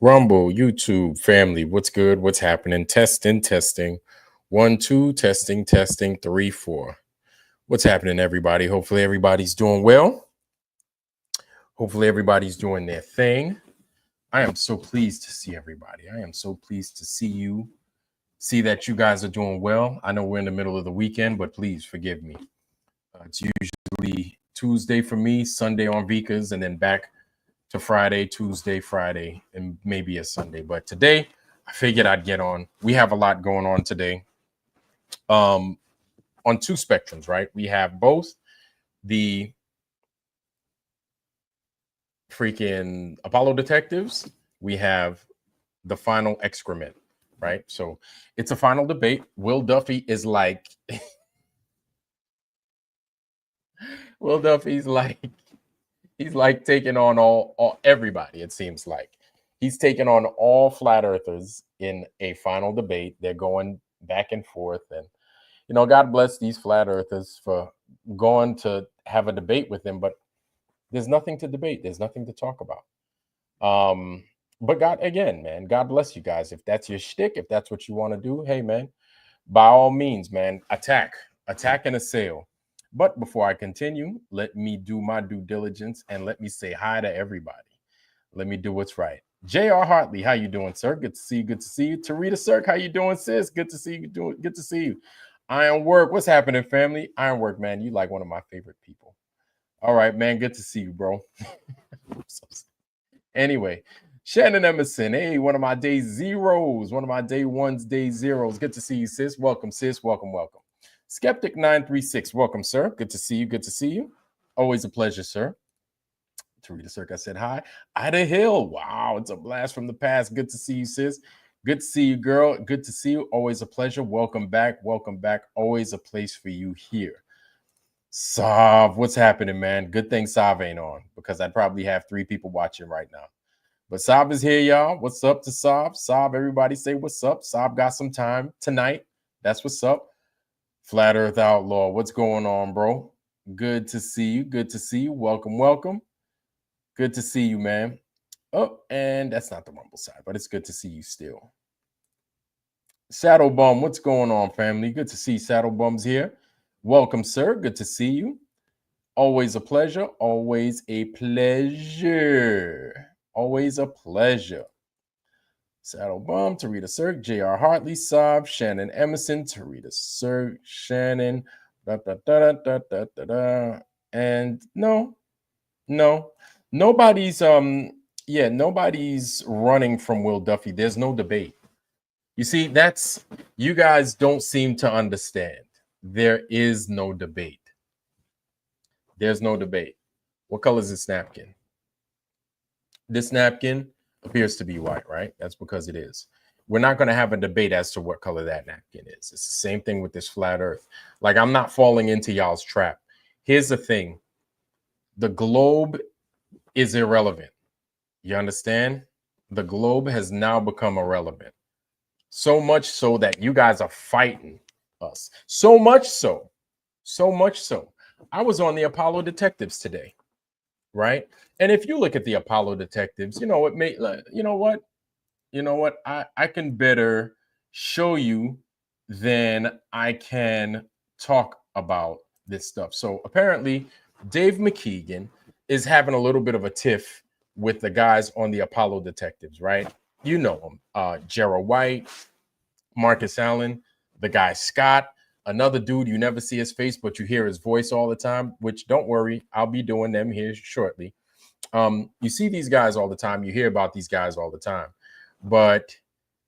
Rumble, YouTube, family, what's good? What's happening? Testing, testing. 1, 2, testing, testing, 3, 4. What's happening, everybody? Hopefully, everybody's doing well. Hopefully, everybody's doing their thing. I am so pleased to see everybody. I am so pleased to see you, see that you guys are doing well. I know we're in the middle of the weekend, but please forgive me. It's usually Tuesday for me, Sunday on Vika's, and then back to Friday, Tuesday, Friday, and maybe a Sunday. But today, I figured I'd get on. We have a lot going on today. On two spectrums, right? We have both the freaking Apollo detectives. We have the final excrement, right? So it's a final debate. Will Duffy is like, Will Duffy's like, he's like taking on all everybody, it seems like. He's taking on all flat earthers in a final debate. They're going back and forth. And, you know, God bless these flat earthers for going to have a debate with him. But there's nothing to debate. There's nothing to talk about. But God, again, man, God bless you guys. If that's your shtick, if that's what you want to do, hey, man, by all means, man, attack and assail. But before I continue, let me do my due diligence and let me say hi to everybody. Let me do what's right. J.R. Hartley, how you doing, sir? Good to see you. Good to see you. Tarita Cirque, how you doing, sis? Good to see you. Good to see you. Ironwork, what's happening, family? Ironwork, man, you like one of my favorite people. All right, man, good to see you, bro. Anyway, Shannon Emerson, hey, one of my day zeros, one of my day ones, day zeros. Good to see you, sis. Welcome, sis. Welcome, welcome. Skeptic 936, welcome, sir. Good to see you. Good to see you. Always a pleasure, sir. Tarita Cirque, I said hi. Ida Hill, wow, it's a blast from the past. Good to see you, sis. Good to see you, girl. Good to see you. Always a pleasure. Welcome back. Welcome back. Always a place for you here. Sav, what's happening, man? Good thing Sav ain't on because I'd probably have 3 people watching right now. But Saab is here, y'all. What's up to Saab? Saab, everybody say what's up. Saab got some time tonight. That's what's up. Flat Earth Outlaw, what's going on, bro? Good to see you. Good to see you. Welcome, welcome. Good to see you, man. Oh, and that's not the Rumble side, but it's good to see you still. Saddle Bum, what's going on, family? Good to see Saddle Bum's here. Welcome, sir. Good to see you. Always a pleasure. Always a pleasure. Always a pleasure. Saddle Bum, Tarita Cirque, J.R. Hartley, Saab, Shannon Emerson, Tarita Cirque, Shannon, and no, nobody's nobody's running from Will Duffy. There's no debate. You see, that's you guys don't seem to understand. There is no debate. There's no debate. What color is this napkin? This napkin appears to be white, right? That's because it is. We're not going to have a debate as to what color that napkin is. It's the same thing with this flat earth. Like, I'm not falling into y'all's trap. Here's the thing. The globe is irrelevant. You understand? The globe has now become irrelevant. So much so that you guys are fighting us. So much so. I was on the Apollo Detectives today, right? And if you look at the Apollo Detectives, you know, it may, you know what? I can better show you than I can talk about this stuff. So apparently, Dave McKeegan is having a little bit of a tiff with the guys on the Apollo Detectives, right? You know them, Gerald White, Marcus Allen, the guy Scott, another dude you never see his face, but you hear his voice all the time. Which, don't worry, I'll be doing them here shortly. You see these guys all the time. You hear about these guys all the time. But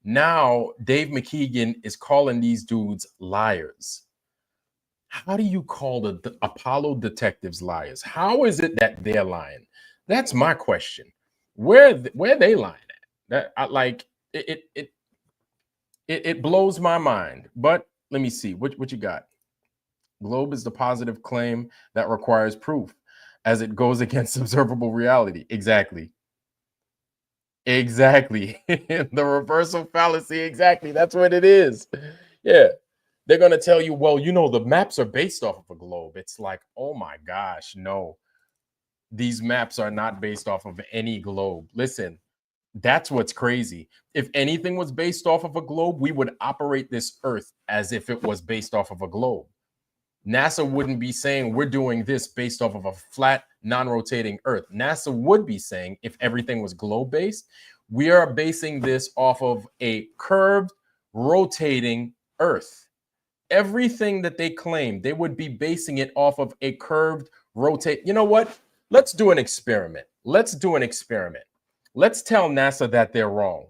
now Dave McKeegan is calling these dudes liars. How do you call the Apollo detectives liars? How is it that they're lying? That's my question. Where they lying at? It blows my mind. But let me see. What you got? Globe is the positive claim that requires proof as it goes against observable reality. Exactly. The reversal fallacy. Exactly. That's what it is. Yeah. They're going to tell you, well, you know, the maps are based off of a globe. It's like, oh my gosh, no. These maps are not based off of any globe. Listen, That's what's crazy. If anything was based off of a globe, we would operate this Earth as if it was based off of a globe. NASA wouldn't be saying we're doing this based off of a flat, non-rotating Earth. NASA would be saying, if everything was globe-based, we are basing this off of a curved, rotating Earth. Everything that they claim, they would be basing it off of a curved, rotate. You know what? Let's do an experiment. Let's do an experiment. Let's tell NASA that they're wrong.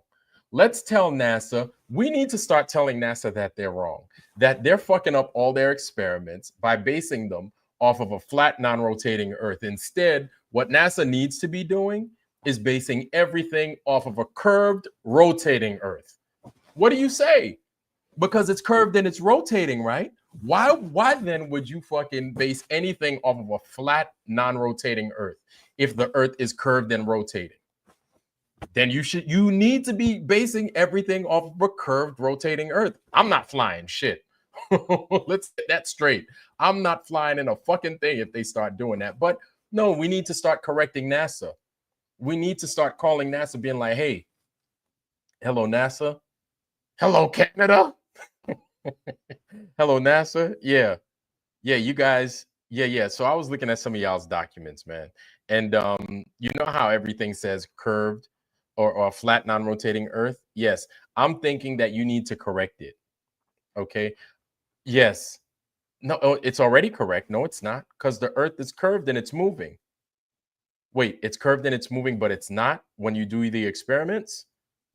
Let's tell NASA, we need to start telling NASA that they're wrong, that they're fucking up all their experiments by basing them off of a flat, non-rotating Earth. Instead, what NASA needs to be doing is basing everything off of a curved, rotating Earth. What do you say? Because it's curved and it's rotating, right? Why then would you fucking base anything off of a flat, non-rotating Earth if the Earth is curved and rotating? Then you need to be basing everything off of a curved, rotating Earth. I'm not flying shit. Let's get that straight. I'm not flying in a fucking thing if they start doing that. But no, we need to start correcting NASA. We need to start calling NASA, being like, hey, hello, NASA. Hello, Canada. Hello, NASA. Yeah, you guys. Yeah. So I was looking at some of y'all's documents, man. And you know how everything says curved or a flat, non-rotating Earth? Yes. I'm thinking that you need to correct it. Okay. Yes. No, it's already correct. No, it's not, because the Earth is curved and it's moving. Wait, it's curved and it's moving, but it's not when you do the experiments?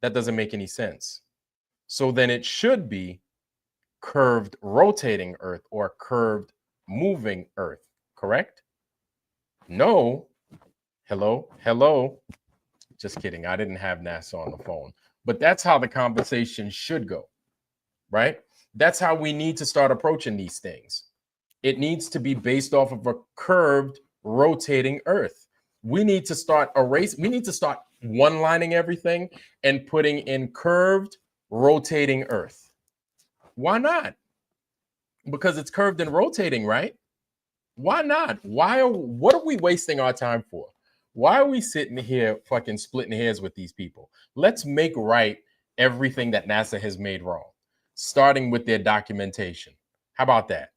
That doesn't make any sense. So then it should be curved rotating Earth or curved moving Earth, correct? No. Hello. Just kidding. I didn't have NASA on the phone. But that's how the conversation should go, right? That's how we need to start approaching these things. It needs to be based off of a curved, rotating Earth. We need to start one-lining everything and putting in curved, rotating Earth. Why not? Because it's curved and rotating, right? Why not? What are we wasting our time for? Why are we sitting here fucking splitting hairs with these people? Let's make right everything that NASA has made wrong, starting with their documentation. How about that?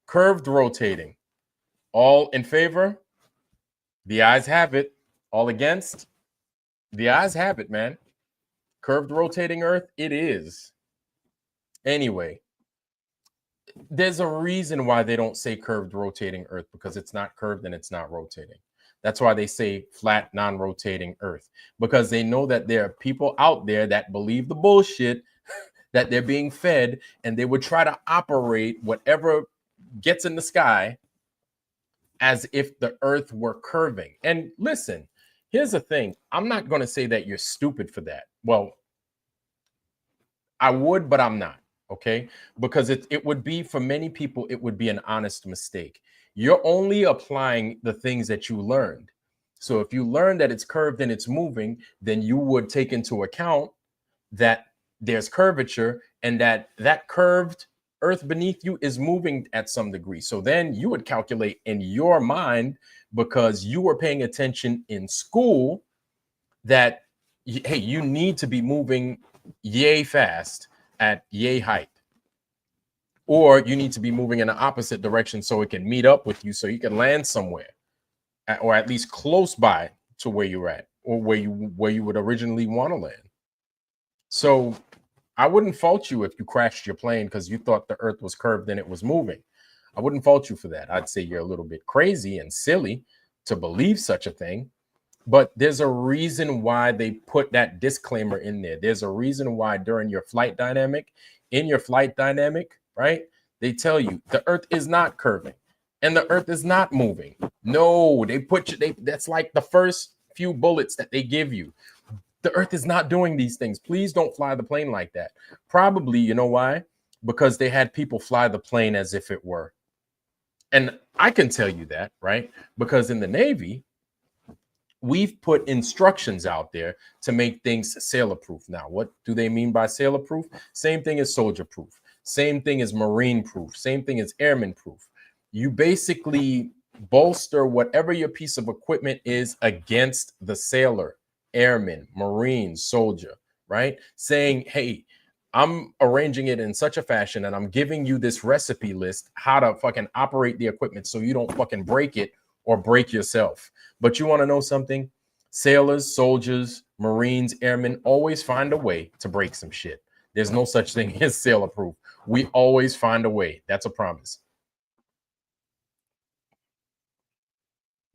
Curved rotating. All in favor? The ayes have it. All against? The ayes have it, man. Curved rotating Earth, it is. Anyway, there's a reason why they don't say curved rotating Earth, because it's not curved and it's not rotating. That's why they say flat, non-rotating Earth, because they know that there are people out there that believe the bullshit that they're being fed, and they would try to operate whatever gets in the sky as if the Earth were curving. And listen, here's the thing. I'm not going to say that you're stupid for that. Well, I would, but I'm not. Okay, because it would be, for many people, it would be an honest mistake. You're only applying the things that you learned. So if you learn that it's curved and it's moving, then you would take into account that there's curvature and that curved Earth beneath you is moving at some degree. So then you would calculate in your mind, because you were paying attention in school, that, hey, you need to be moving yay fast at yay height, or you need to be moving in the opposite direction so it can meet up with you, so you can land somewhere, or at least close by to where you're at, or where you would originally want to land. So I wouldn't fault you if you crashed your plane because you thought the Earth was curved and it was moving. I wouldn't fault you for that. I'd say you're a little bit crazy and silly to believe such a thing. But there's a reason why they put that disclaimer in there. There's a reason why during your flight dynamic, right, they tell you the Earth is not curving and the Earth is not moving. No, that's like the first few bullets that they give you. The Earth is not doing these things. Please don't fly the plane like that. Probably, you know why? Because they had people fly the plane as if it were. And I can tell you that, right? Because in the Navy, we've put instructions out there to make things sailor-proof. Now, what do they mean by sailor-proof? Same thing as soldier-proof. Same thing as marine-proof. Same thing as airman-proof. You basically bolster whatever your piece of equipment is against the sailor. airman, marine, soldier, right? Saying, hey, I'm arranging it in such a fashion and I'm giving you this recipe list, how to fucking operate the equipment so you don't fucking break it or break yourself. But you want to know something? Sailors, soldiers, marines, airmen always find a way to break some shit. There's no such thing as sailor proof. We always find a way. That's a promise.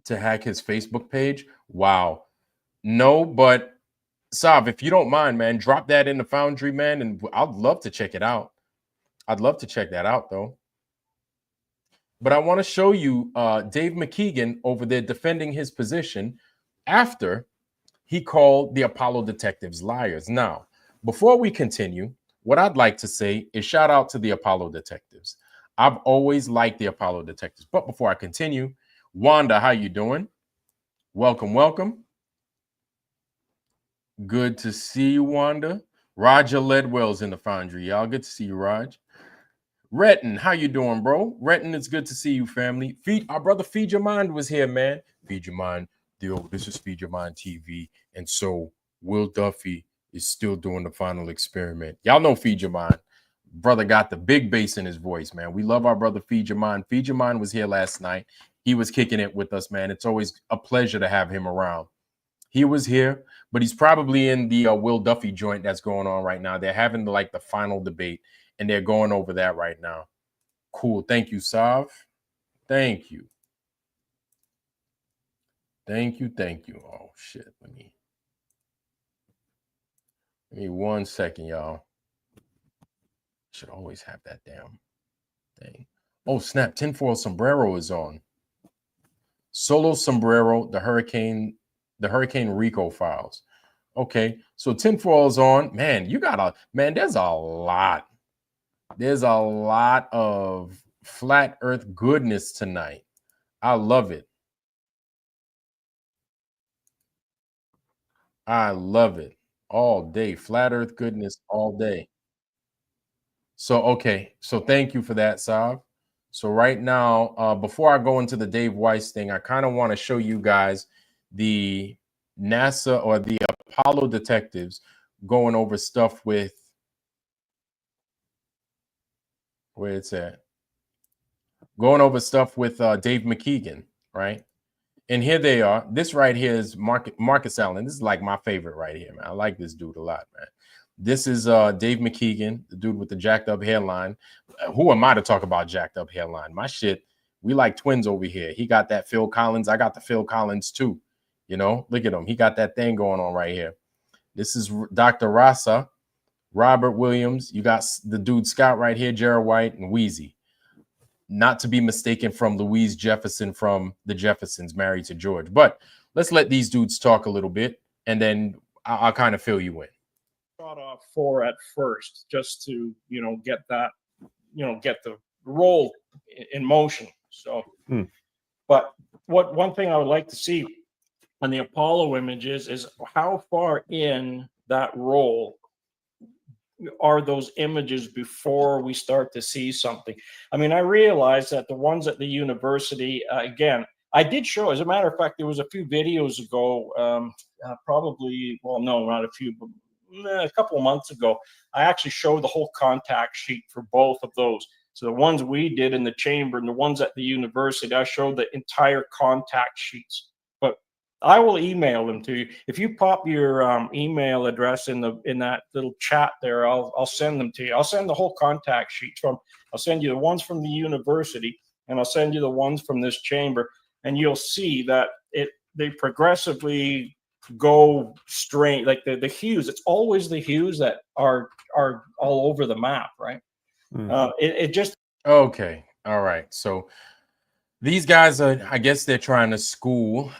To hack his Facebook page? Wow. No, but Sav, if you don't mind, man, drop that in the Foundry, man, and I'd love to check it out. I'd love to check that out, though. But I want to show you Dave McKeegan over there defending his position after he called the Apollo detectives liars. Now, before we continue, what I'd like to say is shout out to the Apollo detectives. I've always liked the Apollo detectives. But before I continue, Wanda, how you doing? Welcome, welcome. Good to see you, Wanda. Roger Ledwell's in the Foundry. Y'all good to see you, Raj. Retton, how you doing, bro? Retton, it's good to see you, family. Our brother Feed Your Mind was here, man. Feed Your Mind. This is Feed Your Mind TV. And so Will Duffy is still doing the final experiment. Y'all know Feed Your Mind. Brother got the big bass in his voice, man. We love our brother Feed Your Mind. Feed Your Mind was here last night. He was kicking it with us, man. It's always a pleasure to have him around. He was here, but he's probably in the Will Duffy joint that's going on right now. They're having the final debate, and they're going over that right now. Cool. Thank you, Sav. Thank you. Thank you. Thank you. Oh, shit. Let me 1 second, y'all. Should always have that damn thing. Oh, snap. Tinfoil Sombrero is on. Solo Sombrero, the Hurricane Rico files. Okay, so Tinfoil's on. Man, there's a lot. There's a lot of flat earth goodness tonight. I love it. I love it all day. Flat earth goodness all day. So, okay. So thank you for that, Sav. So right now, before I go into the Dave Weiss thing, I kind of want to show you guys the NASA or the Apollo detectives going over stuff with where it's at. Going over stuff with Dave McKeegan, right? And here they are. This right here is Marcus Allen. This is like my favorite right here, man. I like this dude a lot, man. This is Dave McKeegan, the dude with the jacked up hairline. Who am I to talk about jacked up hairline? My shit, we like twins over here. He got that Phil Collins. I got the Phil Collins too. You know, look at him. He got that thing going on right here. This is Dr. Rasa, Robert Williams. You got the dude Scott right here, Jared White, and Wheezy. Not to be mistaken from Louise Jefferson from the Jeffersons, married to George. But let's let these dudes talk a little bit, and then I'll kind of fill you in. Shot off for at first, just to get that, get the roll in motion. So, but one thing I would like to see on the Apollo images is how far in that roll are those images before we start to see something. I mean, I realize that the ones at the university, again, I did show, as a matter of fact, there was a few videos ago, probably, well, no, not a few, but a couple of months ago, I actually showed the whole contact sheet for both of those. So the ones we did in the chamber and the ones at the university, I showed the entire contact sheets. But I will email them to you. If you pop your email address in that little chat there, I'll send them to you. I'll send the whole contact sheet I'll send you the ones from the university, and I'll send you the ones from this chamber, and you'll see that they progressively go straight, like the hues. It's always the hues that are all over the map, right? It just okay. All right. So these guys are, I guess they're trying to school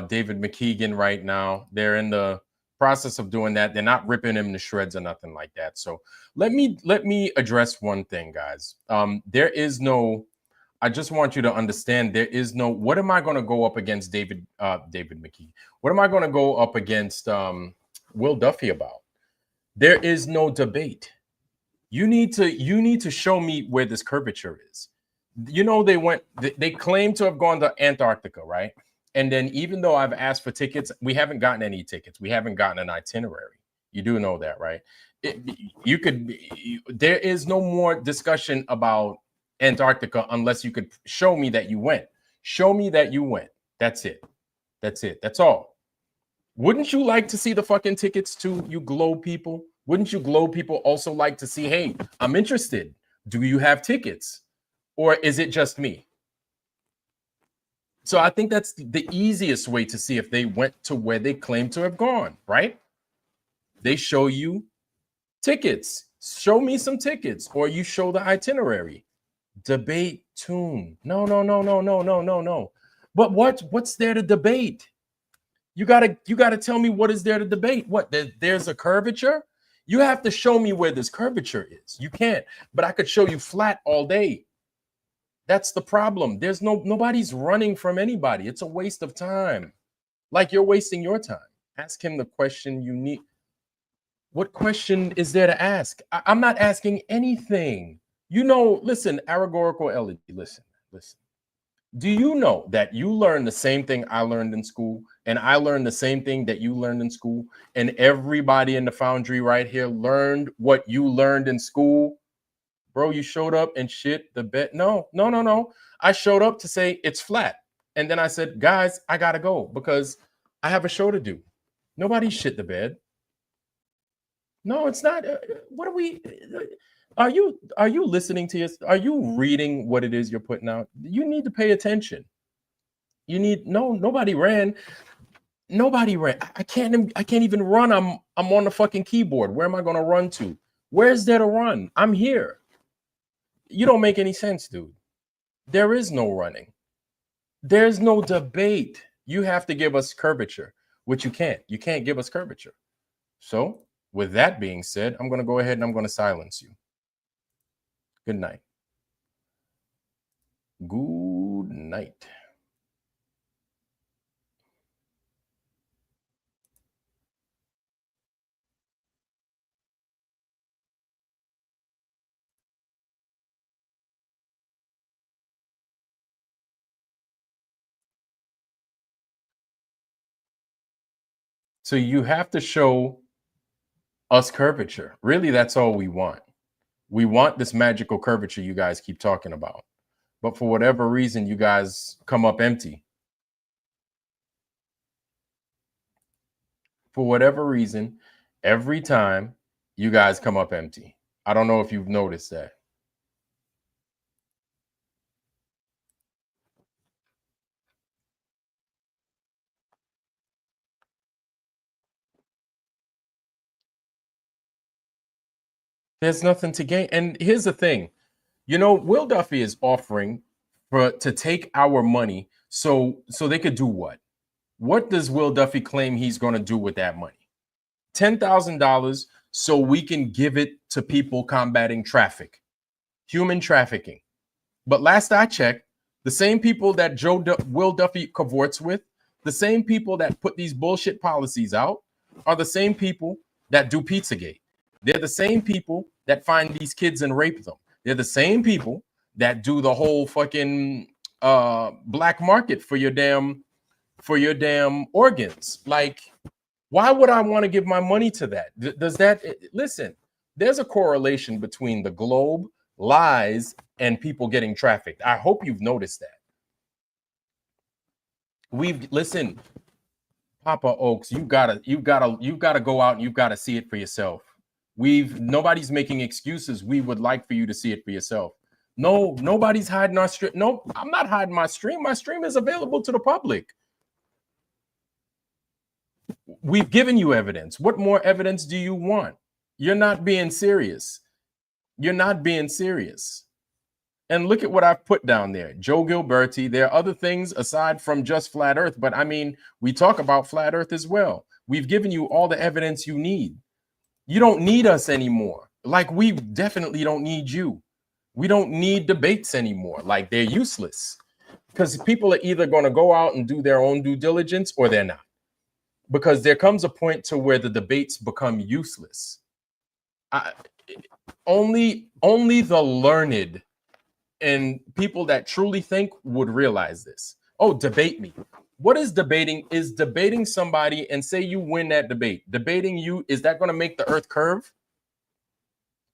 David McKeegan right now. They're in the process of doing that. They're not ripping him to shreds or nothing like that. So let me address one thing, guys. There is no, I just want you to understand, there is no, what am I going to go up against David McKeegan? What am I going to go up against Will Duffy about? There is no debate. You need to show me where this curvature is. You know, they claim to have gone to Antarctica, right? And then even though I've asked for tickets, we haven't gotten any tickets. We haven't gotten an itinerary. You do know that, right? There is no more discussion about Antarctica unless you could show me that you went. Show me that you went. That's it. That's it. That's all. Wouldn't you like to see the fucking tickets too, you globe people? Wouldn't you globe people also like to see, hey, I'm interested. Do you have tickets? Or is it just me? So I think that's the easiest way to see if they went to where they claim to have gone, right? They show you tickets. Show me some tickets, or you show the itinerary. Debate tune. No. But what's there to debate? You gotta tell me what is there to debate. What, there's a curvature? You have to show me where this curvature is. You can't, but I could show you flat all day. That's the problem. There's nobody's running from anybody. It's a waste of time. Like you're wasting your time. Ask him the question you need. What question is there to ask? I'm not asking anything. You know, listen, allegorical elegy, listen. Do you know that you learned the same thing I learned in school, and I learned the same thing that you learned in school, and everybody in the foundry right here learned what you learned in school? Bro, you showed up and shit the bed. No. I showed up to say it's flat. And then I said, guys, I gotta go because I have a show to do. Nobody shit the bed. No, it's not. What are we? Are you listening to us? Are you reading what it is you're putting out? You need to pay attention. You need nobody ran. Nobody ran. I can't even run. I'm on the fucking keyboard. Where am I gonna run to? Where's there to run? I'm here. You don't make any sense, dude. There is no running. There's no debate. You have to give us curvature, which you can't. You can't give us curvature. So, with that being said, I'm going to go ahead and I'm going to silence you. Good night. Good night. So you have to show us curvature. Really, that's all we want. We want this magical curvature you guys keep talking about. But for whatever reason, you guys come up empty. For whatever reason, every time you guys come up empty. I don't know if you've noticed that. There's nothing to gain. And here's the thing. You know, Will Duffy is offering to take our money so they could do what? What does Will Duffy claim he's going to do with that money? $10,000 so we can give it to people combating human trafficking. But last I checked, the same people that Will Duffy cavorts with, the same people that put these bullshit policies out, are the same people that do Pizzagate. They're the same people that find these kids and rape them. They're the same people that do the whole fucking black market for your damn organs. Like, why would I want to give my money to that? Does that listen? There's a correlation between the globe, lies, and people getting trafficked. I hope you've noticed that. Listen, Papa Oaks, you gotta go out and you've got to see it for yourself. Nobody's making excuses. We would like for you to see it for yourself. No, nobody's hiding our stream. No, I'm not hiding my stream. My stream is available to the public. We've given you evidence. What more evidence do you want? You're not being serious. You're not being serious. And look at what I've put down there. Joe Gilberti. There are other things aside from just flat earth, but I mean, we talk about flat earth as well. We've given you all the evidence you need. You don't need us anymore. Like, we definitely don't need you. We don't need debates anymore. Like, they're useless because people are either going to go out and do their own due diligence or they're not. Because there comes a point to where the debates become useless. Only the learned and people that truly think would realize this. Oh, debate me. What is debating? Is debating somebody and say you win that debate. Debating you, is that going to make the earth curve?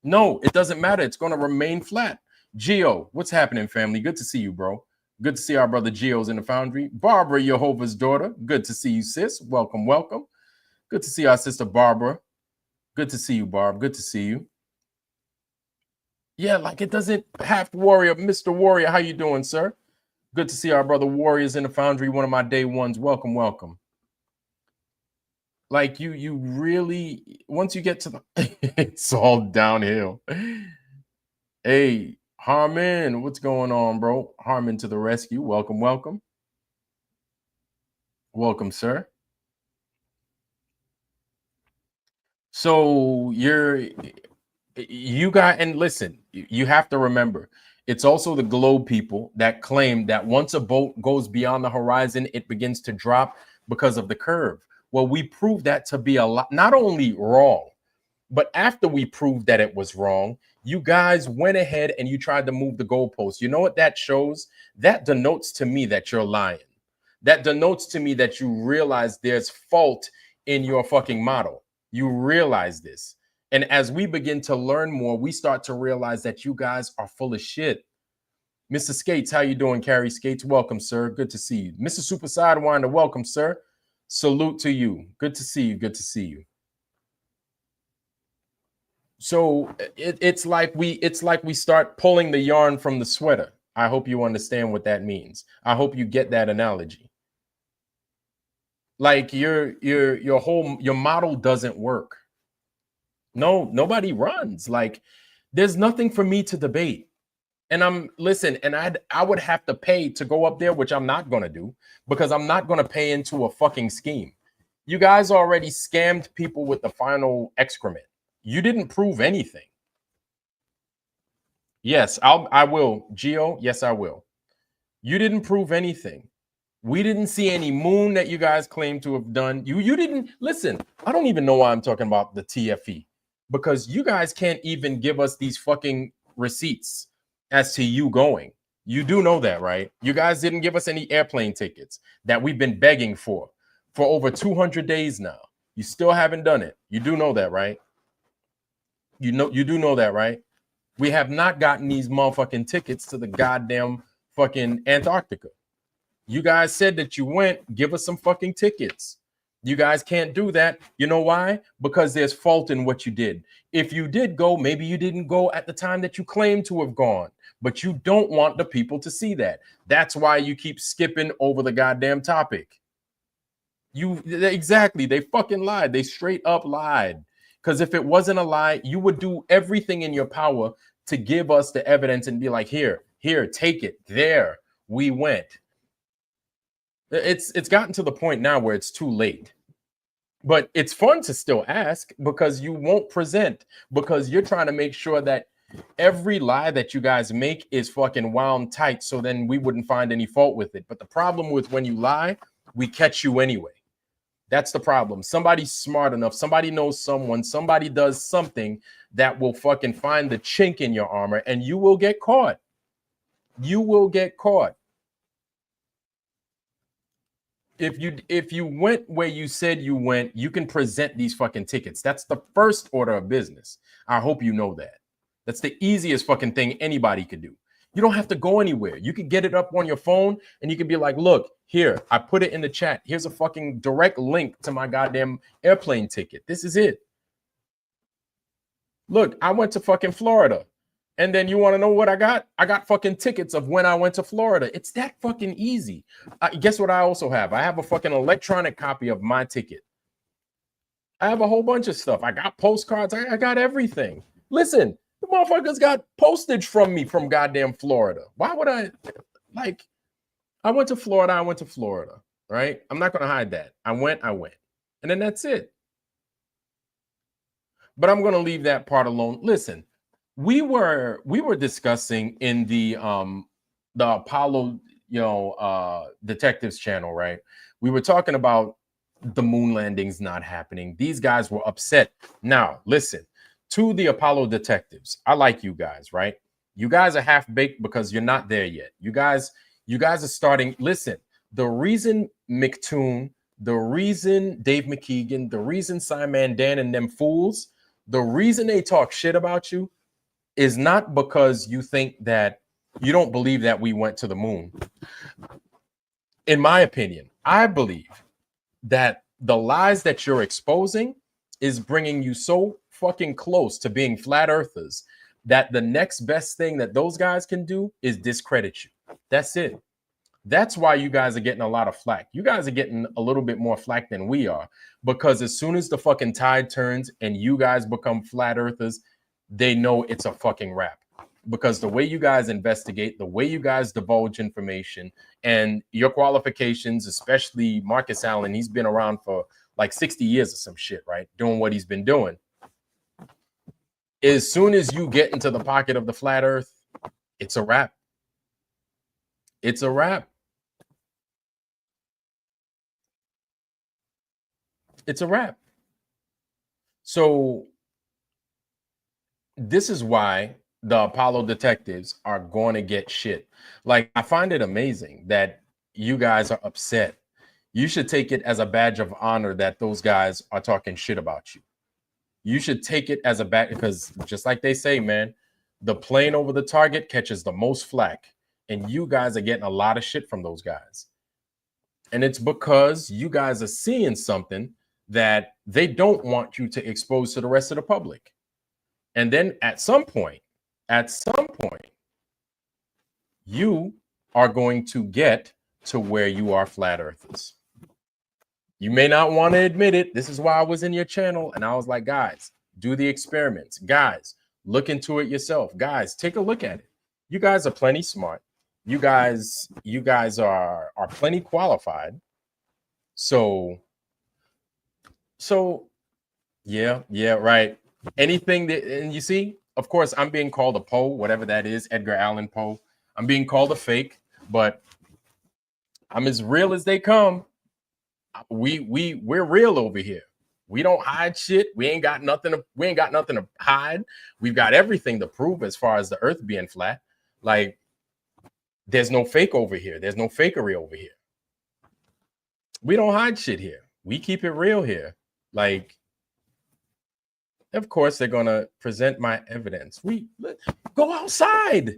No, it doesn't matter. It's going to remain flat. Geo, what's happening, family? Good to see you, bro. Good to see our brother Geo's in the foundry. Barbara, Jehovah's daughter. Good to see you, sis. Welcome, welcome. Good to see our sister Barbara. Good to see you, Barb. Good to see you. Yeah, like it doesn't have to Warrior. Mr. Warrior, how you doing, sir? Good to see our brother Warriors in the foundry, one of my day ones. Welcome, welcome. Like you really, once you get to the, it's all downhill. Hey, Harmon, what's going on, bro? Harmon to the rescue. Welcome, welcome. Welcome, sir. So you got, and listen, you have to remember, it's also the globe people that claim that once a boat goes beyond the horizon, it begins to drop because of the curve. Well, we proved that to be a lot, not only wrong, but after we proved that it was wrong, you guys went ahead and you tried to move the goalposts. You know what that shows? That denotes to me that you're lying. That denotes to me that you realize there's fault in your fucking model. You realize this. And as we begin to learn more, we start to realize that you guys are full of shit. Mr. Skates, how you doing, Carrie Skates? Welcome, sir. Good to see you. Mr. Super Sidewinder, welcome, sir. Salute to you. Good to see you. Good to see you. So it's like we start pulling the yarn from the sweater. I hope you understand what that means. I hope you get that analogy. Like your model doesn't work. No, nobody runs. Like there's nothing for me to debate. And I would have to pay to go up there, which I'm not going to do, because I'm not going to pay into a fucking scheme. You guys already scammed people with the final excrement. You didn't prove anything. Yes, I will. Geo, yes, I will. You didn't prove anything. We didn't see any moon that you guys claim to have done. You didn't listen. I don't even know why I'm talking about the TFE, because you guys can't even give us these fucking receipts as to you going. You do know that, right? You guys didn't give us any airplane tickets that we've been begging for over 200 days now. You still haven't done it. You do know that, right? You do know that, right? We have not gotten these motherfucking tickets to the goddamn fucking Antarctica. You guys said that you went. Give us some fucking tickets. You guys can't do that. You know why? Because there's fault in what you did. If you did go, maybe you didn't go at the time that you claimed to have gone, but you don't want the people to see that. That's why you keep skipping over the goddamn topic. Exactly. They fucking lied. They straight up lied. Because if it wasn't a lie, you would do everything in your power to give us the evidence and be like, here, take it. There, we went. It's gotten to the point now where it's too late. But it's fun to still ask, because you won't present, because you're trying to make sure that every lie that you guys make is fucking wound tight, so then we wouldn't find any fault with it. But the problem with when you lie, we catch you anyway. That's the problem. Somebody's smart enough, somebody knows someone, somebody does something that will fucking find the chink in your armor, and you will get caught. You will get caught. If you went where you said you went, you can present these fucking tickets. That's the first order of business. I hope you know that. That's the easiest fucking thing anybody could do. You don't have to go anywhere. You can get it up on your phone and you can be like, look, here, I put it in the chat. Here's a fucking direct link to my goddamn airplane ticket. This is it. Look, I went to fucking Florida. And then you want to know what I got? I got fucking tickets of when I went to Florida. It's that fucking easy. Guess what I also have? I have a fucking electronic copy of my ticket. I have a whole bunch of stuff. I got postcards. I got everything. Listen, the motherfuckers got postage from me from goddamn Florida. Why would I? Like, I went to Florida, right? I'm not going to hide that. I went. And then that's it. But I'm going to leave that part alone. Listen. We were discussing in the Apollo, detectives channel, right? We were talking about the moon landings not happening. These guys were upset. Now, listen, to the Apollo detectives, I like you guys, right? You guys are half baked because you're not there yet. You guys are starting. Listen, The reason McToon, the reason Dave McKeegan, the reason Simon Dan and them fools, the reason they talk shit about you is not because you think that you don't believe that we went to the moon. In my opinion, I believe that the lies that you're exposing is bringing you so fucking close to being flat earthers that the next best thing that those guys can do is discredit you. That's it. That's why you guys are getting a lot of flack. You guys are getting a little bit more flack than we are, because as soon as the fucking tide turns and you guys become flat earthers, they know it's a fucking wrap. Because the way you guys investigate, the way you guys divulge information, and your qualifications, especially Marcus Allen, he's been around for like 60 years or some shit, right? Doing what he's been doing. As soon as you get into the pocket of the flat earth, it's a wrap. It's a wrap. It's a wrap. So this is why the Apollo detectives are going to get shit. Like, I find it amazing that you guys are upset. You should take it as a badge of honor that those guys are talking shit about you. You should take it as a badge, because just like they say, man, the plane over the target catches the most flack, and you guys are getting a lot of shit from those guys. And it's because you guys are seeing something that they don't want you to expose to the rest of the public. And then at some point, you are going to get to where you are flat earthers. You may not want to admit it. This is why I was in your channel and I was like, guys, do the experiments. Guys, look into it yourself. Guys, take a look at it. You guys are plenty smart. You guys are plenty qualified. So yeah, right. Anything that, and you see, of course, I'm being called a Poe, whatever that is, Edgar Allan Poe. I'm being called a fake, but I'm as real as they come. We're real over here. We don't hide shit. We ain't got nothing to hide. We've got everything to prove as far as the earth being flat. Like, there's no fake over here. There's no fakery over here. We don't hide shit here. We keep it real here. Like, of course, they're gonna present my evidence. We go outside.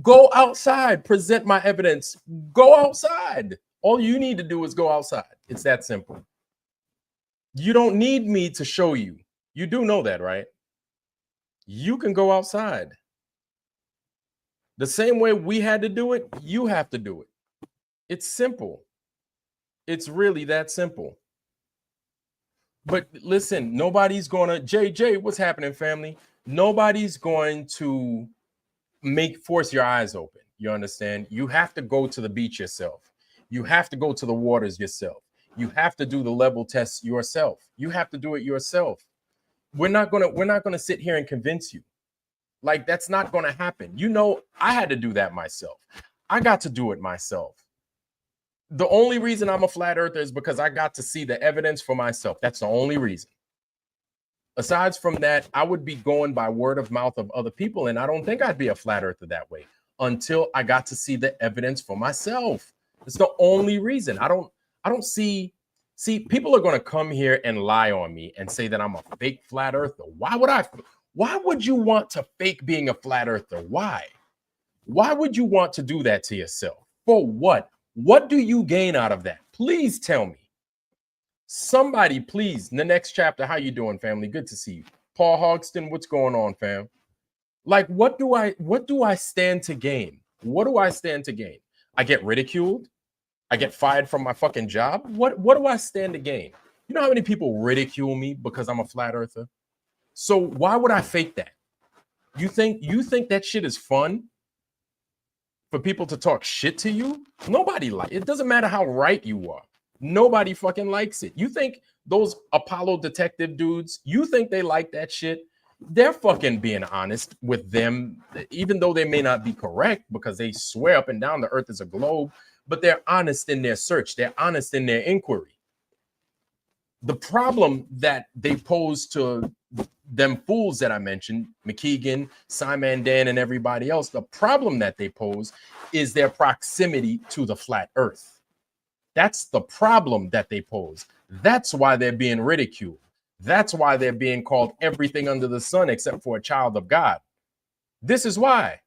Go outside. Present my evidence. Go outside. All you need to do is go outside. It's that simple. You don't need me to show you. You do know that, right? You can go outside. The same way we had to do it, you have to do it. It's simple. It's really that simple. But listen, nobody's gonna, JJ, what's happening, family? Nobody's going to force your eyes open. You understand? You have to go to the beach yourself. You have to go to the waters yourself. You have to do the level tests yourself. You have to do it yourself. We're not gonna sit here and convince you. Like, that's not gonna happen. You know, I had to do that myself. I got to do it myself. The only reason I'm a flat earther is because I got to see the evidence for myself. That's the only reason. Aside from that, I would be going by word of mouth of other people, and I don't think I'd be a flat earther that way until I got to see the evidence for myself. It's the only reason. I don't see people are going to come here and lie on me and say that I'm a fake flat earther. Why would you want to fake being a flat earther? Why would you want to do that to yourself? For what? What do you gain out of that? Please tell me. Somebody, please, in the next chapter. How you doing, family? Good to see you. Paul Hogston, what's going on, fam? Like, what do I stand to gain? What do I stand to gain? I get ridiculed. I get fired from my fucking job. What do I stand to gain? You know how many people ridicule me because I'm a flat earther? So why would I fake that? You think that shit is fun? For people to talk shit to you? Nobody likes it. It doesn't matter how right you are. Nobody fucking likes it. You think those Apollo detective dudes, you think they like that shit? They're fucking being honest with them, even though they may not be correct because they swear up and down the earth is a globe, but they're honest in their search. They're honest in their inquiry. The problem that they pose to them fools that I mentioned, McKeegan, Simon Dan, and everybody else, the problem that they pose is their proximity to the flat earth. That's the problem that they pose. That's why they're being ridiculed. That's why they're being called everything under the sun except for a child of God. This is why.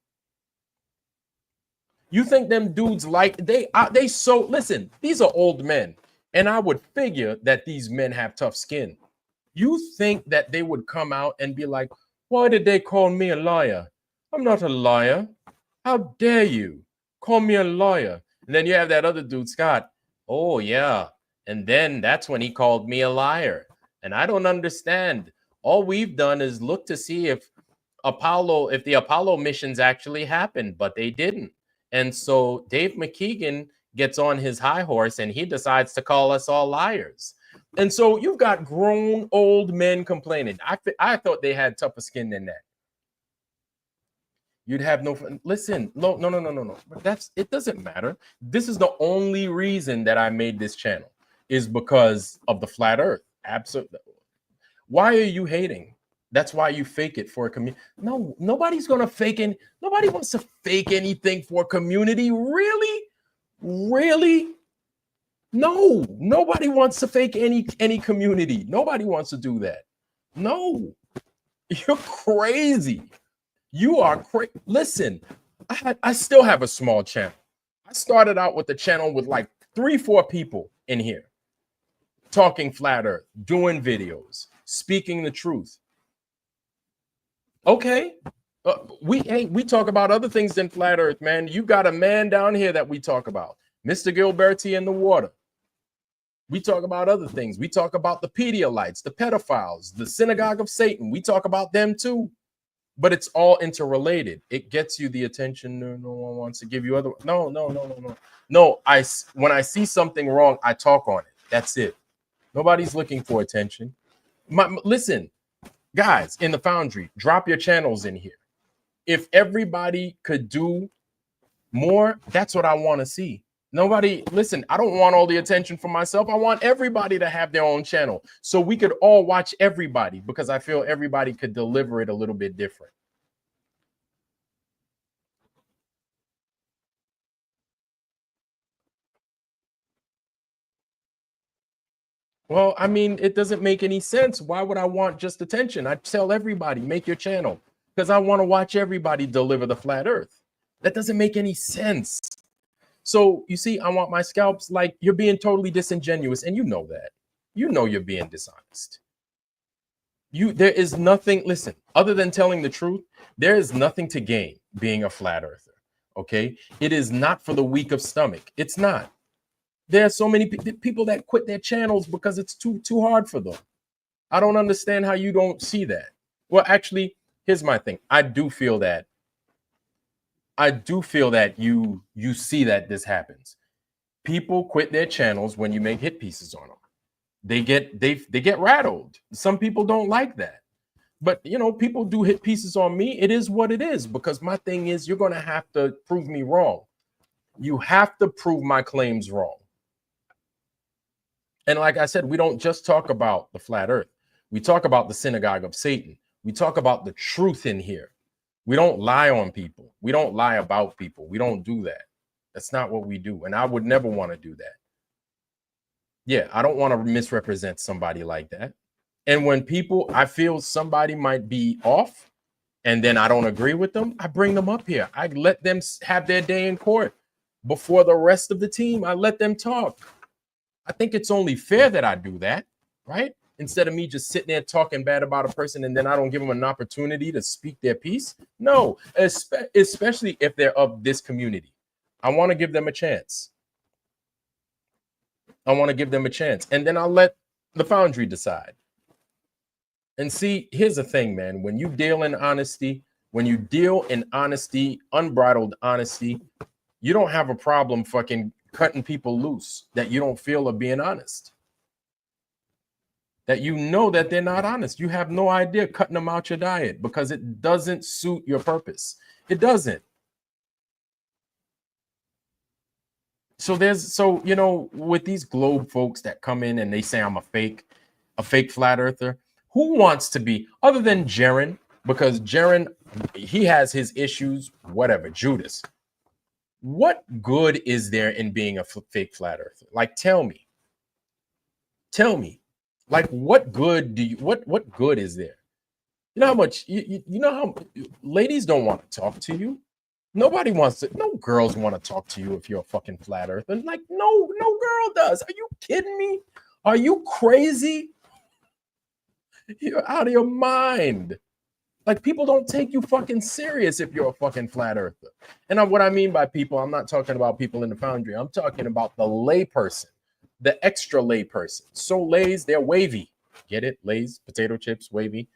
You think them dudes like they so listen, these are old men, and I would figure that these men have tough skin. You think that they would come out and be like, why did they call me a liar? I'm not a liar. How dare you call me a liar? And then you have that other dude, Scott. Oh, yeah. And then that's when he called me a liar. And I don't understand. All we've done is look to see if the Apollo missions actually happened, but they didn't. And so Dave McKeegan gets on his high horse and he decides to call us all liars. And so you've got grown old men complaining. I thought they had tougher skin than that. You'd have no fun. Listen, no. It doesn't matter. This is the only reason that I made this channel is because of the flat earth. Absolutely. Why are you hating? That's why you fake it for a community. No, nobody's gonna fake it. Nobody wants to fake anything for a community. Really? Really? No, nobody wants to fake any community. Nobody wants to do that. No, you're crazy. You are crazy. Listen, I still have a small channel. I started out with the channel with like 3-4 people in here talking flat earth, doing videos, speaking the truth. Okay. We talk about other things than flat earth, man. You got a man down here that we talk about, Mr. Gilberti in the water. We talk about other things. We talk about the Pedialites, the pedophiles, the synagogue of Satan. We talk about them too. But it's all interrelated. It gets you the attention. No one wants to give you other. No. When I see something wrong, I talk on it. That's it. Nobody's looking for attention. Listen, guys in the Foundry, drop your channels in here. If everybody could do more, that's what I want to see. Nobody, listen, I don't want all the attention for myself. I want everybody to have their own channel so we could all watch everybody, because I feel everybody could deliver it a little bit different. Well, I mean, it doesn't make any sense. Why would I want just attention? I tell everybody, make your channel, because I want to watch everybody deliver the flat earth. That doesn't make any sense. So you see, I want my scalps. Like, you're being totally disingenuous, and you know that. You know you're being dishonest. There is nothing, listen, other than telling the truth, there is nothing to gain being a flat earther. Okay? It is not for the weak of stomach. It's not. There are so many people that quit their channels because it's too hard for them. I don't understand how you don't see that. Well, actually, here's my thing. I do feel that you see that this happens. People quit their channels when you make hit pieces on them. They get rattled. Some people don't like that. But, you know, people do hit pieces on me. It is what it is, because my thing is, you're going to have to prove me wrong. You have to prove my claims wrong. And like I said, we don't just talk about the flat earth. We talk about the synagogue of Satan. We talk about the truth in here. We don't lie on people. We don't lie about people. We don't do that. That's not what we do. And I would never want to do that. Yeah, I don't want to misrepresent somebody like that. And when I feel somebody might be off and then I don't agree with them, I bring them up here. I let them have their day in court before the rest of the team. I let them talk. I think it's only fair that I do that, right? Instead of me just sitting there talking bad about a person and then I don't give them an opportunity to speak their piece. No, especially if they're of this community. I want to give them a chance. I want to give them a chance. And then I'll let the Foundry decide. And see, here's the thing, man. When you deal in honesty, unbridled honesty, you don't have a problem fucking cutting people loose that you don't feel are being honest. That you know that they're not honest. You have no idea cutting them out your diet because it doesn't suit your purpose. It doesn't. So you know, with these globe folks that come in and they say I'm a fake flat earther, who wants to be, other than Jaren, because Jaren, he has his issues, whatever, Judas. What good is there in being a fake flat earther? Like, tell me. Like, what good do you? What good is there? You know how much you know how ladies don't want to talk to you. Nobody wants to. No girls want to talk to you if you're a fucking flat earther. Like, no girl does. Are you kidding me? Are you crazy? You're out of your mind. Like, people don't take you fucking serious if you're a fucking flat earther. And what I mean by people, I'm not talking about people in the foundry. I'm talking about the lay person, the extra lay person. So lays, they're wavy. Get it? Lays, potato chips, wavy.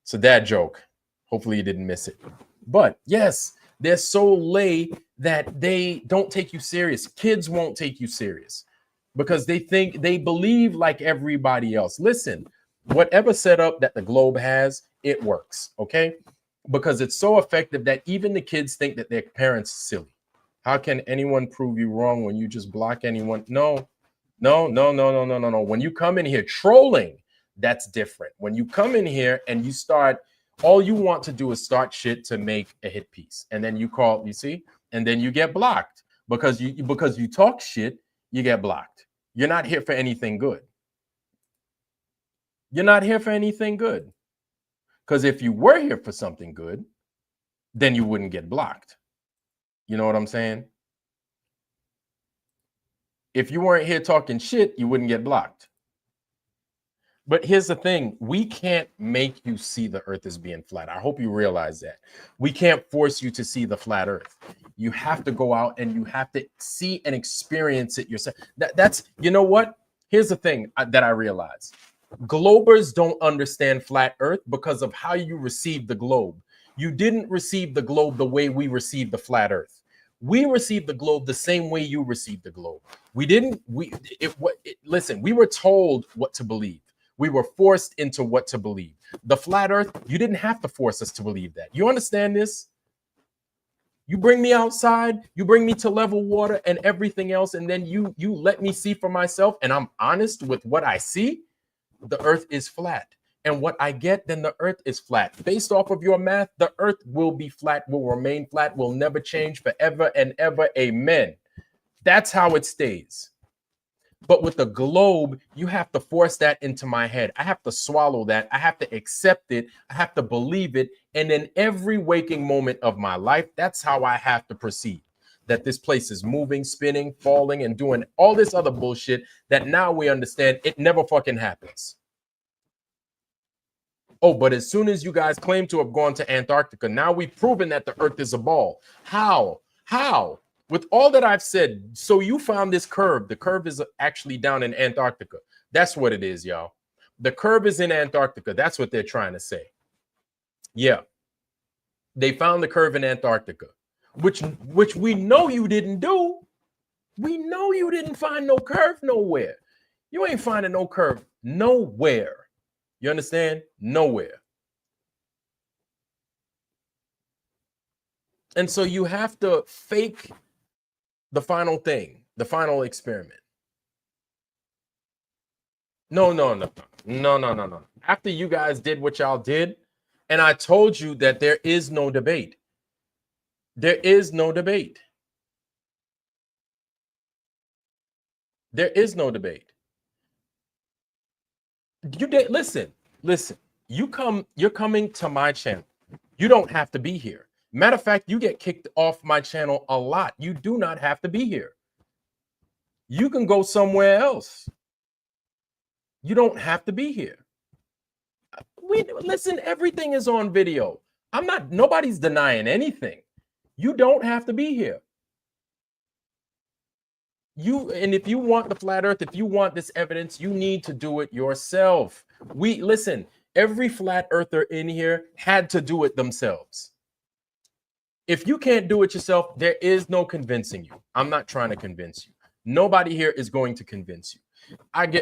It's a dad joke. Hopefully you didn't miss it. But yes, they're so lay that they don't take you serious. Kids won't take you serious because they believe like everybody else. Listen, whatever setup that the globe has, it works, okay? Because it's so effective that even the kids think that their parents are silly. How can anyone prove you wrong when you just block anyone? No. When you come in here trolling, that's different. When you come in here and you start, all you want to do is start shit to make a hit piece. And then you see, and then you get blocked because you talk shit, you get blocked. You're not here for anything good. You're not here for anything good. Because if you were here for something good, then you wouldn't get blocked. You know what I'm saying? If you weren't here talking shit, you wouldn't get blocked. But here's the thing. We can't make you see the earth as being flat. I hope you realize that. We can't force you to see the flat earth. You have to go out and you have to see and experience it yourself. That's, you know what? Here's the thing that I realize. Globers don't understand flat earth because of how you receive the globe. You didn't receive the globe the way we received the flat earth. We received the globe the same way you received the globe. Listen, we were told what to believe. We were forced into what to believe. The flat earth, you didn't have to force us to believe that. You understand this? You bring me outside, you bring me to level water and everything else, and then you let me see for myself, and I'm honest with what I see. The earth is flat. And what I get, then the earth is flat. Based off of your math, the earth will be flat, will remain flat, will never change forever and ever. Amen. That's how it stays. But with the globe, you have to force that into my head. I have to swallow that. I have to accept it. I have to believe it. And in every waking moment of my life, that's how I have to proceed. That this place is moving, spinning, falling, and doing all this other bullshit that now we understand it never fucking happens. Oh, but as soon as you guys claim to have gone to Antarctica, now we've proven that the earth is a ball. How? With all that I've said, so you found this curve. The curve is actually down in Antarctica. That's what it is, y'all. The curve is in Antarctica. That's what they're trying to say. Yeah. They found the curve in Antarctica, which we know you didn't do. We know you didn't find no curve nowhere. You ain't finding no curve nowhere. You understand? Nowhere. And so you have to fake the final thing, the final experiment. No. After you guys did what y'all did, and I told you that there is no debate. There is no debate. There is no debate. Listen. You're coming to my channel. You don't have to be here. Matter of fact, you get kicked off my channel a lot. You do not have to be here. You can go somewhere else. You don't have to be here. Listen, everything is on video. Nobody's denying anything. You don't have to be here. And if you want the flat earth, if you want this evidence, you need to do it yourself. Listen, every flat earther in here had to do it themselves. If you can't do it yourself, there is no convincing you. I'm not trying to convince you. Nobody here is going to convince you.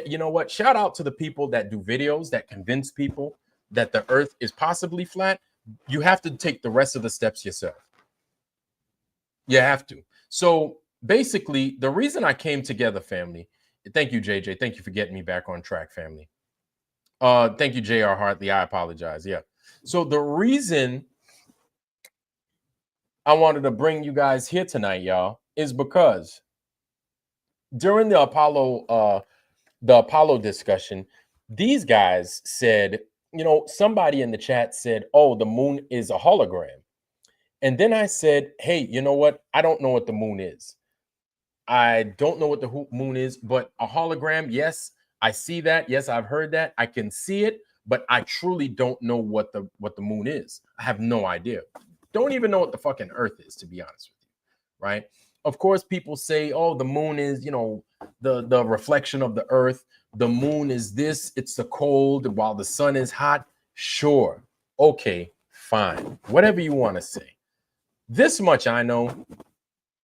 You know what? Shout out to the people that do videos that convince people that the earth is possibly flat. You have to take the rest of the steps yourself. You have to. So basically, the reason I came together, family, thank you, JJ. Thank you for getting me back on track, family. Thank you, JR Hartley. I apologize. Yeah. So the reason I wanted to bring you guys here tonight, y'all, is because during the Apollo discussion, these guys said, you know, somebody in the chat said, oh, the moon is a hologram. And then I said, hey, you know what? I don't know what the moon is. I don't know what the moon is, but a hologram, yes, I see that. Yes, I've heard that. I can see it, but I truly don't know what the moon is. I have no idea. Don't even know what the fucking Earth is, to be honest with you, right? Of course, people say, oh, the moon is, you know, the reflection of the Earth. The moon is this, it's the cold while the sun is hot. Sure. Okay, fine. Whatever you want to say. This much I know,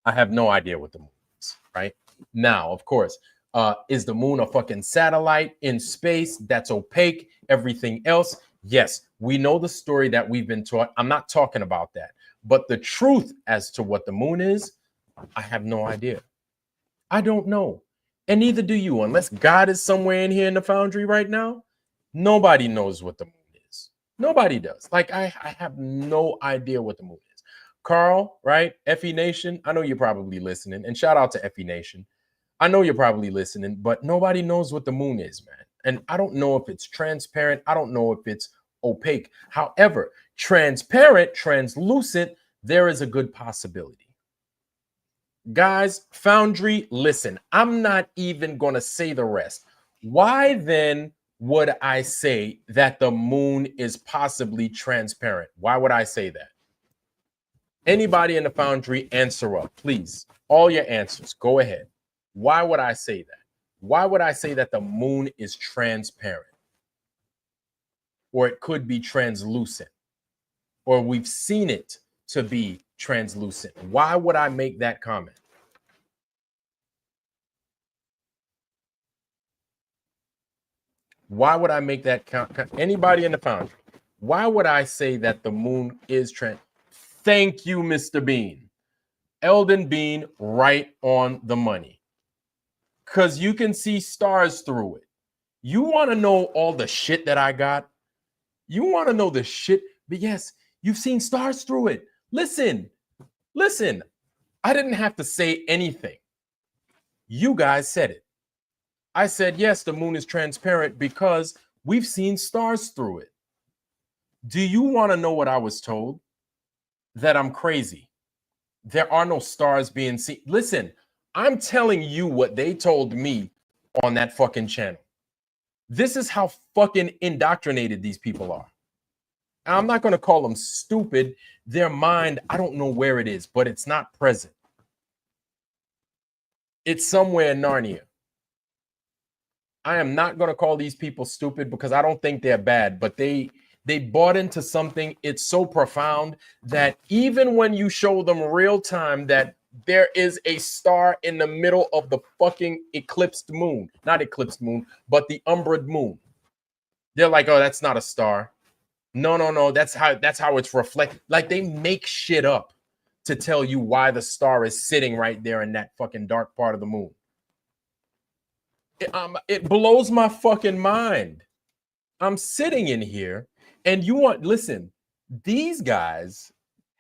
I have no idea what the moon is, right? Now, of course, is the moon a fucking satellite in space that's opaque? Everything else? Yes, we know the story that we've been taught. I'm not talking about that. But the truth as to what the moon is, I have no idea. I don't know. And neither do you, unless God is somewhere in here in the foundry right now. Nobody knows what the moon is. Nobody does. Like, I have no idea what the moon is. Carl, right? FE Nation, I know you're probably listening. And shout out to FE Nation. I know you're probably listening, but nobody knows what the moon is, man. And I don't know if it's transparent. I don't know if it's opaque. However, transparent, translucent, there is a good possibility. Guys, Foundry, listen, I'm not even going to say the rest. Why then would I say that the moon is possibly transparent? Why would I say that? Anybody in the Foundry, answer up, please. All your answers, go ahead. Why would I say that? Why would I say that the moon is transparent? Or it could be translucent? Or we've seen it to be translucent? Why would I make that comment? Why would I make that anybody in the Foundry? Why would I say that the moon is trans? Thank you, Mr. Bean. Eldon Bean, right on the money. Because you can see stars through it. You want to know all the shit that I got? You want to know the shit? But yes, you've seen stars through it. Listen. I didn't have to say anything. You guys said it. I said, yes, the moon is transparent because we've seen stars through it. Do you want to know what I was told? That I'm crazy. There are no stars being seen. Listen, I'm telling you what they told me on that fucking channel. This is how fucking indoctrinated these people are. I'm not going to call them stupid. Their mind, I don't know where it is, but it's not present. It's somewhere in Narnia. I am not going to call these people stupid because I don't think they're bad, but they bought into something. It's so profound that even when you show them real time that there is a star in the middle of the fucking eclipsed moon, not eclipsed moon, but the umbred moon, they're like, oh, that's not a star. No, that's how it's reflected. Like, they make shit up to tell you why the star is sitting right there in that fucking dark part of the moon. It blows my fucking mind. I'm sitting in here and listen, these guys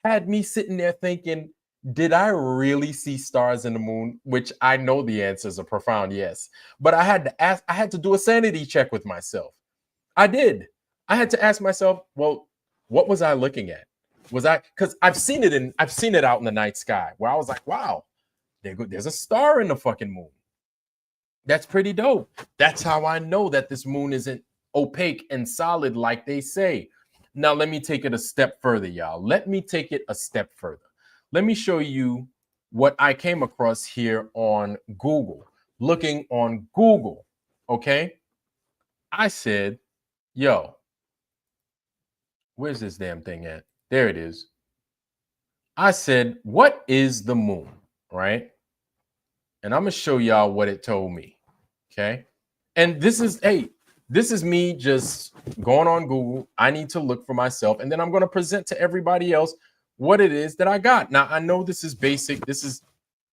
had me sitting there thinking, did I really see stars in the moon? Which I know the answer is a profound yes. But I had to do a sanity check with myself. I did. I had to ask myself, well, what was I looking at? Because I've seen it out in the night sky where I was like, wow, there's a star in the fucking moon. That's pretty dope. That's how I know that this moon isn't opaque and solid like they say. Now, let me take it a step further, y'all. Let me take it a step further. Let me show you what I came across here on Google. Looking on Google, okay? I said, yo, where's this damn thing at? There it is. I said, what is the moon, right? And I'm going to show y'all what it told me. Okay. And this is me just going on Google. I need to look for myself. And then I'm going to present to everybody else what it is that I got. Now, I know this is basic. This is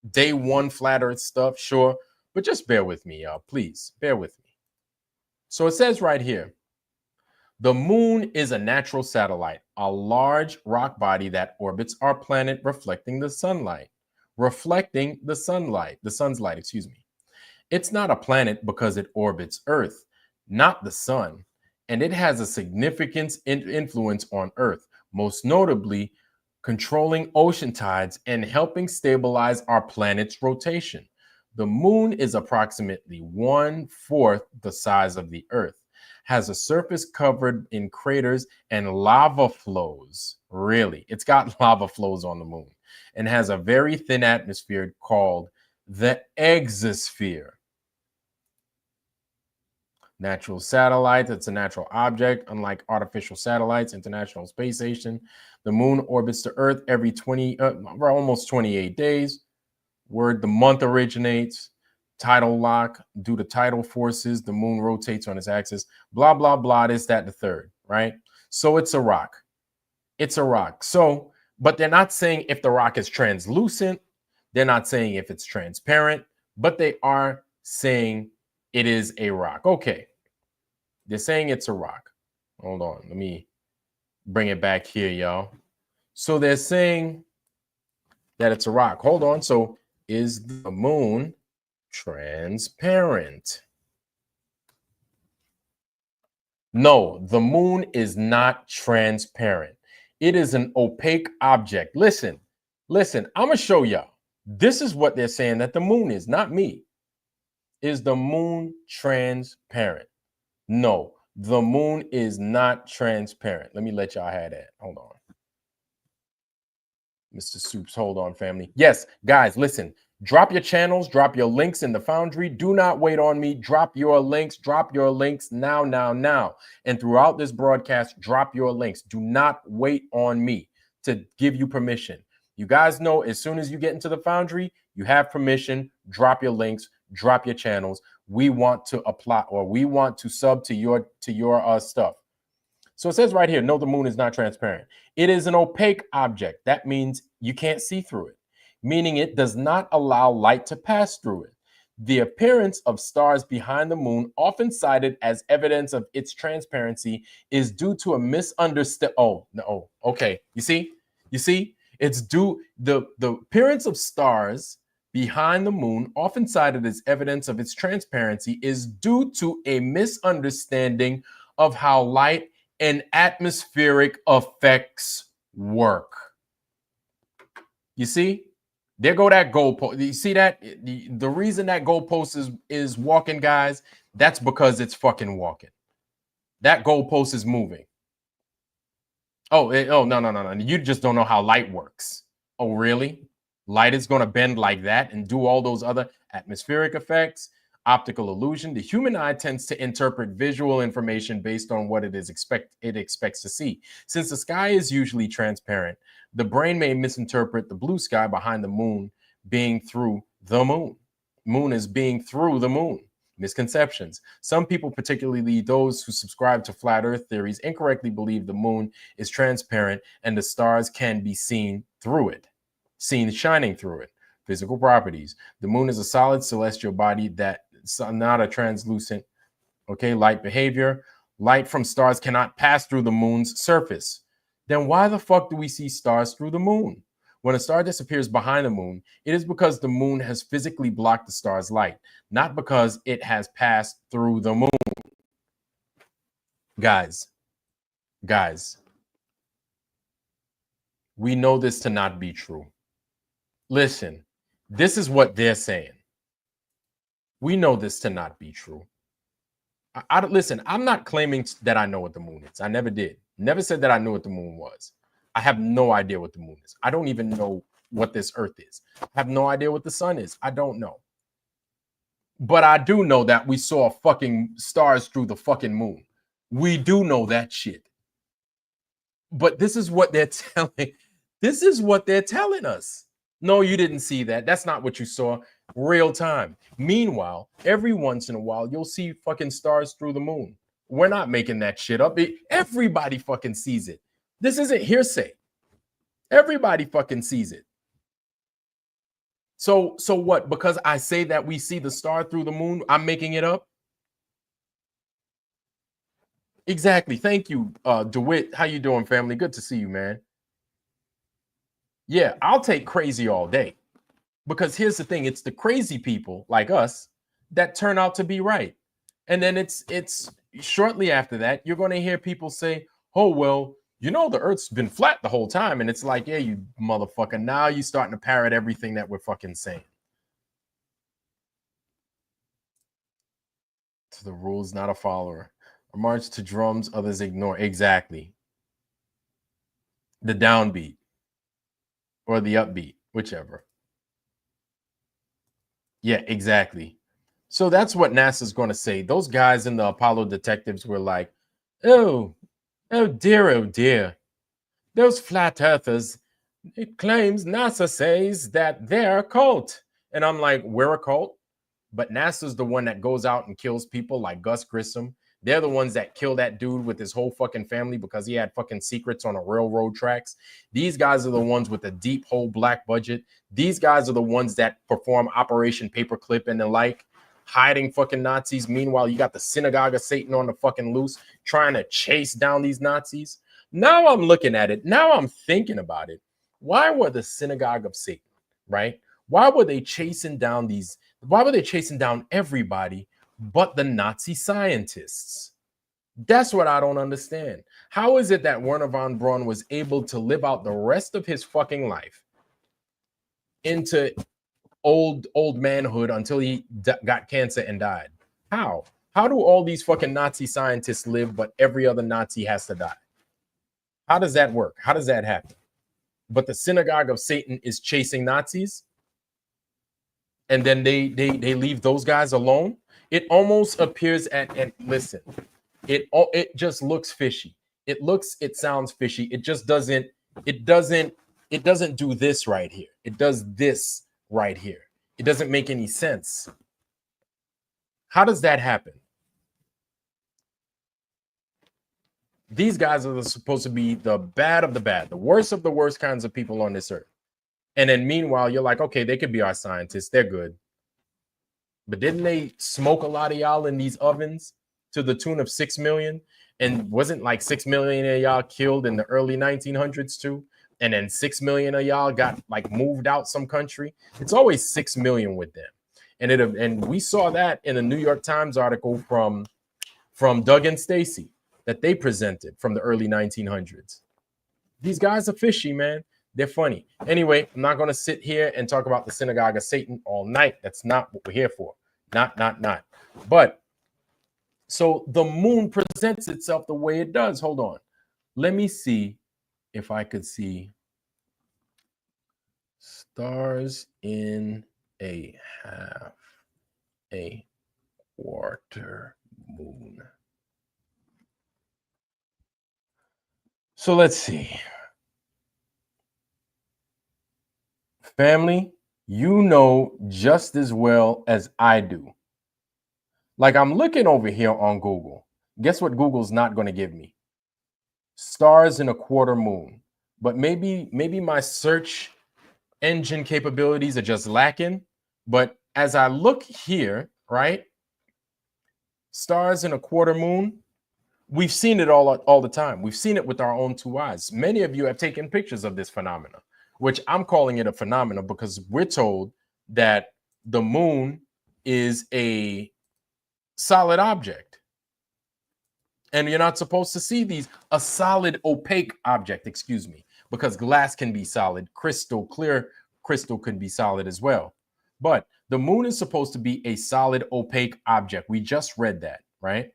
day one flat earth stuff. Sure. But just bear with me, y'all. Please bear with me. So it says right here, The moon is a natural satellite, a large rock body that orbits our planet, reflecting the sunlight. The sun's light, excuse me. It's not a planet because it orbits Earth, not the sun, and it has a significant influence on Earth, most notably controlling ocean tides and helping stabilize our planet's rotation. The moon is approximately 1/4 the size of the Earth, has a surface covered in craters and lava flows. Really, it's got lava flows on the moon, and has a very thin atmosphere called the exosphere. Natural satellite, it's a natural object. Unlike artificial satellites, International Space Station, the moon orbits the Earth every almost 28 days. Word, the month originates. Tidal lock, due to tidal forces, the moon rotates on its axis. Blah, blah, blah, this, that, the third, right? So it's a rock. It's a rock. So, but they're not saying if the rock is translucent. They're not saying if it's transparent, but they are saying it is a rock. Okay. They're saying it's a rock. Hold on. Let me bring it back here, y'all. So they're saying that it's a rock. Hold on. So is the moon transparent? No, the moon is not transparent. It is an opaque object. Listen, I'm going to show y'all. This is what they're saying that the moon is, not me. Is the moon transparent? No, the moon is not transparent. Let me let y'all have that. Hold on. Mr. Soups, hold on, family. Yes, guys, listen. Drop your channels, drop your links in the Foundry. Do not wait on me. Drop your links now. And throughout this broadcast, drop your links. Do not wait on me to give you permission. You guys know as soon as you get into the Foundry, you have permission. Drop your links, drop your channels. We want to apply, or we want to sub to your stuff. So it says right here, no, the moon is not transparent. It is an opaque object. That means you can't see through it, meaning it does not allow light to pass through it. The appearance of stars behind the moon, often cited as evidence of its transparency, is due to a misunderstanding. Oh, no. Okay. You see? It's due the appearance of stars behind the moon, often cited as evidence of its transparency, is due to a misunderstanding of how light and atmospheric effects work. You see? There go that goalpost. You see that? The reason that goalpost is walking, guys, that's because it's fucking walking. That goalpost is moving. Oh, no. You just don't know how light works. Oh, really? Light is going to bend like that and do all those other atmospheric effects, optical illusion. The human eye tends to interpret visual information based on what it expects to see. Since the sky is usually transparent, the brain may misinterpret the blue sky behind the moon being through the moon. Moon is being through the moon. Misconceptions. Some people, particularly those who subscribe to flat earth theories, incorrectly believe the moon is transparent and the stars can be seen through it, seen shining through it. Physical properties. The moon is a solid celestial body that's not a translucent, light behavior. Light from stars cannot pass through the moon's surface. Then why the fuck do we see stars through the moon? When a star disappears behind the moon, it is because the moon has physically blocked the star's light, not because it has passed through the moon. Guys, we know this to not be true. Listen, this is what they're saying. We know this to not be true. Listen, I'm not claiming that I know what the moon is. I never did. Never said that I knew what the moon was. I have no idea what the moon is. I don't even know what this earth is. I have no idea what the sun is. I don't know. But I do know that we saw fucking stars through the fucking moon. We do know that shit. But this is what they're telling. This is what they're telling us. No, you didn't see that. That's not what you saw. Real time. Meanwhile, every once in a while, you'll see fucking stars through the moon. We're not making that shit up. Everybody fucking sees it. This isn't hearsay. Everybody fucking sees it. So what? Because I say that we see the star through the moon, I'm making it up? Exactly. Thank you, DeWitt. How you doing, family? Good to see you, man. Yeah, I'll take crazy all day. Because here's the thing, it's the crazy people like us that turn out to be right. And then it's shortly after that, you're going to hear people say, oh, well, you know, the earth's been flat the whole time. And it's like, yeah, you motherfucker. Now you're starting to parrot everything that we're fucking saying. To the rules, not a follower. A march to drums, others ignore. Exactly. The downbeat or the upbeat, whichever. Yeah, exactly. So that's what NASA's going to say. Those guys in the Apollo detectives were like, oh, oh dear. Those flat earthers, it claims NASA says that they're a cult. And I'm like, we're a cult? But NASA's the one that goes out and kills people like Gus Grissom. They're the ones that kill that dude with his whole fucking family because he had fucking secrets on a railroad tracks. These guys are the ones with the deep whole black budget. These guys are the ones that perform Operation Paperclip and the like, hiding fucking Nazis. Meanwhile, you got the synagogue of Satan on the fucking loose trying to chase down these Nazis. Now I'm looking at it. Now I'm thinking about it. Why were the synagogue of Satan, right? Why were they chasing down these? Why were they chasing down everybody but the Nazi scientists? That's what I don't understand. How is it that Werner von Braun was able to live out the rest of his fucking life into old manhood until he got cancer and died? How? How do all these fucking Nazi scientists live, but every other Nazi has to die? How does that work? How does that happen? But the synagogue of Satan is chasing Nazis, and then they leave those guys alone. It almost appears and listen, it just looks fishy. It sounds fishy. It doesn't do this right here. It does this right here. It doesn't make any sense. How does that happen? These guys are supposed to be the bad of the bad, the worst of the worst kinds of people on this earth. And then meanwhile, you're like, okay, they could be our scientists. They're good. But didn't they smoke a lot of y'all in these ovens to the tune of 6 million? And wasn't like 6 million of y'all killed in the early 1900s too? And then 6 million of y'all got like moved out some country. It's always 6 million with them. And we saw that in a New York Times article from Doug and Stacy that they presented from the early 1900s. These guys are fishy, man. They're funny. Anyway, I'm not going to sit here and talk about the synagogue of Satan all night. That's not what we're here for. Not. But so the moon presents itself the way it does. Hold on. Let me see if I could see stars in a half a quarter moon. So let's see. Family, you know just as well as I do. Like I'm looking over here on Google. Guess what Google's not going to give me? Stars in a quarter moon. But maybe my search engine capabilities are just lacking. But as I look here, right? Stars in a quarter moon. We've seen it all the time. We've seen it with our own two eyes. Many of you have taken pictures of this phenomena, which I'm calling it a phenomenon because we're told that the moon is a solid object. And you're not supposed to see a solid opaque object, excuse me, because glass can be solid, clear crystal could be solid as well. But the moon is supposed to be a solid opaque object. We just read that, right?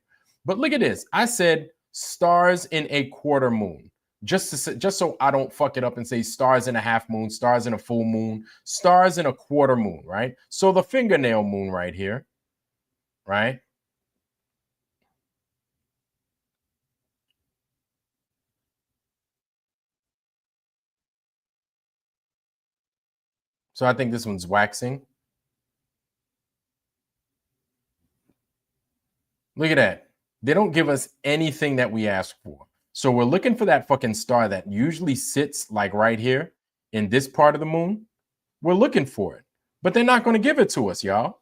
But look at this. I said stars in a quarter moon. Just so I don't fuck it up and say stars in a half moon, stars in a full moon, stars in a quarter moon, right? So the fingernail moon right here, right? So I think this one's waxing. Look at that. They don't give us anything that we ask for. So we're looking for that fucking star that usually sits like right here in this part of the moon. We're looking for it, but they're not going to give it to us, y'all.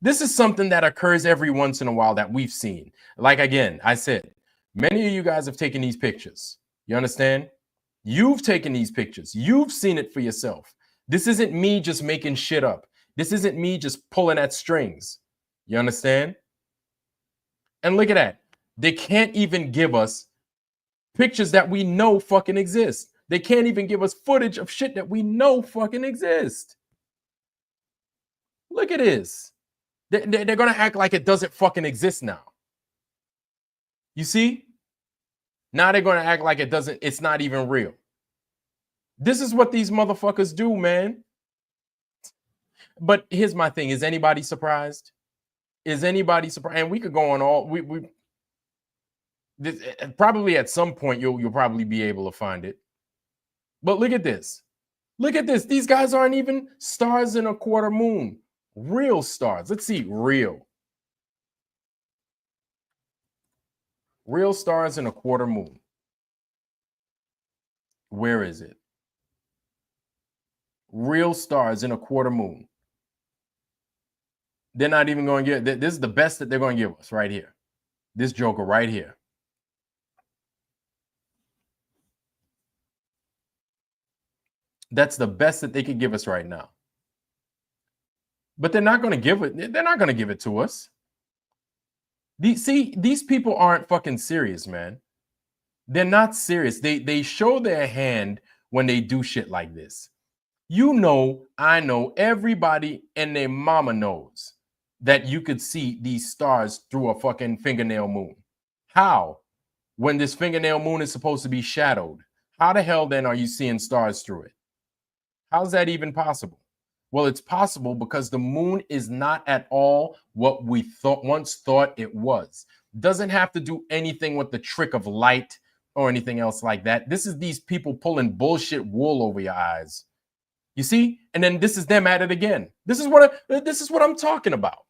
This is something that occurs every once in a while that we've seen. Like, again, I said, many of you guys have taken these pictures. You understand? You've taken these pictures. You've seen it for yourself. This isn't me just making shit up. This isn't me just pulling at strings. You understand? And look at that. They can't even give us pictures that we know fucking exist. They can't even give us footage of shit that we know fucking exist. Look at this. They're going to act like it doesn't fucking exist now. You see? Now they're going to act like it's not even real. This is what these motherfuckers do, man. But here's my thing. Is anybody surprised? Is anybody surprised? And we could go on all, probably at some point you'll probably be able to find it. But look at this. Look at this. These guys aren't even stars in a quarter moon. Real stars. Let's see. Real stars in a quarter moon. Where is it? Real stars in a quarter moon. They're not even going to get, this is the best that they're going to give us right here. This joker right here. That's the best that they could give us right now. But they're not going to give it. They're not going to give it to us. These people aren't fucking serious, man. They're not serious. They show their hand when they do shit like this. You know, I know, everybody and their mama knows that you could see these stars through a fucking fingernail moon. How? When this fingernail moon is supposed to be shadowed. How the hell then are you seeing stars through it? How's that even possible? Well, it's possible because the moon is not at all what we once thought it was. Doesn't have to do anything with the trick of light or anything else like that. This is these people pulling bullshit wool over your eyes. You see? And then this is them at it again. This is what I'm talking about.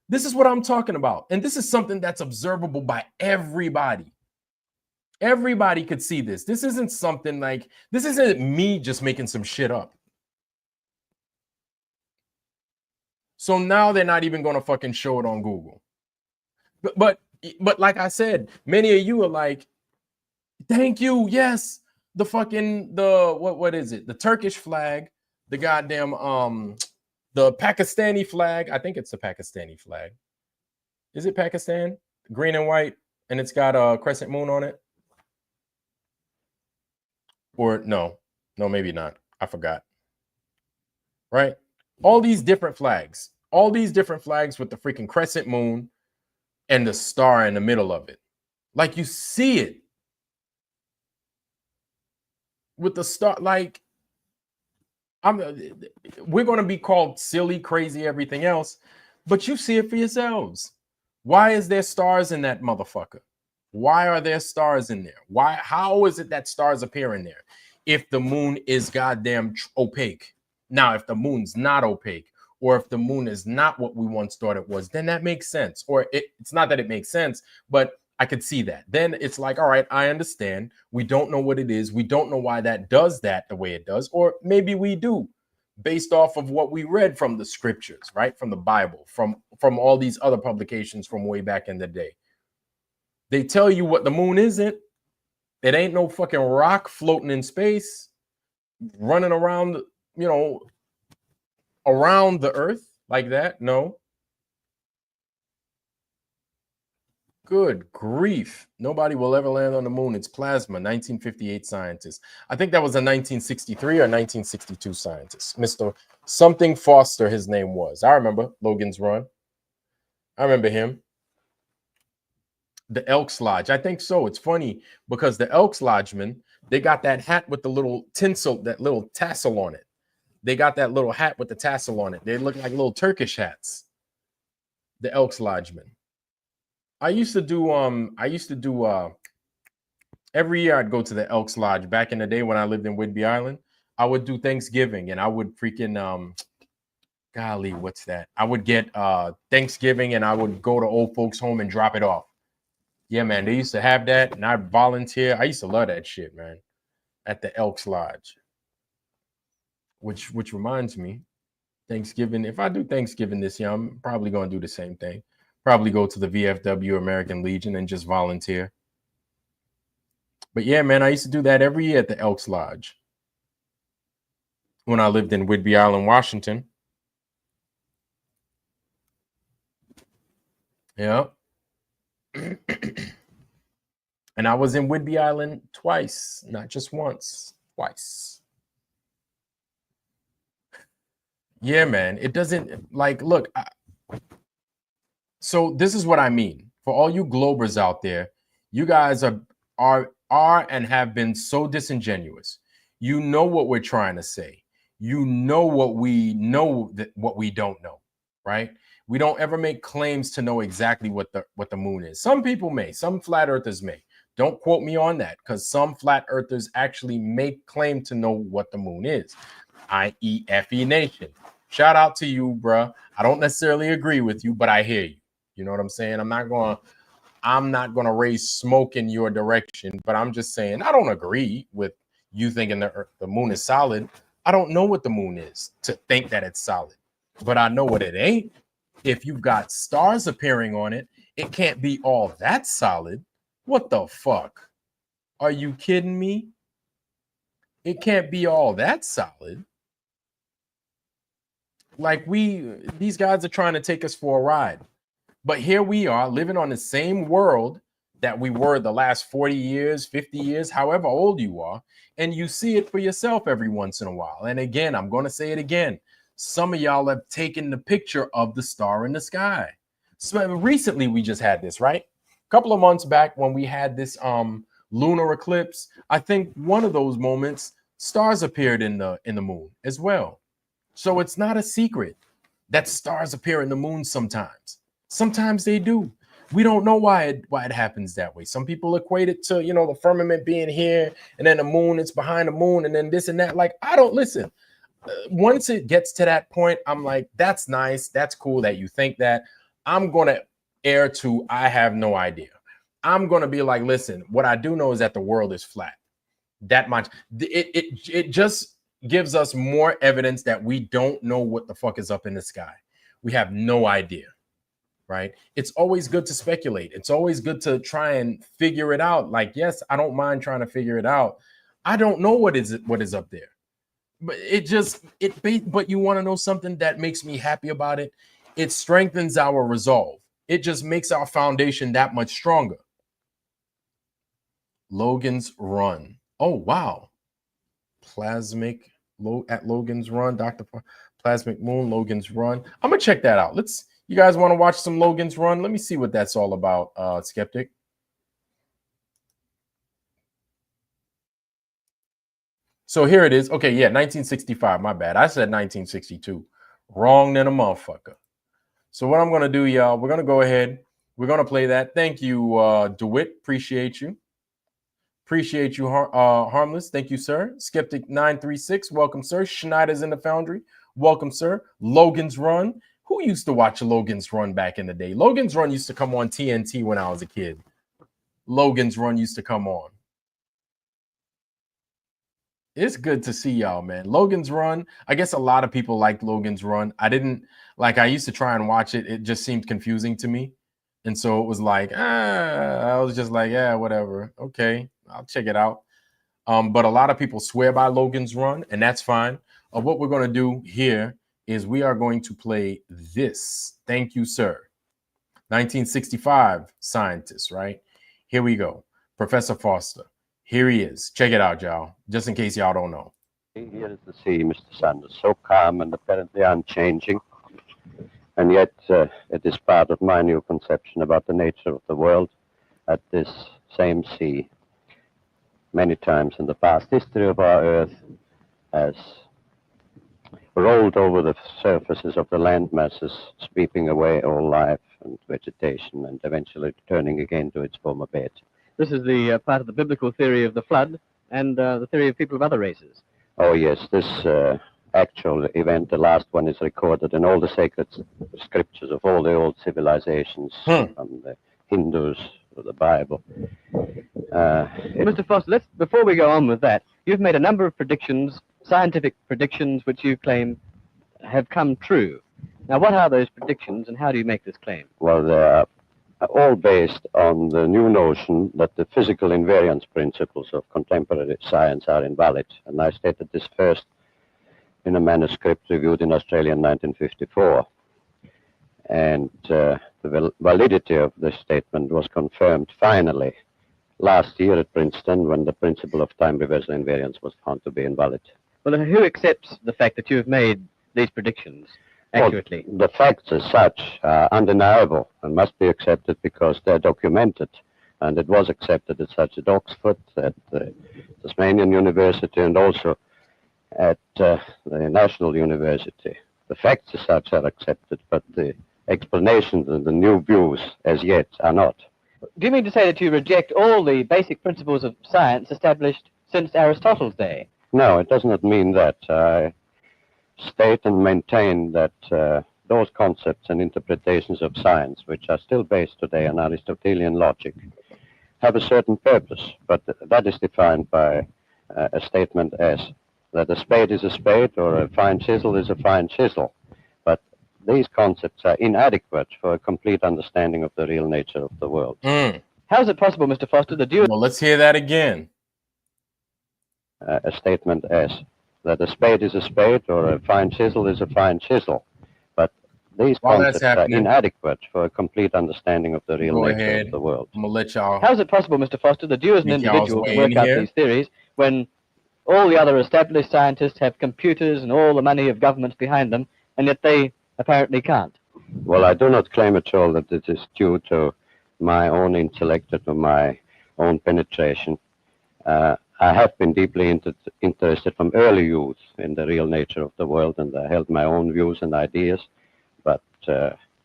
This is what I'm talking about. And this is something that's observable by everybody. Everybody could see this. This isn't something like, this isn't me just making some shit up. So now they're not even going to fucking show it on Google. But like I said, many of you are like, thank you. Yes. The fucking, what is it? The Turkish flag, the goddamn, the Pakistani flag. I think it's the Pakistani flag. Is it Pakistan? Green and white. And it's got a crescent moon on it. Or no, maybe not. I forgot. Right? All these different flags with the freaking crescent moon and the star in the middle of it. Like you see it with the star. Like we're going to be called silly, crazy, everything else, but you see it for yourselves. Why is there stars in that motherfucker? Why are there stars in there? How is it that stars appear in there if the moon is goddamn opaque? Now, if the moon's not opaque, or if the moon is not what we once thought it was, then that makes sense. Or it's not that it makes sense, but I could see that. Then it's like, all right, I understand. We don't know what it is. We don't know why that does that the way it does. Or maybe we do, based off of what we read from the scriptures, right? From the Bible, from all these other publications from way back in the day. They tell you what the moon isn't. It ain't no fucking rock floating in space, running around, you know, around the earth like that. No. Good grief. Nobody will ever land on the moon. It's plasma. 1958 scientist. I think that was a 1963 or 1962 scientist. Mr. Something Foster, his name was. I remember Logan's Run. I remember him. The Elks Lodge. I think so. It's funny because the Elks Lodgemen, they got that hat with the little tinsel, that little tassel on it. They got that little hat with the tassel on it. They look like little Turkish hats. The Elks Lodgemen. I used to do every year I'd go to the Elks Lodge back in the day when I lived in Whidbey Island. I would do Thanksgiving and I would freaking golly, what's that? I would get Thanksgiving and I would go to old folks' home and drop it off. Yeah, man, they used to have that and I volunteer. I used to love that shit, man, at the Elks Lodge. Which reminds me, Thanksgiving. If I do Thanksgiving this year, I'm probably going to do the same thing. Probably go to the VFW American Legion and just volunteer. But yeah, man, I used to do that every year at the Elks Lodge when I lived in Whidbey Island, Washington. Yeah. And I was in Whidbey Island twice, not just once, twice. Yeah, man. It doesn't like, look. So this is what I mean. For all you Globers out there, you guys are and have been so disingenuous. You know what we're trying to say. You know what we know, that what we don't know, right? We don't ever make claims to know exactly what the moon is. Some people may, some flat earthers may. Don't quote me on that, because some flat earthers actually make claim to know what the moon is, i.e. FE Nation. Shout out to you, bruh. I don't necessarily agree with you, but I hear you. You know what I'm saying? I'm not gonna raise smoke in your direction, but I'm just saying I don't agree with you thinking the moon is solid. I don't know what the moon is to think that it's solid, but I know what it ain't. If you've got stars appearing on it, it can't be all that solid. What the fuck? Are you kidding me? It can't be all that solid. Like these guys are trying to take us for a ride. But here we are living on the same world that we were the last 40 years, 50 years, however old you are. And you see it for yourself every once in a while. And again, I'm going to say it again. Some of y'all have taken the picture of the star in the sky. So recently, we just had this, right? A couple of months back when we had this lunar eclipse, I think one of those moments, stars appeared in the moon as well. So it's not a secret that stars appear in the moon sometimes. Sometimes they do. We don't know why it happens that way. Some people equate it to, the firmament being here, and then the moon, it's behind the moon, and then this and that. Like, I don't listen. Once it gets to that point, I'm like, that's nice. That's cool that you think that. I'm going to err to, I have no idea. I'm going to be like, listen, what I do know is that the world is flat. That much. It just gives us more evidence that we don't know what the fuck is up in the sky. We have no idea. Right? It's always good to speculate. It's always good to try and figure it out. Like, yes, I don't mind trying to figure it out. I don't know what is up there. But but you want to know something that makes me happy about it? It strengthens our resolve. It just makes our foundation that much stronger. Logan's Run. Oh, wow. Plasmic at Logan's Run, Dr. Plasmic Moon, Logan's Run. I'm going to check that out. You guys want to watch some Logan's Run? Let me see what that's all about, Skeptic. So here it is. Okay, yeah, 1965. My bad. I said 1962. Wrong than a motherfucker. So what I'm going to do, y'all, we're going to go ahead. We're going to play that. Thank you, DeWitt. Appreciate you. Appreciate you, Harmless. Thank you, sir. Skeptic 936. Welcome, sir. Schneider's in the Foundry. Welcome, sir. Logan's Run. Who used to watch Logan's Run back in the day? Logan's Run used to come on TNT when I was a kid. Logan's Run used to come on. It's good to see y'all, man. Logan's Run. I guess a lot of people liked Logan's Run. I used to try and watch it. It just seemed confusing to me. And so it was like, I was just like, yeah, whatever. Okay, I'll check it out. But a lot of people swear by Logan's Run, and that's fine. What we're going to do here is we are going to play this. Thank you, sir. 1965 scientist, right? Here we go. Professor Foster. Here he is. Check it out, y'all, just in case y'all don't know. Here is the sea, Mr. Sanders, so calm and apparently unchanging. And yet it is part of my new conception about the nature of the world at this same sea. Many times in the past history of our Earth has rolled over the surfaces of the land masses, sweeping away all life and vegetation, and eventually returning again to its former bed. This is the part of the biblical theory of the flood and the theory of people of other races. Oh, yes, this actual event, the last one, is recorded in all the sacred scriptures of all the old civilizations, from the Hindus to the Bible. Mr. Foster, before we go on with that, you've made a number of predictions, scientific predictions, which you claim have come true. Now, what are those predictions, and how do you make this claim? Well, they are all based on the new notion that the physical invariance principles of contemporary science are invalid. And I stated this first in a manuscript reviewed in Australia in 1954. And the validity of this statement was confirmed finally last year at Princeton when the principle of time reversal invariance was found to be invalid. Well, who accepts the fact that you have made these predictions accurately? Well, the facts as such are undeniable and must be accepted because they're documented. And it was accepted as such at Oxford, at the Tasmanian University, and also at the National University. The facts as such are accepted, but the explanations and the new views as yet are not. Do you mean to say that you reject all the basic principles of science established since Aristotle's day? No, it does not mean that. I state and maintain that those concepts and interpretations of science, which are still based today on Aristotelian logic, have a certain purpose, but that is defined by a statement as that a spade is a spade or a fine chisel is a fine chisel. But these concepts are inadequate for a complete understanding of the real nature of the world. How is it possible, Mr. Foster, that you... Well, let's hear that again. A statement as that a spade is a spade or a fine chisel is a fine chisel. But these concepts are inadequate for a complete understanding of the real nature of the world. I'm going to let y'all... How is it possible, Mr. Foster, that you as an individual can work out these theories when all the other established scientists have computers and all the money of governments behind them, and yet they apparently can't? Well, I do not claim at all that it is due to my own intellect or to my own penetration. I have been deeply interested from early youth in the real nature of the world, and I held my own views and ideas. But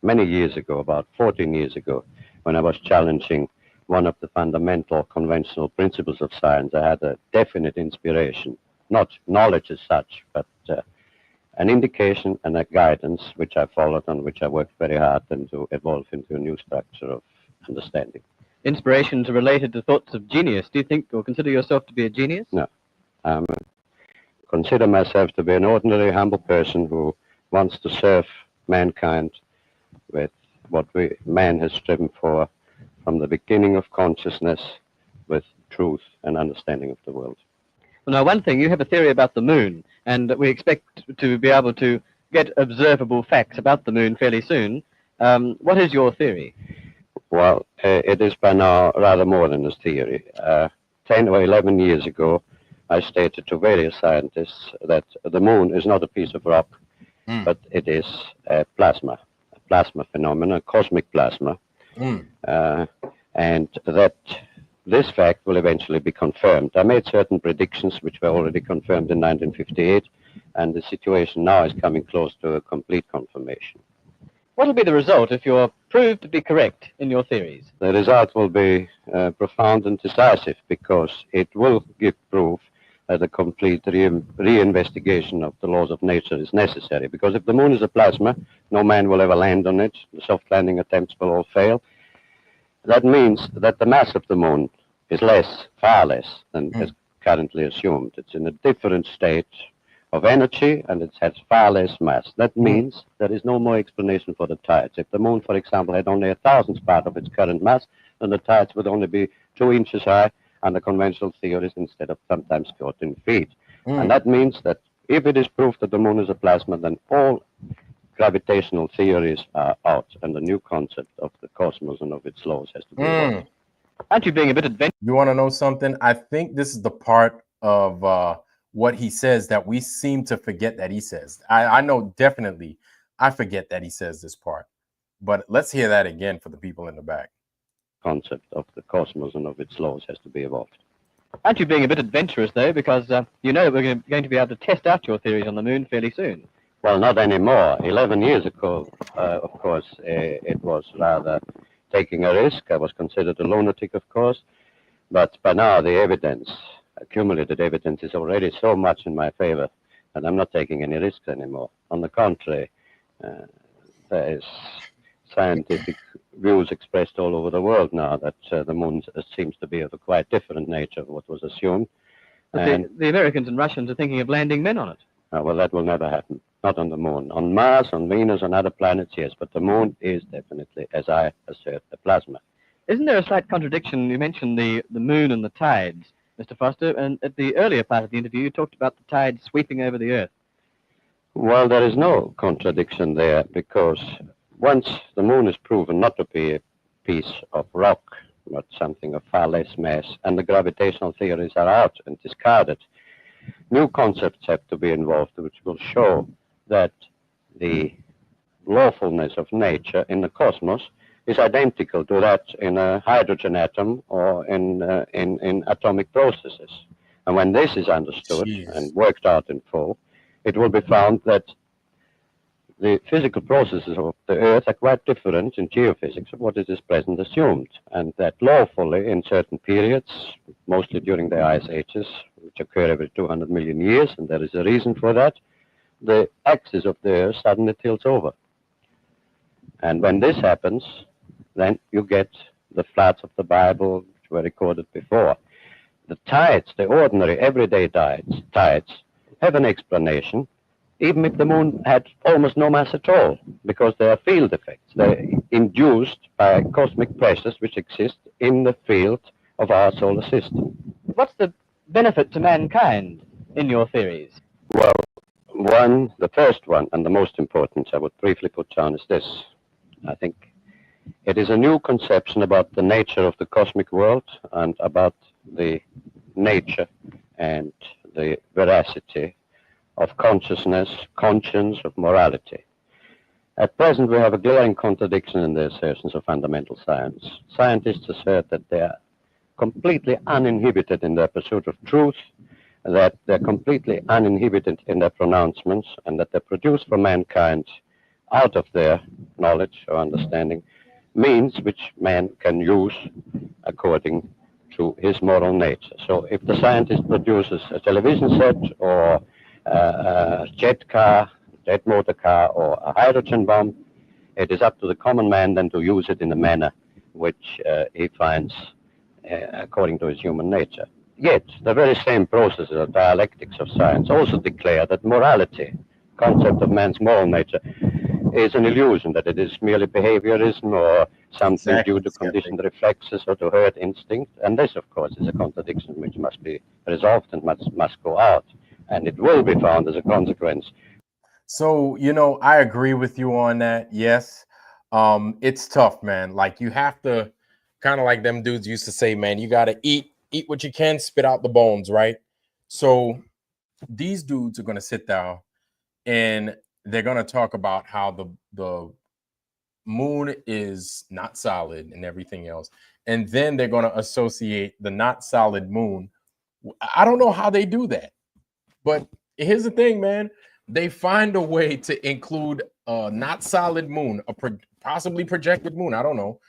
many years ago, about 14 years ago, when I was challenging one of the fundamental conventional principles of science, I had a definite inspiration, not knowledge as such, but an indication and a guidance which I followed and which I worked very hard and to evolve into a new structure of understanding. Inspirations related to thoughts of genius. Do you think or consider yourself to be a genius? No. I consider myself to be an ordinary, humble person who wants to serve mankind with what man has striven for from the beginning of consciousness, with truth and understanding of the world. Well, now, one thing, you have a theory about the moon, and we expect to be able to get observable facts about the moon fairly soon. What is your theory? Well, it is by now rather more than a theory. 10 or 11 years ago, I stated to various scientists that the moon is not a piece of rock, but it is a plasma phenomenon, a cosmic plasma, and that this fact will eventually be confirmed. I made certain predictions which were already confirmed in 1958, and the situation now is coming close to a complete confirmation. What will be the result if you're proved to be correct in your theories? The result will be profound and decisive, because it will give proof that a complete reinvestigation of the laws of nature is necessary. Because if the moon is a plasma, no man will ever land on it. The soft landing attempts will all fail. That means that the mass of the moon is less, far less than is currently assumed. It's in a different state of energy, and it has far less mass. That means there is no more explanation for the tides. If the moon, for example, had only 1,000th part of its current mass, then the tides would only be 2 inches high under conventional theories instead of sometimes 14 feet. And that means that if it is proved that the moon is a plasma, then all gravitational theories are out, and the new concept of the cosmos and of its laws has to be evolved. Aren't you being a bit adventurous? You want to know something? I think this is the part of what he says that we seem to forget that he says. I know definitely I forget that he says this part, but let's hear that again for the people in the back. Concept of the cosmos and of its laws has to be evolved. Aren't you being a bit adventurous, though, because you know we're going to be able to test out your theories on the moon fairly soon? Well, not anymore. 11 years ago, of course, it was rather taking a risk. I was considered a lunatic, of course, but by now the evidence, accumulated evidence, is already so much in my favor that I'm not taking any risks anymore. On the contrary, there is scientific views expressed all over the world now that the moon seems to be of a quite different nature of what was assumed. But the Americans and Russians are thinking of landing men on it. Well, that will never happen. Not on the moon. On Mars, on Venus, on other planets, yes, but the moon is definitely, as I assert, a plasma. Isn't there a slight contradiction? You mentioned the moon and the tides, Mr. Foster, and at the earlier part of the interview, you talked about the tides sweeping over the Earth. Well, there is no contradiction there, because once the moon is proven not to be a piece of rock, but something of far less mass, and the gravitational theories are out and discarded, new concepts have to be involved, which will show that the lawfulness of nature in the cosmos is identical to that in a hydrogen atom or in atomic processes. And when this is understood and worked out in full, it will be found that the physical processes of the Earth are quite different in geophysics of what is at present assumed, and that lawfully in certain periods, mostly during the ice ages, which occur every 200 million years, and there is a reason for that, the axis of the Earth suddenly tilts over. And when this happens, then you get the floods of the Bible, which were recorded before. The tides, the ordinary everyday tides have an explanation, even if the moon had almost no mass at all, because they are field effects. They're induced by cosmic pressures which exist in the field of our solar system. What's the benefit to mankind in your theories? Well, the first one, and the most important I would briefly put down is this. I think it is a new conception about the nature of the cosmic world and about the nature and the veracity of consciousness, conscience, of morality. At present, we have a glaring contradiction in the assertions of fundamental science. Scientists assert that they are completely uninhibited in their pursuit of truth, that they're completely uninhibited in their pronouncements, and that they produce for mankind, out of their knowledge or understanding, means which man can use according to his moral nature. So if the scientist produces a television set or a jet car, jet motor car, or a hydrogen bomb, it is up to the common man then to use it in a manner which he finds according to his human nature. Yet, the very same processes of dialectics of science also declare that morality, concept of man's moral nature, is an illusion, that it is merely behaviorism or something due to conditioned reflexes or to herd instinct. And this, of course, is a contradiction which must be resolved and must go out. And it will be found as a consequence. So, I agree with you on that. Yes. It's tough, man. Like, you have to kind of like them dudes used to say, man, you got to eat what you can, spit out the bones, right? So these dudes are going to sit down and they're going to talk about how the moon is not solid and everything else. And then they're going to associate the not solid moon. I don't know how they do that. But here's the thing, man. They find a way to include a not solid moon, possibly projected moon, I don't know,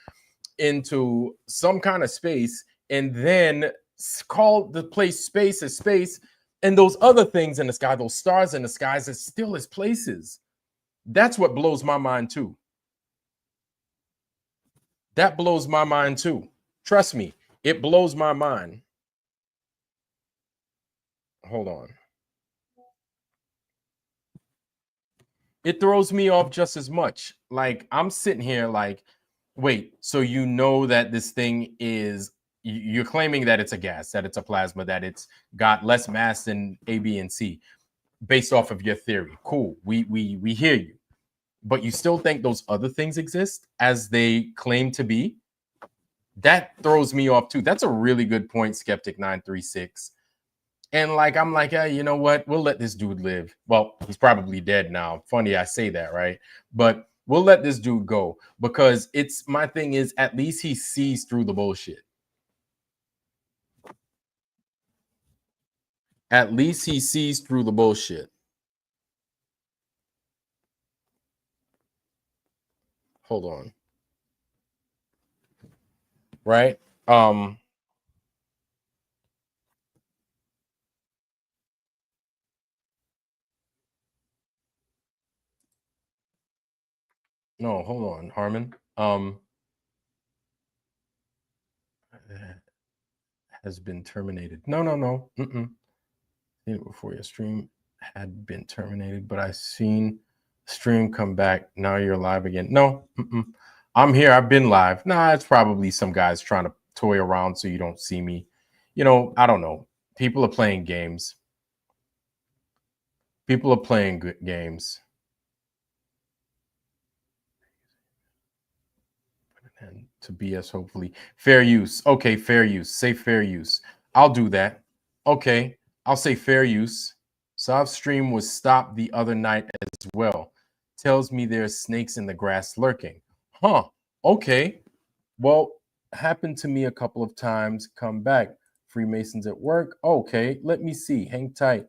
into some kind of space, and then call the place space as space, and those other things in the sky, those stars in the skies, is still as places. That's what blows my mind too. That blows my mind too. Trust me, it blows my mind. Hold on. It throws me off just as much. Like, I'm sitting here like, wait, so you know that this thing is, you're claiming that it's a gas, that it's a plasma, that it's got less mass than A, B, and C, based off of your theory. Cool, we hear you. But you still think those other things exist as they claim to be? That throws me off too. That's a really good point, Skeptic 936. And like, I'm like, yeah, you know what? We'll let this dude live. Well, he's probably dead now. Funny I say that, right? But we'll let this dude go, because it's, my thing is, at least he sees through the bullshit. At least he sees through the bullshit. Hold on. Right? No, hold on, Harmon. Has been terminated. No. Before your stream had been terminated, but I seen stream come back. Now you're live again. No, I'm here. I've been live. Nah, it's probably some guys trying to toy around so you don't see me. You know, I don't know. People are playing games. People are playing good games. And to BS, hopefully. Fair use. Okay, fair use. Say fair use. I'll do that. Okay, I'll say fair use. Soft stream was stopped the other night as well. Tells me there's snakes in the grass lurking. Huh. Okay. Well, happened to me a couple of times. Come back. Freemasons at work. Okay, let me see. Hang tight.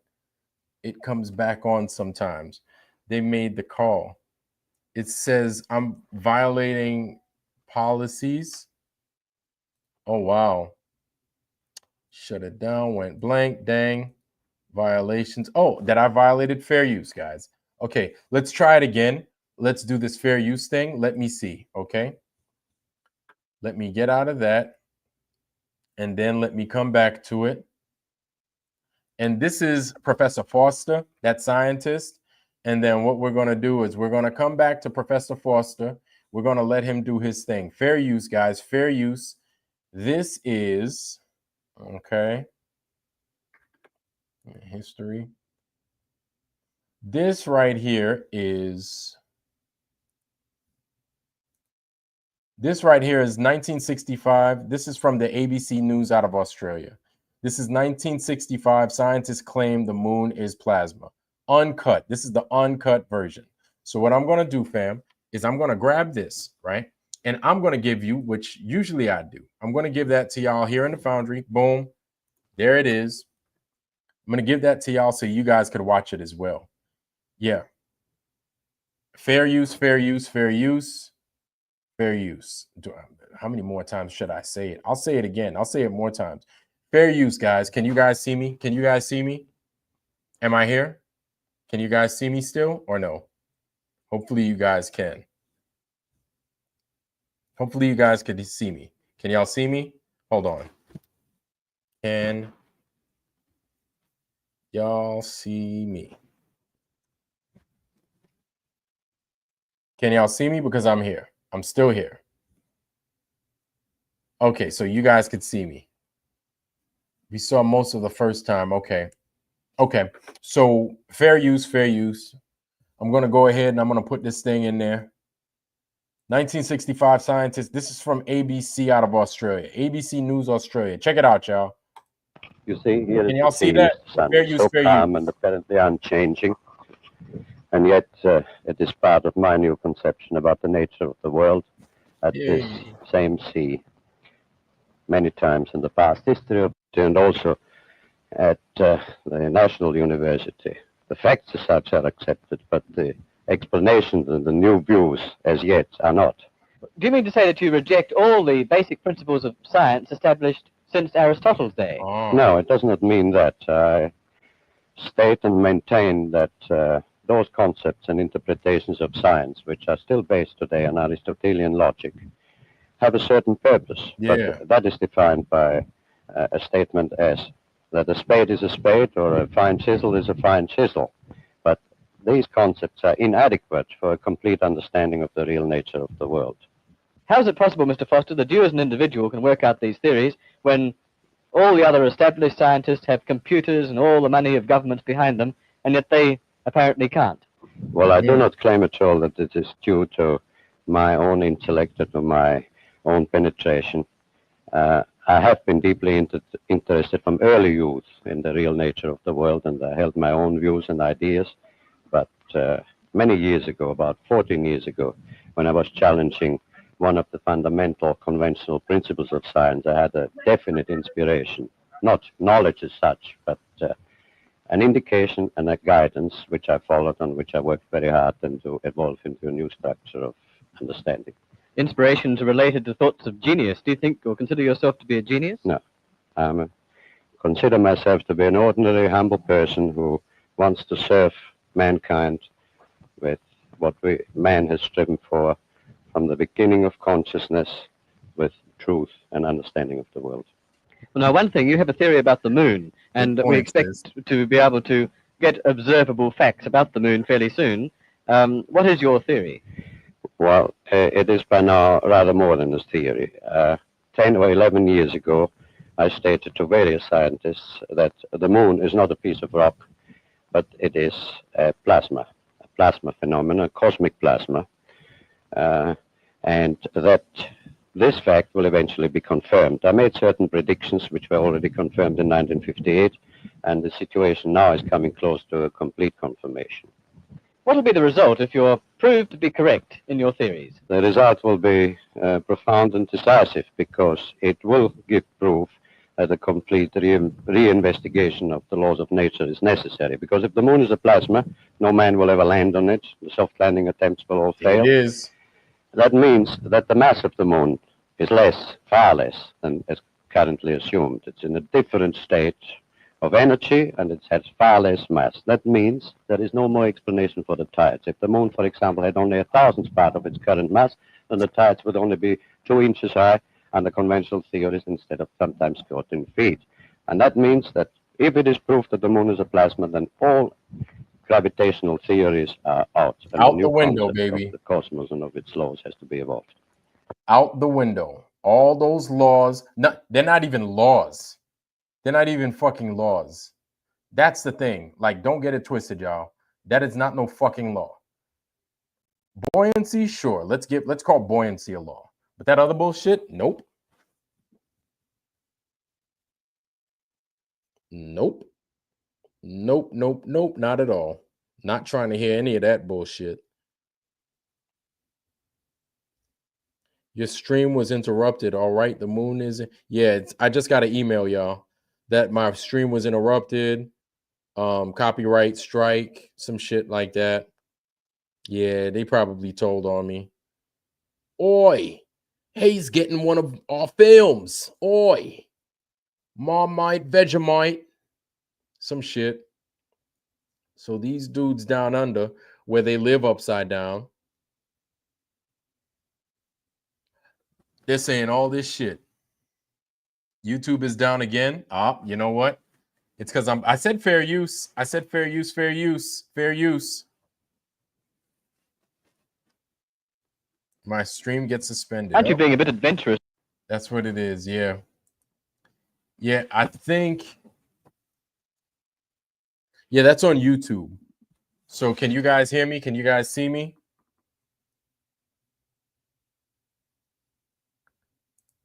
It comes back on sometimes. They made the call. It says I'm violating policies. Oh, wow. Shut it down. Went blank. Dang. Violations. Oh, that I violated fair use, guys. Okay, let's try it again. Let's do this fair use thing. Let me see. Okay. Let me get out of that. And then let me come back to it. And this is Professor Foster, that scientist. And then what we're going to do is we're going to come back to Professor Foster. We're going to let him do his thing. Fair use, guys. Fair use. This is, okay, history. This right here is, 1965. This is from the ABC News out of Australia. This is 1965. Scientists claim the moon is plasma. Uncut. This is the uncut version. So what I'm going to do, fam, is I'm going to grab this, right? And I'm going to give you, which usually I do. I'm going to give that to y'all here in the Foundry. Boom. There it is. I'm going to give that to y'all so you guys could watch it as well. Yeah. Fair use, fair use, fair use, fair use. How many more times should I say it? I'll say it again. I'll say it more times. Fair use, guys. Can you guys see me? Can you guys see me? Am I here? Can you guys see me still or no? Hopefully you guys can. Hopefully you guys can see me. Can y'all see me? Hold on. Can y'all see me? Can y'all see me? Because I'm here. I'm still here. Okay, so you guys could see me. We saw most of the first time. Okay. Okay. So fair use, fair use. I'm going to go ahead and I'm going to put this thing in there. 1965 scientists. This is from ABC out of Australia. ABC News Australia. Check it out, y'all. You see here, can y'all see that? Fair use, so fair calm use. And apparently unchanging. And yet it is part of my new conception about the nature of the world at this same sea many times in the past history, and also at the National University. The facts as such are accepted, but the explanations and the new views as yet are not. Do you mean to say that you reject all the basic principles of science established since Aristotle's day? No, it does not mean that. I state and maintain that those concepts and interpretations of science, which are still based today on Aristotelian logic, have a certain purpose. Yeah. But that is defined by a statement as that a spade is a spade or a fine chisel is a fine chisel. But these concepts are inadequate for a complete understanding of the real nature of the world. How is it possible, Mr. Foster, that you as an individual can work out these theories when all the other established scientists have computers and all the money of governments behind them, and yet they apparently can't? Well, I do not claim at all that it is due to my own intellect or to my own penetration. I have been deeply interested from early youth in the real nature of the world, and I held my own views and ideas. But many years ago, about 14 years ago, when I was challenging one of the fundamental conventional principles of science, I had a definite inspiration, not knowledge as such, but an indication and a guidance which I followed and which I worked very hard and to evolve into a new structure of understanding. Inspirations are related to thoughts of genius. Do you think or consider yourself to be a genius? No. I consider myself to be an ordinary, humble person who wants to serve mankind with what man has striven for from the beginning of consciousness, with truth and understanding of the world. Well, now, one thing, you have a theory about the moon, and we expect to be able to get observable facts about the moon fairly soon. What is your theory? Well, it is by now rather more than a theory. 10 or 11 years ago, I stated to various scientists that the moon is not a piece of rock, but it is a plasma phenomenon, cosmic plasma, and that this fact will eventually be confirmed. I made certain predictions which were already confirmed in 1958, and the situation now is coming close to a complete confirmation. What will be the result if you're proved to be correct in your theories? The result will be profound and decisive, because it will give proof that a complete reinvestigation of the laws of nature is necessary. Because if the moon is a plasma, no man will ever land on it. The soft landing attempts will all fail. It is. That means that the mass of the moon is less, far less than is currently assumed. It's in a different state of energy, and it has far less mass. That means there is no more explanation for the tides. If the moon, for example, had only 1,000th part of its current mass, then the tides would only be 2 inches high under conventional theories instead of sometimes 14 feet. And that means that if it is proved that the moon is a plasma, then all gravitational theories are out. And Out the window, baby. Of the cosmos and of its laws has to be evolved. Out the window. All those laws, they're not even laws. They're not even fucking laws. That's the thing. Like, don't get it twisted, y'all. That is not no fucking law. Buoyancy, sure. Let's call buoyancy a law. But that other bullshit, nope. Nope. Nope, nope, nope, not at all. Not trying to hear any of that bullshit. Your stream was interrupted. All right, the moon is... Yeah, I just got an email, y'all, that my stream was interrupted. Copyright strike, some shit like that. Yeah, they probably told on me. Oi, he's getting one of our films. Oi, Marmite, Vegemite, some shit. So these dudes down under, where they live upside down, they're saying all this shit. YouTube is down again. You know what? It's because I said fair use. I said fair use, fair use, fair use. My stream gets suspended. Aren't you being a bit adventurous? That's what it is, yeah. Yeah, I think... Yeah, that's on YouTube. So can you guys hear me? Can you guys see me?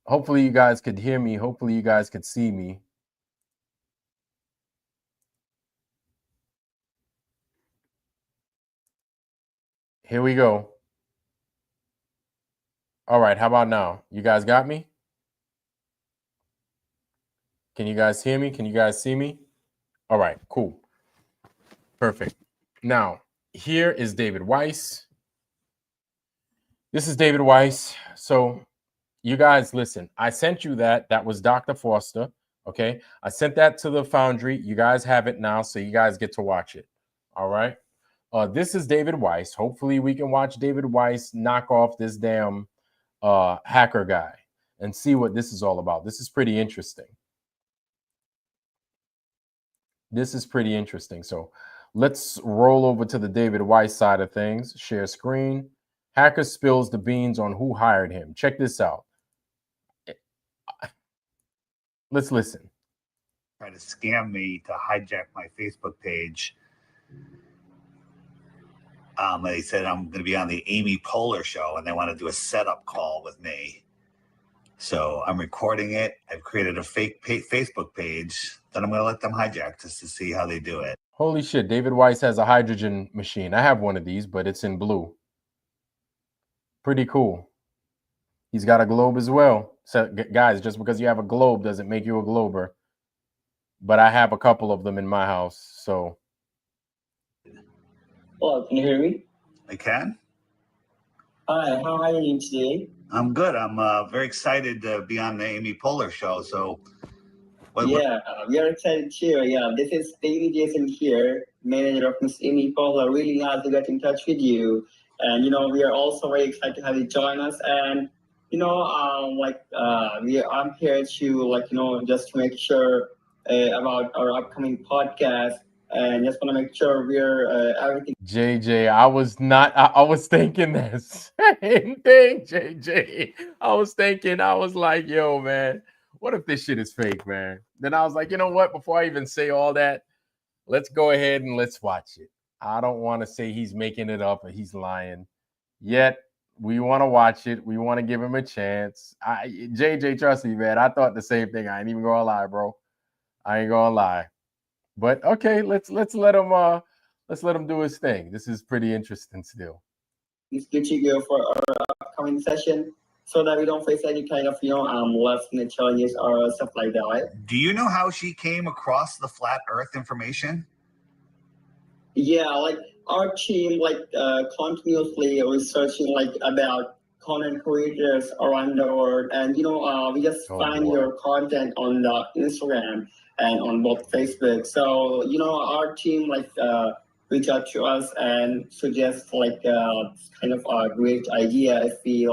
Hopefully you guys could hear me. Hopefully you guys could see me. Here we go. All right, how about now? You guys got me? Can you guys hear me? Can you guys see me? All right, cool. Perfect. Now, here is David Weiss. This is David Weiss. So you guys, listen, I sent you that. That was Dr. Foster, okay? I sent that to the Foundry. You guys have it now, so you guys get to watch it, all right? This is David Weiss. Hopefully we can watch David Weiss knock off this damn hacker guy and see what this is all about. This is pretty interesting. This is pretty interesting. So let's roll over to the David Weiss side of things. Share screen. Hacker spills the beans on who hired him. Check this out. Let's listen. Try to scam me to hijack my Facebook page. They said I'm going to be on the Amy Poehler show, and they want to do a setup call with me. So I'm recording it. I've created a fake Facebook page that I'm going to let them hijack just to see how they do it. Holy shit, David Weiss has a hydrogen machine. I have one of these, but it's in blue. Pretty cool. He's got a globe as well. So, guys, just because you have a globe doesn't make you a glober. But I have a couple of them in my house, so... Hello, can you hear me? I can. Hi, how are you doing today? I'm good. I'm very excited to be on the Amy Poehler show. So, we are excited too. Yeah, this is David Jason here, manager of Miss Amy Poehler. Really glad to get in touch with you. And, you know, we are also very excited to have you join us. And, you know, I'm here to, like, you know, just to make sure about our upcoming podcast. and just want to make sure we're everything. JJ, I was not. I was thinking that same thing, JJ. I was like, yo, man, what if this shit is fake, man? Then I was like, you know what? Before I even say all that, let's go ahead and let's watch it. I don't want to say he's making it up or he's lying. Yet we want to watch it. We want to give him a chance. JJ, trust me, man. I thought the same thing. I ain't even gonna lie, bro. I ain't gonna lie. But okay, let's let him do his thing. This is pretty interesting still. It's good to go for our upcoming session, so that we don't face any kind of last minute challenges or stuff like that, right? Do you know how she came across the flat Earth information? Yeah, like our team, continuously researching about content creators around the world, and we just find your content on the Instagram and on both Facebook. So our team reach out to us and suggest kind of a great idea if we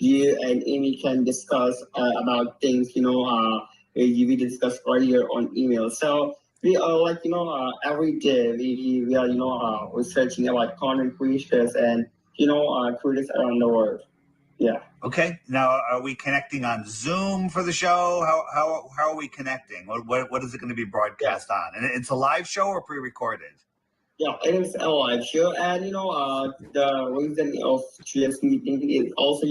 you and Amy can discuss about things we discussed earlier on email. So we are every day we are researching about content creators and creators around the world. Yeah. Okay. Now, are we connecting on Zoom for the show? How are we connecting? What is it going to be broadcast on? And it's a live show or pre-recorded? Yeah, it is a live show, and the reason of today's meeting is also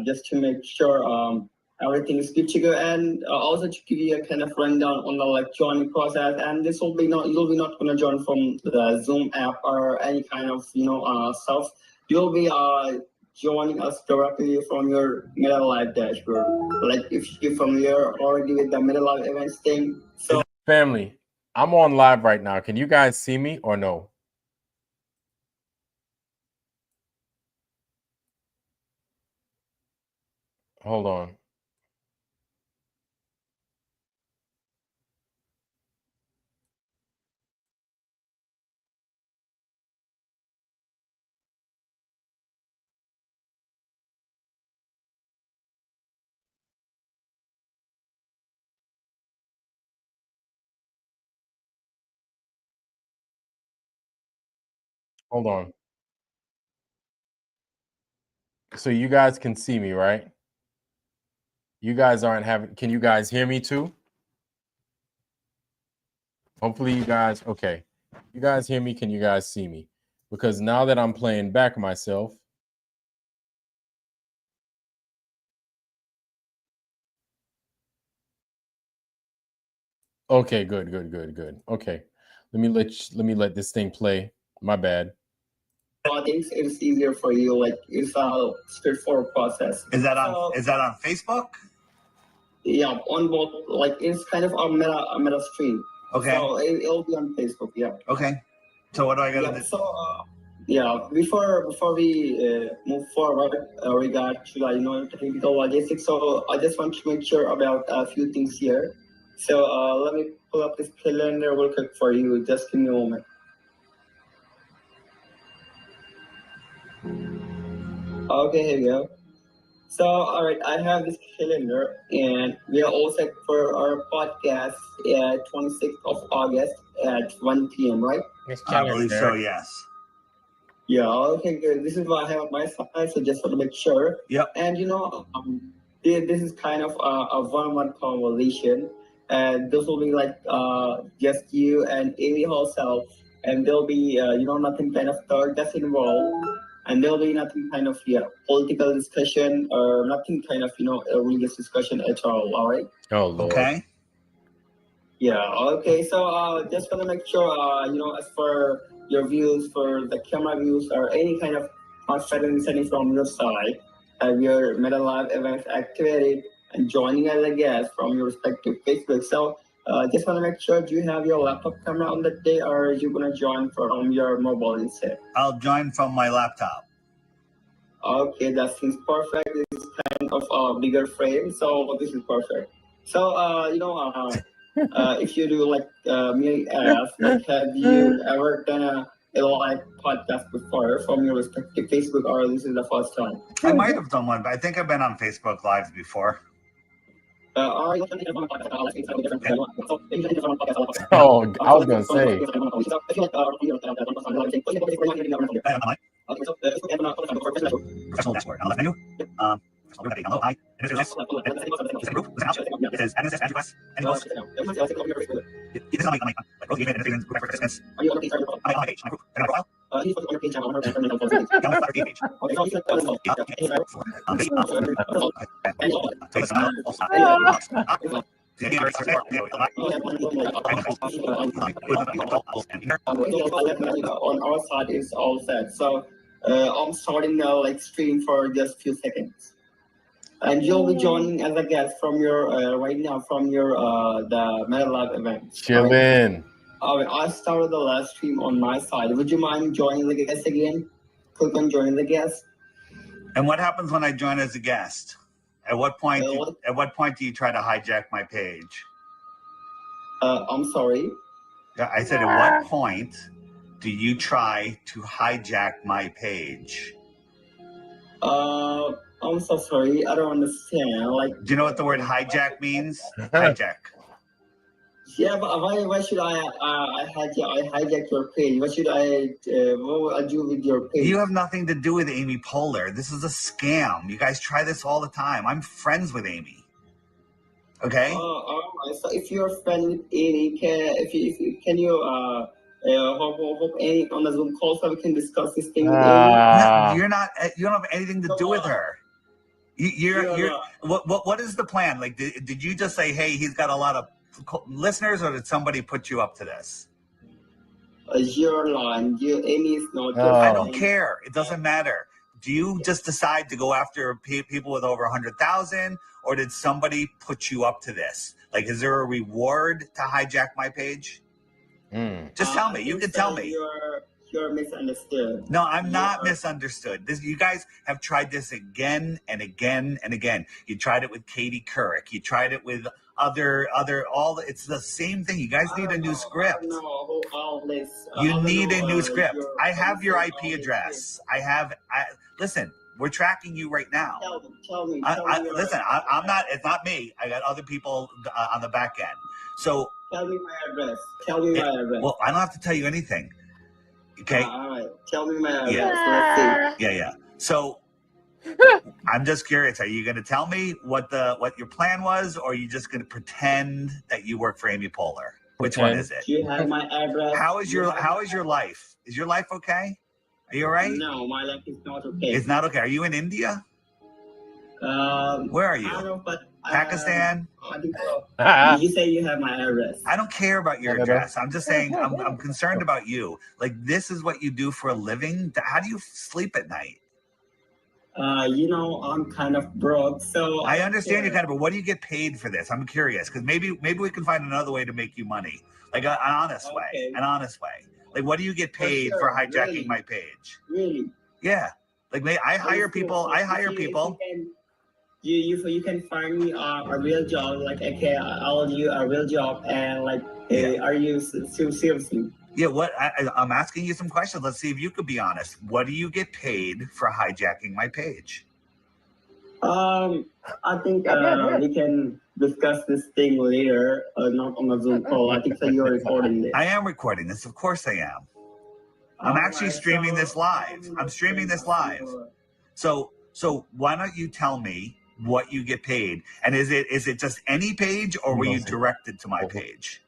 just to make sure everything is good to go, and also to give you a kind of rundown on the joining process. And this will be you'll be not gonna join from the Zoom app or any kind of stuff. You'll be joining us directly from your MetaLive dashboard. Like if you're familiar already with the MetaLive events thing. So family, I'm on live right now. Can you guys see me or no? Hold on. Hold on. So you guys can see me, right? You guys aren't having, can you guys hear me too? Hopefully you guys, okay. You guys hear me? Can you guys see me? Because now that I'm playing back myself. Okay, good. Okay. Let me let this thing play. My bad. I think it's easier for you. It's a straightforward process. Is that on Facebook? Yeah, on both. It's kind of a meta stream. Okay. So it'll be on Facebook. Yeah. Okay. So what do I gotta do? So before we move forward regard to technical logistics, so I just want to make sure about a few things here. So let me pull up this calendar real quick for you. Just give me a moment. Okay, here we go. So, all right, I have this calendar, and we are all set for our podcast at 26th of August at 1 p.m., right? I believe so, yes. Yeah, okay, good. This is what I have on my side, so just want to make sure. Yep. And, this is kind of a one-on-one conversation, and this will be just you and Amy herself, and there'll be, nothing kind of third that's involved. And there'll be nothing kind of political discussion or nothing kind of a religious discussion at all. All right. Oh Lord. Okay. Yeah. Okay. So just gonna make sure as for your views for the camera views or any kind of confidence setting from your side, have your MetaLive events activated and joining as a guest from your respective Facebook. So just want to make sure, do you have your laptop camera on that day, or are you going to join from your mobile instead? I'll join from my laptop. Okay, that seems perfect. This is kind of a bigger frame, so this is perfect. So, if you do me ask, have you ever done a live podcast before from your respective Facebook, or this is the first time? I might have done one, but I think I've been on Facebook Live before. Oh, I was gonna say. Professional dashboard. On the left menu, group update. Download. Hi. Individuals. This group. This is an out. This is admin assist, requests, and posts. This is on my growth engagement and group effort participants. On my page, on my group, and my profile. Download Flutter page. On our side is all set. So I'm starting now, like stream for just a few seconds. And you'll be joining as a guest from your right now from your the Meta Lab event. Chillin'. I started the last stream on my side. Would you mind joining the guest again? Click on join the guest. And what happens when I join as a guest? At what point? At what point do you try to hijack my page? I'm sorry. Yeah, I said, at what point do you try to hijack my page? I'm so sorry. I don't understand. Like, do you know what the word hijack means? Hijack. Yeah, but why should I hijack your page? What should what will I do with your page? You have nothing to do with Amy Poehler. This is a scam. You guys try this all the time. I'm friends with Amy. Okay. So if you're a friend with Amy, can you hope Amy on the Zoom call so we can discuss this thing with Amy? No, you're not. You don't have anything to do with her. What is the plan? Like, did you just say, hey, he's got a lot of listeners, or did somebody put you up to this? You're lying. Amy is not. I don't care. It doesn't matter. Do you just decide to go after people with over 100,000, or did somebody put you up to this? Like, is there a reward to hijack my page? Just tell me. You can tell me. You're misunderstood. No, I'm not misunderstood. You guys have tried this again and again and again. You tried it with Katie Couric. You tried it with it's the same thing. You guys need a new script. You need a new script. I have your IP address. Listen, we're tracking you right now. Tell me. Listen, I'm not, it's not me. I got other people on the back end. So tell me my address. Well, I don't have to tell you anything. Okay. All right. Tell me my address. Let's see. Yeah. So I'm just curious. Are you going to tell me what your plan was, or are you just going to pretend that you work for Amy Poehler? Which one is it? Do you have my address? How is your life? Is your life okay? Are you all right? No, my life is not okay. It's not okay. Are you in India? Where are you? I don't know, but Pakistan? I think so. Did you say you have my address? I don't care about your address. I'm just saying I'm concerned about you. Like, this is what you do for a living? How do you sleep at night? I'm kind of broke, so I understand you're kind of, but what do you get paid for this? I'm curious, because maybe we can find another way to make you money, like an honest way. Like, what do you get paid for hijacking my page? Really? Yeah. Like, I hire people. You can find me a real job. Like, okay, I'll do a real job, and like, are you seriously? Yeah, I'm asking you some questions. Let's see if you could be honest. What do you get paid for hijacking my page? I think we can discuss this thing later, not on a Zoom call. I think that you're recording this. I am recording this. Of course I am. I'm actually streaming this live. I'm streaming this live. So why don't you tell me what you get paid? And is it just any page, or were you directed to my page?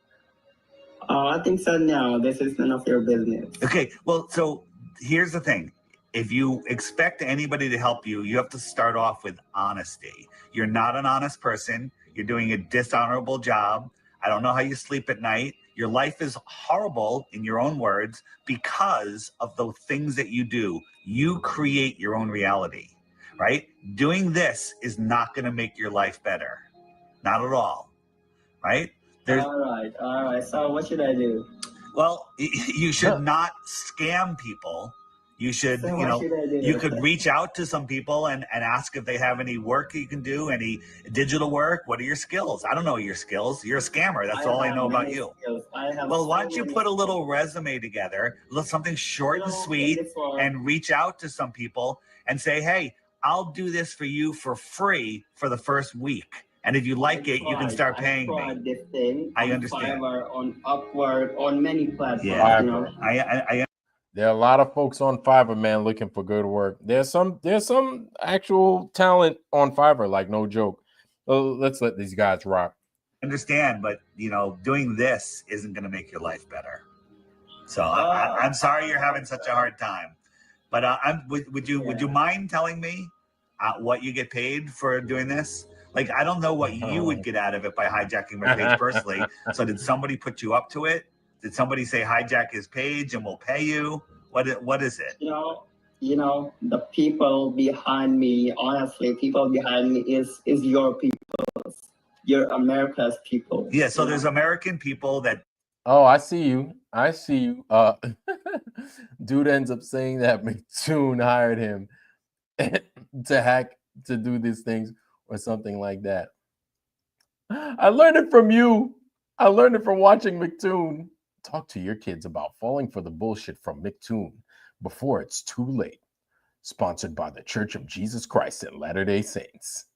I think so. No, this is none of your business. Okay, well, so here's the thing. If you expect anybody to help you, you have to start off with honesty. You're not an honest person. You're doing a dishonorable job. I don't know how you sleep at night. Your life is horrible, in your own words, because of the things that you do. You create your own reality, right? Doing this is not going to make your life better. Not at all, right? All right. So what should I do? Well, you should not scam people. You should, So you could reach out to some people and ask if they have any work you can do, any digital work. What are your skills? I don't know your skills. You're a scammer. That's all I know about you. Well, why don't you put a little resume together, something short and sweet, and reach out to some people and say, hey, I'll do this for you for free for the first week. And if you like it, you can start paying me. This thing I understand. Fiverr, on Upwork, on many platforms. Yeah, you know? There are a lot of folks on Fiverr, man, looking for good work. There's some actual talent on Fiverr, like no joke. Let's let these guys rock. Understand, but doing this isn't going to make your life better. So I'm sorry you're having such a hard time. But would you mind telling me what you get paid for doing this? Like, I don't know what you would get out of it by hijacking my page personally. So did somebody put you up to it? Did somebody say hijack his page and we'll pay you? What is it? The people behind me, honestly, people behind me is your people. Your America's people. Yeah, so there's American people that. Oh, I see you. Dude ends up saying that McToon hired him to do these things or something like that. I learned it from you. I learned it from watching McToon. Talk to your kids about falling for the bullshit from McToon before it's too late. Sponsored by the Church of Jesus Christ and Latter-day Saints.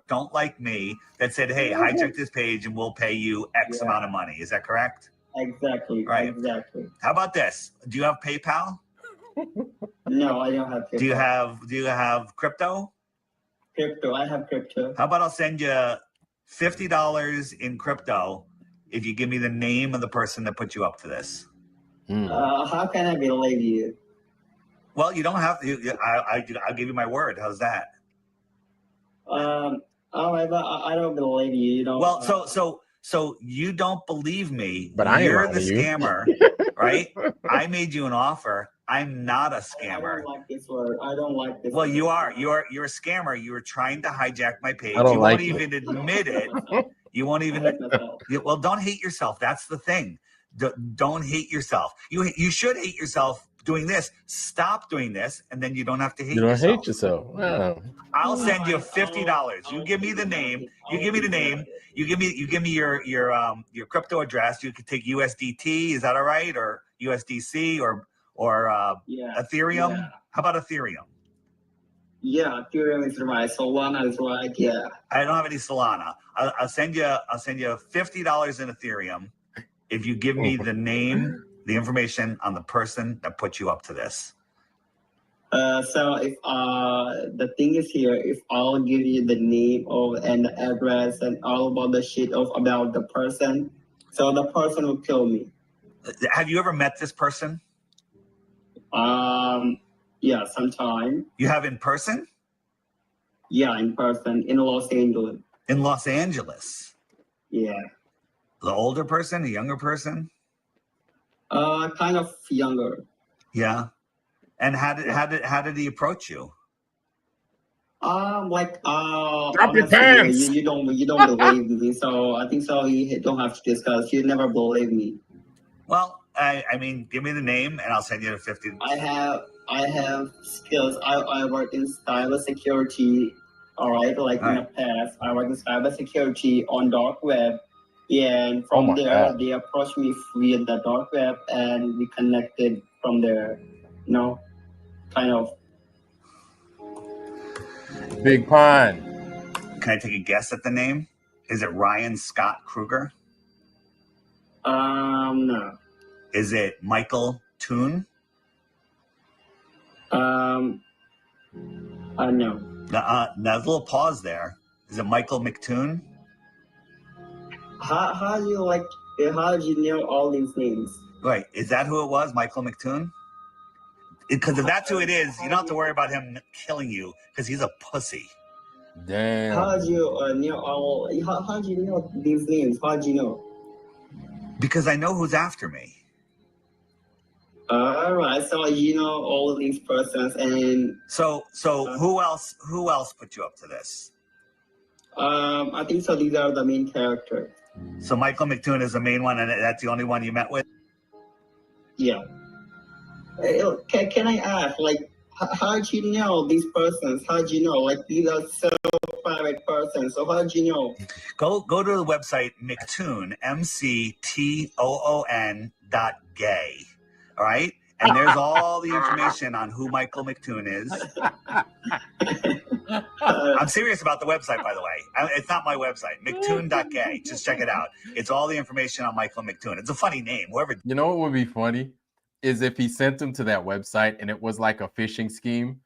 Don't like me that said, hey, hijack this page and we'll pay you X amount of money. Is that correct? Exactly. Right. Exactly. How about this? Do you have PayPal? No, I don't have PayPal. Do you have crypto? Crypto. I have crypto. How about I'll send you $50 in crypto if you give me the name of the person that put you up to this? How can I believe you? Well, you don't have to. I'll give you my word. How's that? I don't believe you. Well, so you don't believe me, but you're the scammer, right? I made you an offer. I'm not a scammer. I don't like this word. I don't like this. Well, word. you are. You're a scammer. You were trying to hijack my page. I don't you like won't even admit it. You won't even. Well, don't hate yourself. That's the thing. Don't hate yourself. You should hate yourself doing this. Stop doing this, and then you don't have to hate yourself. You don't hate yourself. Wow. I'll send you $50. You give me the name. You give me the name. You give me your crypto address. You could take USDT. Is that all right? Or USDC or Ethereum? Yeah. How about Ethereum? Yeah, Ethereum is right. Solana is right. Yeah. I don't have any Solana. I'll send you $50 in Ethereum if you give me the name, the information on the person that put you up to this. So if the thing is here, if I'll give you the name and the address and all about the shit about the person, so the person will kill me. Have you ever met this person? Yeah, sometime. You have in person? Yeah, in person in Los Angeles. In Los Angeles? Yeah. The older person, a younger person? Kind of younger. Yeah. And how did he approach you? Drop your pants. You don't believe me, so I think so. You don't have to discuss. You never believe me. Well, I mean, give me the name and I'll send you the 50. I have skills. I work in cybersecurity. All right, like in the past, I work in cybersecurity on dark web. Yeah, and from there, they approached me via the dark web, and we connected from there. Kind of. Big Pine. Can I take a guess at the name? Is it Ryan Scott Krueger? No. Is it Michael Toon? No. There's a little pause there. Is it Michael McToon? How do you know all these names? Right. Is that who it was, Michael McToon? Because if that's who it is, you don't have to worry about him killing you because he's a pussy. Damn. How do you know all? How do you know these names? How do you know? Because I know who's after me. All right. So you know all of these persons, and so who else put you up to this? I think so. These are the main characters. So Michael McToon is the main one, and that's the only one you met with? Yeah. Can I ask, how do you know these persons? How do you know? These are so private persons. So how do you know? Go to the website McToon, MCTOON.gay. All right? And there's all the information on who Michael McToon is. I'm serious about the website, by the way. It's not my website, mctoon.gay. Just check it out. It's all the information on Michael McToon. It's a funny name. Whoever. You know what would be funny is if he sent him to that website and it was like a phishing scheme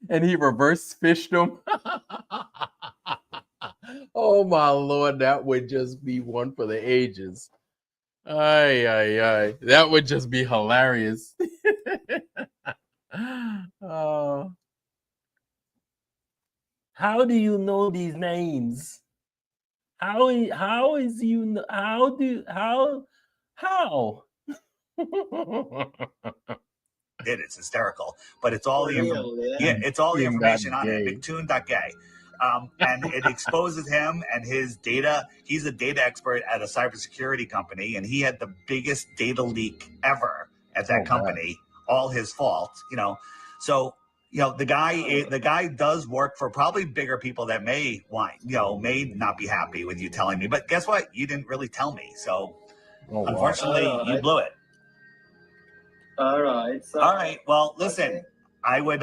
and he reverse fished him. Oh my Lord, that would just be one for the ages. Ay. That would just be hilarious. How do you know these names? How is you how? It's hysterical, but it's all it's all the information on it. McToon.gay. And it exposes him and his data. He's a data expert at a cybersecurity company, and he had the biggest data leak ever at that company. God. All his fault, So, the guy does work for probably bigger people that may not be happy with you telling me. But guess what? You didn't really tell me. So, unfortunately, you blew it. All right. So, all right. Well, listen, I would,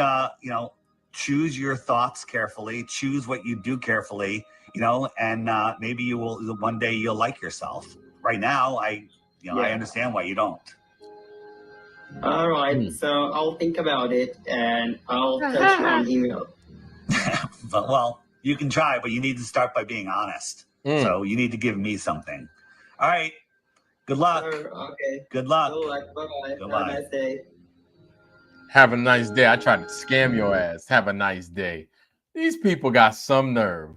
choose your thoughts carefully, choose what you do carefully, and maybe you will one day you'll like yourself. Right now, I understand why you don't. All right, so I'll think about it and I'll touch you on email. Well, you can try, but you need to start by being honest. So you need to give me something. All right. Good luck. Okay. Good luck. Good luck. Bye-bye. Goodbye. Have a nice day. Have a nice day. I tried to scam your ass. Have a nice day. These people got some nerve.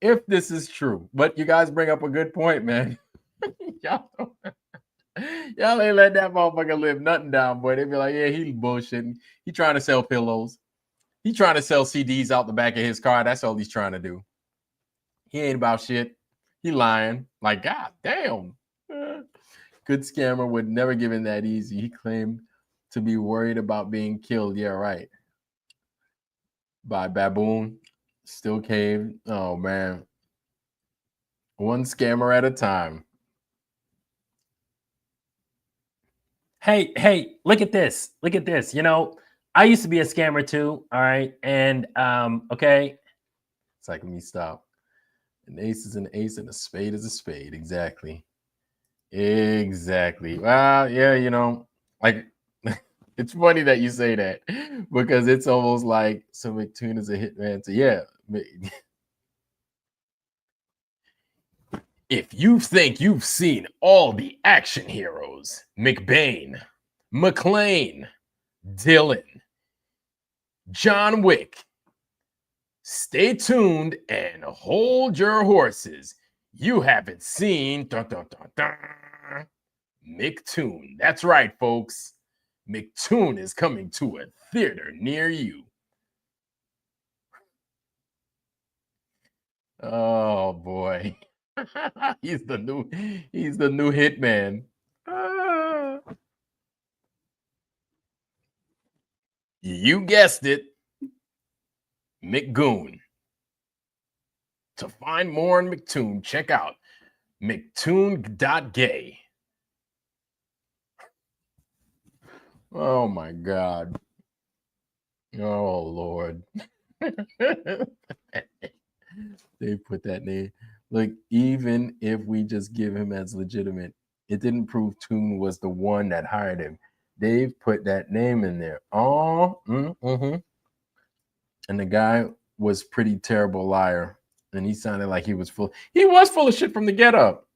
If this is true, but you guys bring up a good point, man. Y'all ain't let that motherfucker live nothing down, boy. They be like, yeah, he bullshitting. He trying to sell pillows. He trying to sell CDs out the back of his car. That's all he's trying to do. He ain't about shit. He lying. Like, God damn. Good scammer would never give in that easy. He claimed to be worried about being killed. Yeah, right. By baboon. Still caved. Oh, man. One scammer at a time. Hey, look at this. Look at this. I used to be a scammer too. All right. And okay. It's like, let me stop. An ace is an ace and a spade is a spade. Exactly. Well, yeah, like it's funny that you say that because it's almost like so McToon is a hitman. So yeah. If you think you've seen all the action heroes, McBain, McClane, Dylan, John Wick, stay tuned and hold your horses. You haven't seen McToon. That's right, folks. McToon is coming to a theater near you. Oh boy. He's the new hitman. You guessed it. McGoon. To find more on McToon, check out mctoon.gay. Oh my God. Oh Lord. They put that name. Look, even if we just give him as legitimate, it didn't prove Toon was the one that hired him. They've put that name in there. And the guy was pretty terrible liar. And he sounded like he was full. He was full of shit from the get up.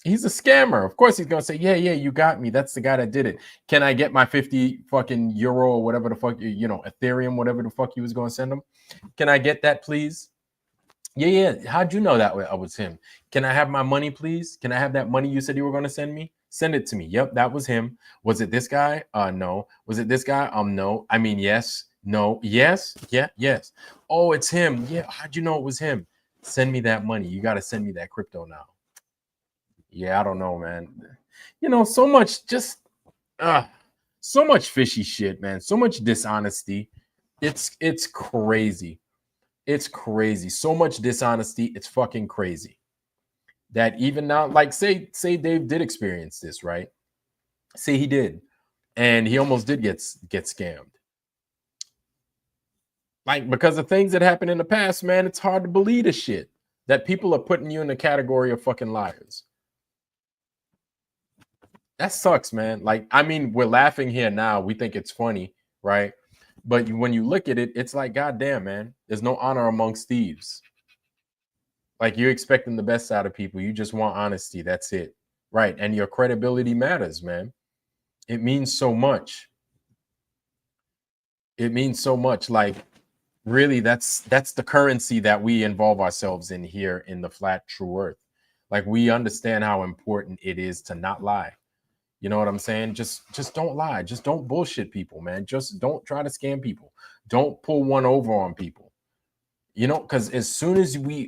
He's a scammer. Of course, he's going to say, yeah, you got me. That's the guy that did it. Can I get my 50 fucking euro or whatever the fuck, Ethereum, whatever the fuck he was going to send him? Can I get that, please? Yeah. How'd you know that I was him? Can I have my money, please? Can I have that money you said you were going to send me? Send it to me. Yep, that was him. Was it this guy? No. Was it this guy? No. I mean, yes. No. Yes. Yeah. Yes. Oh, it's him. Yeah. How'd you know it was him? Send me that money. You got to send me that crypto now. Yeah, I don't know, man. So much so much fishy shit, man. So much dishonesty. It's crazy. It's crazy. So much dishonesty. It's fucking crazy. That even now, like say Dave did experience this, right? Say he did. And he almost did get scammed. Like, because of things that happened in the past, man, it's hard to believe this shit. That people are putting you in the category of fucking liars. That sucks, man. Like, I mean, we're laughing here now. We think it's funny, right? But when you look at it, it's like, goddamn, man, there's no honor amongst thieves. Like, you're expecting the best out of people. You just want honesty. That's it. Right. And your credibility matters, man. It means so much. It means so much. Like, really, that's the currency that we involve ourselves in here in the flat true earth. Like, we understand how important it is to not lie. You know what I'm saying? Just don't lie. Just don't bullshit people, man. Just don't try to scam people. Don't pull one over on people. You know, because as soon as we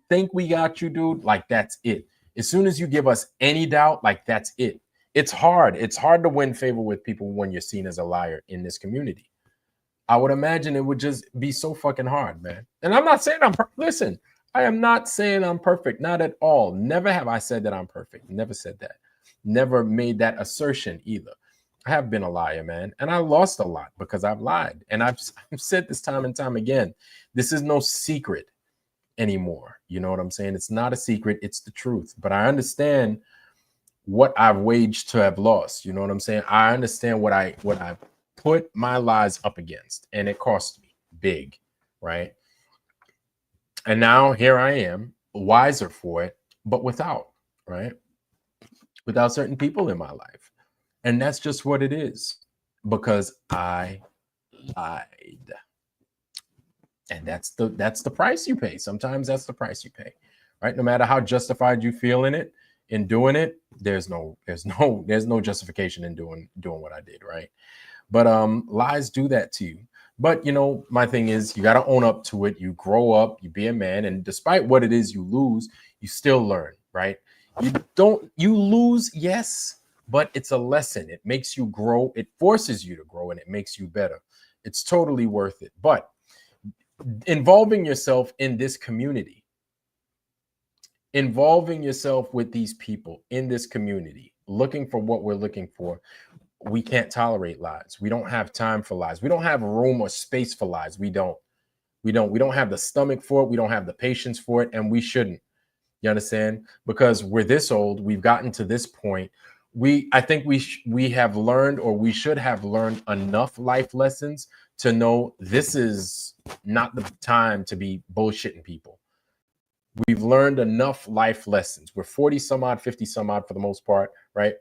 think we got you, dude, like, that's it. As soon as you give us any doubt, like, that's it. It's hard. It's hard to win favor with people when you're seen as a liar in this community. I would imagine it would just be so fucking hard, man. And I'm not saying listen, I am not saying I'm perfect. Not at all. Never have I said that I'm perfect. Never said that. Never made that assertion either. I have been a liar, man. And I lost a lot because I've lied. And I've said this time and time again. This is no secret anymore. You know what I'm saying? It's not a secret. It's the truth. But I understand what I've waged to have lost. You know what I'm saying? I understand what I put my lies up against, and it cost me big, right? And now here I am, wiser for it, but without certain people in my life. And that's just what it is, because I lied. And that's the price you pay. Sometimes that's the price you pay, right? No matter how justified you feel in doing it, there's no justification in doing what I did, right? But lies do that to you. But, you know, my thing is, you got to own up to it. You grow up, you be a man. And despite what it is you lose, you still learn, right? You lose, yes, but it's a lesson. It makes you grow. It forces you to grow, and it makes you better. It's totally worth it. But involving yourself in this community, involving yourself with these people in this community, looking for what we're looking for, we can't tolerate lies. We don't have time for lies. We don't have room or space for lies. We don't have the stomach for it. We don't have the patience for it, and we shouldn't. You understand? Because we're this old, we've gotten to this point. I think we have learned, or we should have learned, enough life lessons to know this is not the time to be bullshitting people. We've learned enough life lessons. We're 40 some odd, 50 some odd for the most part, right?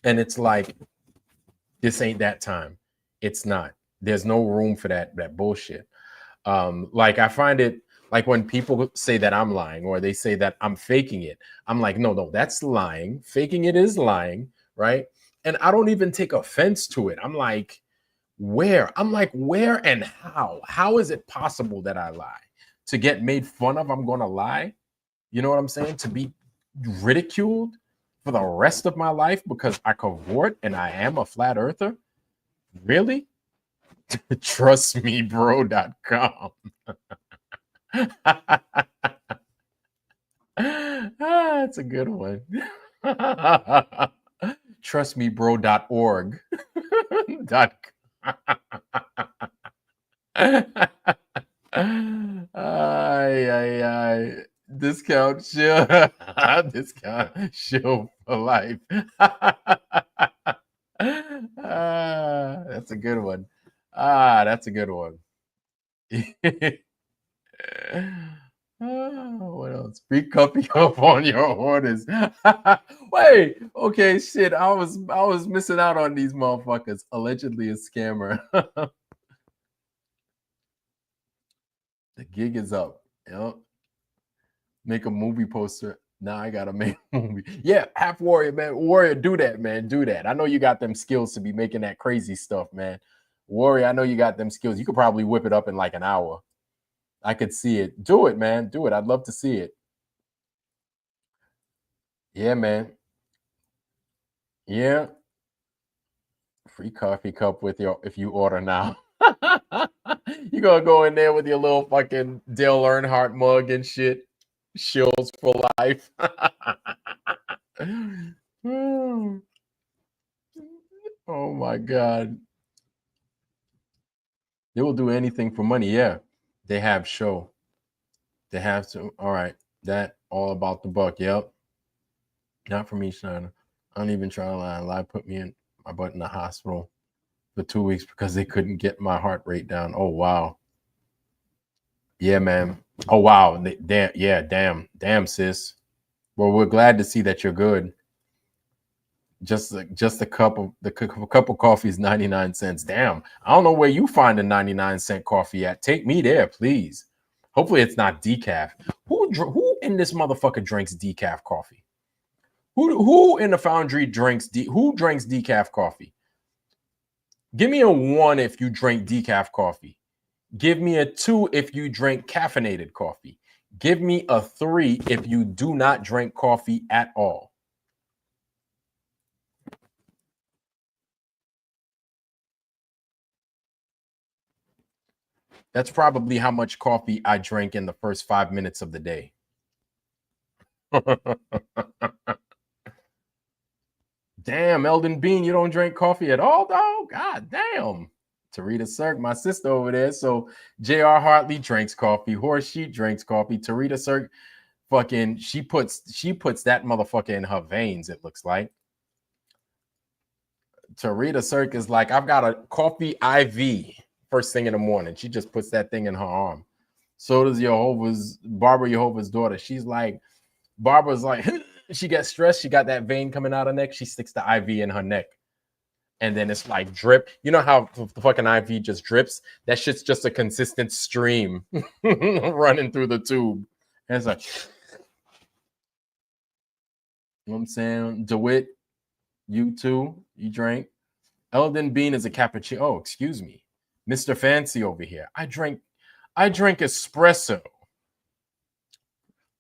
And it's like, this ain't that time. It's not. There's no room for that bullshit. Like, I find it, like, when people say that I'm lying, or they say that I'm faking it, I'm like, no, that's lying. Faking it is lying, right? And I don't even take offense to it. I'm like, where and how? How is it possible that I lie? To get made fun of, I'm going to lie? You know what I'm saying? To be ridiculed for the rest of my life because I cavort and I am a flat earther? Really? Trustmebro.com. That's a good one. Trustmebro.org. Discount shield. Discount shield for life. That's a good one. That's a good one. What else? Be comfy up on your orders. Wait, okay, shit. I was missing out on these motherfuckers. Allegedly a scammer. The gig is up. Yep. Make a movie poster. Now I gotta make a movie. Yeah, half warrior, man. Warrior, do that, man. Do that. I know you got them skills to be making that crazy stuff, man. Warrior, I know you got them skills. You could probably whip it up in like an hour. I could see it. Do it, man. Do it. I'd love to see it. Yeah, man. Yeah. Free coffee cup with if you order now. You're gonna go in there with your little fucking Dale Earnhardt mug and shit. Shills for life. Oh my God. They will do anything for money. Yeah. They have show. They have to. All right. That all about the buck. Yep. Not for me, Schneider. I don't even try to lie. Lie put me in my butt in the hospital for 2 weeks because they couldn't get my heart rate down. Oh wow. Yeah, man. Oh wow. Damn. Yeah. Damn, sis. Well, we're glad to see that you're good. Just a cup of coffee is 99 cents. Damn. I don't know where you find a 99-cent coffee at. Take me there, please. Hopefully it's not decaf. Who in this motherfucker drinks decaf coffee? Who in the foundry drinks who drinks decaf coffee? Give me a 1 if you drink decaf coffee. Give me a 2 if you drink caffeinated coffee. Give me a 3 if you do not drink coffee at all. That's probably how much coffee I drank in the first 5 minutes of the day. Damn, Eldon Bean, you don't drink coffee at all, dog? God damn. Tarita Cirque, my sister over there. So J.R. Hartley drinks coffee. Horse Sheet drinks coffee. Tarita Cirque, fucking, she puts that motherfucker in her veins, it looks like. Tarita Cirque is like, I've got a coffee IV first thing in the morning. She just puts that thing in her arm. So does Barbara Jehovah's daughter. She's like, Barbara's like, she gets stressed. She got that vein coming out her neck. She sticks the IV in her neck. And then it's like drip. You know how the fucking IV just drips? That shit's just a consistent stream running through the tube. And it's like, you know what I'm saying? DeWitt, you too. You drank. Eldon Bean is a cappuccino. Oh, excuse me. Mr. Fancy over here. I drink espresso.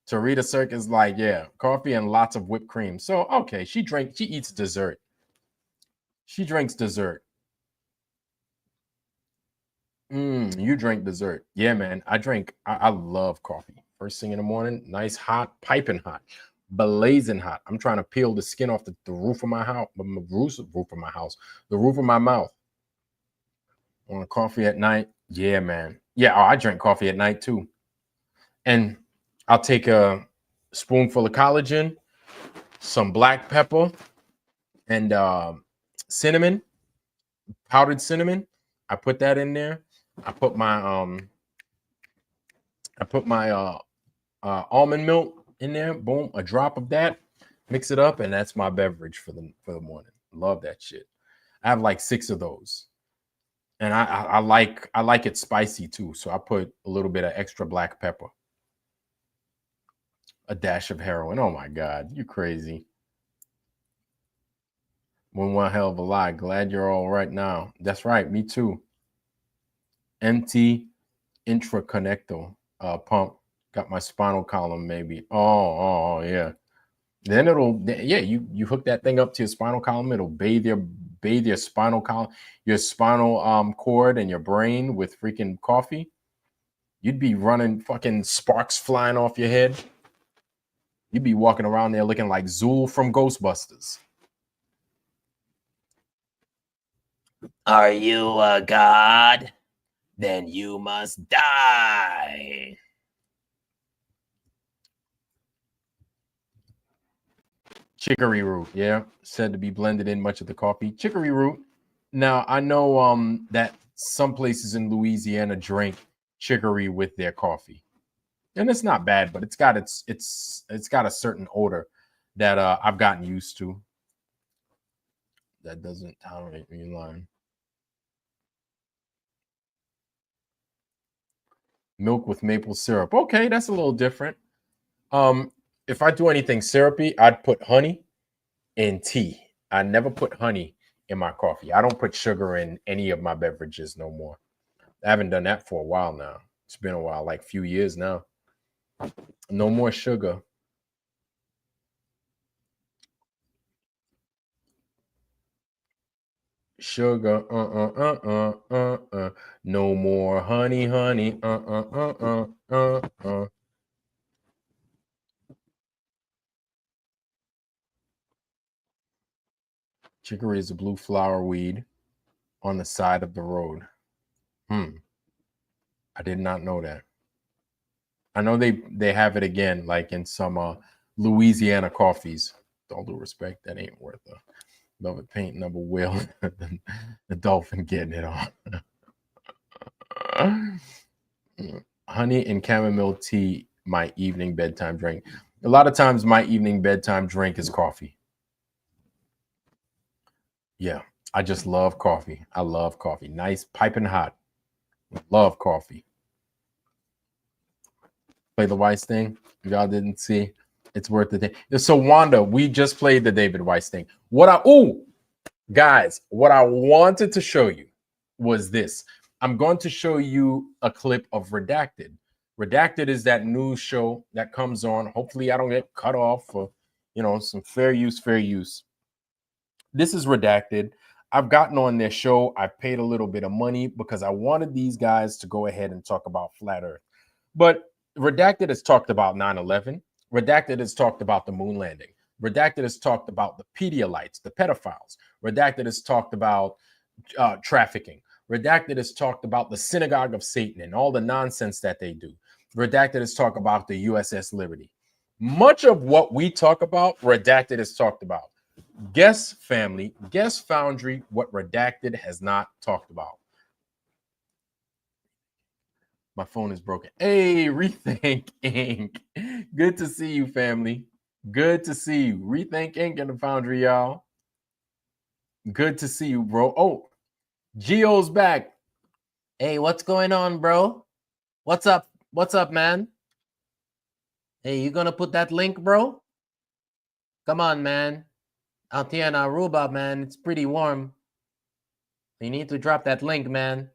Tarita Cirque is like, yeah, coffee and lots of whipped cream. So, okay, she eats dessert. She drinks dessert. You drink dessert. Yeah, man. I love coffee. First thing in the morning, nice, hot, piping hot, blazing hot. I'm trying to peel the skin off the roof of my house, the roof of my mouth. Want coffee at night? Yeah, man. Yeah, I drink coffee at night too. And I'll take a spoonful of collagen, some black pepper, and cinnamon, powdered cinnamon. I put that in there. I put my almond milk in there. Boom, a drop of that. Mix it up, and that's my beverage for the morning. Love that shit. I have like 6 of those, and I like it spicy too. So I put a little bit of extra black pepper, a dash of heroin. Oh my God, you crazy. One hell of a lie. Glad you're all right now. That's right. Me too. MT intraconnectal pump. Got my spinal column maybe. Oh yeah. Then you hook that thing up to your spinal column. It'll bathe your spinal column, your spinal cord and your brain with freaking coffee. You'd be running fucking sparks flying off your head. You'd be walking around there looking like Zool from Ghostbusters. Are you a god? Then you must die. Chicory root, yeah, said to be blended in much of the coffee. Chicory root. Now I know that some places in Louisiana drink chicory with their coffee, and it's not bad, but it's got it's got a certain odor that I've gotten used to. That doesn't tolerate me lying. Milk with maple syrup. Okay, that's a little different. If I do anything syrupy, I'd put honey in tea. I never put honey in my coffee. I don't put sugar in any of my beverages no more. I haven't done that for a while now. It's been a while, like a few years now. No more sugar. Sugar, no more honey, Chicory is a blue flower weed on the side of the road. I did not know that. I know they have it again, like in some Louisiana coffees. With all due respect, that ain't worth a velvet paint number whale. The dolphin getting it on. Honey and chamomile tea, my evening bedtime drink. A lot of times my evening bedtime drink is coffee. Yeah, I just love coffee. I love coffee. Nice, piping hot. Love coffee. Play the Weiss thing. If y'all didn't see, it's worth the thing. So Wanda, we just played the David Weiss thing. Guys, what I wanted to show you was this. I'm going to show you a clip of Redacted. Redacted is that news show that comes on. Hopefully I don't get cut off for, some fair use. This is Redacted. I've gotten on their show. I paid a little bit of money because I wanted these guys to go ahead and talk about flat Earth. But Redacted has talked about 9/11. Redacted has talked about the moon landing. Redacted has talked about the Pedialites, the pedophiles. Redacted has talked about trafficking. Redacted has talked about the synagogue of Satan and all the nonsense that they do. Redacted has talked about the USS Liberty. Much of what we talk about, Redacted has talked about. Guess family, guess Foundry, what Redacted has not talked about. My phone is broken. Hey, Rethink Inc. Good to see you, family. Good to see you. Rethink Inc. in the Foundry, y'all. Good to see you, bro. Oh, Geo's back. Hey, what's going on, bro? What's up? What's up, man? Hey, you gonna put that link, bro? Come on, man. Out here in Aruba, man, it's pretty warm. You need to drop that link, man.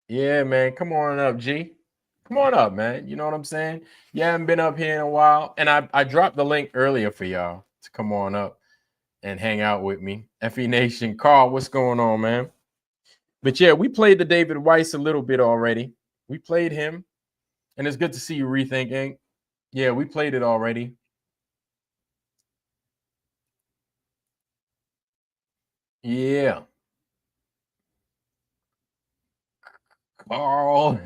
Yeah, man. Come on up, G. Come on up, man. You know what I'm saying? You haven't been up here in a while. And I dropped the link earlier for y'all to come on up and hang out with me. FE Nation. Carl, what's going on, man? But yeah, we played the David Weiss a little bit already. We played him. And it's good to see you, Rethink Inc. Yeah, we played it already. Yeah. Carl.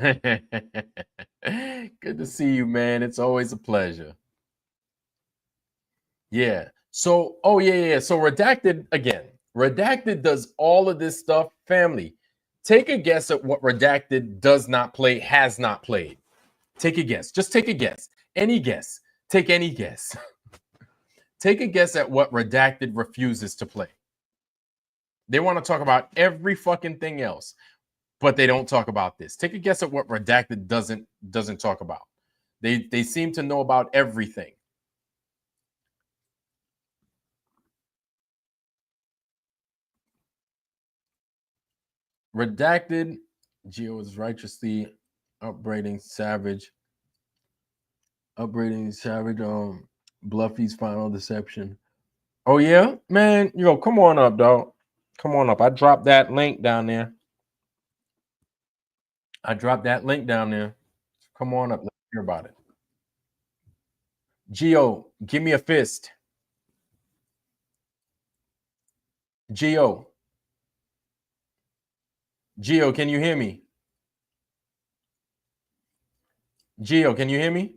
Good to see you, man. It's always a pleasure. Yeah. So, yeah. So Redacted, again, Redacted does all of this stuff. Family, take a guess at what Redacted does not play, has not played. Take a guess. Just take a guess. Any guess. Take any guess. Take a guess at what Redacted refuses to play. They want to talk about every fucking thing else, but they don't talk about this. Take a guess at what Redacted doesn't talk about. They seem to know about everything. Redacted, Geo is righteously upbraiding Savage. Bluffy's final deception. Oh yeah, man, come on up, dog. Come on up. I dropped that link down there. Come on up. Let's hear about it. Geo, give me a fist. Geo, can you hear me? Geo, can you hear me?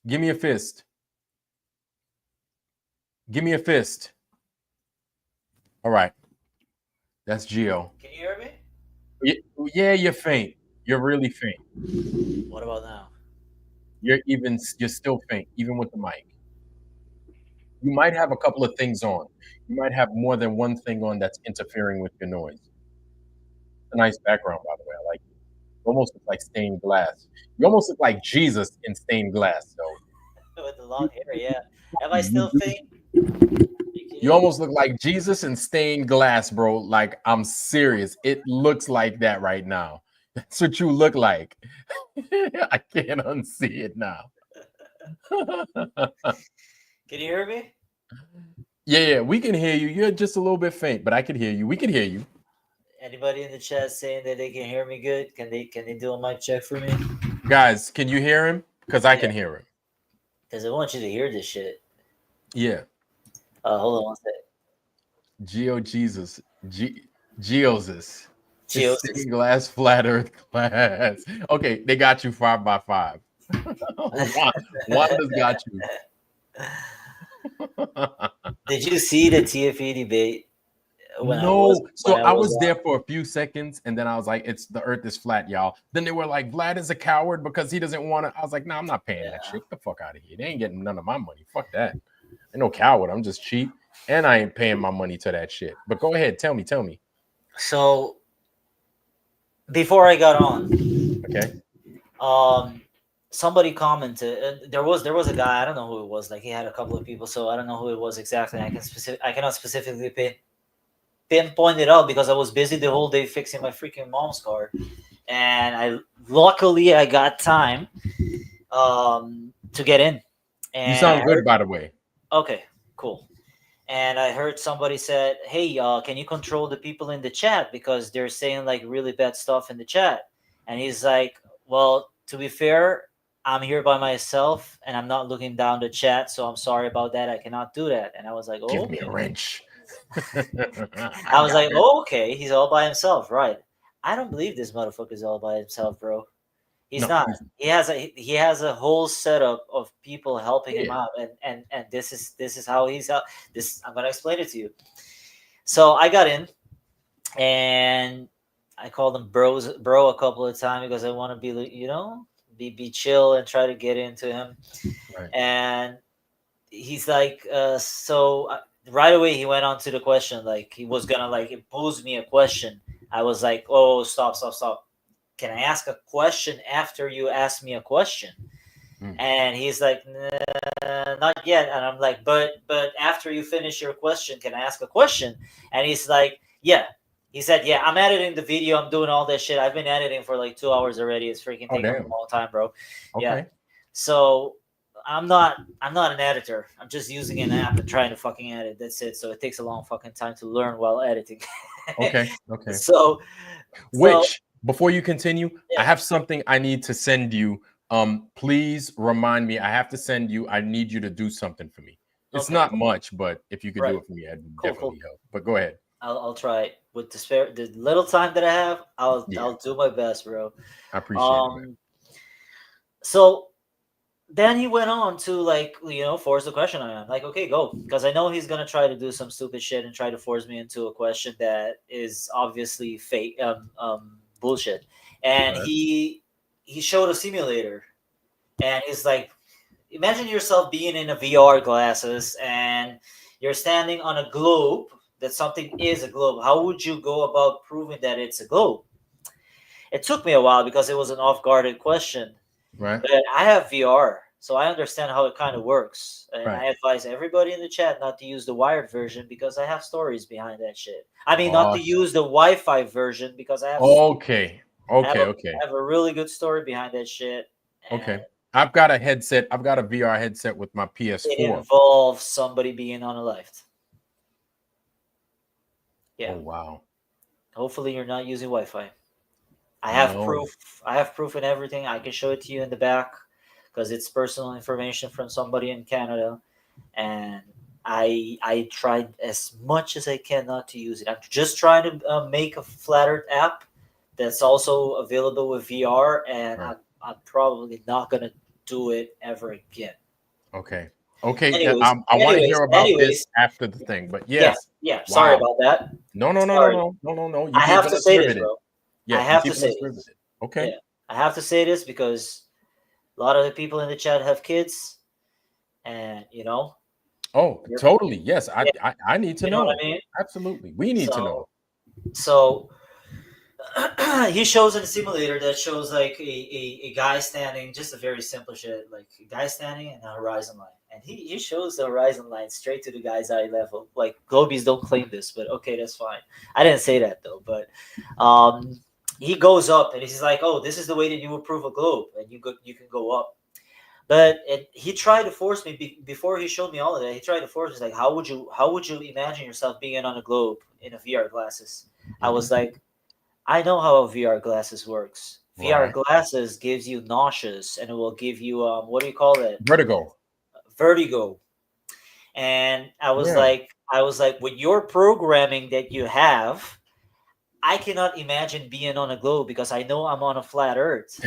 Give me a fist. Give me a fist. All right. That's Geo. Can you hear me? Yeah, you're faint. You're really faint. What about now? You're still faint, even with the mic. You might have a couple of things on. You might have more than one thing on that's interfering with your noise. It's a nice background, by the way. I like it. You almost look like stained glass. You almost look like Jesus in stained glass, though. With the long hair, yeah. Am I still faint? You almost look like Jesus in stained glass, bro. Like, I'm serious. It looks like that right now. That's what you look like. I can't unsee it now. Can you hear me? Yeah, we can hear you. You're just a little bit faint, but I can hear you. We can hear you. Anybody in the chat saying that they can hear me good? Can they do a mic check for me? Guys, can you hear him? Because I can hear him. because I want you to hear this shit. Yeah. Hold on one sec. Jesus. Geosis. Geosis. It's glass, flat Earth glass. Okay, they got you 5 by 5. Wanda's got you. Did you see the TFE debate? I was there for a few seconds, and then I was like, "It's the Earth is flat, y'all." Then they were like, "Vlad is a coward because he doesn't want to." I was like, "No, I'm not paying that shit. Get the fuck out of here. They ain't getting none of my money. Fuck that. I'm no coward. I'm just cheap, and I ain't paying my money to that shit." But go ahead, tell me. So before I got on, okay, somebody commented. There was a guy. I don't know who it was. Like he had a couple of people, so I don't know who it was exactly. I cannot specifically pinpoint it out because I was busy the whole day fixing my freaking mom's car, and luckily I got time to get in. And you sound good, by the way. Okay, cool. And I heard somebody said, "Hey, can you control the people in the chat because they're saying like really bad stuff in the chat?" And he's like, "Well, to be fair, I'm here by myself and I'm not looking down the chat, so I'm sorry about that. I cannot do that." And I was like, "Oh, give me a wrench." I was like, "Oh, okay, he's all by himself, right?" I don't believe this motherfucker's all by himself, bro. He's not. He has a whole setup of people helping him out, and this is how he's out. I'm gonna explain it to you. So I got in, and I called him bro a couple of times because I want to be chill and try to get into him. Right. And he's like, right away he went on to the question, like he was gonna like impose me a question. I was like, "Oh, stop. Can I ask a question after you ask me a question?" And he's like, "Nah, not yet." And I'm like, but after you finish your question, can I ask a question? And he's like, "Yeah." He said, "Yeah, I'm editing the video. I'm doing all that shit. I've been editing for like 2 hours already. It's freaking taking a long time, bro." Okay. Yeah. So I'm not an editor. I'm just using an app and trying to fucking edit. That's it. So it takes a long fucking time to learn while editing. Okay. So before you continue, I have something I need to send you. Please remind me. I have to send you. I need you to do something for me. It's not much, but if you could do it for me, I'd definitely help. But go ahead. I'll try with the little time that I have. I'll do my best, bro. I appreciate it. So then he went on to force the question on him. Like, okay, go, because I know he's gonna try to do some stupid shit and try to force me into a question that is obviously fake, bullshit. And he showed a simulator, and he's like, imagine yourself being in a VR glasses and you're standing on a globe that something is a globe. How would you go about proving that it's a globe? It took me a while because it was an off-guarded question. Right. But I have VR, so I understand how it kind of works. And I advise everybody in the chat not to use the wired version because I have stories behind that shit. I mean, not to use the Wi-Fi version because I have I have a really good story behind that shit. Okay. I've got a headset. I've got a VR headset with my PS4. It involves somebody being unalived. Yeah. Oh, wow. Hopefully you're not using Wi-Fi. I have proof. I have proof and everything. I can show it to you in the back because it's personal information from somebody in Canada. And I tried as much as I can not to use it. I'm just trying to make a flat Earth app that's also available with VR, and I'm probably not going to do it ever again. Okay. Okay. Anyways, I want to hear about this after the thing, but yes. Yeah. Sorry about that. No. I have to say this, bro. Yeah, I have to say this. Okay. Yeah, I have to say this because a lot of the people in the chat have kids, and Oh, totally. Yes, I need to know. What I mean? Absolutely, we need to know. So he shows in a simulator that shows like a guy standing, just a very simple shit, like a guy standing in a horizon line, and he shows the horizon line straight to the guy's eye level. Like Globies don't claim this, but okay, that's fine. I didn't say that though, but he goes up and he's like, "Oh, this is the way that you would prove a globe, and you can go up." But he tried to force me before he showed me all of that. He tried to force me, like, how would you imagine yourself being on a globe in a VR glasses? I was like, I know how a VR glasses works. VR glasses gives you nauseous, and it will give you what do you call it? Vertigo. vertigo. And I was like, with your programming that you have, I cannot imagine being on a globe because I know I'm on a flat Earth.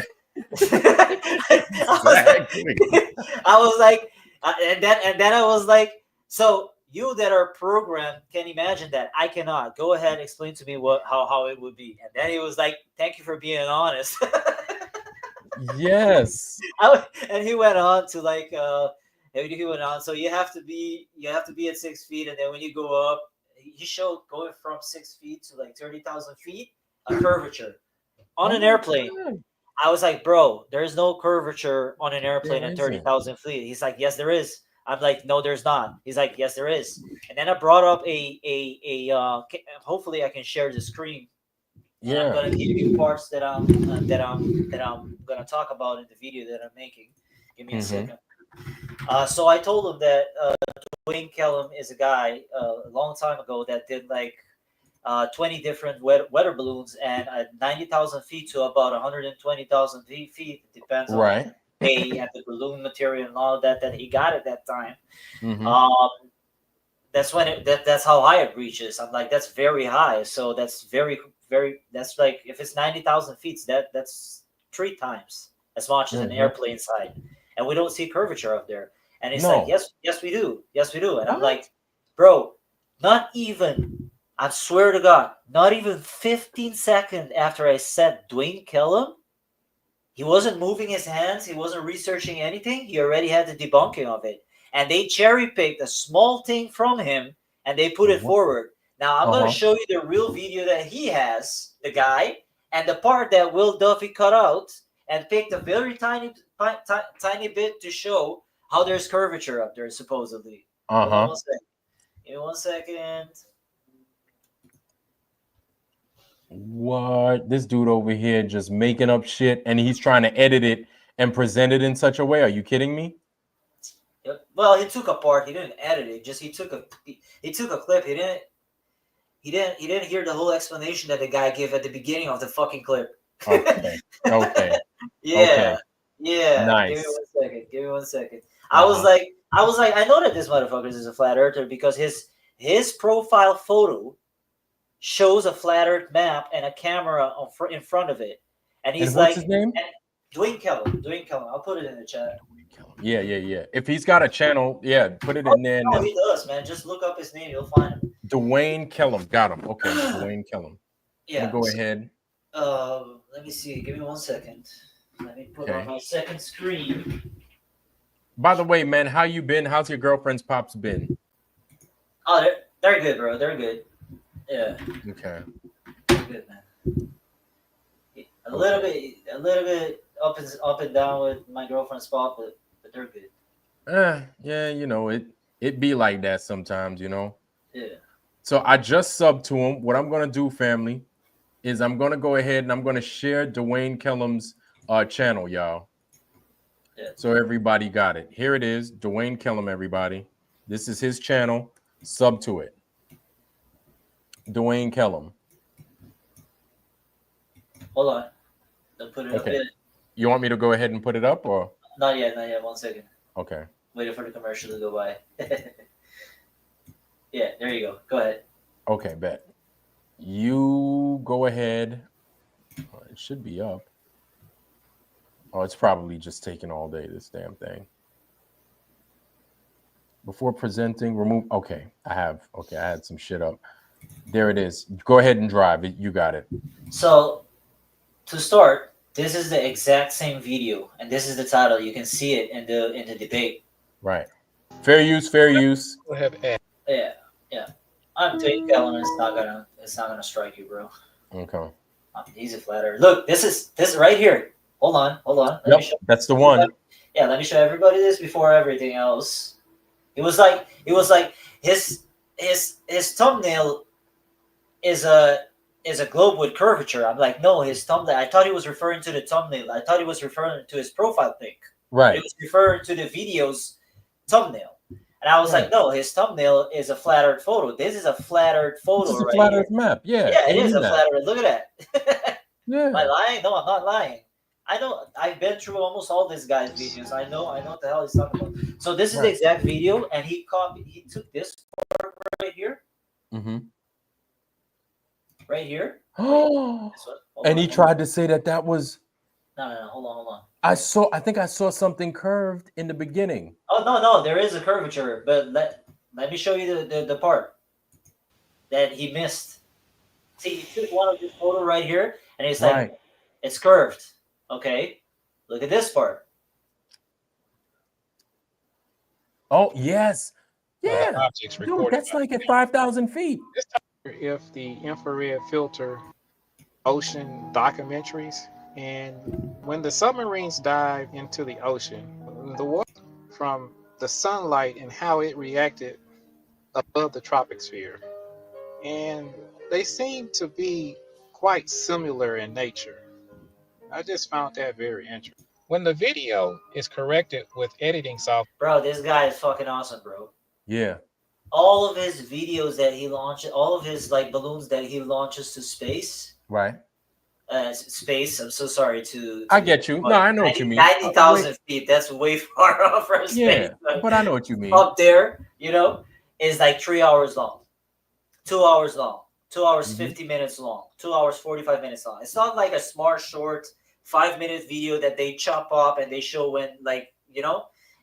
I was like, and then I was like, so you that are programmed can imagine that. I cannot. Go ahead, explain to me how it would be. And then he was like, thank you for being honest. Yes. And he went on to like, he went on. So you have to be at 6 feet, and then when you go up, he showed going from 6 feet to like 30,000 feet, a curvature on an airplane. God. I was like, bro, there's no curvature on an airplane at 30,000 feet. He's like, yes, there is. I'm like, no, there's not. He's like, yes, there is. And then I brought up hopefully I can share the screen. Yeah. I'm gonna give you parts that I'm gonna talk about in the video that I'm making. Give me a second. So I told him that Dwayne Kellum is a guy a long time ago that did like 20 different weather balloons, and at 90,000 feet to about 120,000 feet. It depends on the and the balloon material and all of that he got at that time. That's when that's how high it reaches. I'm like, that's very high. So that's very, very. That's like if it's 90,000 feet, that's 3 times as much as an airplane side, and we don't see curvature up there. And it's like, yes, we do. And I'm like, bro, not even. I swear to God, not even 15 seconds after I said Dwayne Kellum, he wasn't moving his hands. He wasn't researching anything. He already had the debunking of it. And they cherry-picked a small thing from him, and they put it forward. Now, I'm going to show you the real video that he has, the guy, and the part that Will Duffy cut out and picked a very tiny bit to show how there's curvature up there, supposedly. Give me 1 second. What? This dude over here just making up shit, and he's trying to edit it and present it in such a way. Are you kidding me? Well, he took a part. He didn't edit it. Just he took a clip. He didn't hear the whole explanation that the guy gave at the beginning of the fucking clip. Okay. Yeah. Nice. Give me one second. I was like, I know that this motherfucker is a flat earther because his profile photo shows a flat earth map and a camera in front of it. And he's what's his name? Dwayne Kellum. I'll put it in the chat. Yeah. If he's got a channel, put it in there. No, he does, man. Just look up his name. You'll find him. Dwayne Kellum. Got him. Okay, Dwayne Kellum. Yeah. Go ahead. Let me see. Give me 1 second. Let me put on my second screen. By the way, man, how you been? How's your girlfriend's pops been? Oh, they're good, bro. They're good. Yeah. Okay. They're good, man. A little bit up and down with my girlfriend's spot, but they're good. Yeah, you know, it be like that sometimes, you know. Yeah. So I just subbed to him. What I'm gonna do, family, is I'm gonna go ahead and I'm gonna share Dwayne Kellum's channel, y'all. Yeah. So everybody got it. Here it is, Dwayne Kellum, everybody. This is his channel. Sub to it. Dwayne Kellum. Hold on. Don't put it up yet. You want me to go ahead and put it up or? Not yet. 1 second. Okay. Waiting for the commercial to go by. Yeah, there you go. Go ahead. Okay, bet. You go ahead. Oh, it should be up. Oh, it's probably just taking all day, this damn thing. Before presenting, remove. Okay, I had some shit up. There it is. Go ahead and drive it. You got it. So, to start, this is the exact same video, and this is the title. You can see it in the debate. Right. Fair use. Go ahead. Yeah. I'm Dwayne Kellum. It's not gonna strike you, bro. Okay. He's a flat earther. Look, this is right here. Hold on. Yep, that's the one. Yeah, let me show everybody this before everything else. It was like his thumbnail is a globe with curvature. I'm like, no, his thumbnail. I thought he was referring to the thumbnail. I thought he was referring to his profile pic. Right. It was referring to the video's thumbnail. And I was like, no, his thumbnail is a flat earth photo. This is a flat earth photo. This is a flat earth map. Yeah. Yeah, it is a flat earth. Look at that. Yeah. Am I lying? No, I'm not lying. I know. I've been through almost all this guy's videos. I know what the hell he's talking about. So this is the exact video, and he took this part right here. Mm-hmm. Right here. Oh, and he tried to say that was. No. Hold on. I think I saw something curved in the beginning. Oh no, there is a curvature, but let me show you the part that he missed. See, he took one of this photo right here, and he's like, it's curved. Okay, look at this part. Oh yes, yeah. Dude, that's like at 5,000 feet. If the infrared filter ocean documentaries, and when the submarines dive into the ocean, the water from the sunlight and how it reacted above the troposphere, and they seem to be quite similar in nature. I just found that very interesting. When the video is corrected with editing software, bro, this guy is fucking awesome, bro. Yeah. All of his videos that he launches, all of his like balloons that he launches to space. Right. Space. I'm so sorry to I get you. No, I know what you mean. 90,000 feet. That's way far off from space. Yeah, but I know what you mean. Up there, is like 3 hours long, 2 hours long, 2 hours 50 minutes long, 2 hours 45 minutes long. It's not like a smart, short 5-minute video that they chop up and they show when,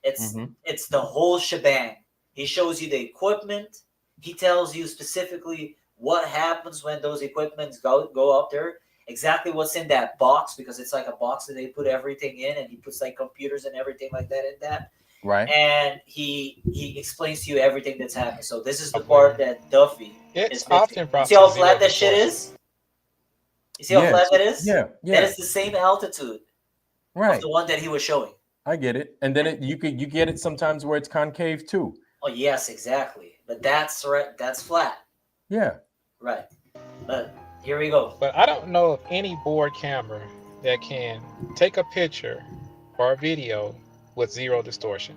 it's the whole shebang. He shows you the equipment. He tells you specifically what happens when those equipments go up there. Exactly what's in that box, because it's like a box that they put everything in, and he puts like computers and everything like that in that. Right. And he explains to you everything that's happening. So this is the part that Duffy is often brought. See how flat that shit is? You see how flat that is? Yeah. That is the same altitude. Right. Of the one that he was showing. I get it. And then you get it sometimes where it's concave too. Oh yes, exactly. But that's right. That's flat. Yeah. Right. But here we go. But I don't know of any board camera that can take a picture or a video with zero distortion.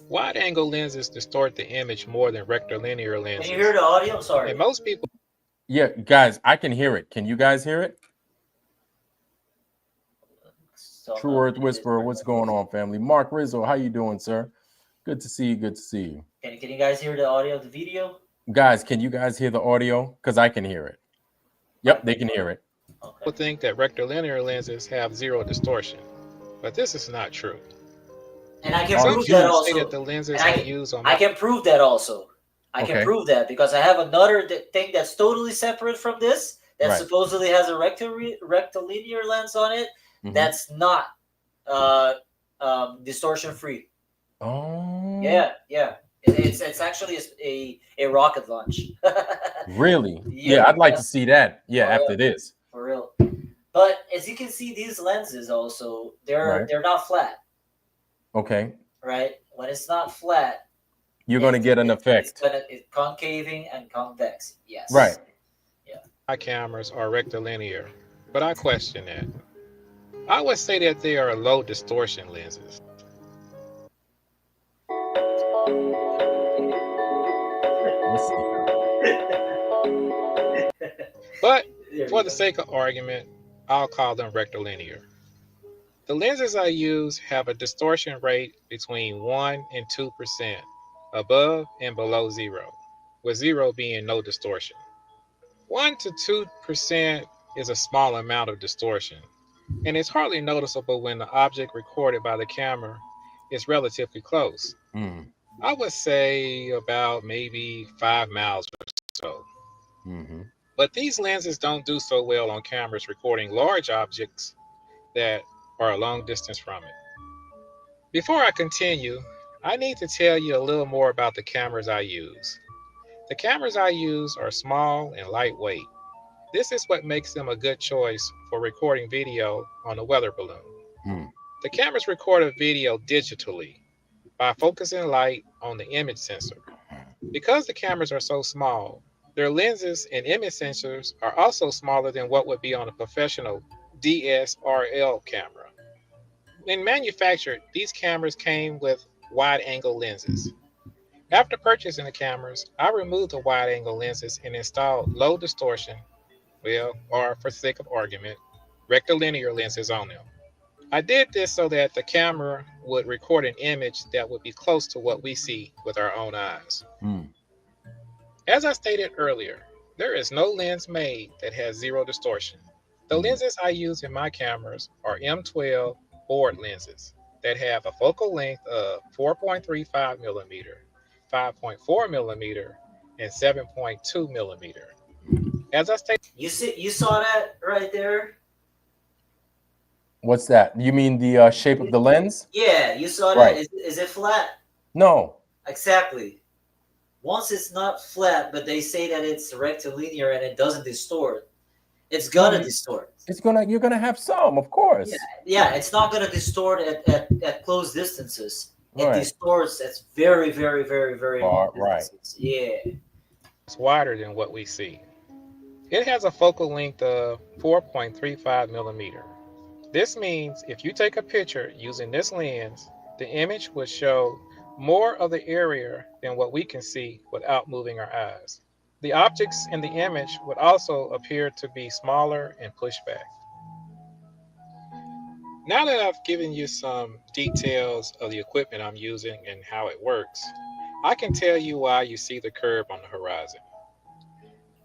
Wide-angle lenses distort the image more than rectilinear lenses. Can you hear the audio? Sorry. And most people. Yeah, guys, I can hear it. Can you guys hear it? True Earth Whisperer, what's going on, family? Mark Rizzo, how you doing, sir? Good to see you. Good to see you. Can you guys hear the audio of the video? Guys, can you guys hear the audio? Because I can hear it. Yep, they can hear it. Okay. People think that rectilinear lenses have zero distortion, but this is not true. And I can prove that also. That the lenses I can prove that also. I can prove that because I have another thing that's totally separate from this that supposedly has a rectilinear lens on it. That's not distortion free. Oh. Yeah. It's actually a rocket launch. Really? Yeah, I'd like to see that. Yeah, after this. For real. But as you can see, these lenses also they're not flat. Okay. Right? When it's not flat, you're going to get an effect. It's concaving and convex. Yes. Right. Yeah. My cameras are rectilinear, but I question that. I would say that they are low distortion lenses. But for the sake of argument, I'll call them rectilinear. The lenses I use have a distortion rate between 1 and 2%, above and below zero, with zero being no distortion. 1 to 2% is a small amount of distortion, and it's hardly noticeable when the object recorded by the camera is relatively close. I would say about maybe 5 miles or so. But these lenses don't do so well on cameras recording large objects that are a long distance from it. Before I continue, I need to tell you a little more about the cameras I use. The cameras I use are small and lightweight. This is what makes them a good choice for recording video on a weather balloon. The cameras record a video digitally by focusing light on the image sensor. Because the cameras are so small, their lenses and image sensors are also smaller than what would be on a professional DSLR camera. When manufactured, these cameras came with wide-angle lenses. After purchasing the cameras, I removed the wide-angle lenses and installed low distortion, or for sake of argument, rectilinear lenses on them. I did this so that the camera would record an image that would be close to what we see with our own eyes. As I stated earlier, there is no lens made that has zero distortion. The lenses I use in my cameras are M12 board lenses that have a focal length of 4.35 millimeter, 5.4 millimeter, and 7.2 millimeter. As I stated, you saw that right there. What's that? You mean the shape of the lens? Yeah, you saw that. Right. Is it flat? No. Exactly. Once it's not flat, but they say that it's rectilinear and it doesn't distort, it's gonna distort. You're gonna have some, of course. Yeah, it's not gonna distort at close distances. It distorts at very, very, very, very long distances. Yeah. It's wider than what we see. It has a focal length of 4.35 millimeter. This means if you take a picture using this lens, the image would show more of the area than what we can see without moving our eyes. The objects in the image would also appear to be smaller and pushed back. Now that I've given you some details of the equipment I'm using and how it works, I can tell you why you see the curve on the horizon.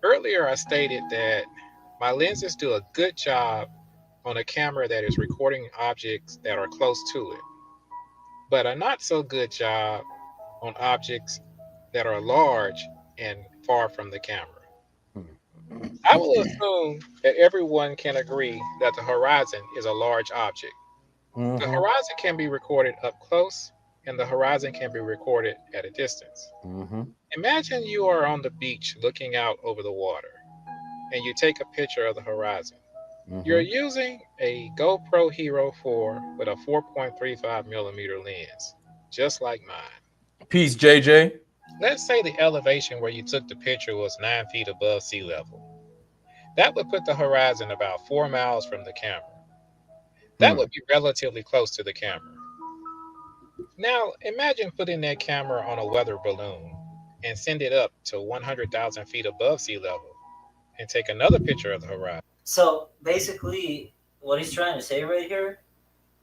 Earlier, I stated that my lenses do a good job on a camera that is recording objects that are close to it, but a not so good job on objects that are large and far from the camera. I will assume that everyone can agree that the horizon is a large object. The horizon can be recorded up close, and the horizon can be recorded at a distance. Imagine you are on the beach looking out over the water, and you take a picture of the horizon. You're using a GoPro Hero 4 with a 4.35 millimeter lens, just like mine. Peace, JJ. Let's say the elevation where you took the picture was 9 feet above sea level. That would put the horizon about 4 miles from the camera. That would be relatively close to the camera. Now, imagine putting that camera on a weather balloon and send it up to 100,000 feet above sea level and take another picture of the horizon. So basically, what he's trying to say right here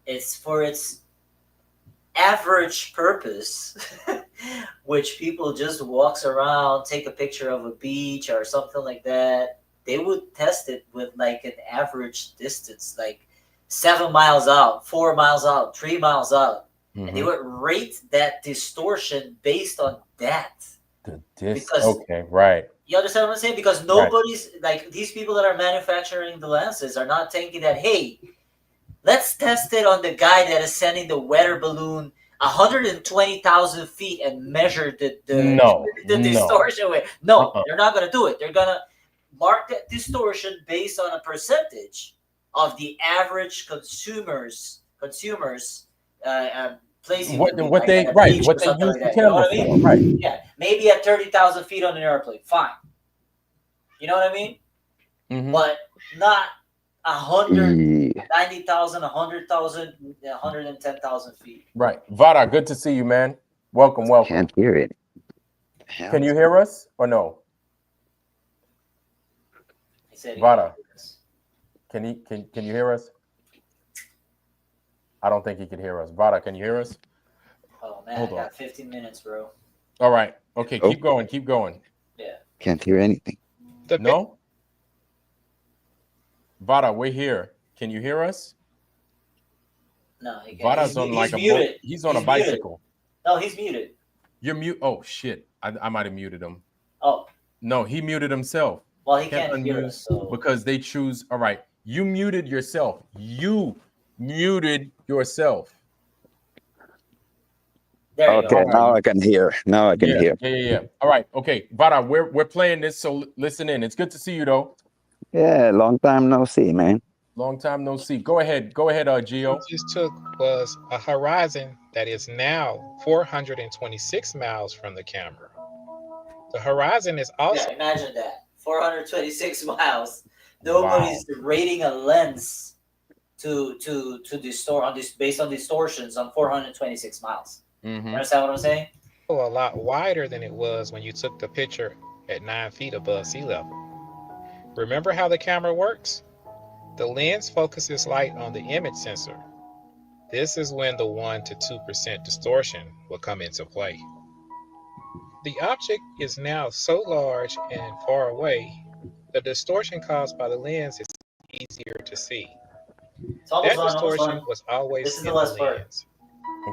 is for its average purpose, which people just walks around, take a picture of a beach or something like that, they would test it with like an average distance, like 7 miles out, 4 miles out, 3 miles out. And they would rate that distortion based on that. Okay, right. You understand what I'm saying? Because nobody's like these people that are manufacturing the lenses are not thinking that, hey, let's test it on the guy that is sending the weather balloon 120,000 feet and measure the distortion away. No, they're not going to do it. They're going to mark that distortion based on a percentage of the average consumers placing what they use the camera for, right? Yeah, maybe at 30,000 feet on an airplane, fine. You know what I mean? But not 190,000, 100,000, 110,000 feet. Right. Vara, good to see you, man. Welcome. Can't hear it. Can you hear us or no? Vara, can you hear us? I don't think he can hear us. Vara, can you hear us? Oh man, I got 15 minutes, bro. All right. Okay, keep going. Yeah. Can't hear anything. No? Vara, we're here. Can you hear us? No, he can't. Vara's on like he's on a bicycle. No, he's muted. You're mute. Oh shit. I might have muted him. Oh. No, he muted himself. Well, he can't hear us, so. Because they choose. All right. You muted yourself. You muted yourself. Okay, now I can hear. Yeah. All right. Okay, Vara, we're playing this, so listen in. It's good to see you, though. Yeah, long time no see, man. Long time no see. Go ahead, Gio. What just took was a horizon that is now 426 miles from the camera. The horizon is also. Yeah, imagine that. 426 miles. Nobody's rating a lens to distort on this based on distortions on 426 miles. You understand what I'm saying? A lot wider than it was when you took the picture at 9 feet above sea level. Remember how the camera works? The lens focuses light on the image sensor. This is when the 1 to 2% distortion will come into play. The object is now so large and far away, the distortion caused by the lens is easier to see. That distortion was always This is the in the last part. lens.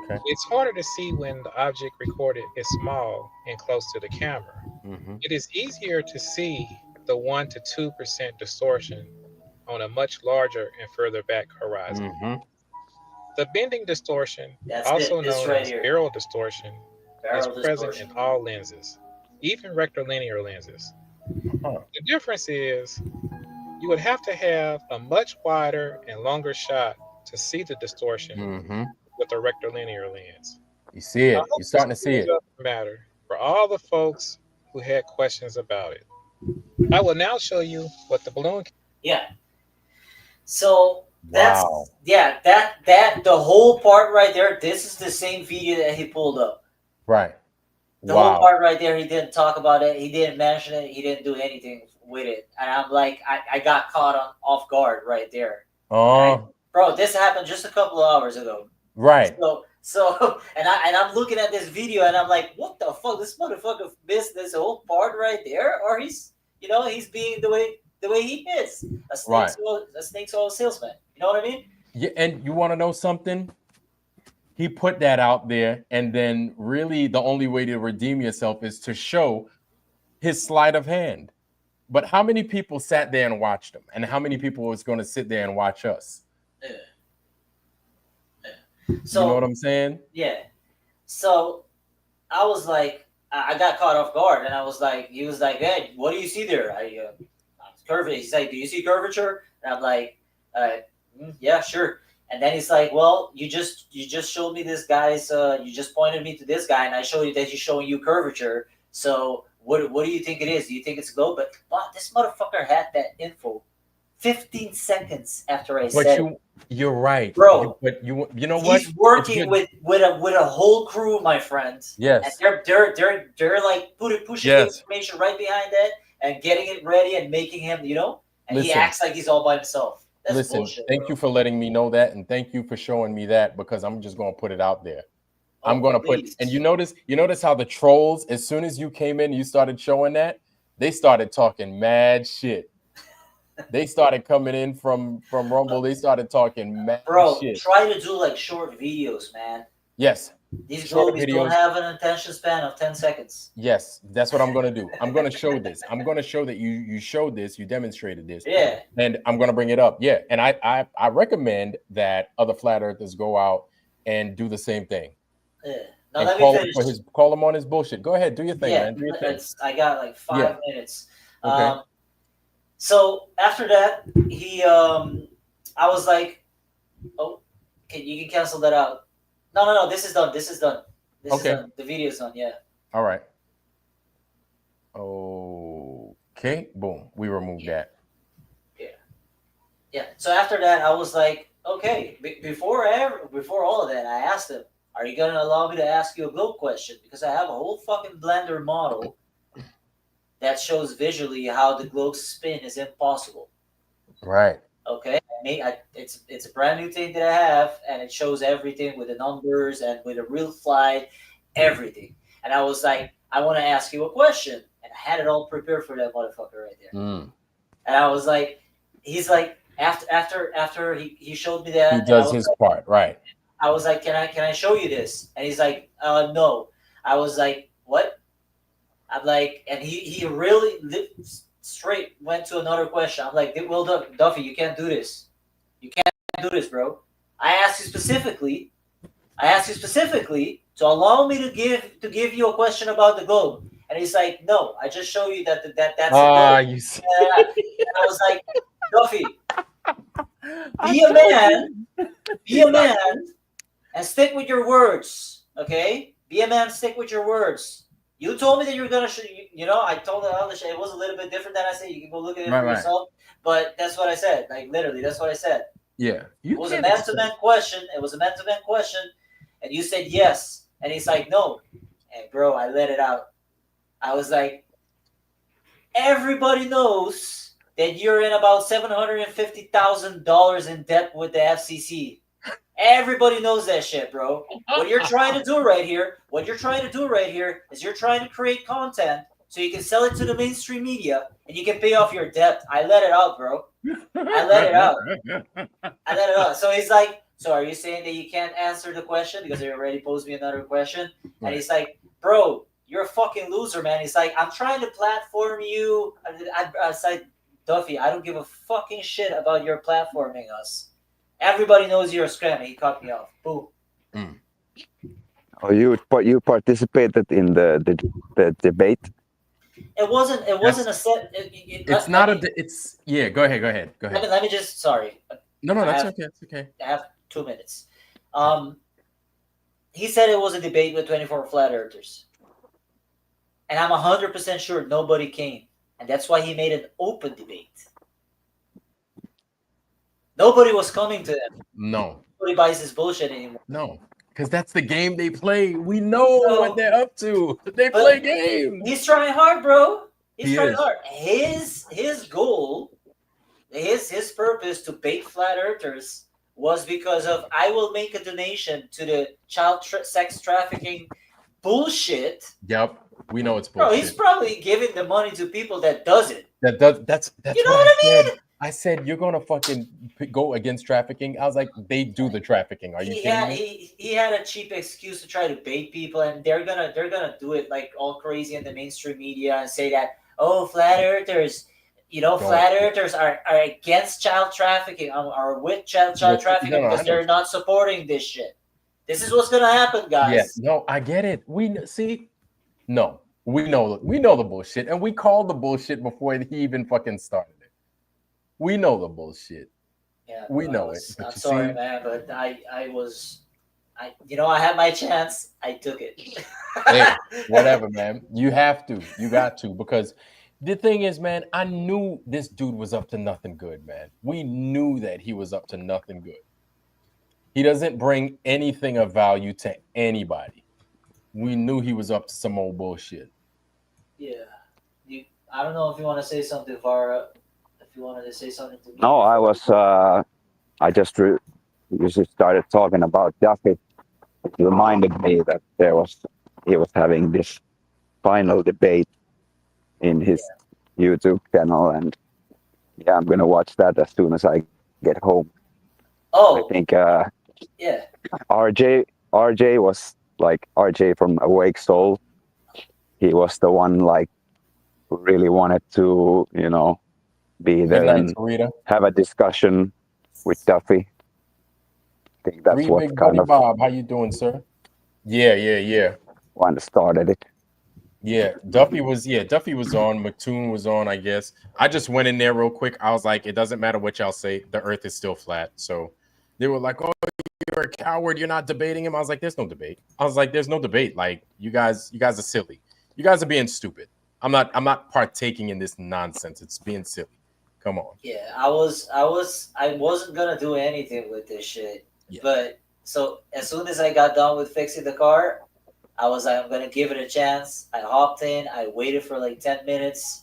Okay. It's harder to see when the object recorded is small and close to the camera. It is easier to see the 1 to 2% distortion on a much larger and further back horizon. The bending distortion, also known as barrel distortion, is present in all lenses, even rectilinear lenses. The difference is you would have to have a much wider and longer shot to see the distortion with a rectilinear lens. You see it. You're starting to see it. Matter for all the folks who had questions about it. I will now show you what the balloon. Yeah. So that's Wow. that the whole part right there. This is the same video that he pulled up. Right. The whole part right there, he didn't talk about it. He didn't mention it. He didn't do anything with it. And I'm like, I got caught off guard right there. Oh. Bro, this happened just a couple of hours ago. Right. So and I'm looking at this video and I'm like, what the fuck? This motherfucker missed this whole part right there, or he's being the way he is. A snake's oil salesman. You know what I mean? Yeah, and you want to know something? He put that out there, and then really the only way to redeem yourself is to show his sleight of hand. But how many people sat there and watched him? And how many people was going to sit there and watch us? So, you know what I'm saying? Yeah. So I was like, I got caught off guard, and he was like, hey, what do you see there? Curvature. He's like, do you see curvature? And I'm like, yeah, sure. And then he's like, well, you just showed me this guy's, you just pointed me to this guy, and I showed you that he's showing you curvature. So what do you think it is? Do you think it's a globe? But this motherfucker had that info 15 seconds after I said it. You're right, bro. But you know what? He's working with a whole crew, my friend. Yes. And they're like pushing the information right behind that and getting it ready and making him, and he acts like he's all by himself. That's bullshit, thank you for letting me know that, and thank you for showing me that, because I'm just gonna put it out there. I'm gonna put, and you notice how the trolls, as soon as you came in, you started showing that, they started talking mad shit. They started coming in from Rumble. They started talking mad shit. Try to do like short videos, man. Yes. These globies don't have an attention span of 10 seconds. Yes, that's what I'm going to do. I'm going to show this. I'm going to show that you showed this, you demonstrated this. Yeah. And I'm going to bring it up. Yeah. And I recommend that other flat earthers go out and do the same thing. Yeah. Now let me finish. Call him on his bullshit. Go ahead, do your thing, man. Do your thing. I got like 5 minutes. Okay. So after that, I was like, oh, you can cancel that out. No, this is done. This is done. This is done. The video is done, yeah. All right. Okay, boom. We removed that. Yeah. So after that, I was like, okay, before all of that, I asked him, are you going to allow me to ask you a globe question? Because I have a whole fucking Blender model that shows visually how the globe's spin is impossible. Right. Okay. It's a brand new thing that I have, and it shows everything with the numbers and with a real flight, everything. And I was like, I want to ask you a question, and I had it all prepared for that motherfucker right there. And I was like, he's like, after he showed me that, he does his part, right? I was like, can I show you this? And he's like, no. I was like, what? I'm like, and he really straight went to another question. I'm like, well, Duffy, you can't do this. You can't do this, bro. I asked you specifically to allow me to give you a question about the globe. And he's like, no, I just show you that's the globe. You see. And I was like, Duffy, be a man, and stick with your words, okay? Be a man, stick with your words. You told me that you were gonna, I told the other shit. It was a little bit different than I said. You can go look at it for yourself. But that's what I said. Like literally, that's what I said. Yeah. It was a man-to-man question. And you said yes. And he's like, no. And bro, I let it out. I was like, everybody knows that you're in about $750,000 in debt with the FCC. Everybody knows that shit, bro. What you're trying to do right here is you're trying to create content so you can sell it to the mainstream media and you can pay off your debt. I let it out, bro. I let it out. So he's like, so are you saying that you can't answer the question because they already posed me another question? And he's like, bro, you're a fucking loser, man. He's like, I'm trying to platform you. I was like, Duffy, I don't give a fucking shit about your platforming us. Everybody knows you're a scammer. He cut me off. Boom. Oh, you participated in the debate? It wasn't a set. It's not a. It's yeah. Go ahead. Let me just. Sorry. No, that's okay. It's okay. I have 2 minutes. He said it was a debate with 24 flat earthers, and I'm 100% sure nobody came, and that's why he made an open debate. Nobody was coming to him. No. Nobody buys this bullshit anymore. No, because that's the game they play. We know what they're up to. They play games. He's trying hard, bro. He's trying is. hard. His goal, his purpose to bait flat earthers was because of I will make a donation to the child sex trafficking bullshit. Yep, we know it's bullshit. Bro, he's probably giving the money to people that does it. That's you know what I mean? I said you're gonna fucking go against trafficking. I was like, they do the trafficking. Are you kidding me? He had a cheap excuse to try to bait people, and they're gonna do it like all crazy in the mainstream media and say that flat earthers, flat earthers are against child trafficking, are with child trafficking because they're not supporting this shit. This is what's gonna happen, guys. Yeah, no, I get it. We know the bullshit, and we called the bullshit before he even fucking started. We know the bullshit. Yeah, we know it. I'm sorry, man, but I had my chance. I took it. Hey, whatever, man. You have to. You got to. Because the thing is, man, I knew this dude was up to nothing good, man. We knew that he was up to nothing good. He doesn't bring anything of value to anybody. We knew he was up to some old bullshit. Yeah. I don't know if you want to say something, Vara. You wanted to say something to me? No, I was. I just started talking about Duffy. It reminded me that he was having this final debate in his YouTube channel, and I'm gonna watch that as soon as I get home. Oh, I think. RJ was like RJ from Awake Soul. He was the one who really wanted to, be there and have a discussion with Duffy. I think that's what kind of Bob. How you doing, sir? Yeah. One started it. Yeah, Duffy was on. McToon was on, I guess. I just went in there real quick. I was like, it doesn't matter what y'all say. The earth is still flat. So they were like, oh, you're a coward. You're not debating him. I was like, there's no debate. There's no debate. Like, you guys are silly. You guys are being stupid. I'm not partaking in this nonsense. It's being silly. Come on. Yeah, I wasn't gonna do anything with this shit. Yeah. But so as soon as I got done with fixing the car, I was like, I'm gonna give it a chance. I hopped in, I waited for like 10 minutes,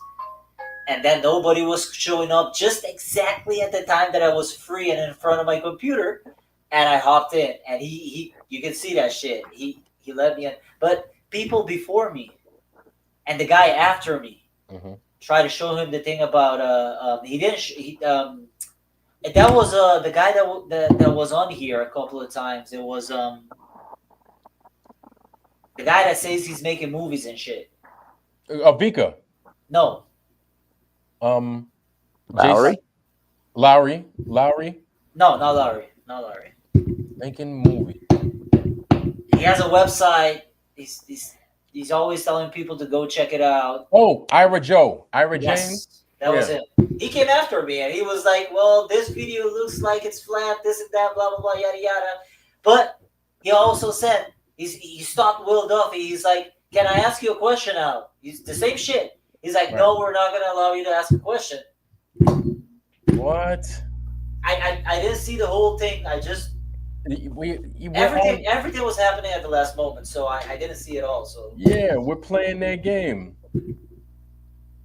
and then nobody was showing up just exactly at the time that I was free and in front of my computer, and I hopped in, and he you can see that shit. He let me in. But people before me and the guy after me try to show him the thing about that was the guy that was on here a couple of times. It was the guy that says he's making movies and shit. Vika. No. Lowry. Lowry. No, not Lowry. Making movie. He has a website. He's always telling people to go check it out. Oh, Ira yes, James. That was him. He came after me and he was like, well, this video looks like it's flat, this and that, blah, blah, blah, yada, yada. But he also said, he stopped Will Duffy. He's like, can I ask you a question now? He's the same shit. He's like, no, we're not going to allow you to ask a question. What? I didn't see the whole thing. I just... Everything was happening at the last moment, so I didn't see it all. So yeah, we're playing their game.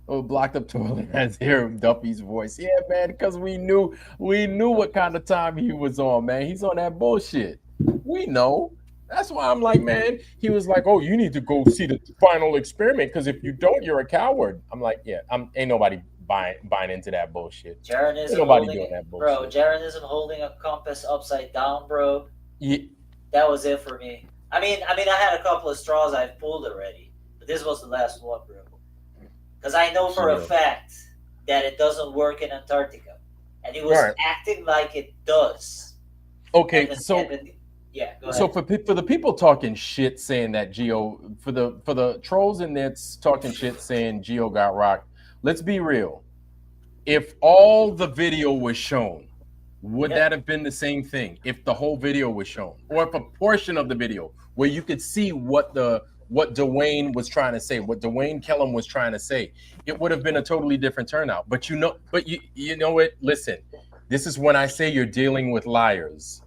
Oh, blocked up toilet has hear Duffy's voice. Yeah, man, because we knew what kind of time he was on, man. He's on that bullshit. We know. That's why I'm like, man, he was like, oh, you need to go see the final experiment, because if you don't, you're a coward. I'm like, yeah, ain't nobody buying into that bullshit. Jaren isn't nobody holding doing that bro. bullshit. Jaren isn't holding a compass upside down, bro. Yeah. That was it for me. I mean, I had a couple of straws I've pulled already, but this was the last one, bro. Because I know for a fact that it doesn't work in Antarctica, and he was acting like it does. Okay, Go so ahead. for the people talking shit saying that Geo, for the trolls and nits talking shit saying Geo got rocked, let's be real. If all the video was shown, would that have been the same thing? If the whole video was shown, or if a portion of the video where you could see what Dwayne was trying to say, what Dwayne Kellum was trying to say, it would have been a totally different turnout. But you know what? Listen, this is when I say you're dealing with liars.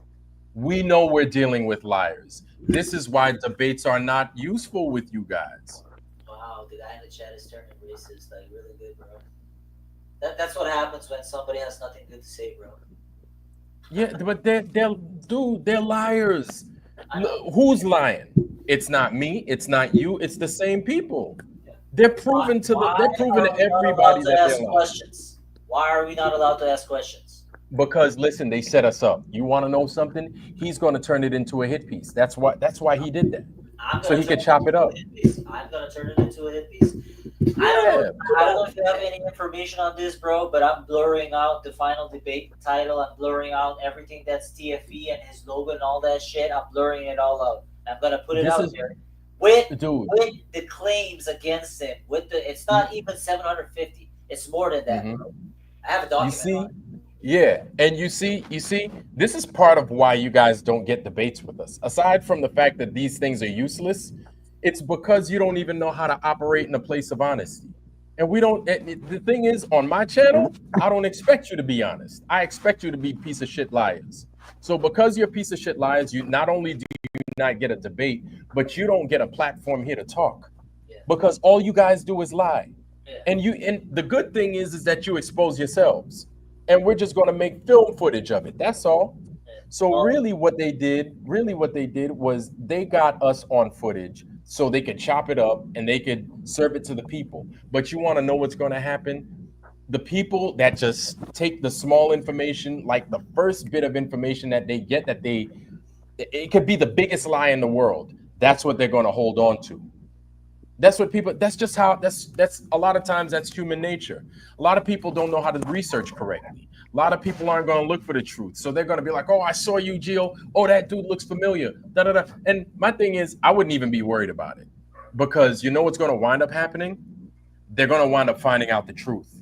We know we're dealing with liars. This is why debates are not useful with you guys. Wow, the guy in the chat is turning racist, like really good, bro. That's what happens when somebody has nothing good to say, bro. Yeah, but they're liars. Who's lying? It's not me. It's not you. It's the same people. They're proving to everybody that they're lying. Questions. Why are we not allowed to ask questions? Because listen, they set us up. You want to know something? He's going to turn it into a hit piece. That's why he did that. So he could chop it up. I'm going to turn it into a hit piece. I don't know if you have any information on this, bro, but I'm blurring out the final debate title. I'm blurring out everything that's TFE and his Logan and all that shit. I'm blurring it all out. I'm going to put it out there with the claims against him. It's not even 750. It's more than that, bro. I have a document on it. Yeah, and you see, this is part of why you guys don't get debates with us. Aside from the fact that these things are useless, it's because you don't even know how to operate in a place of honesty. And we don't. The thing is, on my channel, I don't expect you to be honest. I expect you to be piece of shit liars. So because you're piece of shit liars, you not only do you not get a debate, but you don't get a platform here to talk, because all you guys do is lie. And the good thing is that you expose yourselves. And we're just going to make film footage of it. That's all. So really what they did was they got us on footage so they could chop it up and they could serve it to the people. But you want to know what's going to happen? The people that just take the small information, like the first bit of information that they get, it could be the biggest lie in the world. That's what they're going to hold on to. That's what people, that's a lot of times that's human nature. A lot of people don't know how to research correctly. A lot of people aren't going to look for the truth. So they're going to be like, oh, I saw you, Gio. Oh, that dude looks familiar. Da, da, da. And my thing is, I wouldn't even be worried about it, because you know what's going to wind up happening? They're going to wind up finding out the truth.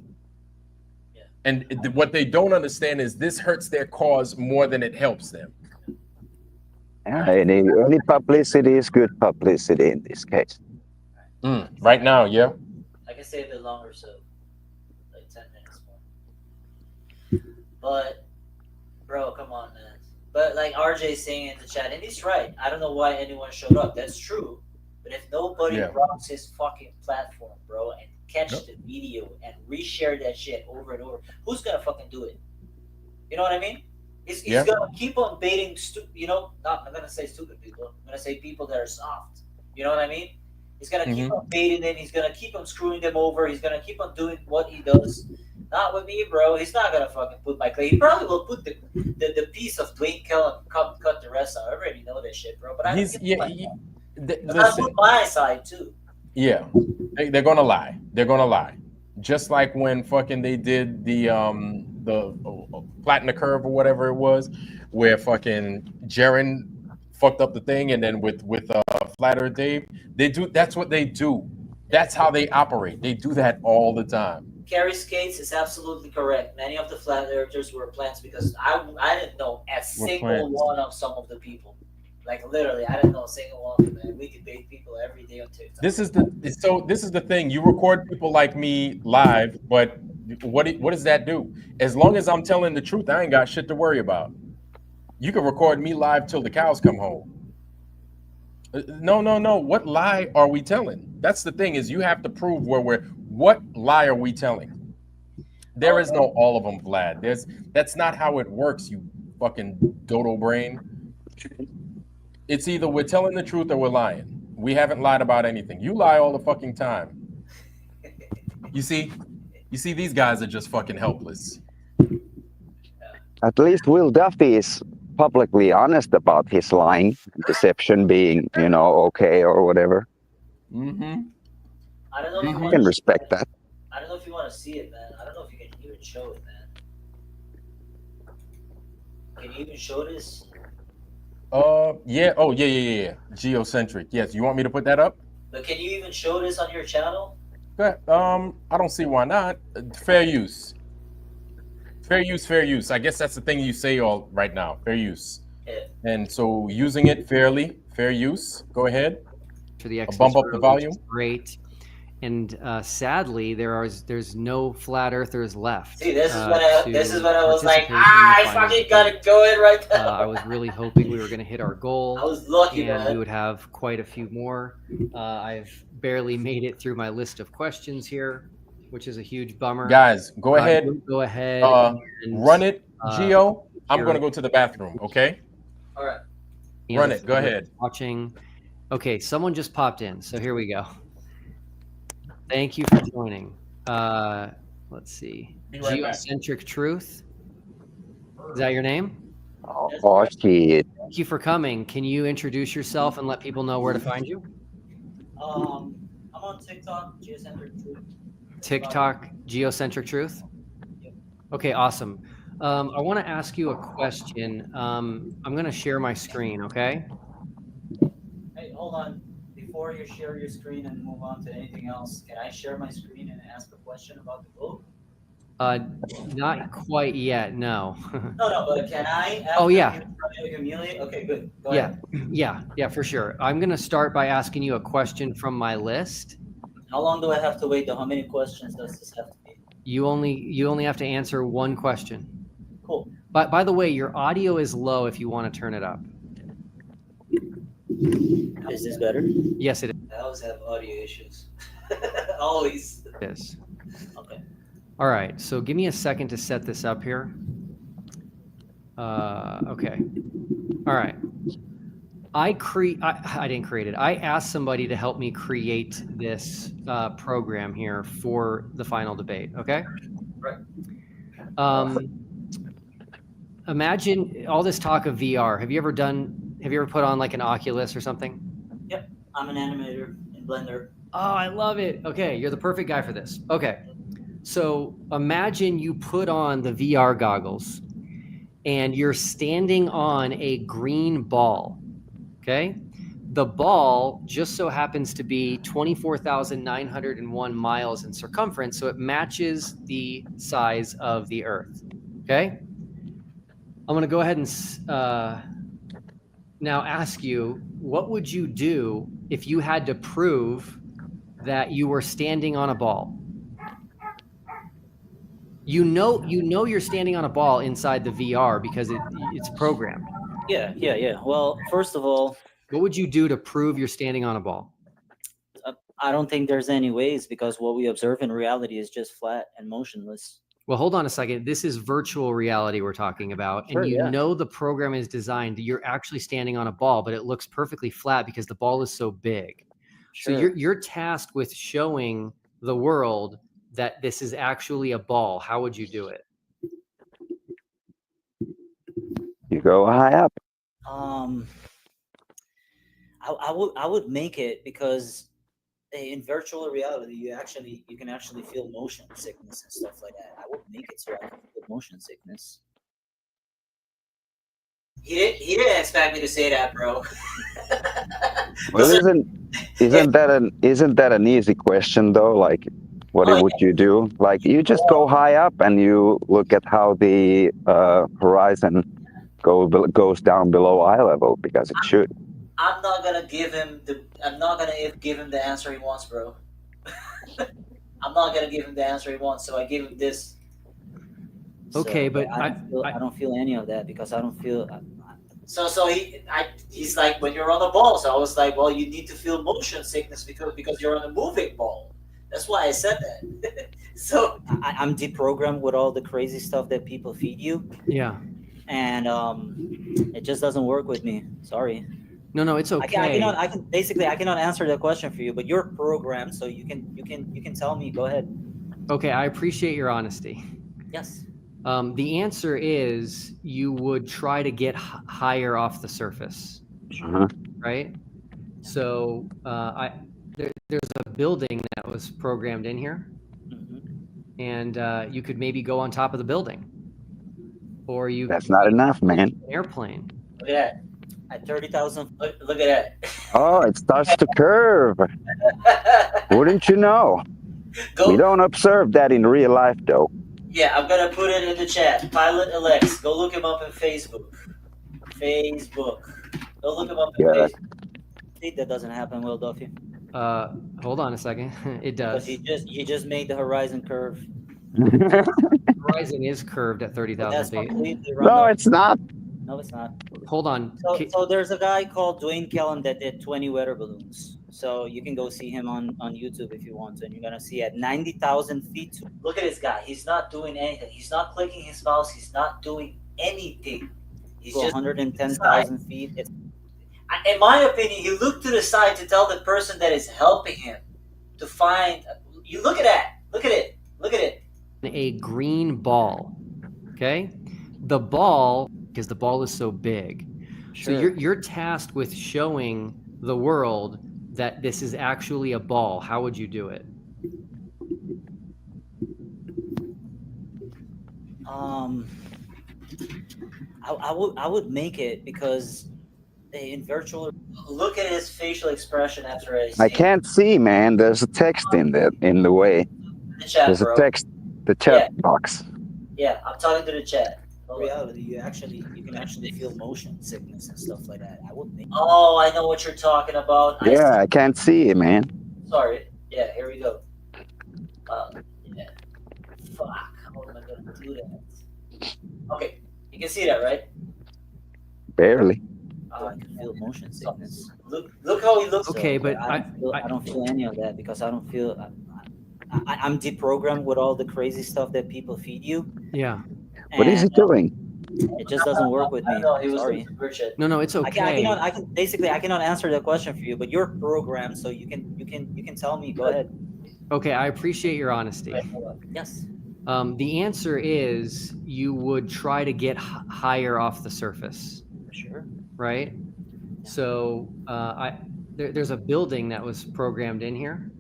And what they don't understand is this hurts their cause more than it helps them. Any publicity is good publicity in this case. Right now, yeah. I can stay a bit longer, so like 10 minutes more. But, bro, come on, man. But like RJ's saying in the chat, and he's right. I don't know why anyone showed up. That's true. But if nobody rocks his fucking platform, bro, and catch the video and reshare that shit over and over, who's gonna fucking do it? You know what I mean? He's gonna keep on baiting, I'm gonna say stupid people. I'm gonna say people that are soft. You know what I mean? He's going to keep on baiting them. He's going to keep on screwing them over. He's going to keep on doing what he does. Not with me, bro. He's not going to fucking put my clay. He probably will put the piece of Dwayne Kellum, cut the rest out. I already know that shit, bro. But I don't put my side, too. Yeah. They're going to lie. They're going to lie. Just like when fucking they did the flatten the curve or whatever it was, where fucking Jaren fucked up the thing, and then with Flatter Dave, that's what they do. That's how they operate. They do that all the time. Carrie Skates is absolutely correct. Many of the flat earthers were plants, because I didn't know a single one of some of the people. Like literally, I didn't know a single one of them. And we debate people every day on TikTok. This is the thing. You record people like me live, but what does that do? As long as I'm telling the truth, I ain't got shit to worry about. You can record me live till the cows come home. No. What lie are we telling? That's the thing, is you have to prove where what lie are we telling? There is no all of them, Vlad. That's not how it works, you fucking dodo brain. It's either we're telling the truth or we're lying. We haven't lied about anything. You lie all the fucking time. You see, these guys are just fucking helpless. At least Will Duffy is publicly honest about his lying, deception being, okay or whatever. Mm-hmm. I don't know if You can respect that. I don't know if you want to see it, man. I don't know if you can even show it, man. Can you even show this? Yeah. Oh, yeah. Geocentric. Yes. You want me to put that up? But can you even show this on your channel? I don't see why not. Fair use. Fair use. I guess that's the thing you say all right now. Fair use. Yeah. And so using it fairly, fair use. Go ahead. For the I'll bump up the volume. Great. And sadly, there's no flat earthers left. See, this is when I was like, I fucking gotta go in right now. I was really hoping we were gonna hit our goal. I was lucky, and man. we would have quite a few more. I've barely made it through my list of questions here, which is a huge bummer. Guys, go ahead. Go ahead. Run it, Geo. I'm gonna go to the bathroom. Okay. All right. Run it. Go ahead. Watching. Okay, someone just popped in, so here we go. Thank you for joining. Let's see. Geocentric Truth. Is that your name? Oh, shit. Thank you for coming. Can you introduce yourself and let people know where to find you? I'm on TikTok, Geocentric Truth. TikTok, Geocentric Truth? Yep. Okay, awesome. I want to ask you a question. I'm going to share my screen, okay? Hey, hold on. Before you share your screen and move on to anything else, can I share my screen and ask a question about the book? Not quite yet, no. No, but can I? Oh, yeah. Okay, good. Go ahead. Yeah, for sure. I'm going to start by asking you a question from my list. How long do I have to wait, though? How many questions does this have to be? You only have to answer one question. Cool. But by the way, your audio is low if you want to turn it up. Is this better? Yes, it is. I always have audio issues. Always. It is. Okay. All right, so give me a second to set this up here. Okay. All right. I didn't create it. I asked somebody to help me create this program here for the final debate. Okay. Right. Imagine all this talk of VR. Have you ever put on like an Oculus or something? Yep. I'm an animator in Blender. Oh, I love it. Okay, you're the perfect guy for this. Okay. So imagine you put on the VR goggles and you're standing on a green ball. Okay. The ball just so happens to be 24,901 miles in circumference. So it matches the size of the Earth. Okay. I'm going to go ahead and now ask you, what would you do if you had to prove that you were standing on a ball? You know you're standing on a ball inside the VR because it's programmed. Yeah. Well, first of all, what would you do to prove you're standing on a ball? I don't think there's any ways because what we observe in reality is just flat and motionless. Well, hold on a second. This is virtual reality we're talking about. Sure, and you yeah. know the program is designed that you're actually standing on a ball, but it looks perfectly flat because the ball is so big. Sure. So you're tasked with showing the world that this is actually a ball. How would you do it? You go high up. I would make it because in virtual reality you can actually feel motion sickness and stuff like that. I would make it so I can feel motion sickness. He didn't expect me to say that, bro. Well, isn't that an easy question though? Like, what would you do? Like, you just go high up and you look at how the horizon goes down below eye level because it should. I'm not gonna give him the answer he wants, bro. I'm not gonna give him the answer he wants, so I gave him this. Okay, So, but I don't feel any of that because I don't feel. So he's like, when you're on a ball. So I was like, well, you need to feel motion sickness because you're on a moving ball. That's why I said that. So I'm deprogrammed with all the crazy stuff that people feed you. Yeah. And it just doesn't work with me. Sorry. No, it's okay. I cannot answer that question for you, but you're programmed, so you can tell me. Go ahead. Okay, I appreciate your honesty. Yes. The answer is you would try to get higher off the surface, right? So there's a building that was programmed in here, and you could maybe go on top of the building, or you. That's not enough, man. An airplane. Look at that. At 30,000. Look at that. Oh, it starts to curve. Wouldn't you know? We don't observe that in real life, though. Yeah, I'm gonna put it in the chat. Pilot Alex, go look him up in Facebook. Go look him up in Facebook. I think that doesn't happen, Will Duffy. Hold on a second. It does. Because he just made the horizon curve. Horizon is curved at 30,000 feet. No, it's not. No, it's not. Hold on. So there's a guy called Dwayne Kellum that did 20 weather balloons. So you can go see him on YouTube if you want to, and you're gonna see at 90,000 feet. Look at this guy. He's not doing anything. He's not clicking his mouse. He's not doing anything. He's just 110,000 feet. In my opinion, he looked to the side to tell the person that is helping him to find. You look at that. Look at it. Look at it. A green ball. Okay, the ball, because the ball is so big. Sure. So you're tasked with showing the world that this is actually a ball. How would you do it? I would make it because in virtual. Look at his facial expression after I can't see, man. There's a text in the way. The chat, There's bro. a text. The chat box. Yeah, I'm talking to the chat. In reality, you can actually feel motion sickness and stuff like that. I would make. Oh, I know what you're talking about. Yeah, I can't see it, man. Sorry. Yeah, here we go. Yeah. Fuck. How am I gonna do that? Okay, you can see that, right? Barely. I can feel motion sickness. Look how he looks. Okay, though, but I don't feel any of that because I don't feel. I'm deprogrammed with all the crazy stuff that people feed you. Yeah. What is he doing? It just doesn't work with me. Sorry. No, it's okay. I cannot answer that question for you, but you're programmed, so you can tell me. Go ahead. Okay, I appreciate your honesty. Yes. The answer is you would try to get higher off the surface. Sure. Right. So there's a building that was programmed in here,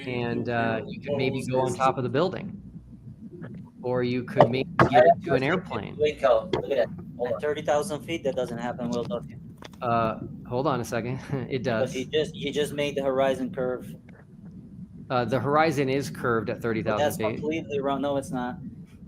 and you could maybe go on top of the building. Or you could maybe get into an airplane. Look at that. At 30,000 feet, that doesn't happen, Will Duffy. Hold on a second. It does. You just made the horizon curve. The horizon is curved at 30,000 That's feet. completely wrong. No, it's not.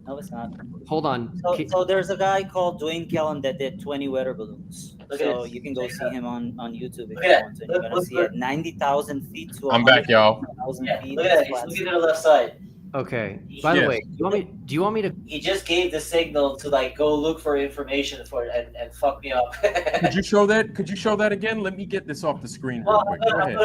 No, it's not. Hold on. So there's a guy called Dwayne Kellum that did 20 weather balloons. So you can go see him on YouTube if you want to. You're gonna see at 90,000 feet to. I'm back, y'all. Yeah, look at that. He's looking to the left side. Okay. By the way, do you want me to? He just gave the signal to like go look for information for it and fuck me up. Could you show that? Could you show that again? Let me get this off the screen real quick. Go ahead.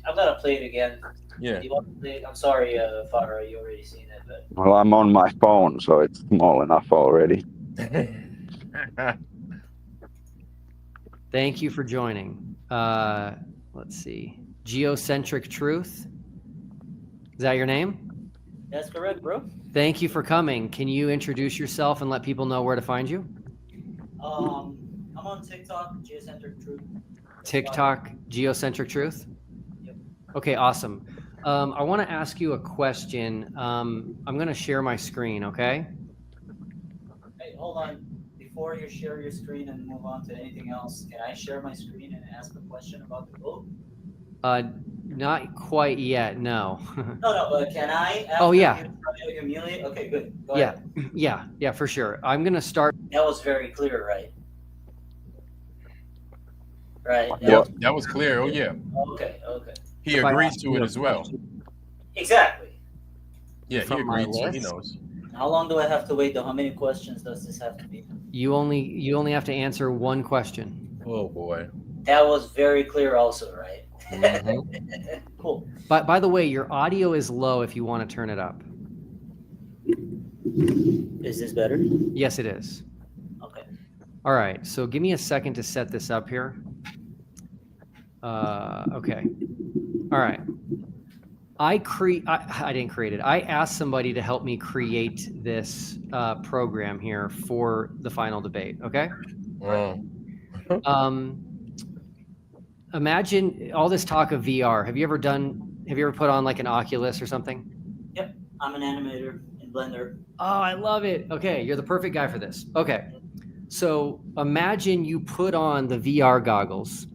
I'm gonna play it again. Yeah. You want to play it? I'm sorry, Farah, you already seen it, but. Well, I'm on my phone, so it's small enough already. Thank you for joining. Let's see. Geocentric Truth. Is that your name? That's correct, bro. Thank you for coming. Can you introduce yourself and let people know where to find you? I'm on TikTok, Geocentric Truth. TikTok, Geocentric Truth? Yep. Okay, awesome. I want to ask you a question. I'm going to share my screen, okay? Hey, hold on. Before you share your screen and move on to anything else, can I share my screen and ask a question about the boat? Not quite yet, no. No, but can I? Oh, yeah. Okay, good. Go Yeah, ahead. yeah, for sure. I'm going to start. That was very clear, right? Right. Yep, that was clear. Oh, yeah. Okay. He agrees to it as well. Exactly. Yeah, he agrees. So he knows. How long do I have to wait, though? How many questions does this have to be? You only have to answer one question. Oh, boy. That was very clear also, right? Cool. By the way, your audio is low if you want to turn it up. Is this better? Yes, it is. Okay. All right. So give me a second to set this up here. Okay. All right. I didn't create it. I asked somebody to help me create this program here for the final debate. Okay. Imagine all this talk of VR. Have you ever put on like an Oculus or something? Yep. I'm an animator in Blender. Oh, I love it. Okay. You're the perfect guy for this. Okay. So imagine you put on the VR goggles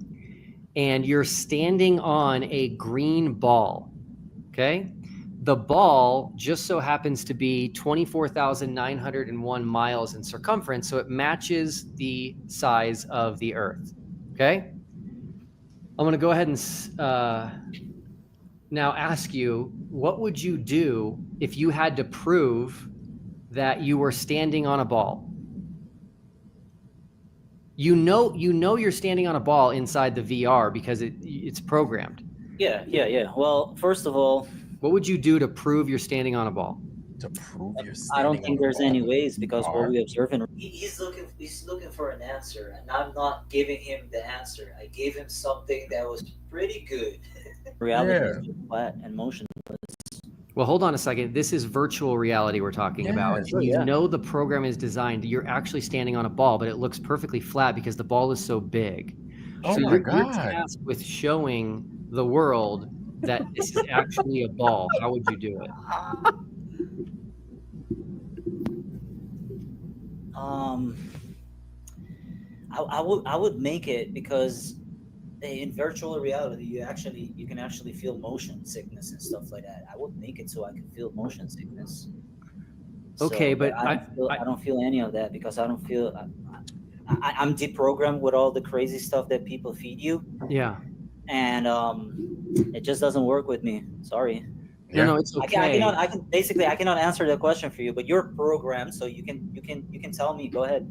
and you're standing on a green ball. Okay. The ball just so happens to be 24,901 miles in circumference. So it matches the size of the Earth. Okay. I'm going to go ahead and now ask you, what would you do if you had to prove that you were standing on a ball? You know you're standing on a ball inside the VR because it's programmed. Yeah. Well, first of all, what would you do to prove you're standing on a ball? To prove you're standing I don't think there's any ball. ways, because what we observe he's looking for an answer, and I'm not giving him the answer. I gave him something that was pretty good. Reality is flat and motionless. Well, hold on a second. This is virtual reality we're talking about. Sure, you know the program is designed. You're actually standing on a ball, but it looks perfectly flat because the ball is so big. Oh so my you're God. tasked with showing the world that this is actually a ball. How would you do it? I would make it, because in virtual reality you can actually feel motion sickness and stuff like that. I would make it so I can feel motion sickness. Okay, So, but I don't feel any of that, because I don't feel I'm deprogrammed with all the crazy stuff that people feed you. Yeah. And it just doesn't work with me. Sorry. No, it's okay. I cannot answer the question for you, but you're programmed, so you can tell me. Go ahead.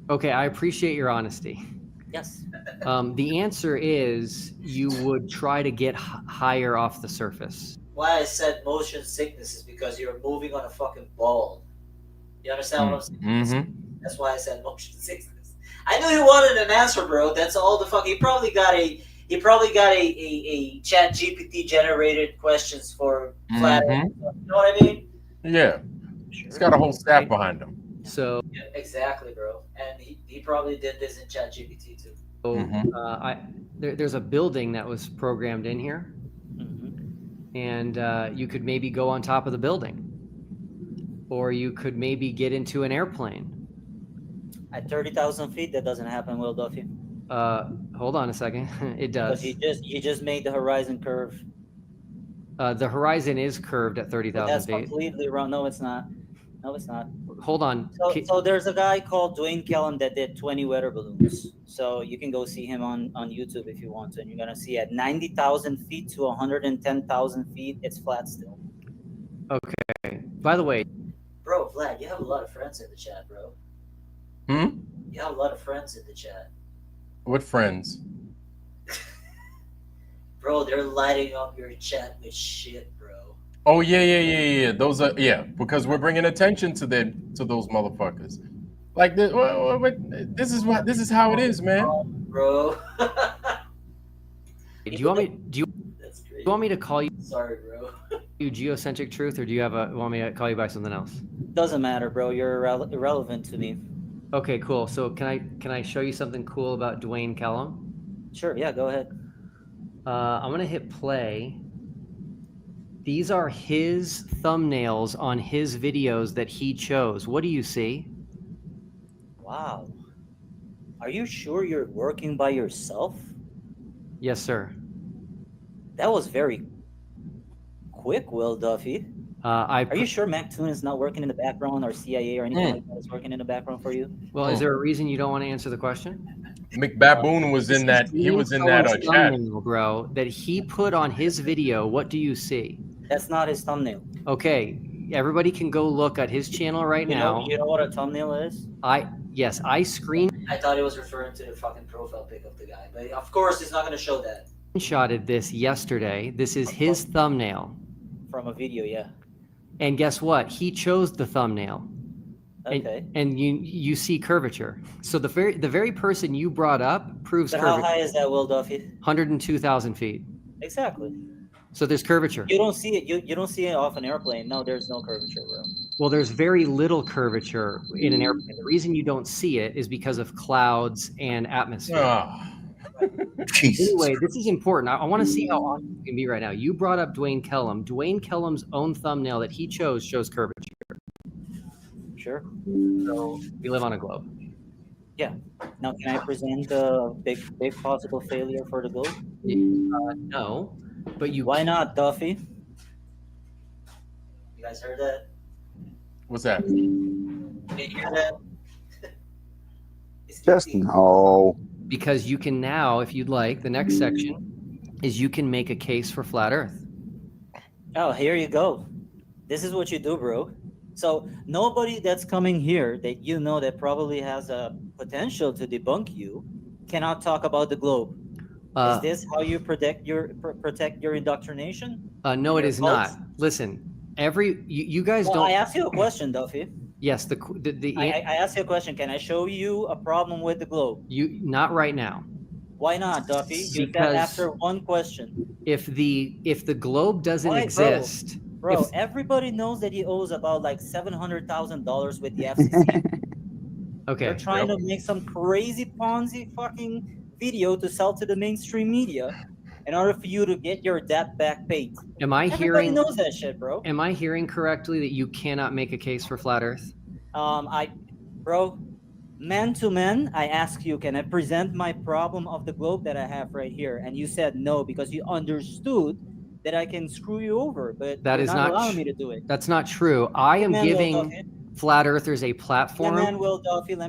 Okay, I appreciate your honesty. Yes. The answer is you would try to get higher off the surface. Why I said motion sickness is because you're moving on a fucking ball. You understand what I'm saying? That's why I said motion sickness. I knew you wanted an answer, bro. That's all the fuck. He probably got a chat GPT generated questions for flat Earth. You know what I mean? Yeah. He's got a whole staff behind him. So yeah, exactly, bro. And he probably did this in chat GPT too. So there's a building that was programmed in here, and you could maybe go on top of the building, or you could maybe get into an airplane. At 30,000 feet, that doesn't happen, Will Duffy. Hold on a second. It does. Because you just made the horizon curve. The horizon is curved at 30,000 That's feet. completely wrong. No, it's not. No, it's not. Hold on. So there's a guy called Dwayne Kellum that did 20 weather balloons. So you can go see him on YouTube if you want to. And you're going to see at 90,000 feet to 110,000 feet, it's flat still. Okay. By the way. Bro, Vlad, you have a lot of friends in the chat, bro. You have a lot of friends in the chat. What friends? Bro, they're lighting up your chat with shit, bro. Oh yeah. Those are because we're bringing attention to those motherfuckers. Like this is how it is, man. Bro. Do you want me to call you? Sorry, bro. You geocentric truth, or do you want me to call you by something else? Doesn't matter, bro. You're irrelevant to me. Okay, cool. So can I show you something cool about Dwayne Kellum? Sure. Yeah, go ahead. I'm gonna hit play. These are his thumbnails on his videos that he chose. What do you see? Wow. Are you sure you're working by yourself? Yes, sir. That was very quick, Will Duffy. Are you sure MacToon is not working in the background, or CIA or anything like that is working in the background for you? Well, is there a reason you don't want to answer the question? McBaboon was in that. He was in that chat, bro. That he put on his video. What do you see? That's not his thumbnail. Okay, everybody can go look at his channel right now. You know what a thumbnail is? I screen. I thought he was referring to the fucking profile pic of the guy, but of course he's not going to show that. screenshotted this yesterday. This is his thumbnail. From a video, yeah. And guess what? He chose the thumbnail. Okay. And you see curvature. So the very person you brought up proves But curvature. how high is that, Will Duffy? 102,000 feet. Exactly. So there's curvature. You don't see it. You don't see it off an airplane. No, there's no curvature, bro. Well, there's very little curvature in an airplane. The reason you don't see it is because of clouds and atmosphere. Anyway, this is important. I want to see how honest you can be right now. You brought up Dwayne Kellum. Dwayne Kellum's own thumbnail that he chose shows curvature. Sure. So we live on a globe. Yeah. Now, can I present a big possible failure for the globe? No, but you. Why not, Duffy? You guys heard that? What's that? You hear that? Just no. Because you can now, if you'd like, the next section is you can make a case for flat Earth. Oh, here you go. This is what you do, bro. So nobody that's coming here that you know that probably has a potential to debunk you cannot talk about the globe. Is this how you protect your indoctrination? No, it is not. Listen, you guys don't. I asked you a question, Duffy. Yes, I asked you a question. Can I show you a problem with the globe? Not right now. Why not, Duffy? You said Because after one question. If the globe doesn't exist, bro, everybody knows that he owes about like $700,000 with the FCC. Okay. They're trying to make some crazy Ponzi fucking video to sell to the mainstream media in order for you to get your debt back paid. Everybody knows that shit, bro. Am I hearing correctly that you cannot make a case for flat Earth? Bro, man to man, I ask you, can I present my problem of the globe that I have right here? And you said no because you understood that I can screw you over, but that is not allowing me to do it. That's not true. I am giving flat earthers a platform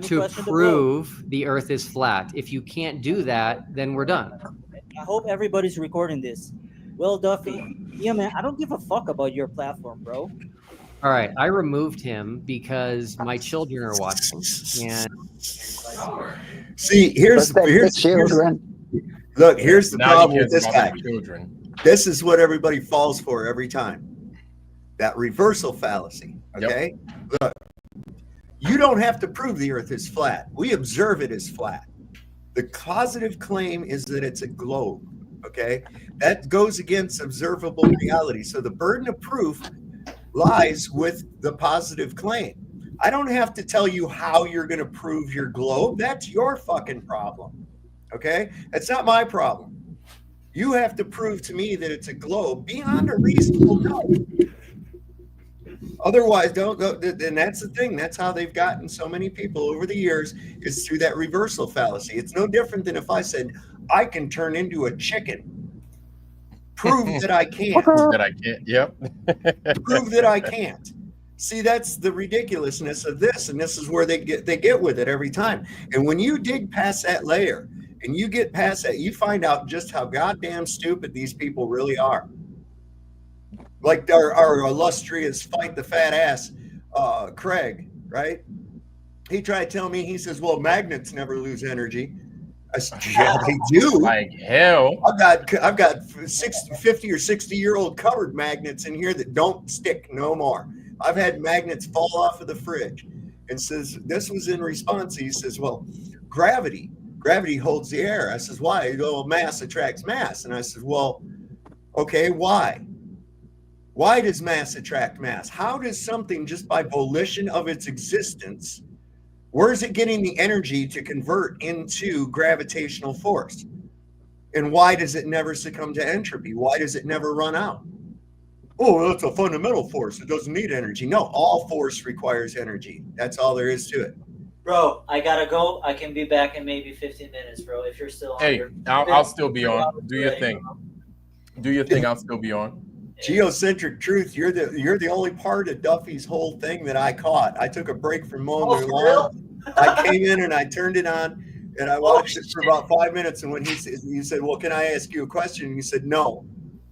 to prove the Earth is flat. If you can't do that, then we're done. I hope everybody's recording this. Will Duffy, yeah, man, I don't give a fuck about your platform, bro. All right, I removed him because my children are watching. And see, here's the problem with this guy. This is what everybody falls for every time. That reversal fallacy. Okay? Yep. Look, you don't have to prove the Earth is flat. We observe it as flat. The causative claim is that it's a globe. Okay? That goes against observable reality. So the burden of proof lies with the positive claim. I don't have to tell you how you're going to prove your globe. That's your fucking problem. Okay? That's not my problem. You have to prove to me that it's a globe beyond a reasonable doubt. Otherwise, don't go. And that's the thing. That's how they've gotten so many people over the years, is through that reversal fallacy. It's no different than if I said, I can turn into a chicken. Prove that I can't. That I can't. Yep. Prove that I can't. See, that's the ridiculousness of this, and this is where they get with it every time. And when you dig past that layer and you get past that, you find out just how goddamn stupid these people really are. Like our illustrious fight the fat ass Craig, right? He tried to tell me, he says, well, magnets never lose energy. I said, yeah, they do. Like hell. I've got 50 or 60-year-old covered magnets in here that don't stick no more. I've had magnets fall off of the fridge. And says, this was in response. He says, well, gravity holds the air. I says, why? Well, mass attracts mass. And I said, well, okay, why? Why does mass attract mass? How does something, just by volition of its existence, where is it getting the energy to convert into gravitational force? And why does it never succumb to entropy? Why does it never run out? Oh, that's a fundamental force. It doesn't need energy. No, all force requires energy. That's all there is to it. Bro, I gotta go. I can be back in maybe 15 minutes, bro. If you're still on. Hey, I'll still be on. Do your thing. Do your thing. I'll still be on. Geocentric truth. You're the only part of Duffy's whole thing that I caught. I took a break from mowing their lawn. I came in and I turned it on and I watched it for about 5 minutes. And when he said, well, can I ask you a question? And he said, no.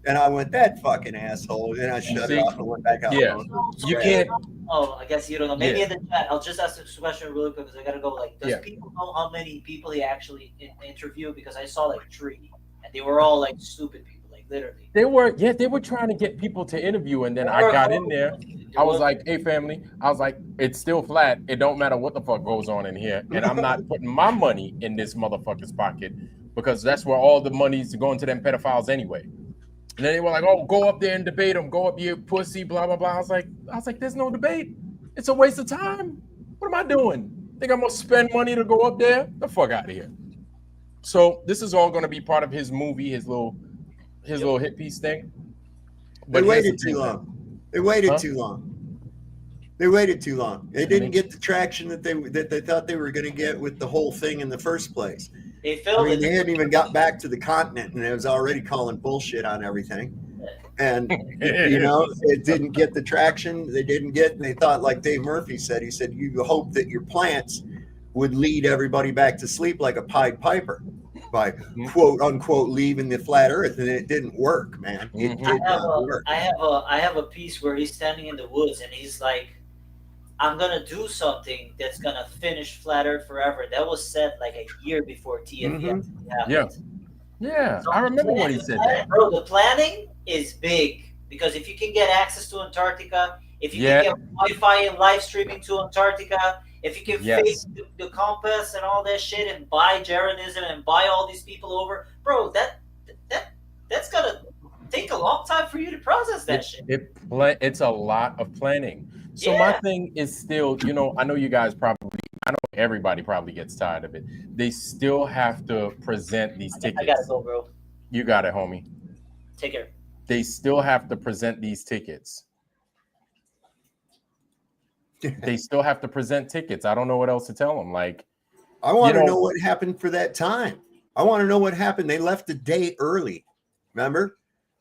And I went, that fucking asshole. And I shut it off and went back out. Yeah. You can't. Oh, I guess you don't know. Maybe in the chat, I'll just ask this question really quick because I gotta go. Like, does people know how many people he actually interviewed? Because I saw like 3. and they were all like stupid people, like literally. They were trying to get people to interview, and then I got in there. I was like, hey family, I was like, it's still flat. It don't matter what the fuck goes on in here. And I'm not putting my money in this motherfucker's pocket because that's where all the money's going to them pedophiles anyway. And then they were like, oh, go up there and debate them, go up here, pussy, blah, blah, blah. I was like, there's no debate. It's a waste of time. What am I doing? Think I'm gonna spend money to go up there? The fuck out of here. So this is all gonna be part of his movie, his little hit piece thing. But they waited too long. They waited too long. They waited too long. They didn't get the traction that they thought they were going to get with the whole thing in the first place. They filmed they hadn't even got back to the continent, and it was already calling bullshit on everything. And it didn't get the traction. They thought, like Dave Murphy said, he said, you hope that your plants would lead everybody back to sleep like a Pied Piper by quote unquote leaving the flat earth, and it didn't work, man. It did not work. I have a piece where he's standing in the woods and he's like, I'm gonna do something that's gonna finish flat earth forever. That was said like a year before TFE happened. Yeah, I remember when he said that. Bro, the planning is big because if you can get access to Antarctica, if you can get Wi-Fi and live streaming to Antarctica, if you can face the compass and all that shit and buy Jeranism and buy all these people over, bro, that's gonna take a long time for you to process that shit. It's a lot of planning. So my thing is still, I know you guys I know everybody probably gets tired of it. They still have to present these tickets. I gotta go, bro. You got it, homie. Take care. They still have to present these tickets. They still have to present tickets. I don't know what else to tell them. Like, I want to know what happened for that time. I want to know what happened. They left a day early. Remember?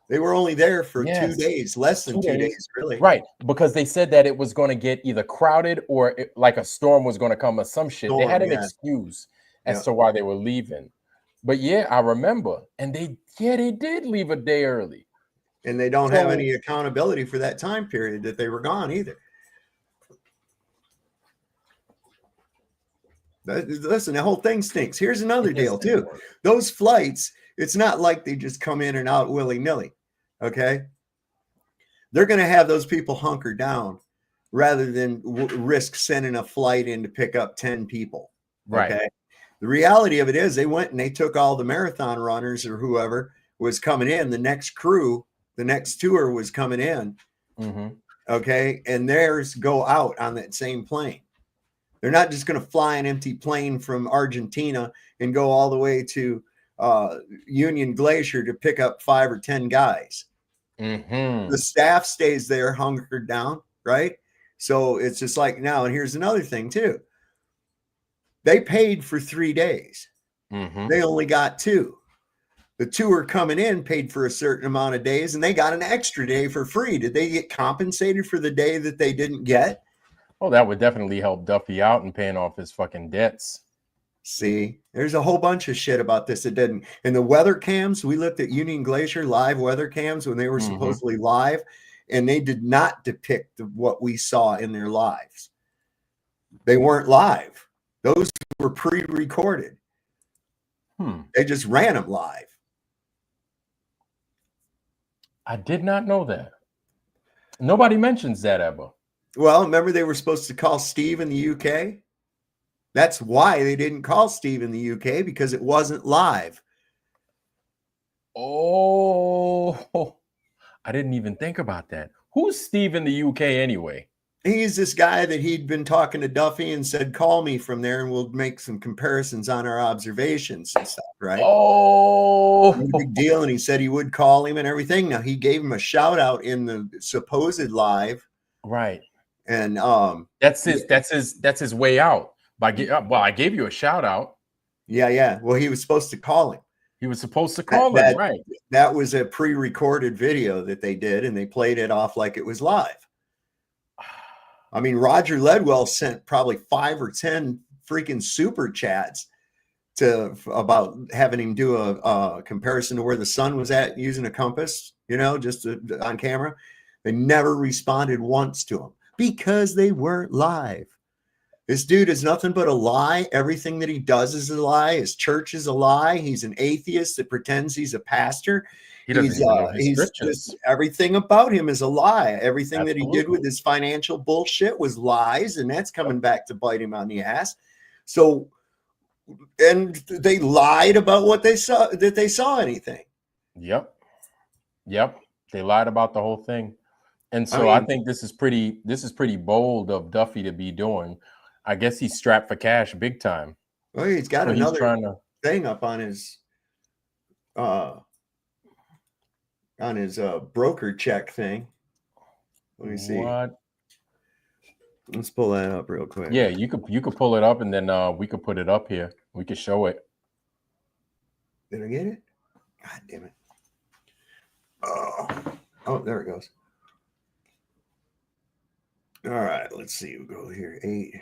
They were only there for 2 days, less than 2 days, really. Right, because they said that it was going to get either crowded or like a storm was going to come or some shit. They had an excuse as to why they were leaving. But I remember. And they did leave a day early. And they don't have any accountability for that time period that they were gone either. Listen, the whole thing stinks. Here's another deal, too. Those flights, it's not like they just come in and out willy-nilly, okay? They're going to have those people hunker down rather than risk sending a flight in to pick up 10 people, okay? Right. The reality of it is they went and they took all the marathon runners or whoever was coming in. The next crew, the next tour was coming in, okay? And theirs go out on that same plane. They're not just going to fly an empty plane from Argentina and go all the way to Union Glacier to pick up 5 or 10 guys. The staff stays there hunkered down, right? So it's just like now, and here's another thing too. They paid for 3 days. They only got 2. The tour coming in paid for a certain amount of days and they got an extra day for free. Did they get compensated for the day that they didn't get? Oh, that would definitely help Duffy out in paying off his fucking debts. See, there's a whole bunch of shit about this that didn't. And the weather cams, we looked at Union Glacier live weather cams when they were supposedly live, and they did not depict what we saw in their lives. They weren't live. Those were pre-recorded. They just ran them live. I did not know that. Nobody mentions that ever. Well, remember they were supposed to call Steve in the UK? That's why they didn't call Steve in the UK, because it wasn't live. Oh, I didn't even think about that. Who's Steve in the UK anyway? He's this guy that he'd been talking to Duffy and said, call me from there and we'll make some comparisons on our observations and stuff, right? Oh, big deal. And he said he would call him and everything. Now he gave him a shout out in the supposed live. Right. And that's his way out. I gave you a shout out. Yeah. Well, he was supposed to call him. He was supposed to call him, right? That was a pre-recorded video that they did, and they played it off like it was live. I mean, Roger Ledwell sent probably 5 or 10 freaking super chats about having him do a comparison to where the sun was at using a compass, just on camera. They never responded once to him because they weren't live. This dude is nothing but a lie. Everything that he does is a lie. His church is a lie. He's an atheist that pretends he's a pastor. He doesn't even know his He's scriptures. just, everything about him is a lie. Everything that he did Absolutely. with his financial bullshit was lies, and that's coming back to bite him on the ass. So, and they lied about what they saw, that they saw anything. Yep. They lied about the whole thing. And so I I mean, think this is pretty bold of Duffy to be doing. I guess he's strapped for cash big time. well, he's got So he's another trying to thing up on his broker check thing. Let me see. What? Let's pull that up real quick. Yeah, you could pull it up and then we could put it up here. We could show it. Did I get it? God damn it. Oh, there it goes. All right, let's see. We'll go here. 8.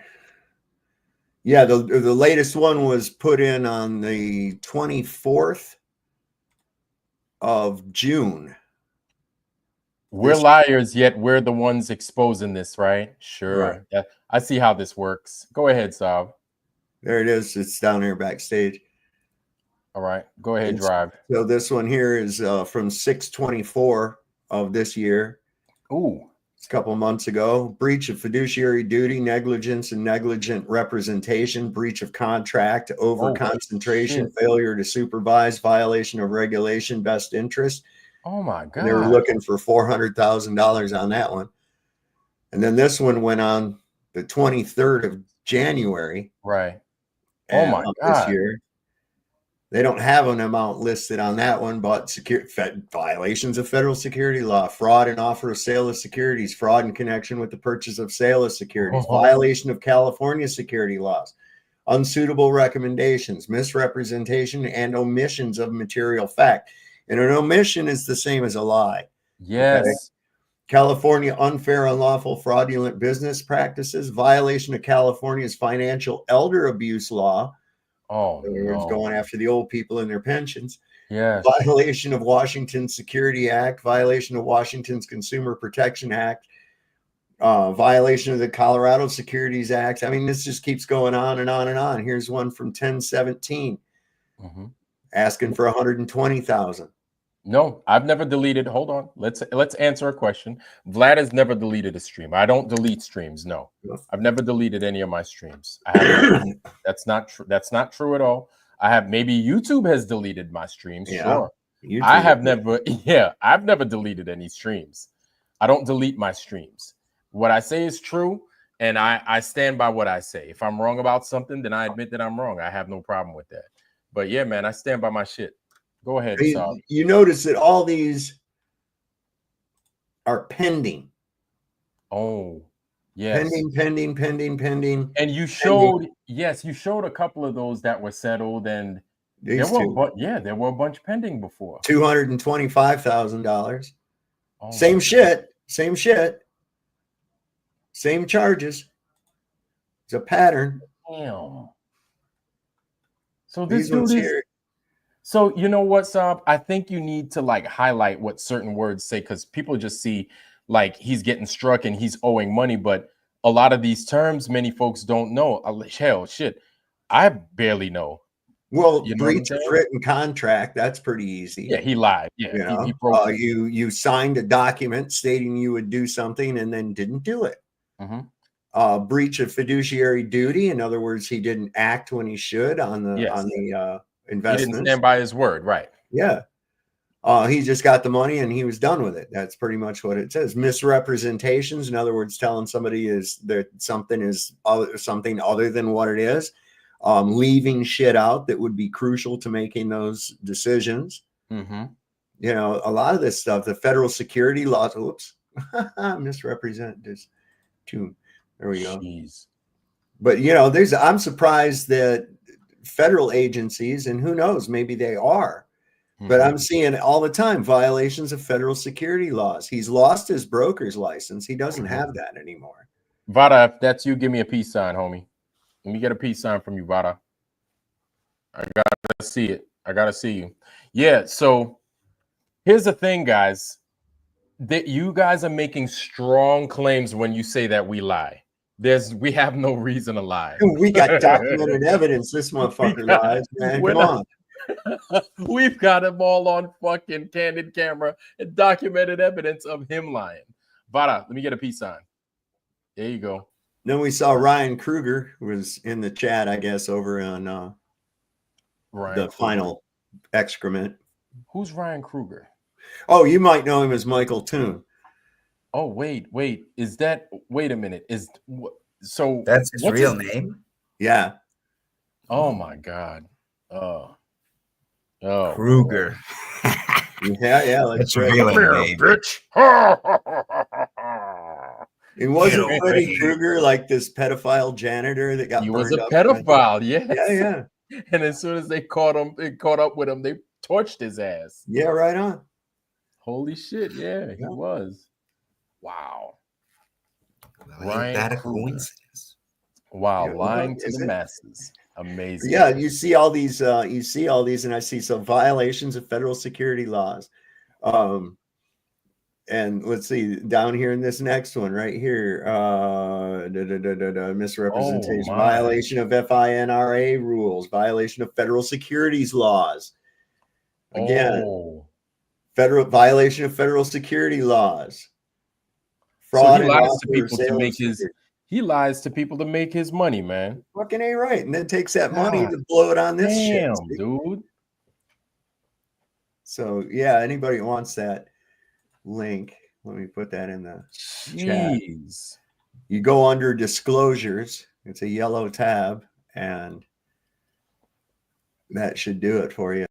Yeah, the latest one was put in on the 24th of June. We're liars, yet we're the ones exposing this, right? Sure. Right. Yeah, I see how this works. Go ahead, Sav. There it is. It's down there backstage. All right, go ahead, drive. So this one here is from 6/24 of this year. Ooh. It's a couple of months ago. Breach of fiduciary duty, negligence and negligent representation, breach of contract, over concentration, failure to supervise, violation of regulation, best interest. Oh my God. And they were looking for $400,000 on that one. And then this one went on the 23rd of January. Right. Oh my God. This year. They don't have an amount listed on that one, but violations of federal security law, fraud in offer of sale of securities, fraud in connection with the purchase of sale of securities, violation of California security laws, unsuitable recommendations, misrepresentation, and omissions of material fact. And an omission is the same as a lie. Yes. Okay? California unfair, unlawful, fraudulent business practices, violation of California's financial elder abuse law. Oh, In other words, no. going after the old people and their pensions. Yes. Violation of Washington's Security Act, violation of Washington's Consumer Protection Act, violation of the Colorado Securities Act. I mean, this just keeps going on and on and on. Here's one from 10/17, asking for $120,000. No, I've never deleted. Hold on. Let's answer a question. Vlad has never deleted a stream. I don't delete streams. No, I've never deleted any of my streams. I haven't. That's not true. That's not true at all. I have. Maybe YouTube has deleted my streams. Yeah, sure. YouTube. I have never. Yeah, I've never deleted any streams. I don't delete my streams. What I say is true, and I stand by what I say. If I'm wrong about something, then I admit that I'm wrong. I have no problem with that. But yeah, man, I stand by my shit. Go ahead, Saab. You notice that all these are pending. Oh, yes. Pending. And you showed, yes, you showed a couple of those that were settled, and there were a bunch pending before. $225,000. Oh, Same shit. Same charges. It's a pattern. Damn. So this These ones dude is. here. So you know what, Saab? I think you need to like highlight what certain words say, because people just see like he's getting struck and he's owing money, but a lot of these terms many folks don't know. Hell, shit, I barely know. Well, You know breach what I'm of saying? written contract, that's pretty easy. Yeah, he lied. Yeah, You know, he broke it. you signed a document stating you would do something and then didn't do it. Breach of fiduciary duty. In other words, he didn't act when he should on the investments. He didn't stand by his word, right? Yeah. He just got the money and he was done with it. That's pretty much what it says. Misrepresentations. In other words, telling somebody is that something is something other than what it is. Leaving shit out that would be crucial to making those decisions. You know, a lot of this stuff, the federal security laws. Oops, misrepresent this too. There we go. Jeez. But you know, I'm surprised that federal agencies, and who knows, maybe they are, but I'm seeing all the time violations of federal security laws. He's lost his broker's license. He doesn't have that anymore. Vada, if that's you, give me a peace sign, homie. Let me get a peace sign from you, Vada. I gotta see it. I gotta see you. Yeah, so here's the thing, guys. That you guys are making strong claims when you say that we lie. we have no reason to lie. We got documented evidence. This motherfucker lies, man. Come on. We've got him all on fucking candid camera and documented evidence of him lying. Vada, let me get a peace sign. There you go. Then we saw Ryan Krueger, who was in the chat, I guess, over on the final excrement. Who's Ryan Krueger? Oh, you might know him as Michael Toon. Oh, wait. Is that? Wait a minute. So that's his real name? Yeah. Oh my God. Oh, Krueger. Yeah. That's real name, bitch. It wasn't Freddy Krueger, like this pedophile janitor that got. He burned was a up pedophile. Yes. Yeah. And as soon as they caught up with him, they torched his ass. Yeah, right on. Holy shit! Yeah, he was. Wow. Well, ain't that a coincidence? Wow, Yeah, lying to the masses. Amazing. Yeah, you see all these, and I see some violations of federal security laws. And let's see down here in this next one right here, misrepresentation, violation of FINRA rules, violation of federal securities laws. Again, federal violation of federal security laws. Fraud. So he lies to people to make he lies to people to make his money, man. Fucking A right. And then takes that money to blow it on this shit. Dude. So yeah, anybody wants that link, let me put that in the chat. You go under disclosures, it's a yellow tab, and that should do it for you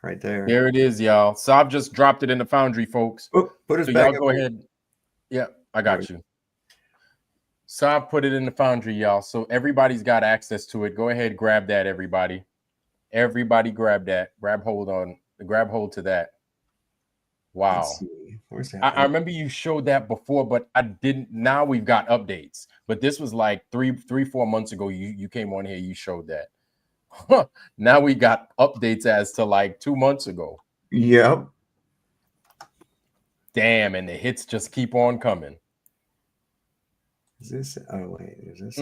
right there. There it is, y'all. So I've just dropped it in the Foundry, folks. Put us so back y'all go ahead. Yeah, I got you. So I put it in the Foundry, y'all. So everybody's got access to it. Go ahead, grab that, everybody. Everybody grab that. Grab hold to that. Wow. Where's that? I remember you showed that before, but I didn't. Now we've got updates. But this was like 3-4 months ago. You came on here, you showed that. Huh. Now we got updates as to like 2 months ago. Yep. Damn, and the hits just keep on coming. Is this? Oh wait, is this?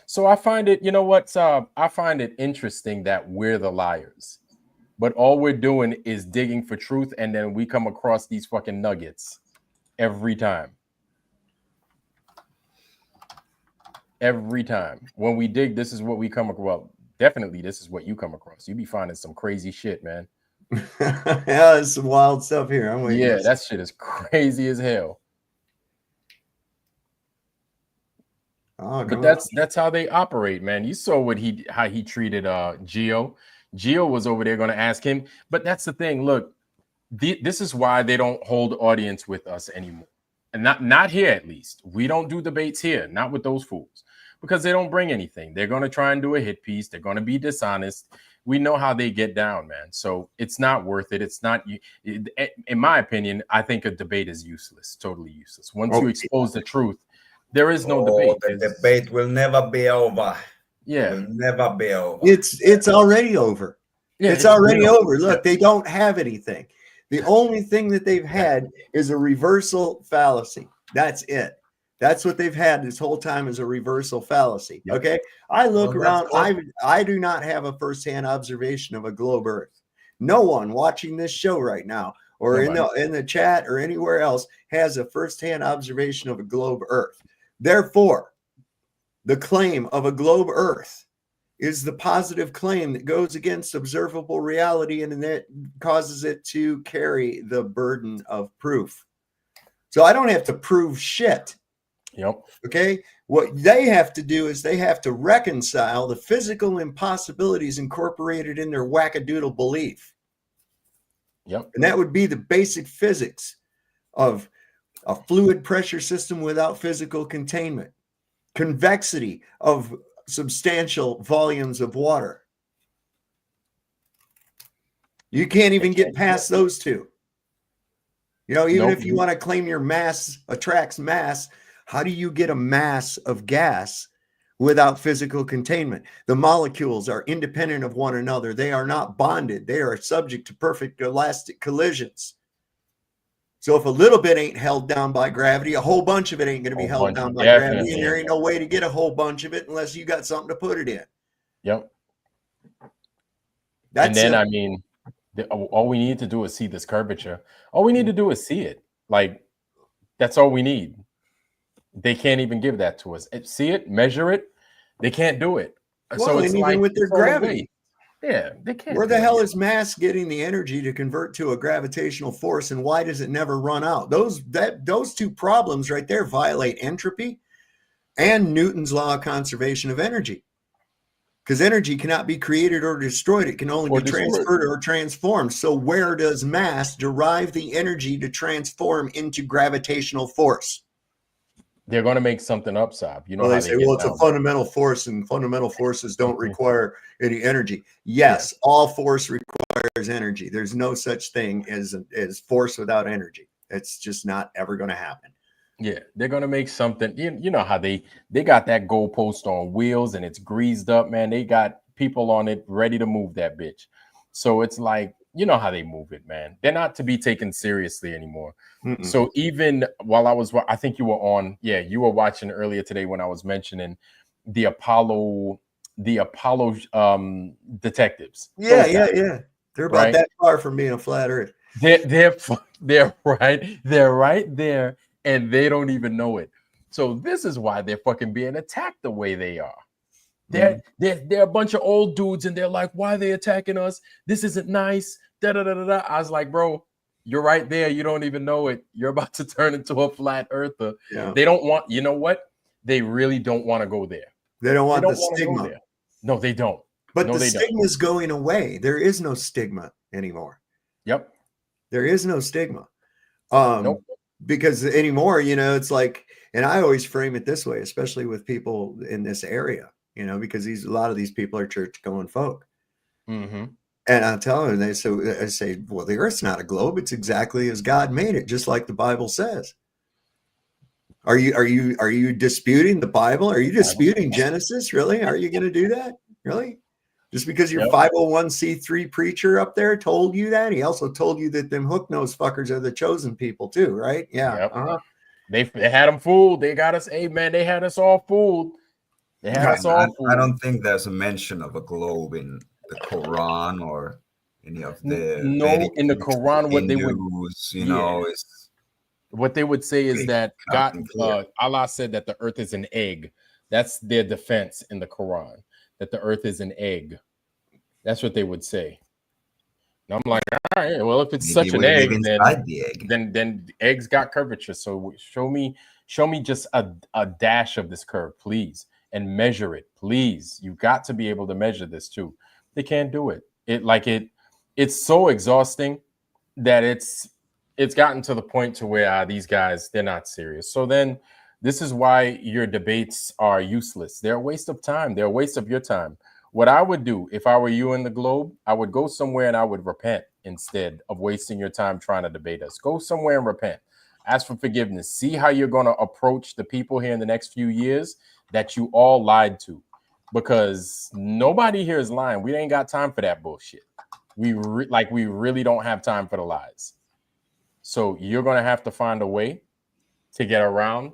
So I find it, you know what? I find it interesting that we're the liars, but all we're doing is digging for truth, and then we come across these fucking nuggets every time. Every time when we dig, this is what we come across. Well, definitely, this is what you come across. You be finding some crazy shit, man. Yeah, there's some wild stuff here. I'm waiting. Yeah, that shit is crazy as hell. Oh, but that's how they operate, man. You saw how he treated Gio. Gio was over there going to ask him, but that's the thing. Look, this is why they don't hold audience with us anymore, and not here at least. We don't do debates here, not with those fools, because they don't bring anything. They're going to try and do a hit piece. They're going to be dishonest. We know how they get down, man. So it's not worth it. It's not, in my opinion, I think a debate is useless, totally useless. Once you expose the truth, there is no debate. The debate will never be over. Yeah. It will never be over. It's already over. Yeah, it's already over. Look, they don't have anything. The only thing that they've had is a reversal fallacy. That's it. That's what they've had this whole time, is a reversal fallacy. Okay. I look around. I do not have a firsthand observation of a globe Earth. No one watching this show right now, or in the chat or anywhere else, has a firsthand observation of a globe Earth. Therefore, the claim of a globe Earth is the positive claim that goes against observable reality, and that causes it to carry the burden of proof. So I don't have to prove shit. Yep. Okay. What they have to do is they have to reconcile the physical impossibilities incorporated in their wackadoodle belief. Yep. And that would be the basic physics of a fluid pressure system without physical containment, convexity of substantial volumes of water. You can't even get past those two. You know, even if you want to claim your mass attracts mass, how do you get a mass of gas without physical containment? The molecules are independent of one another. They are not bonded. They are subject to perfect elastic collisions. So if a little bit ain't held down by gravity, a whole bunch of it ain't going to be held down by gravity, and there ain't no way to get a whole bunch of it unless you got something to put it in. Yep. That's and then it. I mean, all we need to do is see this curvature. All we need to do is see it. Like, that's all we need. They can't even give that to us. See it, measure it. They can't do it. Well, so it's and even like, with their gravity. Yeah, they can't. Where the hell is mass getting the energy to convert to a gravitational force, and why does it never run out? Those two problems right there violate entropy and Newton's law of conservation of energy. Because energy cannot be created or destroyed. It can only be transferred or transformed. So where does mass derive the energy to transform into gravitational force? They're going to make something up, Saab. You know, well, how they say, well, it's a fundamental force, and fundamental forces don't require any energy. Yes, all force requires energy. There's no such thing as force without energy. It's just not ever going to happen. Yeah, they're going to make something. You know how they got that goalpost on wheels and it's greased up, man. They got people on it ready to move that bitch. So it's like, you know how they move it, man. They're not to be taken seriously anymore. So even while I think you were on, you were watching earlier today when I was mentioning the Apollo detectives. Yeah. They're about that far from being a flat earth. They're right there, and they don't even know it. So this is why they're fucking being attacked the way they are. They're a bunch of old dudes, and they're like, why are they attacking us? This isn't nice. I was like, bro, you're right there. You don't even know it. You're about to turn into a flat earther. Yeah. They don't want, you know what? They really don't want to go there. They don't want the stigma. No, they don't. But the stigma is going away. There is no stigma anymore. Yep. There is no stigma. Because anymore, it's like, and I always frame it this way, especially with people in this area, because a lot of these people are church going folk. And I'm telling them, I say, well, the earth's not a globe. It's exactly as God made it, just like the Bible says. Are you disputing the Bible? Are you disputing Genesis? Really? Are you going to do that? Really? Just because your 501c3 preacher up there told you that? He also told you that them hook-nosed fuckers are the chosen people too, right? Yeah. They had them fooled. They got us. Hey, man, they had us all fooled. They had us all fooled. I don't think there's a mention of a globe in the Quran or any of the in the Quran, what they would is what they would say is that God, Allah said that the earth is an egg. That's their defense in the Quran, that the earth is an egg. That's what they would say. And I'm like, all right, well, if it's such an egg, then eggs got curvature. So show me just a dash of this curve, please, and measure it, please. You got to be able to measure this too. They can't do it. It's so exhausting that it's gotten to the point to where these guys, they're not serious. So then this is why your debates are useless. They're a waste of time. They're a waste of your time. What I would do if I were you in the globe, I would go somewhere and I would repent instead of wasting your time trying to debate us. Go somewhere and repent. Ask for forgiveness. See how you're going to approach the people here in the next few years that you all lied to. Because nobody here is lying. We ain't got time for that bullshit. We really don't have time for the lies. So you're going to have to find a way to get around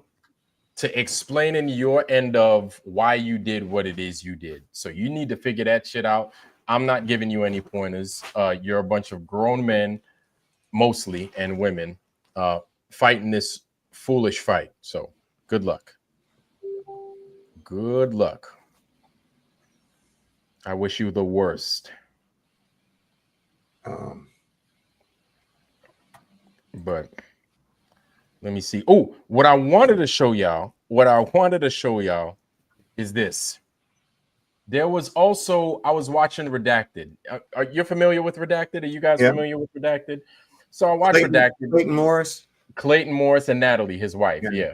to explaining your end of why you did what it is you did. So you need to figure that shit out. I'm not giving you any pointers. You're a bunch of grown men, mostly, and women fighting this foolish fight. So good luck. Good luck. I wish you the worst. But let me see. Oh, what I wanted to show y'all is this. There was also, I was watching Redacted. Are you familiar with Redacted? Are you guys familiar with Redacted? So I watched Redacted. Clayton Morris and Natalie, his wife. Yeah.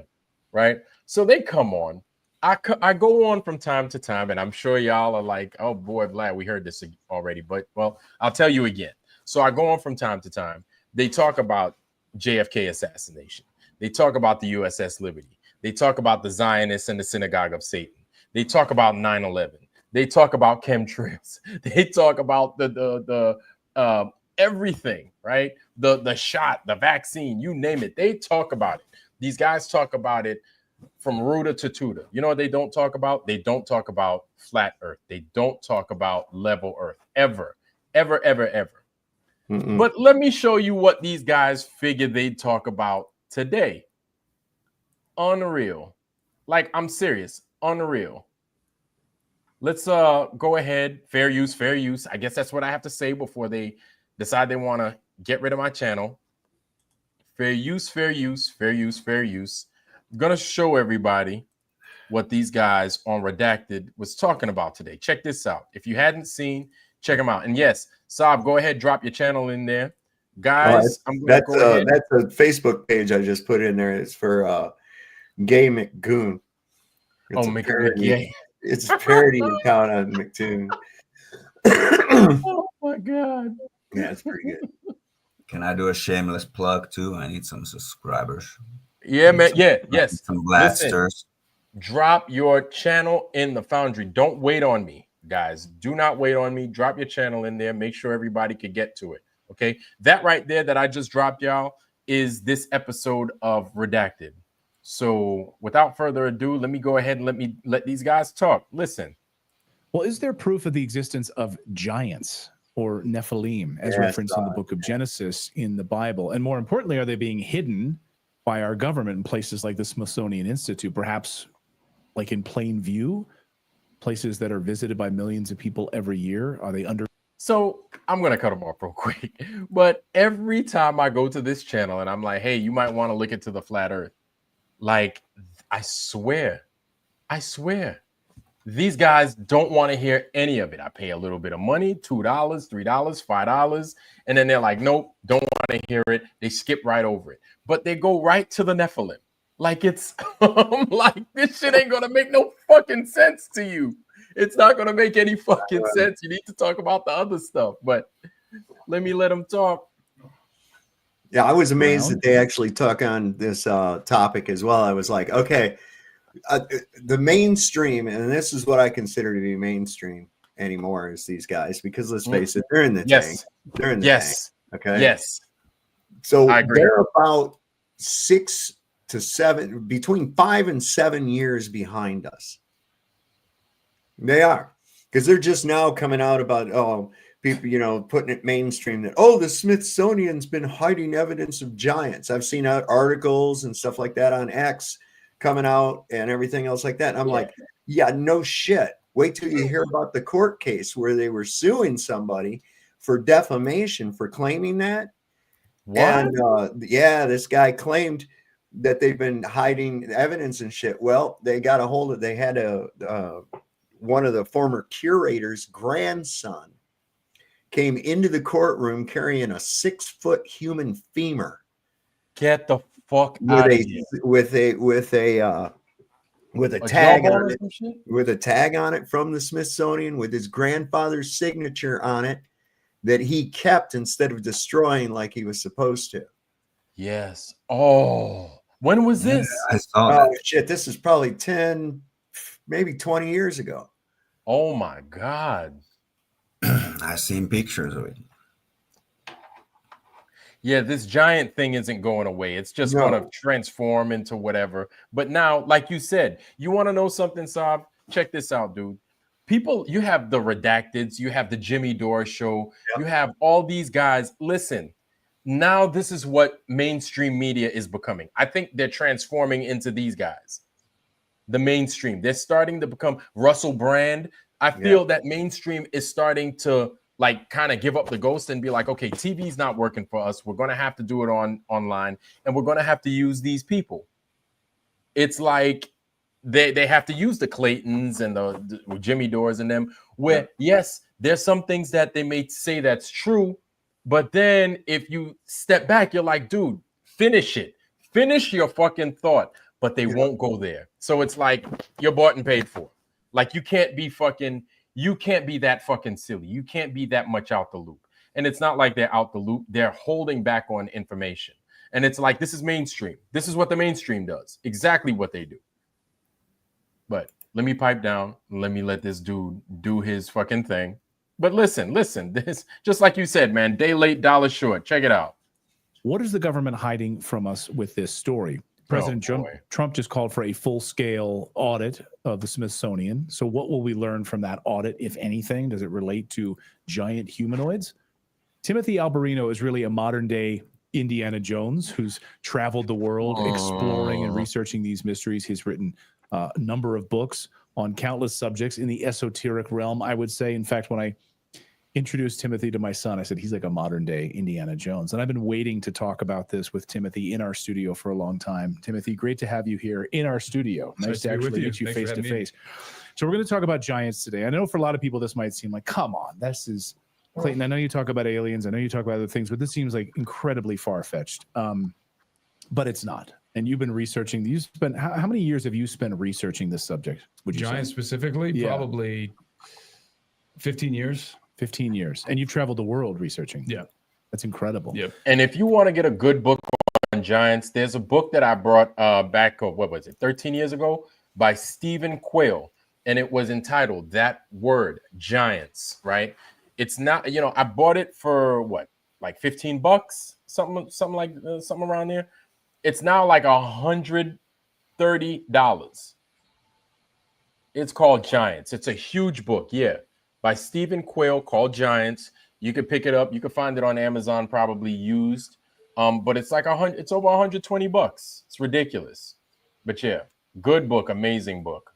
Right. So they come on. I go on from time to time, and I'm sure y'all are like, oh boy, Vlad, we heard this already. But, well, I'll tell you again. So I go on from time to time. They talk about JFK assassination. They talk about the USS Liberty. They talk about the Zionists and the Synagogue of Satan. They talk about 9/11. They talk about chemtrails. They talk about the everything, right? The shot, the vaccine, you name it. They talk about it. These guys talk about it from rooter to tutor. You know what they don't talk about? They don't talk about flat earth. They don't talk about level earth ever. But let me show you what these guys figured they'd talk about today. Unreal. Like, I'm serious. Unreal. Let's go ahead. Fair use. I guess that's what I have to say before they decide they want to get rid of my channel. Fair use. I'm going to show everybody what these guys on Redacted was talking about today. Check this out. If you hadn't seen, check them out. And yes, Saab, go ahead, drop your channel in there. Guys, I'm going to go ahead. That's a Facebook page I just put in there. It's for Gay McGoon. McGay. It's a parody account on McToon. Oh my God. Yeah, it's pretty good. Can I do a shameless plug too? I need some subscribers. Yeah, man. Yes. Some blasters. Listen, drop your channel in the Foundry. Don't wait on me, guys. Do not wait on me. Drop your channel in there. Make sure everybody can get to it. Okay. That right there that I just dropped, y'all, is this episode of Redacted. So without further ado, let me go ahead and let these guys talk. Listen. Well, is there proof of the existence of giants or Nephilim as referenced in the book of Genesis in the Bible? And more importantly, are they being hidden by our government in places like the Smithsonian Institute, perhaps like in plain view, places that are visited by millions of people every year? Are they under? So I'm going to cut them off real quick. But every time I go to this channel and I'm like, hey, you might want to look into the flat earth. Like, I swear, these guys don't want to hear any of it. I pay a little bit of money, $2, $3, $5, and then they're like, nope, don't want to hear it. They skip right over it. But they go right to the Nephilim. Like, it's like, this shit ain't gonna make no fucking sense to you. It's not gonna make any fucking sense. You need to talk about the other stuff. But let them talk. Yeah, I was amazed that they actually took on this topic as well. I was like, okay, the mainstream, and this is what I consider to be mainstream anymore, is these guys, because let's face it, they're in the tank. They're in the tank. Okay. Yes. So they're about 6 to 7, between 5 and 7 years behind us. They are, because they're just now coming out about, people, putting it mainstream that, the Smithsonian's been hiding evidence of giants. I've seen articles and stuff like that on X coming out and everything else like that. And I'm like, yeah, no shit. Wait till you hear about the court case where they were suing somebody for defamation for claiming that. What? And this guy claimed that they've been hiding evidence and shit. Well, they got a hold of, they had one of the former curator's grandson came into the courtroom carrying a 6-foot human femur. Get the fuck out of here. With a tag on it, with a tag on it from the Smithsonian, with his grandfather's signature on it that he kept instead of destroying like he was supposed to. Yes. Oh, when was this? I saw that. Shit, this is probably 10, maybe 20 years ago. Oh my God. I've seen pictures of it. Yeah, this giant thing isn't going away. It's just going to transform into whatever. But now, like you said, you want to know something, Saab? Check this out, dude. People, you have the Redacteds, you have the Jimmy Dore show, you have all these guys. Listen, now this is what mainstream media is becoming. I think they're transforming into these guys. The mainstream. They're starting to become Russell Brand. I feel that mainstream is starting to like kind of give up the ghost and be like, okay, TV's not working for us. We're going to have to do it online, and we're going to have to use these people. It's like they have to use the Claytons and the Jimmy Dores and them, where yes, there's some things that they may say that's true, but then if you step back, you're like, dude, finish it. Finish your fucking thought, but they won't go there. So it's like you're bought and paid for. Like you can't be that fucking silly. You can't be that much out the loop. And it's not like they're out the loop. They're holding back on information. And it's like, this is mainstream. This is what the mainstream does. Exactly what they do. But let me pipe down. Let me let this dude do his fucking thing. But listen, this just like you said, man, day late, dollar short. Check it out. What is the government hiding from us with this story? President Trump just called for a full-scale audit of the Smithsonian. So what will we learn from that audit, if anything? Does it relate to giant humanoids? Timothy Alberino is really a modern-day Indiana Jones who's traveled the world exploring and researching these mysteries. He's written a number of books on countless subjects in the esoteric realm, I would say. In fact, when I introduced Timothy to my son, I said, he's like a modern day Indiana Jones. And I've been waiting to talk about this with Timothy in our studio for a long time. Timothy, great to have you here in our studio. Nice to actually meet you face to face. So we're going to talk about giants today. I know for a lot of people, this might seem like, come on, this is Clayton. I know you talk about aliens. I know you talk about other things, but this seems like incredibly far-fetched. But it's not. And you've been researching. You spent how many years have you spent researching this subject? Would you Giants say? Specifically? Yeah. Probably 15 years. 15 years. And you've traveled the world researching. Yeah. That's incredible. Yep. And if you want to get a good book on giants, there's a book that I brought back, what was it, 13 years ago by Stephen Quayle. And it was entitled That Word, Giants, right? It's not, I bought it for what, like $15, something around there. It's now like $130. It's called Giants. It's a huge book, by Stephen Quayle called Giants. You could pick it up. You can find it on Amazon, probably used. But it's like it's over $120. It's ridiculous. But yeah, good book, amazing book.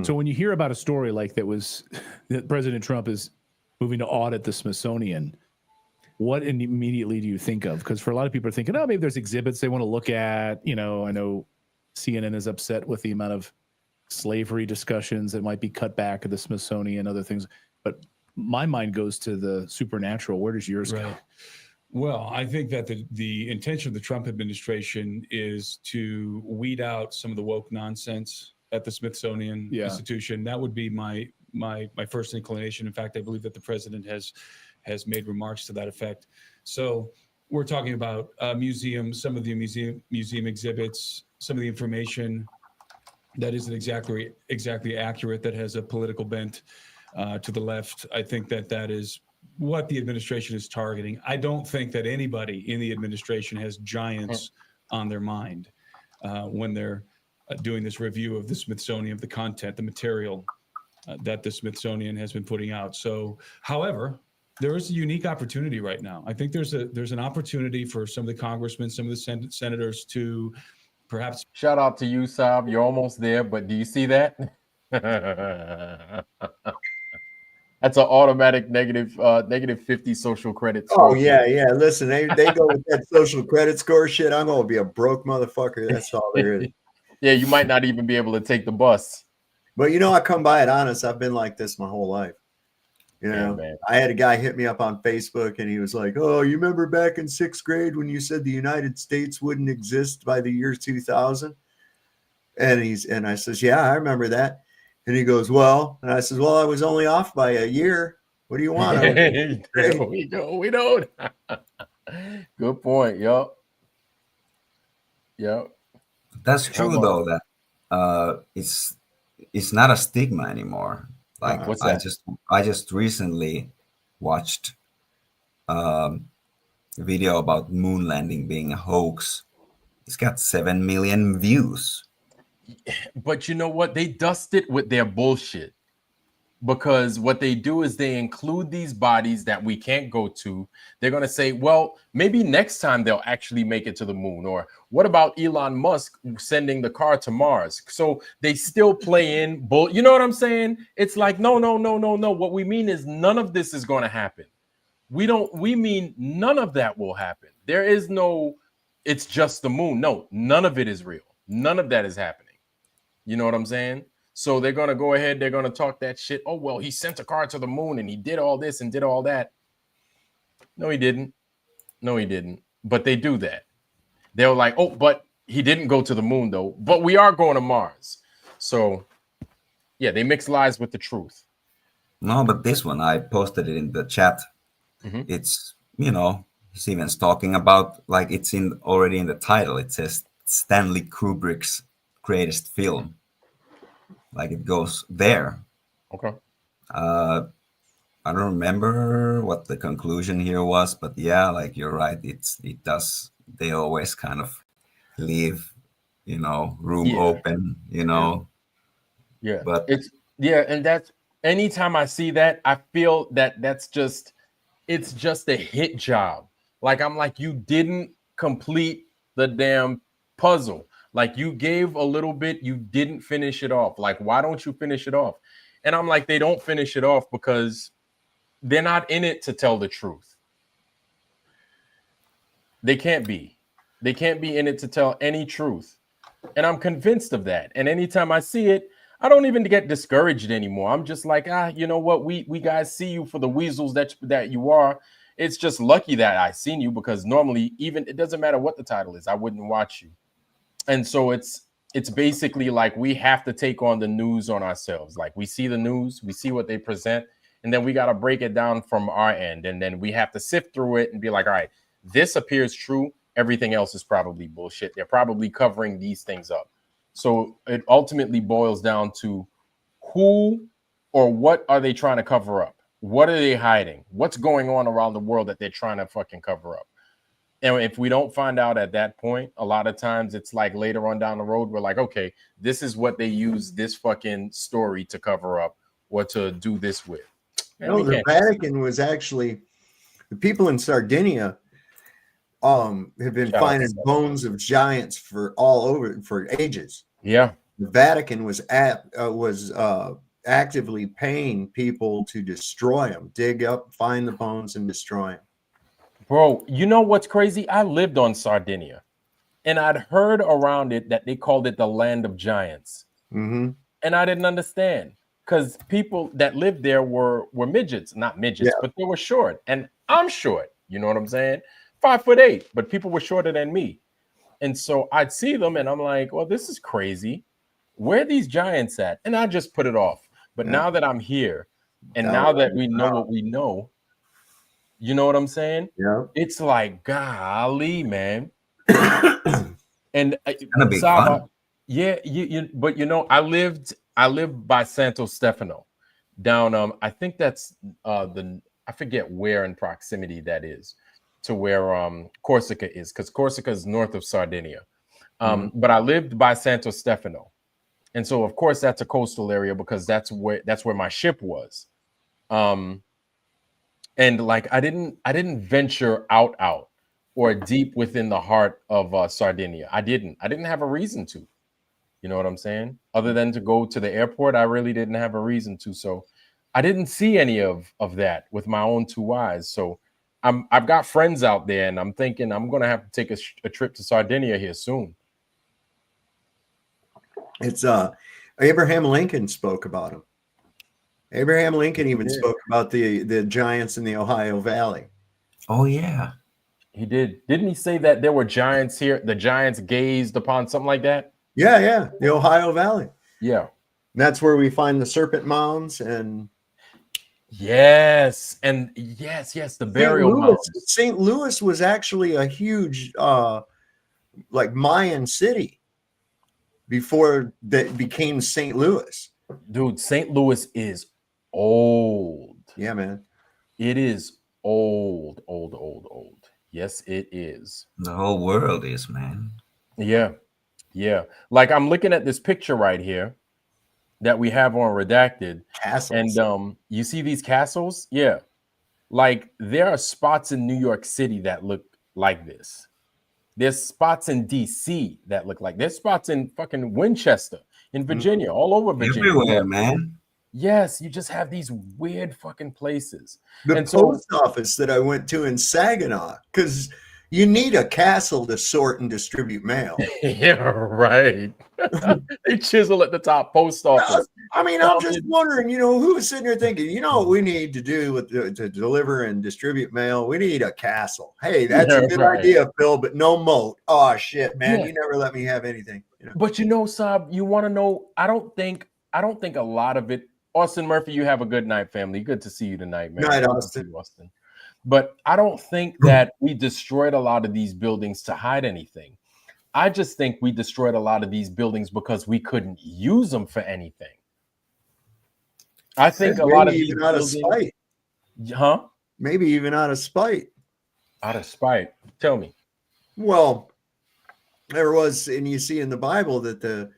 So when you hear about a story like that President Trump is moving to audit the Smithsonian, what immediately do you think of? Because for a lot of people are thinking, maybe there's exhibits they want to look at. I know CNN is upset with the amount of slavery discussions that might be cut back at the Smithsonian, other things. But my mind goes to the supernatural. Where does yours go? Well, I think that the intention of the Trump administration is to weed out some of the woke nonsense at the Smithsonian institution. That would be my first inclination. In fact, I believe that the president has made remarks to that effect. So we're talking about museums, some of the museum exhibits, some of the information that isn't exactly accurate, that has a political bent to the left. I think that is what the administration is targeting. I don't think that anybody in the administration has giants on their mind when they're doing this review of the Smithsonian, of the content, the material that the Smithsonian has been putting out. So, however, there is a unique opportunity right now. I think there's an opportunity for some of the congressmen, some of the senators to perhaps. Shout out to you, Saab. You're almost there, but do you see that? That's an automatic negative 50 social credit score. Oh yeah. Listen, they go with that social credit score shit. I'm gonna be a broke motherfucker. That's all there is. Yeah, you might not even be able to take the bus. But I come by it honest. I've been like this my whole life. I had a guy hit me up on Facebook and he was like, "Oh, you remember back in 6th grade when you said the United States wouldn't exist by the year 2000?" And I says, "Yeah, I remember that." And he goes, "Well," and I says, "Well, I was only off by a year. What do you want?" There we go. We don't. Good point. Yep. That's true though. That it's not a stigma anymore. Like what's that? I just recently watched a video about moon landing being a hoax. It's got 7 million views. But you know what? They dust it with their bullshit, because what they do is they include these bodies that we can't go to. They're going to say, well, maybe next time they'll actually make it to the moon. Or what about Elon Musk sending the car to Mars? So they still play in bull. You know what I'm saying? It's like, no. What we mean is none of this is going to happen. We mean none of that will happen. There is no, it's just the moon. No, none of it is real. None of that is happening. You know what I'm saying? So they're going to go ahead. They're going to talk that shit. Oh, well, he sent a car to the moon and he did all this and did all that. No, he didn't. But they do that. They're like, oh, but he didn't go to the moon, though. But we are going to Mars. So, yeah, they mix lies with the truth. No, but this one, I posted it in the chat. Mm-hmm. It's, he's even talking about, like, it's already in the title. It says Stanley Kubrick's greatest film. Like, it goes there. Okay. I don't remember what the conclusion here was, but yeah, like you're right. It does. They always kind of leave, room open, Yeah. But and that's anytime I see that, I feel that it's just a hit job. Like I'm like, you didn't complete the damn puzzle. Like you gave a little bit, you didn't finish it off. Like, why don't you finish it off? And I'm like, they don't finish it off because they're not in it to tell the truth. They can't be. They can't be in it to tell any truth. And I'm convinced of that. And anytime I see it, I don't even get discouraged anymore. I'm just like, you know what? We guys see you for the weasels that you are. It's just lucky that I seen you, because normally even it doesn't matter what the title is, I wouldn't watch you. And so it's basically like we have to take on the news on ourselves. Like we see the news, we see what they present, and then we got to break it down from our end. And then we have to sift through it and be like, all right, this appears true. Everything else is probably bullshit. They're probably covering these things up. So it ultimately boils down to who or what are they trying to cover up? What are they hiding? What's going on around the world that they're trying to fucking cover up? And if we don't find out at that point, a lot of times it's like later on down the road, we're like, okay, this is what they use this fucking story to cover up or to do this with. No, the Vatican was actually, the people in Sardinia have been finding bones of giants for all over for ages. Yeah. The Vatican was actively paying people to destroy them, dig up, find the bones, and destroy them. Bro, you know what's crazy? I lived on Sardinia, and I'd heard around it that they called it the land of giants. Mm-hmm. And I didn't understand, because people that lived there were midgets, not midgets, but they were short. And I'm short. You know what I'm saying? 5'8", but people were shorter than me. And so I'd see them and I'm like, well, this is crazy. Where are these giants at? And I just put it off. But now that I'm here and now that we know what we know, you know what I'm saying? Yeah. It's like, golly, man. And it's gonna be fun. Yeah, but I lived by Santo Stefano down I think that's I forget where in proximity that is to where Corsica is, because Corsica is north of Sardinia. But I lived by Santo Stefano. And so of course that's a coastal area because that's where my ship was. And like I didn't venture out or deep within the heart of Sardinia. I didn't have a reason to. You know what I'm saying? Other than to go to the airport, I really didn't have a reason to. So I didn't see any of that with my own two eyes. So I've got friends out there, and I'm thinking I'm going to have to take a trip to Sardinia here soon. It's Abraham Lincoln spoke about him. Abraham Lincoln even spoke about the giants in the Ohio Valley. Oh yeah, he did. Didn't he say that there were giants here? The giants gazed upon something like that. Yeah, the Ohio Valley. Yeah, and that's where we find the serpent mounds and. Yes, the burial mounds. St. Louis was actually a huge, like Mayan city before that became St. Louis. Dude, St. Louis is old. Yeah, man. It is old. Yes, it is. The whole world is, man. Yeah. Like I'm looking at this picture right here that we have on Redacted. Castles. And you see these castles? Yeah. Like there are spots in New York City that look like this. There's spots in DC that look like, there's spots in fucking Winchester, in Virginia, all over Virginia. Everywhere, man. Yes, you just have these weird fucking places. The post office that I went to in Saginaw, because you need a castle to sort and distribute mail. Yeah, right. They chisel at the top, post office. I mean, I'm just wondering, who was sitting there thinking, what we need to do to deliver and distribute mail? We need a castle. Hey, that's a good idea, Phil, but no moat. Oh, shit, man. You never let me have anything. But Saab, you want to know, I don't think a lot of it. Austin Murphy, you have a good night, family. Good to see you tonight, man. Night, Austin. But I don't think that we destroyed a lot of these buildings to hide anything. I just think we destroyed a lot of these buildings because we couldn't use them for anything. I think a lot of these buildings, Huh? Maybe even out of spite. Out of spite. Tell me. Well, there was, and you see in the Bible that the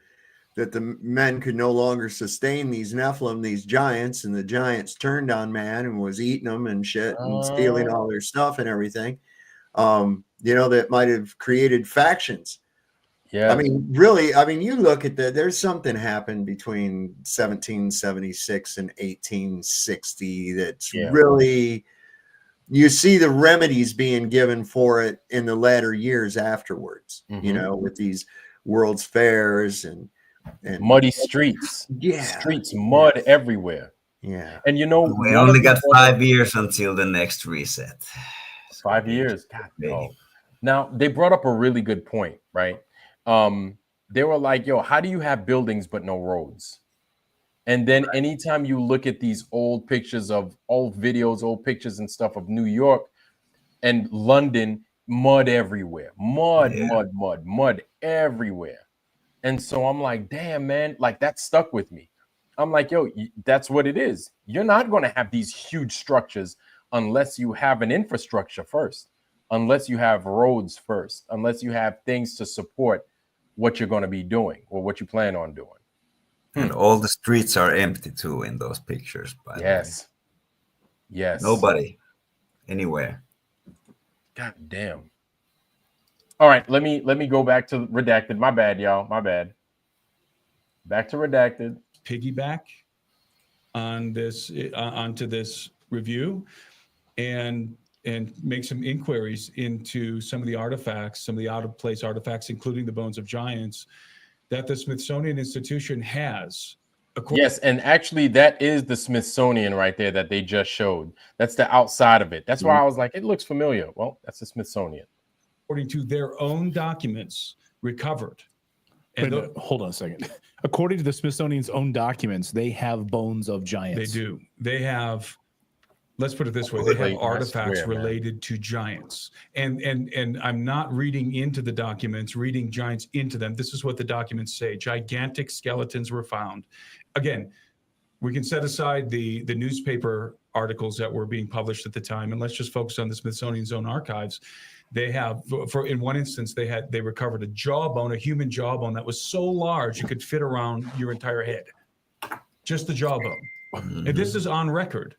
men could no longer sustain these Nephilim, these giants, and the giants turned on man and was eating them and shit and stealing all their stuff and everything. That might have created factions. Yeah. I mean, really, I mean, you look at there's something happened between 1776 and 1860 that's really, you see the remedies being given for it in the latter years afterwards, with these World's Fairs and muddy streets. Streets, mud everywhere. Yeah. And we only got 5 years until the next reset. 5 years. God, no. Now, they brought up a really good point, right? They were like, yo, how do you have buildings but no roads? And then anytime you look at these old pictures of old videos, old pictures and stuff of New York and London, mud everywhere. Mud everywhere. And so I'm like, damn, man, like that stuck with me. I'm like, yo, that's what it is. You're not going to have these huge structures unless you have an infrastructure first, unless you have roads first, unless you have things to support what you're going to be doing or what you plan on doing. And all the streets are empty too in those pictures. By the way. Yes. Nobody anywhere. God damn. All right, let me go back to Redacted. My bad, y'all. My bad. Back to Redacted. Piggyback on this onto this review, and make some inquiries into some of the artifacts, some of the out of place artifacts, including the bones of giants that the Smithsonian Institution has. Yes, and actually that is the Smithsonian right there that they just showed. That's the outside of it. That's why I was like, it looks familiar. Well, that's the Smithsonian. According to their own documents recovered. And hold on a second. According to the Smithsonian's own documents, they have bones of giants. They do. They have, let's put it this way, they have artifacts related to giants. And I'm not reading into the documents, reading giants into them. This is what the documents say. Gigantic skeletons were found. Again, we can set aside the newspaper articles that were being published at the time, and let's just focus on the Smithsonian's own archives. They have, in one instance, they recovered a jawbone, a human jawbone that was so large it could fit around your entire head, just the jawbone. And this is on record.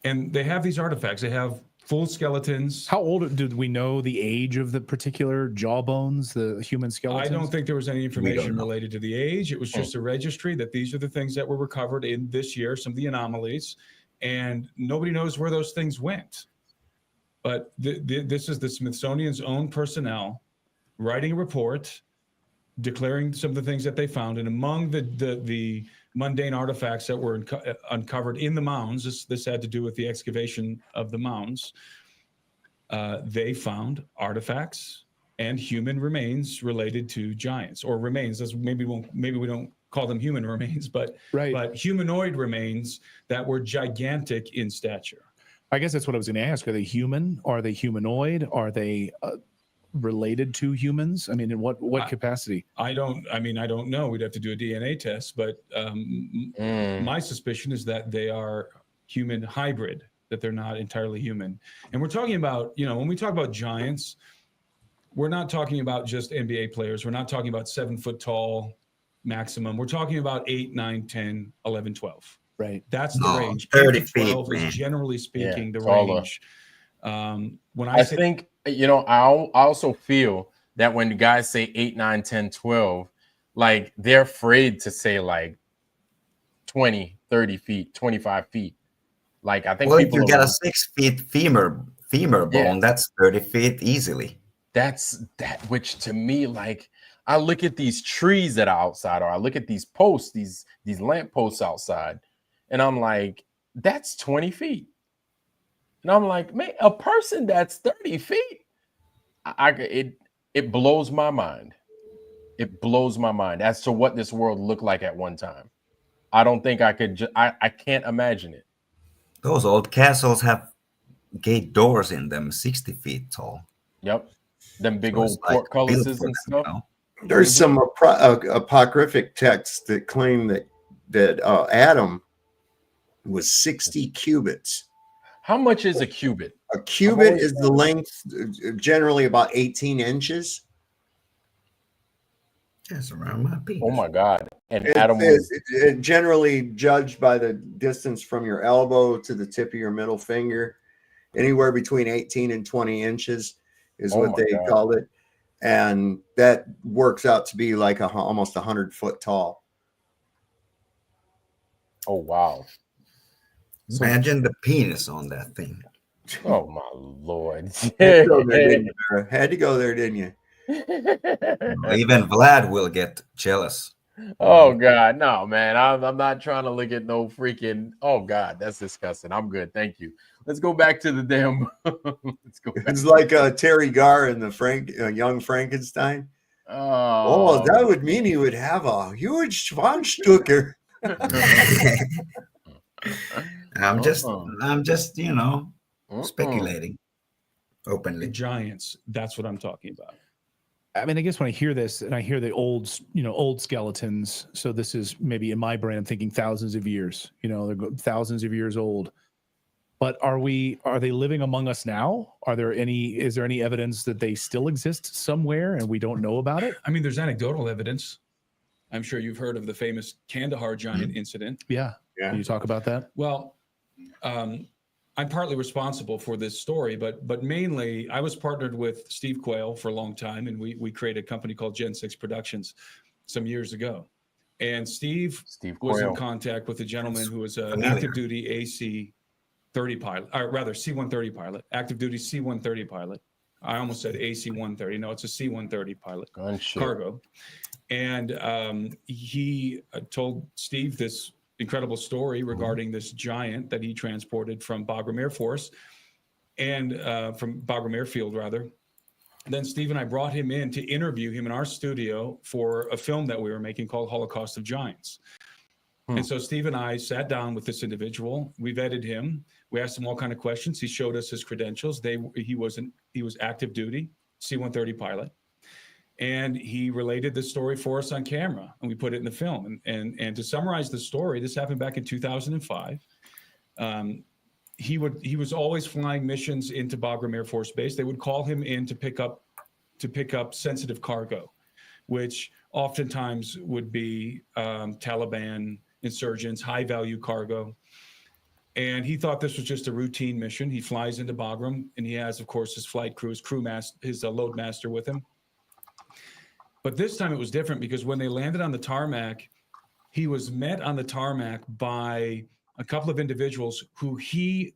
And they have these artifacts. They have full skeletons. How old did we know the age of the particular jawbones, the human skeletons? I don't think there was any information related to the age. It was just a registry that these are the things that were recovered in this year, some of the anomalies, and nobody knows where those things went. But this is the Smithsonian's own personnel writing a report, declaring some of the things that they found. And among the mundane artifacts that were uncovered in the mounds, this had to do with the excavation of the mounds, they found artifacts and human remains related to giants, or remains. Maybe we don't call them human remains, but humanoid remains that were gigantic in stature. I guess that's what I was going to ask. Are they human? Are they humanoid? Are they related to humans? I mean, in what capacity? I don't know. We'd have to do a DNA test, but my suspicion is that they are human hybrid, that they're not entirely human. And we're talking about, when we talk about giants, we're not talking about just NBA players. We're not talking about 7 foot tall maximum. We're talking about 8, 9, 10, 11, 12. Right. That's the range. 30 12 feet, is generally speaking the taller range. When I think, I also feel that when the guys say 8, 9, 10, 12, like they're afraid to say like 20, 30 feet, 25 feet. Like I think if you get a 6 feet femur bone, that's 30 feet easily. That's which to me, like I look at these trees that are outside, or I look at these posts, these lamp posts outside, and I'm like, that's 20 feet. And I'm like, man, a person that's 30 feet, it blows my mind. It blows my mind as to what this world looked like at one time. I don't think I could, I can't imagine it. Those old castles have gate doors in them, 60 feet tall. Yep. Them big old portcullises and stuff. There's some apocryphic texts that claim that Adam was 60 cubits. How much is a cubit? A cubit is the length, generally about 18 inches. That's around my penis. Oh my God. And It, Adam it, was it generally judged by the distance from your elbow to the tip of your middle finger. Anywhere between 18 and 20 inches is Oh what my they God. called it. And that works out to be like almost 100 foot tall. Oh wow. So, Imagine the penis on that thing. oh my Lord. Had to go there, didn't you, Vera? Had to go there, didn't you? Even Vlad will get jealous. Oh God, no, man. I'm not trying to look at no freaking. Oh God, that's disgusting. I'm good, thank you. Let's go back to the damn. Let's go back. It's like Terry Garr in the Young Frankenstein. Oh, that would mean he would have a huge Schwanzstücker. I'm just, you know, speculating openly. The giants. That's what I'm talking about. I mean, I guess when I hear this and I hear the old skeletons, so this is maybe in my brain, I'm thinking thousands of years, they're thousands of years old. But are they living among us now? Is there any evidence that they still exist somewhere and we don't know about it? I mean, there's anecdotal evidence. I'm sure you've heard of the famous Kandahar giant incident. Yeah. Can you talk about that? Well, I'm partly responsible for this story, but mainly I was partnered with Steve Quayle for a long time, and we created a company called Gen 6 Productions some years ago. And Steve was in contact with a gentleman who was an active duty AC-30 pilot, or rather C-130 pilot, active duty C-130 pilot. I almost said AC-130. No, it's a C-130 pilot, cargo. And he told Steve this incredible story regarding this giant that he transported from Bagram Air Force and from Bagram Airfield, rather. And then Steve and I brought him in to interview him in our studio for a film that we were making called Holocaust of Giants. And so Steve and I sat down with this individual. We vetted him. We asked him all kinds of questions. He showed us his credentials. He was active duty, C-130 pilot. And he related the story for us on camera, and we put it in the film. And to summarize the story, this happened back in 2005. He was always flying missions into Bagram Air Force Base. They would call him in to pick up sensitive cargo, which oftentimes would be Taliban insurgents, high value cargo. And he thought this was just a routine mission. He flies into Bagram, and he has, of course, his flight crew, his load master with him. But this time it was different because when they landed on the tarmac, he was met on the tarmac by a couple of individuals who he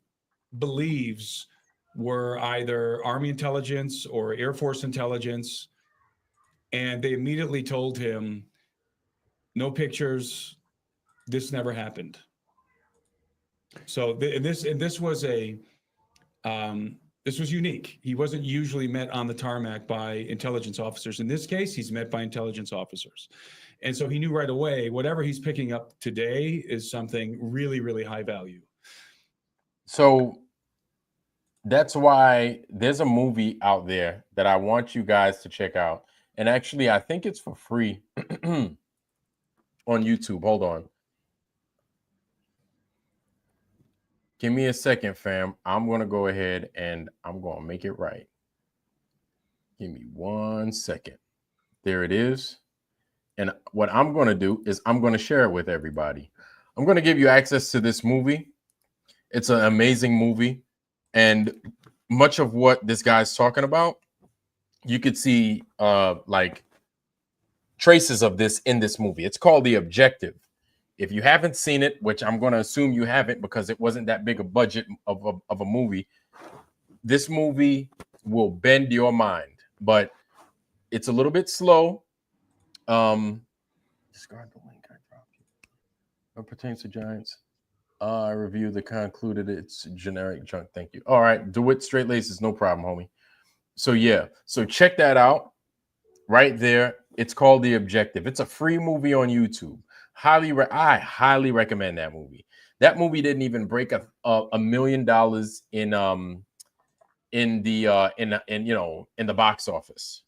believes were either Army intelligence or Air Force intelligence. And they immediately told him, no pictures, this never happened. So this was unique. He wasn't usually met on the tarmac by intelligence officers. In this case, he's met by intelligence officers. And so he knew right away, whatever he's picking up today is something really, really high value. So that's why there's a movie out there that I want you guys to check out. And actually, I think it's for free on YouTube. Hold on. Give me a second, fam. I'm going to go ahead and I'm going to make it right. Give me 1 second. There it is. And what I'm going to do is I'm going to share it with everybody. I'm going to give you access to this movie. It's an amazing movie. And much of what this guy's talking about, you could see like traces of this in this movie. It's called The Objective. If you haven't seen it, which I'm going to assume you haven't because it wasn't that big a budget of a movie, this movie will bend your mind, but it's a little bit slow. Discard the link I dropped you. What pertains to giants? I reviewed the concluded it's generic junk. Thank you. All right, do it straight laces, no problem, homie. So yeah, so check that out right there. It's called The Objective. It's a free movie on YouTube. I highly recommend that movie. That movie didn't even break $1 million in the box office.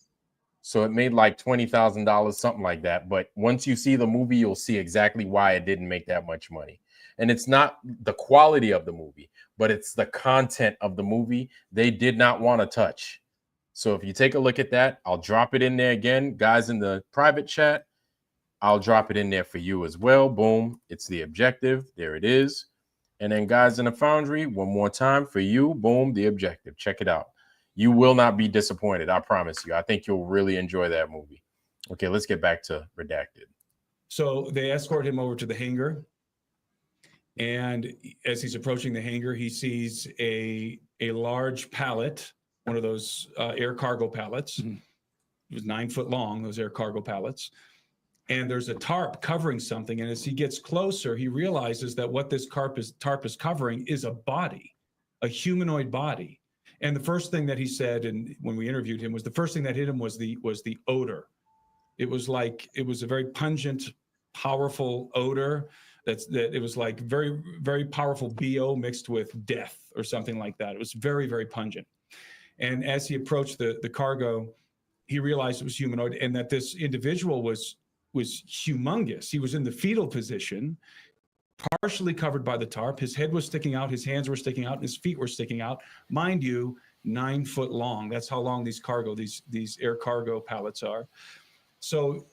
So it made like $20,000, something like that. But once you see the movie, you'll see exactly why it didn't make that much money. And it's not the quality of the movie, but it's the content of the movie they did not want to touch. So if you take a look at that, I'll drop it in there again. Guys in the private chat, I'll drop it in there for you as well. Boom. It's the objective. There it is. And then guys in the Foundry, one more time for you. Boom, the objective. Check it out. You will not be disappointed. I promise you. I think you'll really enjoy that movie. Okay, let's get back to Redacted. So they escort him over to the hangar. And as he's approaching the hangar, he sees a large pallet, one of those air cargo pallets. It was 9 foot long, those air cargo pallets. And there's a tarp covering something. And as he gets closer, he realizes that what this tarp is covering is a body, a humanoid body. And the first thing that he said, and when we interviewed him, was the first thing that hit him was the odor. It was a very pungent, powerful odor. That it was like very, very powerful BO mixed with death or something like that. It was very, very pungent. And as he approached the cargo, he realized it was humanoid and that this individual was humongous. He was in the fetal position, partially covered by the tarp. His head was sticking out, his hands were sticking out, and his feet were sticking out. Mind you, 9 foot long. That's how long these air cargo pallets are. So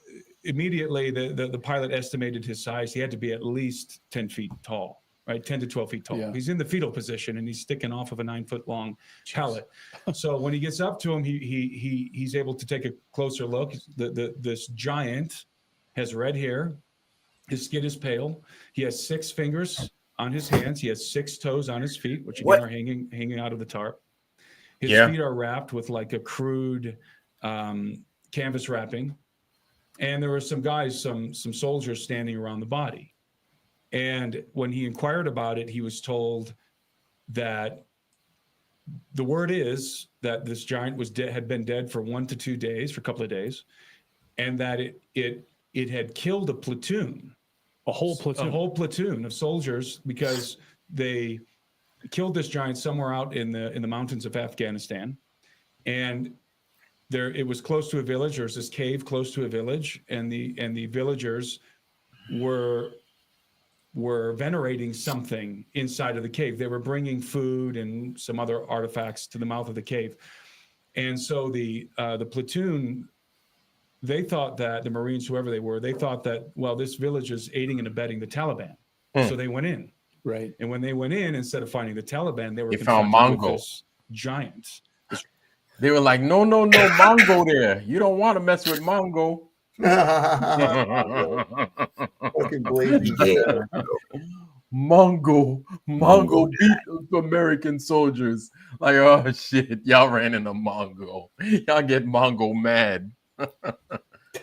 immediately the pilot estimated his size. He had to be at least 10 feet tall, right? 10 to 12 feet tall. Yeah. He's in the fetal position and he's sticking off of a 9 foot long pallet. So when he gets up to him, he's able to take a closer look. This giant has red hair. His skin is pale. He has 6 fingers on his hands. He has 6 toes on his feet, which again are hanging out of the tarp. His feet are wrapped with like a crude canvas wrapping. And there were some guys, some soldiers standing around the body. And when he inquired about it, he was told that the word is that this giant had been dead for 1 to 2 days, for a couple of days, and that it had killed a platoon. A whole platoon of soldiers because they killed this giant somewhere out in the mountains of Afghanistan. And it was close to a village. There's this cave close to a village, and the villagers were venerating something inside of the cave. They were bringing food and some other artifacts to the mouth of the cave. And so the platoon, they thought that the Marines, whoever they were, they thought that, well, this village is aiding and abetting the Taliban. So they went in. Right. And when they went in, instead of finding the Taliban, they found confronted Mongo. with this giant. They were like, no, Mongo there. You don't want to mess with Mongo. Fucking blazing. Mongo beat the American soldiers. Like, oh shit, y'all ran into Mongo. Y'all get Mongo mad.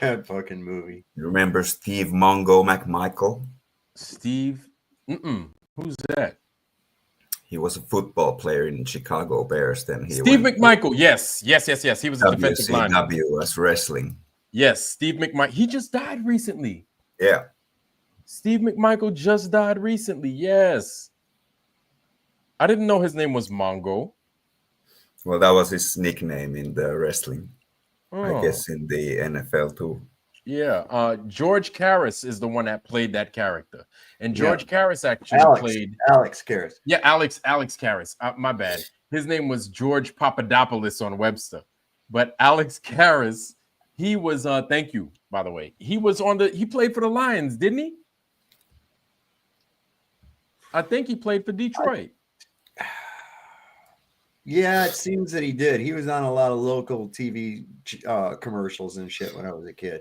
That fucking movie. You remember Steve Mongo McMichael? Steve? Who's that? He was a football player in Chicago Bears. Then Steve McMichael. Yes. He was a defensive lineman. WCW as wrestling. Yes, Steve McMichael. He just died recently. Yeah. Steve McMichael just died recently. Yes. I didn't know his name was Mongo. Well, that was his nickname in the wrestling. I guess in the NFL too. Yeah. George Karras is the one that played that character. And George Karras actually played Alex Karras. Yeah, Alex Karras. My bad. His name was George Papadopoulos on Webster. But Alex Karras, he was thank you, by the way. He played for the Lions, didn't he? I think he played for Detroit. Yeah, it seems that he did. He was on a lot of local TV commercials and shit when I was a kid.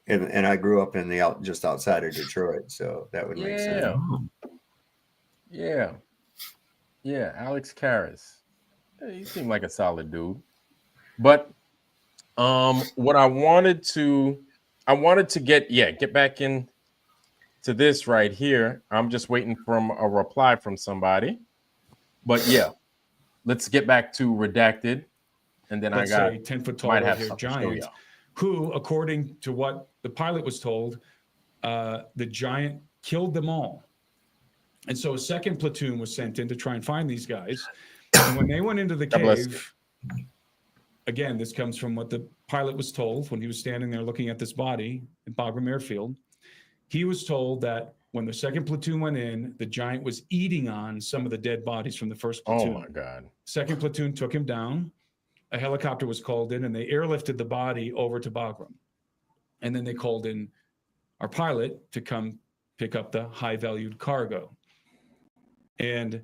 And I grew up in just outside of Detroit, so that would make sense. Yeah, Alex Karras. He seemed like a solid dude. But what I wanted to get back in to this right here. I'm just waiting for a reply from somebody. But yeah, let's get back to Redacted, and then Let's I got say 10 foot tall here giant, who, according to what the pilot was told, the giant killed them all. And so a second platoon was sent in to try and find these guys. And when they went into the cave, again, this comes from what the pilot was told when he was standing there looking at this body in Bagram Airfield. He was told that When the second platoon went in, the giant was eating on some of the dead bodies from the first platoon. Oh my God. Second platoon took him down. A helicopter was called in and they airlifted the body over to Bagram. And then they called in our pilot to come pick up the high valued cargo. And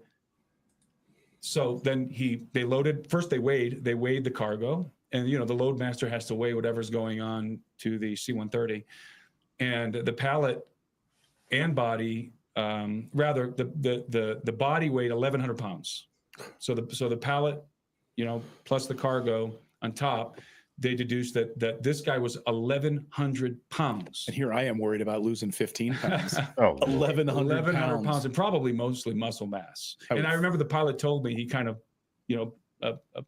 so then they loaded, first they weighed the cargo, and the load master has to weigh whatever's going on to the C-130. And the pallet and body, rather the body weighed 1,100 pounds. So the pallet, plus the cargo on top, they deduced that this guy was 1,100 pounds. And here I am worried about losing 15 pounds. 1,100 pounds, and probably mostly muscle mass. And I remember the pilot told me he kind of,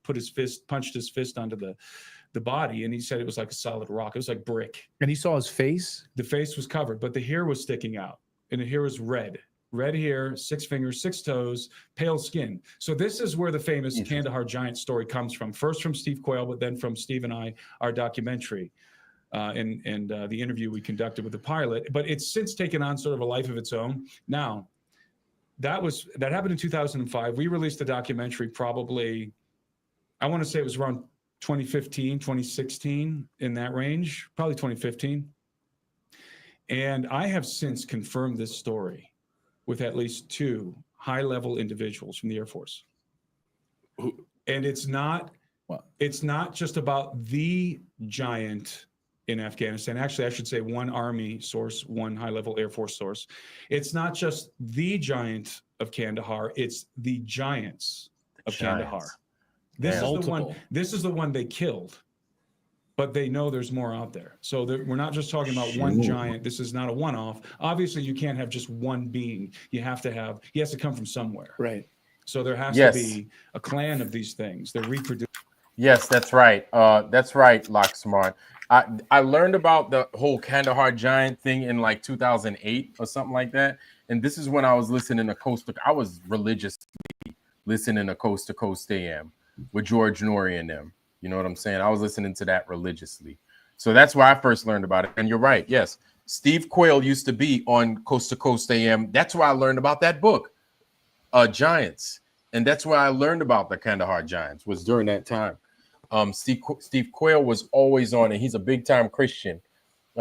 punched his fist onto the body, and he said it was like a solid rock. It was like brick. And he saw his face? The face was covered, but the hair was sticking out, and the hair was red. Red hair, 6 fingers, 6 toes, pale skin. So this is where the famous Kandahar giant story comes from. First from Steve Coyle, but then from Steve and I, our documentary, and the interview we conducted with the pilot. But it's since taken on sort of a life of its own. Now, that happened in 2005. We released the documentary probably, I want to say it was around 2015, 2016, in that range, probably 2015. And I have since confirmed this story with at least 2 high-level individuals from the Air Force. And it's not just about the giant in Afghanistan. Actually, I should say 1 Army source, 1 high-level Air Force source. It's not just the giant of Kandahar, it's the giants of Kandahar. This is the one they killed, but they know there's more out there. So we're not just talking about one giant. This is not a one-off. Obviously, you can't have just one being. He has to come from somewhere. Right. So there has to be a clan of these things. They're reproducing. Yes, that's right. That's right, Lock Smart. I learned about the whole Kandahar giant thing in like 2008 or something like that. And this is when I was listening to I was religiously listening to Coast to Coast AM with George Norrie and them. You know what I'm saying? I was listening to that religiously. So that's where I first learned about it. And you're right. Yes. Steve Coyle used to be on Coast to Coast AM. That's where I learned about that book, Giants. And that's where I learned about the Kandahar Giants, was during that time. Steve Coyle was always on, and he's a big time Christian.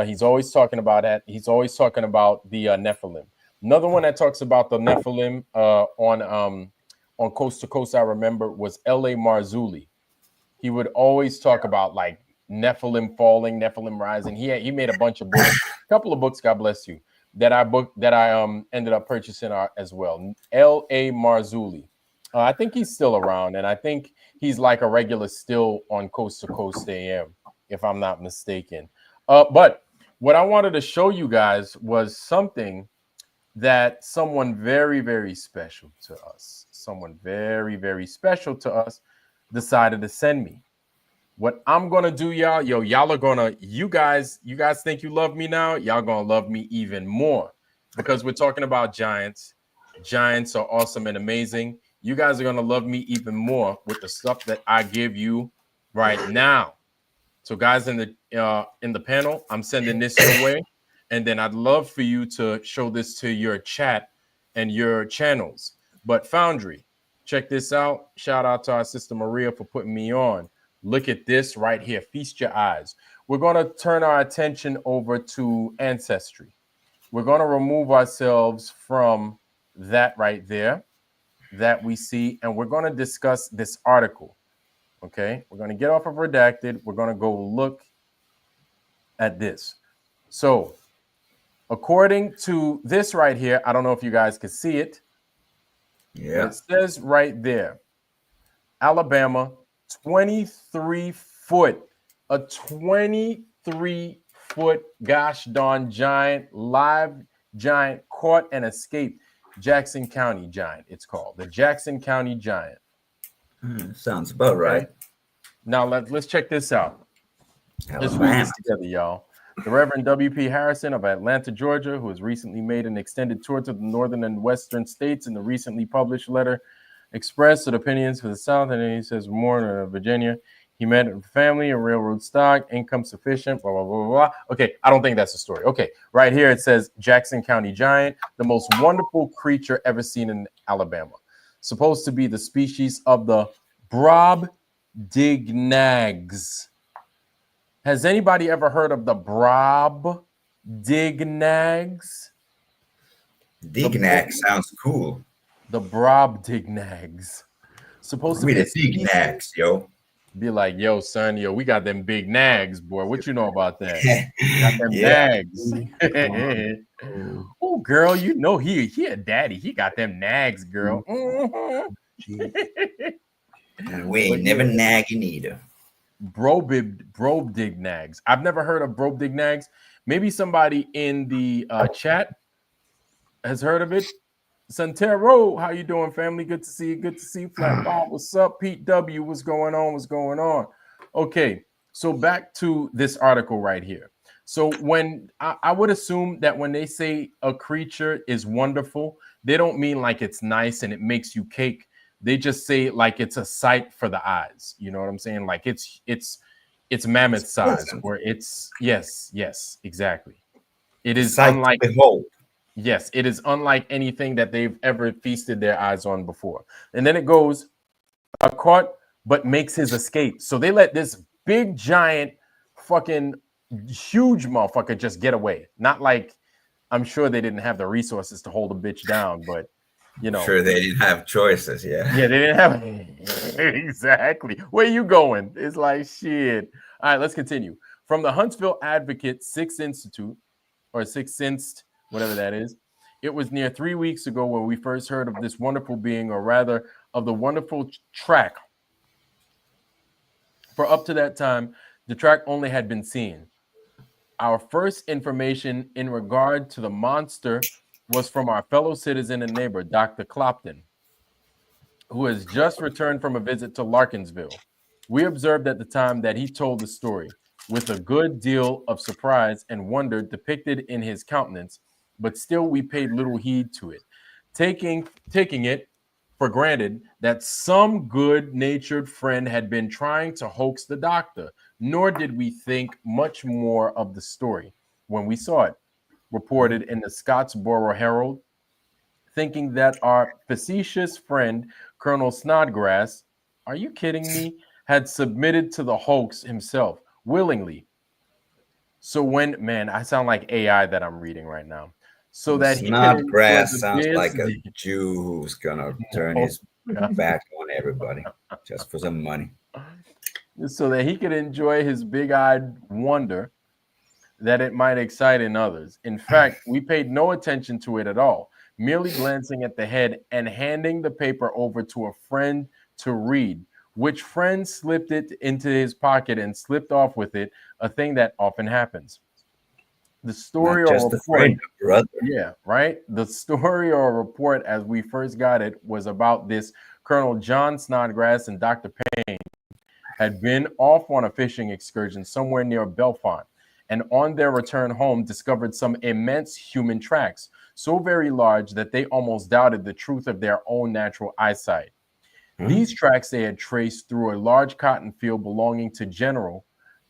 He's always talking about that. He's always talking about the Nephilim. Another one that talks about the Nephilim on Coast to Coast, I remember, was L.A. Marzulli. He would always talk about like Nephilim falling, Nephilim rising. He made a bunch of books, a couple of books, God bless you, that I ended up purchasing as well. L.A. Marzulli. I think he's still around, and I think he's like a regular still on Coast to Coast AM, if I'm not mistaken. But what I wanted to show you guys was something that someone very, very special to us, decided to send me. What I'm gonna do, y'all are gonna, you guys think you love me now, y'all gonna love me even more, because we're talking about giants. Giants are awesome and amazing. You guys are gonna love me even more with the stuff that I give you right now. So guys in the panel, I'm sending this your way, and then I'd love for you to show this to your chat and your channels. But Foundry, check this out. Shout out to our sister Maria for putting me on. Look at this right here. Feast your eyes. We're going to turn our attention over to ancestry. We're going to remove ourselves from that right there that we see, and we're going to discuss this article. Okay, we're going to get off of Redacted. We're going to go look at this. So, according to this right here, I don't know if you guys can see it. Yeah. It says right there, Alabama, 23-foot, a 23-foot gosh darn giant, live giant caught and escaped. Jackson County giant, it's called. The Jackson County giant. Sounds about right. Now let's check this out. Let's read this together, y'all. The Reverend W.P. Harrison of Atlanta, Georgia, who has recently made an extended tour to the northern and western states, in the recently published letter expressed opinions for the South, and he says more in Virginia. He met a family, a railroad stock, income sufficient, blah, blah, blah, blah, blah. Okay, I don't think that's the story. Okay, right here it says Jackson County giant, the most wonderful creature ever seen in Alabama. Supposed to be the species of the brobdignags. Has anybody ever heard of the brobdignags? Dignag sounds cool. The brobdignags. Supposed to be the dignags, yo. Be like, yo, son, yo, we got them big nags, boy. What you know about that? Got them nags. Oh, girl, you know he a daddy. He got them nags, girl. And we ain't never nagging either. Brobdignags. I've never heard of brobdignags. Maybe somebody in the chat has heard of it. Santero, how you doing, family? Good to see you. Good to see you. Flat Bob, what's up? Pete W, what's going on? What's going on? Okay, so back to this article right here. So when I would assume that when they say a creature is wonderful, they don't mean like it's nice and it makes you cake. They just say like it's a sight for the eyes. You know what I'm saying? Like it's mammoth size, or it's yes, exactly. It is unlike behold. Yes, it is unlike anything that they've ever feasted their eyes on before. And then it goes, caught but makes his escape. So they let this big, giant, fucking huge motherfucker just get away. Not like, I'm sure they didn't have the resources to hold a bitch down, but you know. Sure, they didn't have choices, yeah. Yeah, they didn't have exactly. Where you going? It's like shit. All right, let's continue. From the Huntsville Advocate Sixth Institute, or Sixth Sense, whatever that is. It was near 3 weeks ago when we first heard of this wonderful being, or rather of the wonderful track. For up to that time, the track only had been seen. Our first information in regard to the monster was from our fellow citizen and neighbor, Dr. Clopton, who has just returned from a visit to Larkinsville. We observed at the time that he told the story with a good deal of surprise and wonder depicted in his countenance, but still we paid little heed to it, taking it for granted that some good-natured friend had been trying to hoax the doctor, nor did we think much more of the story when we saw it reported in the Scottsboro Herald, thinking that our facetious friend, Colonel Snodgrass, are you kidding me, had submitted to the hoax himself willingly. So when, man, I sound like AI that I'm reading right now. So that Snodgrass sounds like a Jew who's gonna turn his back on everybody just for some money. So that he could enjoy his big-eyed wonder that it might excite in others. In fact, we paid no attention to it at all, merely glancing at the head and handing the paper over to a friend to read, which friend slipped it into his pocket and slipped off with it, a thing that often happens. The story or report, brother. Yeah, right. The story or report as we first got it was about this Colonel John Snodgrass and Dr. Payne had been off on a fishing excursion somewhere near Belfont, and on their return home discovered some immense human tracks, so very large that they almost doubted the truth of their own natural eyesight. These tracks they had traced through a large cotton field belonging to General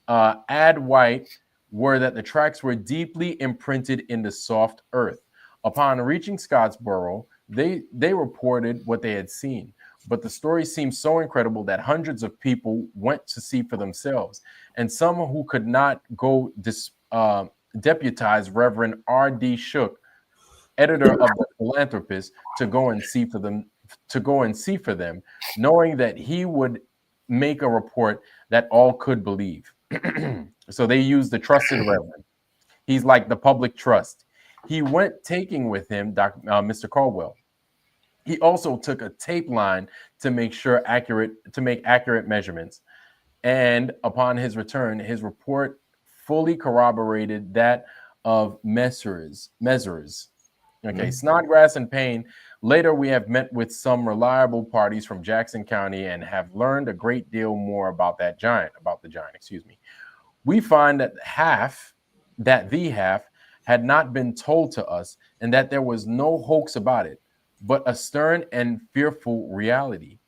Ad White were that the tracks were deeply imprinted in the soft earth. Upon reaching Scottsboro, they reported what they had seen, but the story seemed so incredible that hundreds of people went to see for themselves, and some who could not go deputized Reverend R.D. Shook, editor of the Philanthropist, to go and see for them, knowing that he would make a report that all could believe. So they used the trusted reverend. He's like the public trust. He went taking with him Mr. Caldwell. He also took a tape line to make accurate measurements. And upon his return, his report fully corroborated that of Messrs. Okay, Snodgrass and Payne. Later, we have met with some reliable parties from Jackson County and have learned a great deal more about the giant, We find that the half had not been told to us, and that there was no hoax about it, but a stern and fearful reality.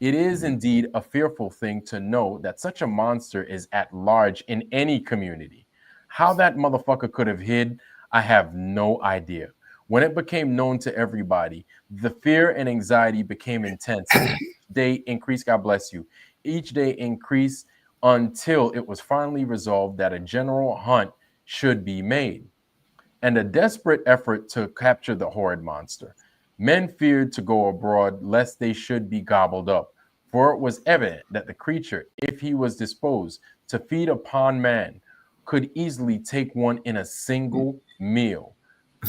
It is indeed a fearful thing to know that such a monster is at large in any community. How that motherfucker could have hid, I have no idea. When it became known to everybody, the fear and anxiety became intense. Each day increased, God bless you. Each day increased until it was finally resolved that a general hunt should be made, and a desperate effort to capture the horrid monster. Men feared to go abroad lest they should be gobbled up, for it was evident that the creature, if he was disposed to feed upon man, could easily take one in a single meal.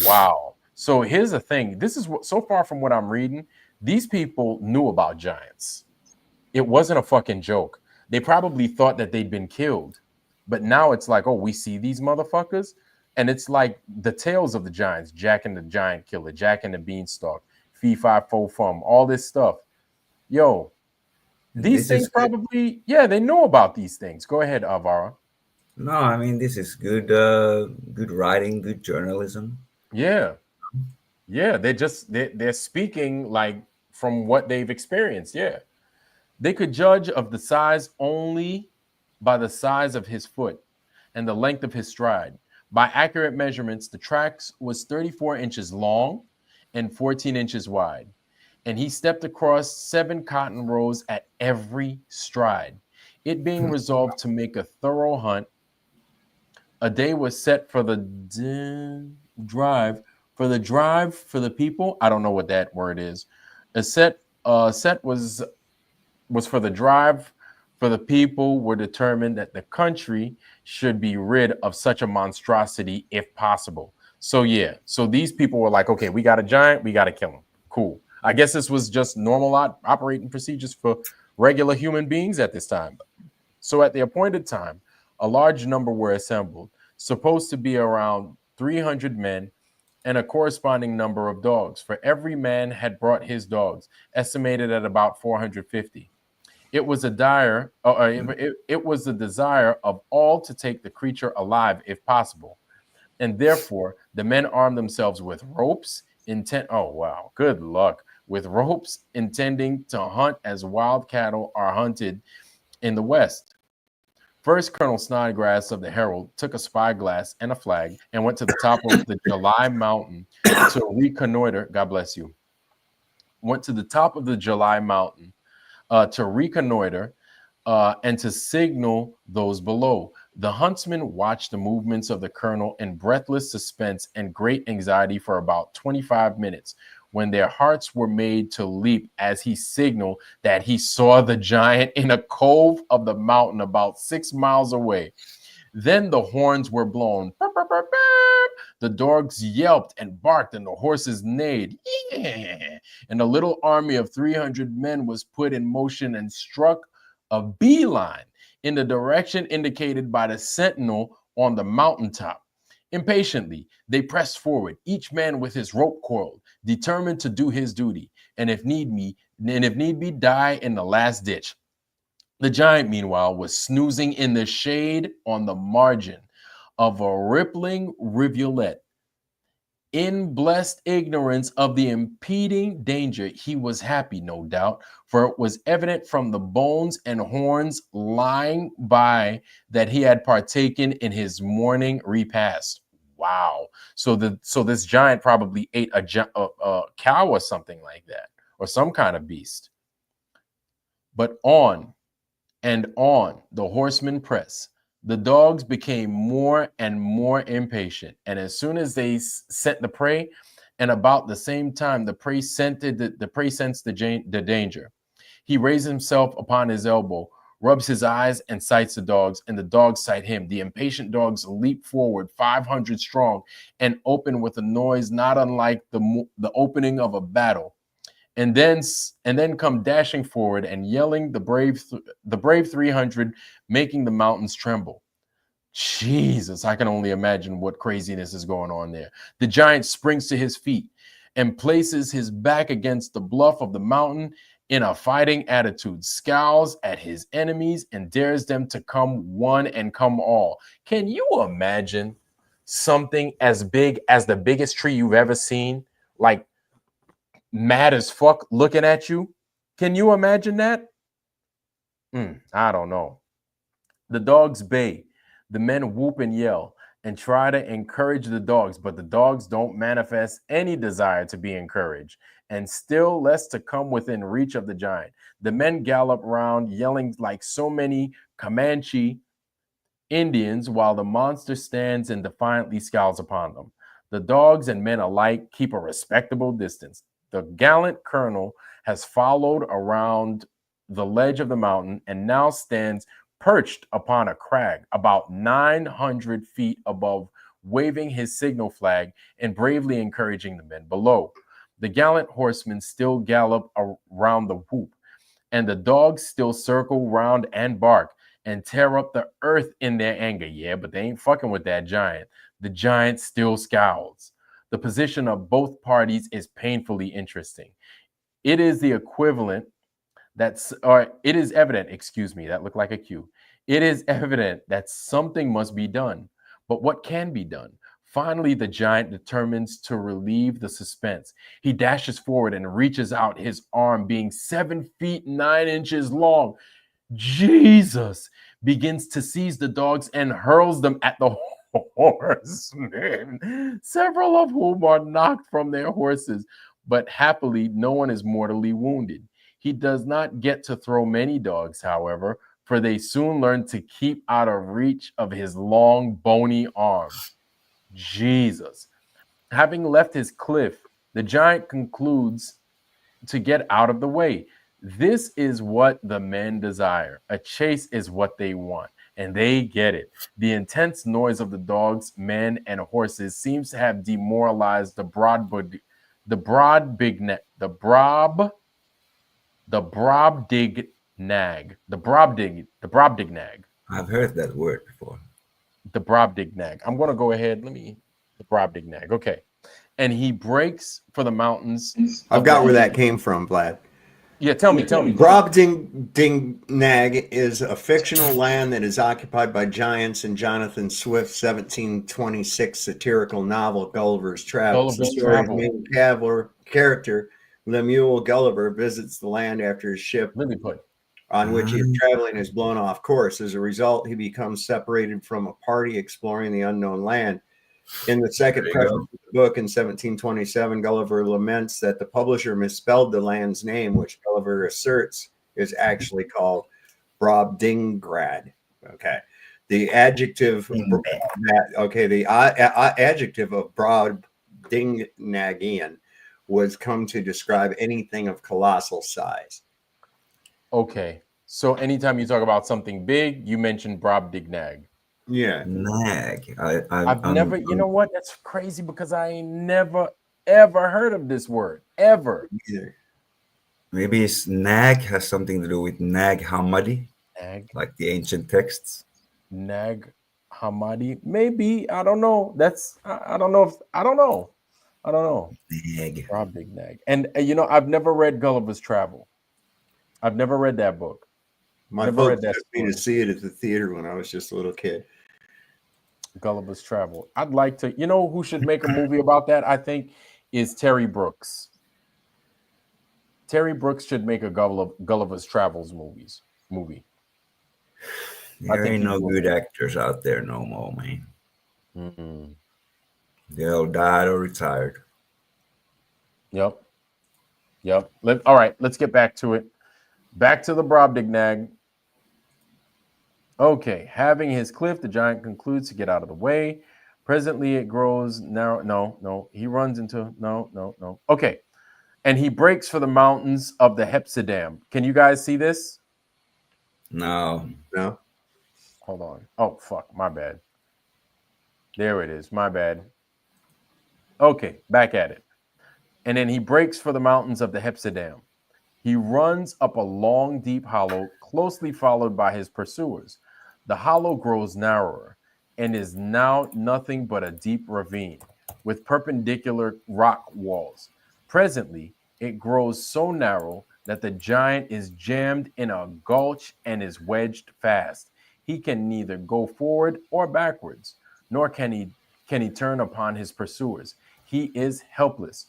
Wow. So here's the thing. This is what, so far from what I'm reading, these people knew about giants. It wasn't a fucking joke. They probably thought that they'd been killed, but now it's like, oh, we see these motherfuckers. And it's like the tales of the giants, Jack and the Giant Killer, Jack and the Beanstalk, Fee Fi Fo Fum, all this stuff. Yo, these things probably, yeah, they know about these things. Go ahead, Alvaro. No, I mean, this is good, good writing, good journalism. Yeah. Yeah, they're speaking like from what they've experienced. Yeah. They could judge of the size only by the size of his foot and the length of his stride. By accurate measurements, the tracks was 34 inches long and 14 inches wide, and he stepped across 7 cotton rows at every stride. It being resolved to make a thorough hunt, a day was set for the drive for the people. I don't know what that word is. A set was for the drive for the people were determined that the country should be rid of such a monstrosity if possible. So yeah, so these people were like, okay, we got a giant, we got to kill him. Cool. I guess this was just normal operating procedures for regular human beings at this time. So at the appointed time, a large number were assembled, supposed to be around 300 men and a corresponding number of dogs. For every man had brought his dogs, estimated at about 450. It was it was the desire of all to take the creature alive if possible, and therefore the men armed themselves with ropes, good luck, with ropes intending to hunt as wild cattle are hunted in the West. First, Colonel Snodgrass of the Herald took a spyglass and a flag and went to the top of the July Mountain to reconnoiter. God bless you. Went to the top of the July Mountain to reconnoiter and to signal those below. The huntsmen watched the movements of the colonel in breathless suspense and great anxiety for about 25 minutes, when their hearts were made to leap as he signaled that he saw the giant in a cove of the mountain about 6 miles away. Then the horns were blown. The dogs yelped and barked, and the horses neighed. And a little army of 300 men was put in motion and struck a beeline in the direction indicated by the sentinel on the mountaintop. Impatiently, they pressed forward, each man with his rope coiled, determined to do his duty, and if need be, die in the last ditch. The giant, meanwhile, was snoozing in the shade on the margin of a rippling rivulet. In blessed ignorance of the impending danger, he was happy, no doubt, for it was evident from the bones and horns lying by that he had partaken in his morning repast. Wow. So this giant probably ate a cow or something like that, or some kind of beast. But on and on the horsemen pressed. The dogs became more and more impatient, and as soon as they scent the prey, and about the same time the prey sensed the danger, he raised himself upon his elbow, rubs his eyes, and sights the dogs, and the dogs sight him. The impatient dogs leap forward, 500 strong, and open with a noise not unlike the opening of a battle. And then come dashing forward and yelling the brave 300, making the mountains tremble. Jesus, I can only imagine what craziness is going on there. The giant springs to his feet and places his back against the bluff of the mountain in a fighting attitude, scowls at his enemies and dares them to come one and come all. Can you imagine something as big as the biggest tree you've ever seen, like mad as fuck looking at you, Can you imagine that? I don't know. The dogs bay. The men whoop and yell and try to encourage the dogs, but the dogs don't manifest any desire to be encouraged, and still less to come within reach of the giant. The men gallop round, yelling like so many Comanche Indians, while the monster stands and defiantly scowls upon them. The dogs and men alike keep a respectable distance. The gallant colonel has followed around the ledge of the mountain and now stands perched upon a crag about 900 feet above, waving his signal flag and bravely encouraging the men below. The gallant horsemen still gallop around the whoop, and the dogs still circle round and bark and tear up the earth in their anger. Yeah, but they ain't fucking with that giant. The giant still scowls. The position of both parties is painfully interesting. It is the equivalent it is evident, excuse me, that looked like a Q. It is evident that something must be done, but what can be done? Finally, the giant determines to relieve the suspense. He dashes forward and reaches out his arm, being 7 feet 9 inches long. Jesus begins to seize the dogs and hurls them at the horsemen, several of whom are knocked from their horses, but happily no one is mortally wounded. He does not get to throw many dogs, however, for they soon learn to keep out of reach of his long, bony arm. Jesus. Having left his cliff, the giant concludes to get out of the way. This is what the men desire. A chase is what they want, and they get it. The intense noise of the dogs, men, and horses seems to have demoralized the Brobdingnag. I've heard that word before. The Brobdingnag. I'm going to go ahead. The Brobdingnag. Okay. And he breaks for the mountains. I've got where that came from, Vlad. Yeah, tell me. Brobdingnag is a fictional land that is occupied by giants in Jonathan Swift's 1726 satirical novel, Gulliver's Travels. The story's main character, Lemuel Gulliver, visits the land after his ship on which he is traveling is blown off course. As a result, he becomes separated from a party exploring the unknown land. In the second preface of the book in 1727, Gulliver laments that the publisher misspelled the land's name, which Gulliver asserts is actually called Brobdingnag. Okay. The adjective adjective of Brobdingnagian was come to describe anything of colossal size. Okay. So anytime you talk about something big, you mention Brobdingnag. Yeah. Nag. I've never, you know what? That's crazy because I ain't never, ever heard of this word. Ever. Maybe Nag has something to do with Nag Hammadi. Nag. Like the ancient texts. Nag Hammadi. Maybe. I don't know. I don't know. Nag. Brobdingnag. And you know, I've never read Gulliver's Travel. I've never read that book. My folks took me to see it at the theater when I was just a little kid. Gulliver's Travel. I'd like to, you know, who should make a movie about that? I think is Terry Brooks. Terry Brooks should make a Gulliver's Travels movie. There ain't no good actors out there no more, man. Mm-mm. They all died or retired. Yep. All right, let's get back to it. Back to the Brobdingnag. Okay, having his cliff, the giant concludes to get out of the way. Presently, it grows narrow. No. He runs into no. Okay, and he breaks for the mountains of the Hepsidam. Can you guys see this? No. Hold on. Oh, fuck. My bad. There it is. My bad. Okay, back at it. And then he breaks for the mountains of the Hepsidam. He runs up a long, deep hollow, closely followed by his pursuers. The hollow grows narrower and is now nothing but a deep ravine with perpendicular rock walls. Presently, it grows so narrow that the giant is jammed in a gulch and is wedged fast. He can neither go forward or backwards, nor can he turn upon his pursuers. He is helpless.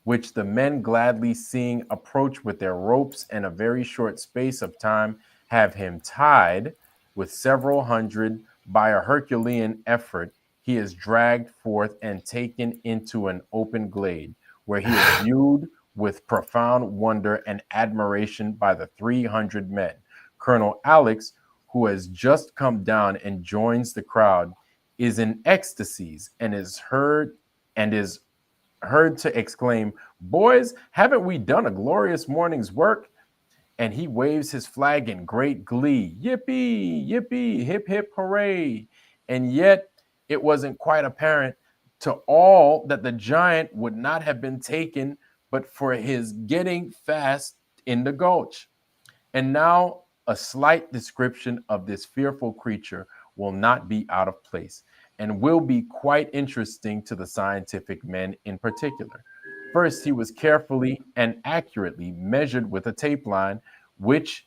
which the men gladly seeing approach with their ropes in a very short space of time, have him tied with several hundred. By a Herculean effort, he is dragged forth and taken into an open glade, where he is viewed with profound wonder and admiration by the 300 men. Colonel Alex, who has just come down and joins the crowd, is in ecstasies and is heard to exclaim, "Boys, haven't we done a glorious morning's work?" And he waves his flag in great glee. Yippee, yippee, hip, hip, hooray. And yet it wasn't quite apparent to all that the giant would not have been taken but for his getting fast in the gulch. And now a slight description of this fearful creature will not be out of place and will be quite interesting to the scientific men in particular. First, he was carefully and accurately measured with a tape line, which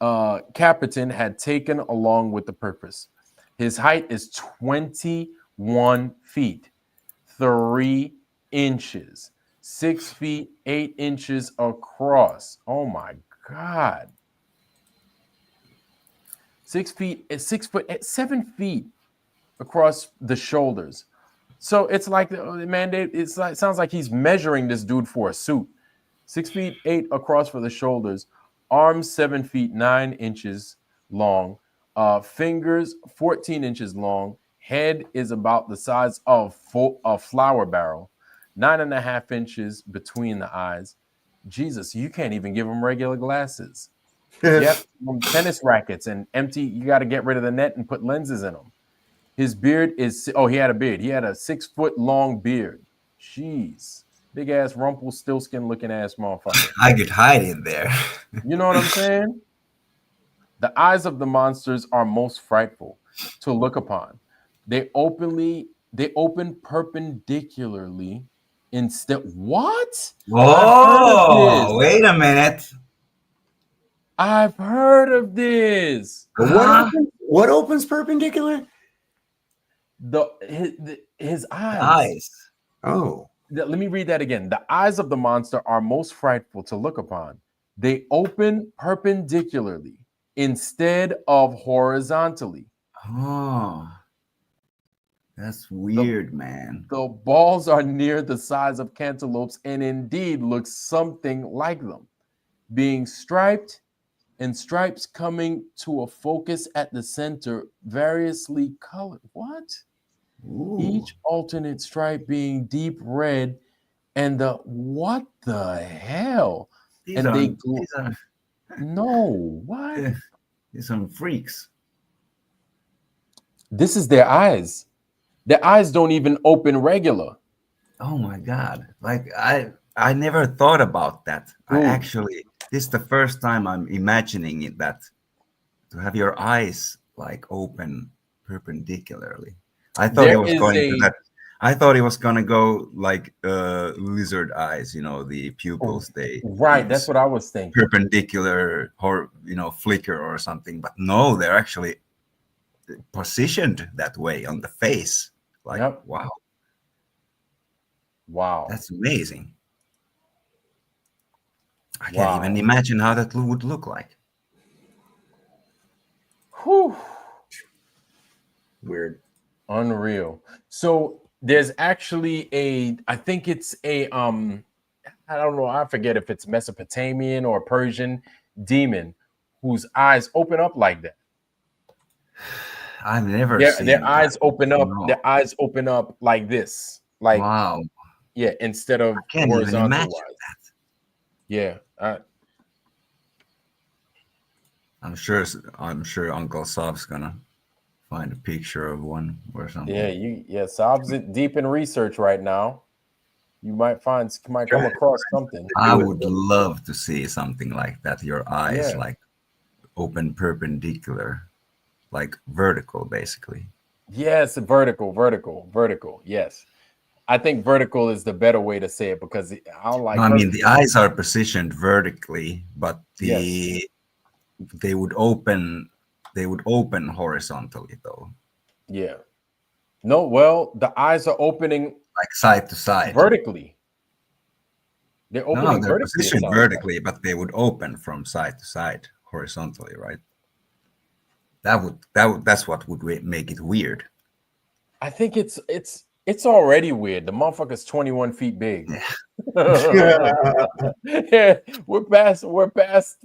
Capitan had taken along with the purpose. His height is 21 feet, 3 inches, 6 feet, 8 inches across. Oh my God. 6 feet, 6 foot, 7 feet across the shoulders. So it's like the mandate. It's like, it sounds like he's measuring this dude for a suit. 6 feet 8 across for the shoulders, arms 7 feet 9 inches long, fingers 14 inches long, head is about the size of a flour barrel, 9.5 inches between the eyes. Jesus, you can't even give him regular glasses. Yep, tennis rackets and empty. You got to get rid of the net and put lenses in them. His beard is, he had a beard. He had a 6 foot long beard. Jeez. Big ass Rumpelstiltskin looking ass motherfucker. I could hide in there. You know what I'm saying? The eyes of the monsters are most frightful to look upon. They open perpendicularly instead. What? Oh, wait a minute. I've heard of this. What opens perpendicular? His eyes. Oh. Let me read that again. The eyes of the monster are most frightful to look upon. They open perpendicularly instead of horizontally. Oh, that's weird, man. The balls are near the size of cantaloupes and indeed look something like them, being striped and stripes coming to a focus at the center, variously colored. What? Ooh. Each alternate stripe being deep red, and what the hell? These are no, what? These are freaks. This is their eyes. Their eyes don't even open regular. Oh my God! Like I never thought about that. Ooh. This is the first time I'm imagining it, that to have your eyes like open perpendicularly. I thought it was going to go like lizard eyes, the pupils. Right, that's what I was thinking. Perpendicular or flicker or something, but no, they're actually positioned that way on the face. Like, yep. Wow, that's amazing. I can't even imagine how that would look like. Whew. Weird. Unreal. So there's actually I think it's I don't know, I forget if it's Mesopotamian or Persian demon whose eyes open up like that. I've never seen their eyes open up. No. Their eyes open up like this. Like, wow. Yeah, instead of horizontal wise. That. Yeah. I'm sure Uncle Saab's gonna find a picture of one or something. Yeah, Saab's deep in research right now. You might come across something. I would love to see something like that. Your eyes like open perpendicular, like vertical, basically. Yes, vertical. Yes. I think vertical is the better way to say it, because the eyes are positioned vertically, but they would open horizontally though. Yeah. No, well, the eyes are opening like side to side. Vertically. They're No, opening they're vertically. positioned vertically, but they would open from side to side horizontally, right? That's what would make it weird. I think it's already weird. The motherfucker's 21 feet big. Yeah, we're past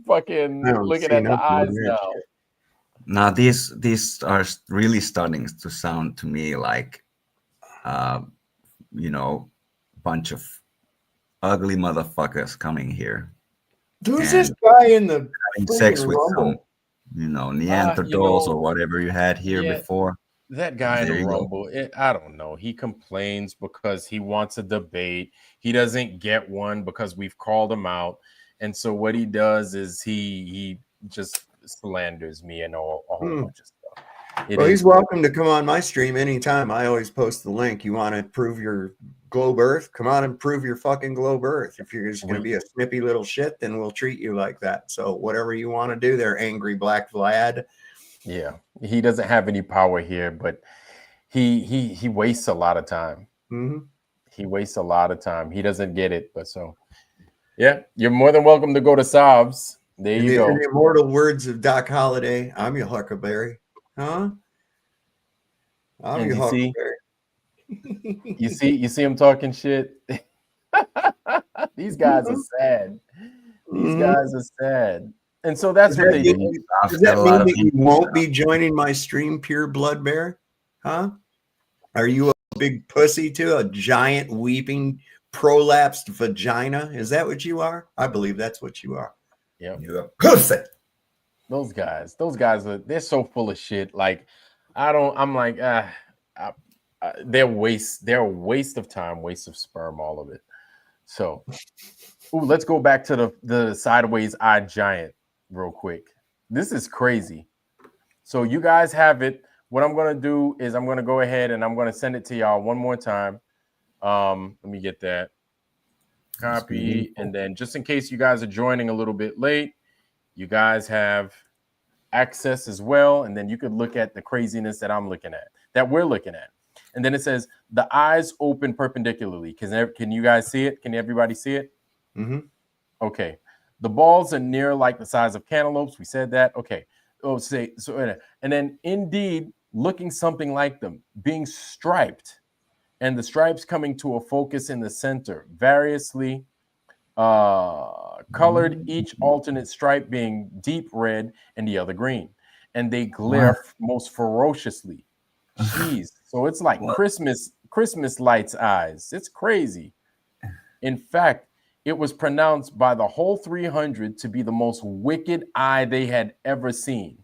fucking looking at the eyes now. Now these are really starting to sound to me like, bunch of ugly motherfuckers coming here. Who's this guy in the having sex with Rumble? some, Neanderthals or whatever you had here before? That guy in There the you go. Rumble, I don't know. He complains because he wants a debate. He doesn't get one because we've called him out. And so what he does is he just slanders me and a whole bunch of stuff. Well, he's welcome to come on my stream anytime. I always post the link. You want to prove your globe Earth? Come on and prove your fucking globe Earth. If you're just going to be a snippy little shit, then we'll treat you like that. So whatever you want to do there, angry Black Vlad. Yeah, he doesn't have any power here, but he wastes a lot of time. Mm-hmm. He wastes a lot of time. He doesn't get it, but so yeah, you're more than welcome to go to Sobs. There you go. In the immortal words of Doc Holliday, I'm your Huckleberry. Huh? I'm your Huckleberry. You see him talking shit. These guys are sad. These guys are sad. And so that's what they do. Does that mean that you won't be joining my stream, Pure Blood Bear? Huh? Are you a big pussy too? A giant weeping prolapsed vagina? Is that what you are? I believe that's what you are. Yeah. You're a pussy. Those guys they're so full of shit. Like, they're a waste of time, waste of sperm, all of it. So let's go back to the sideways eyed giant real quick. This is crazy. So you guys have it. What I'm going to do is I'm going to go ahead and I'm going to send it to y'all one more time. Let me get that. Copy. And then just in case you guys are joining a little bit late, you guys have access as well. And then you could look at the craziness that I'm looking at, that we're looking at. And then it says the eyes open perpendicularly. Can you guys see it? Can everybody see it? Mm-hmm. Okay. The balls are near like the size of cantaloupes. We said that. Okay. And then indeed looking something like them, being striped, and the stripes coming to a focus in the center, variously colored, each alternate stripe being deep red and the other green. And they glare most ferociously. Jeez. So it's like Christmas lights eyes. It's crazy. In fact, it was pronounced by the whole 300 to be the most wicked eye they had ever seen.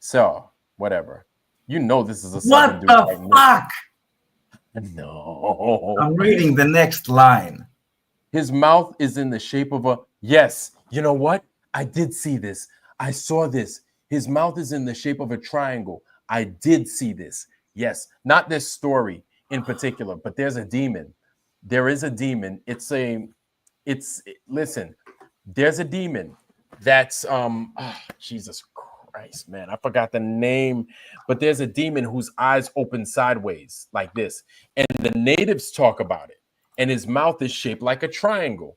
So, whatever. You know this is a What the fuck? No. I'm reading the next line. His mouth is in the shape of a... Yes. You know what? I did see this. I saw this. His mouth is in the shape of a triangle. I did see this. Yes. Not this story in particular, but there's a demon. There is a demon. Listen, there's a demon that's Jesus Christ, man, I forgot the name, but there's a demon whose eyes open sideways like this, and the natives talk about it, and his mouth is shaped like a triangle.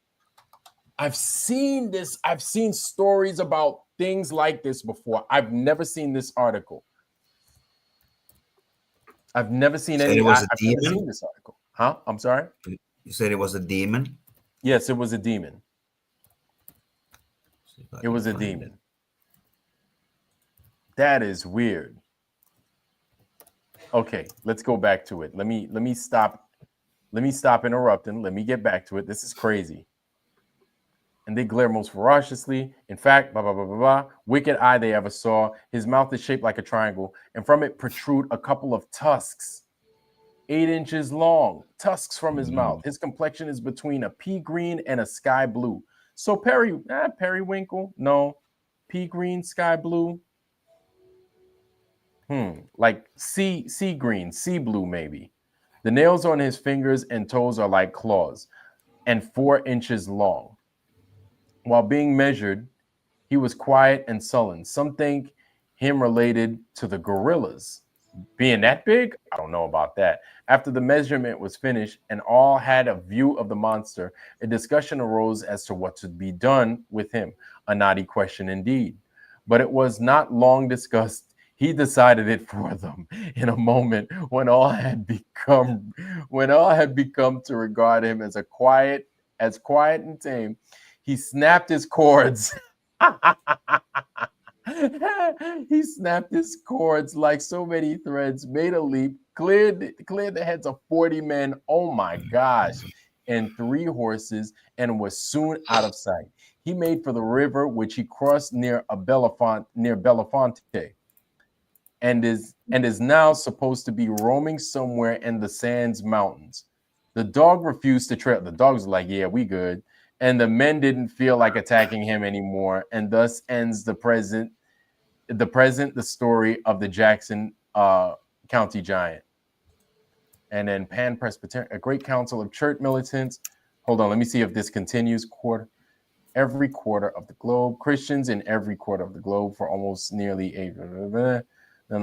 I've seen this. I've seen stories about things like this before. I've never seen this article. I've never seen any. I've never seen this article. Huh? I'm sorry. You said it was a demon? Yes, it was a demon. It was a demon. That is weird. Okay, let's go back to it. Let me stop interrupting. Let me get back to it. This is crazy. And they glare most ferociously. In fact, blah, blah, blah, blah, blah. Wicked eye they ever saw. His mouth is shaped like a triangle, and from it protrude a couple of tusks, 8 inches long. Tusks from his mouth. His complexion is between a pea green and a sky blue. So periwinkle? No. Pea green, sky blue? Like sea green, sea blue maybe. The nails on his fingers and toes are like claws and 4 inches long. While being measured, he was quiet and sullen. Some think him related to the gorillas. Being that big? I don't know about that. After the measurement was finished and all had a view of the monster, a discussion arose as to what to be done with him. A knotty question indeed. But it was not long discussed. He decided it for them in a moment when all had become to regard him as quiet and tame. He snapped his cords. He snapped his cords like so many threads, made a leap, cleared the heads of 40 men. Oh my gosh. And 3 horses, and was soon out of sight. He made for the river, which he crossed near Belafonte, and is now supposed to be roaming somewhere in the Sands Mountains. The dog refused to trail. The dogs were like, yeah, we good. And the men didn't feel like attacking him anymore. And thus ends the story of the Jackson County giant. And then Pan Presbyterian, a great council of church militants. Hold on, let me see if this continues. Every quarter of the globe, Christians in every quarter of the globe for almost nearly for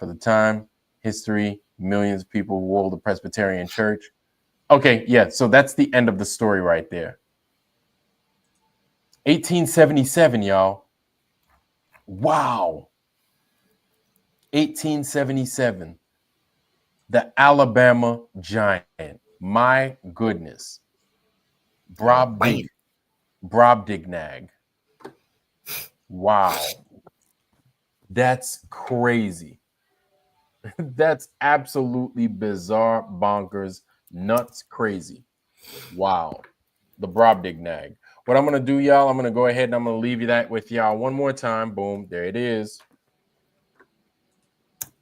the time, history, millions of people who hold the Presbyterian Church. Okay, yeah, so that's the end of the story right there. 1877, y'all. Wow. 1877. The Alabama giant. My goodness. Brobdingnag. Wow. That's crazy. That's absolutely bizarre, bonkers, nuts, crazy. Wow. The Brobdingnag. What I'm going to do, y'all, I'm going to go ahead and I'm going to leave you that with y'all one more time. Boom. There it is.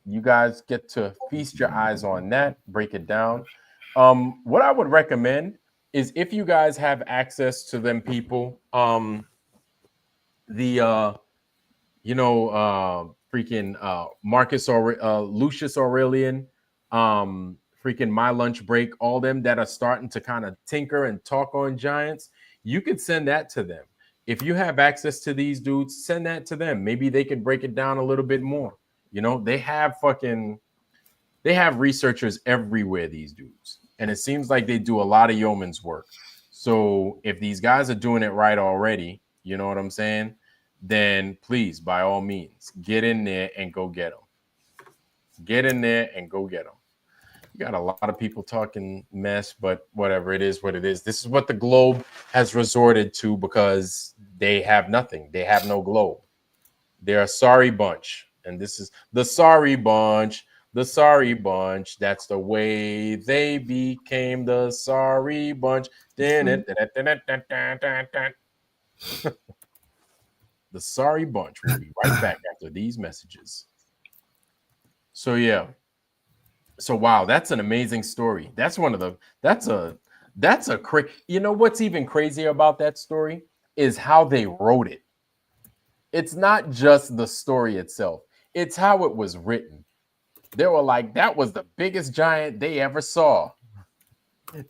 You guys get to feast your eyes on that, break it down. What I would recommend is if you guys have access to them people, Lucius Aurelian, freaking My Lunch Break, all them that are starting to kind of tinker and talk on giants, you could send that to them. If you have access to these dudes, send that to them. Maybe they can break it down a little bit more. You know, they have researchers everywhere, these dudes. And it seems like they do a lot of yeoman's work. So if these guys are doing it right already, you know what I'm saying? Then please, by all means, get in there and go get them. Get in there and go get them. You got a lot of people talking mess, but whatever, it is what it is. This is what the globe has resorted to because they have nothing. They have no globe. They're a sorry bunch. And this is the sorry bunch. The sorry bunch. That's the way they became the sorry bunch. The sorry bunch. We'll be right back after these messages. So yeah. So wow, that's an amazing story. That's a crazy. You know what's even crazier about that story is how they wrote it. It's not just the story itself. It's how it was written. They were like, that was the biggest giant they ever saw.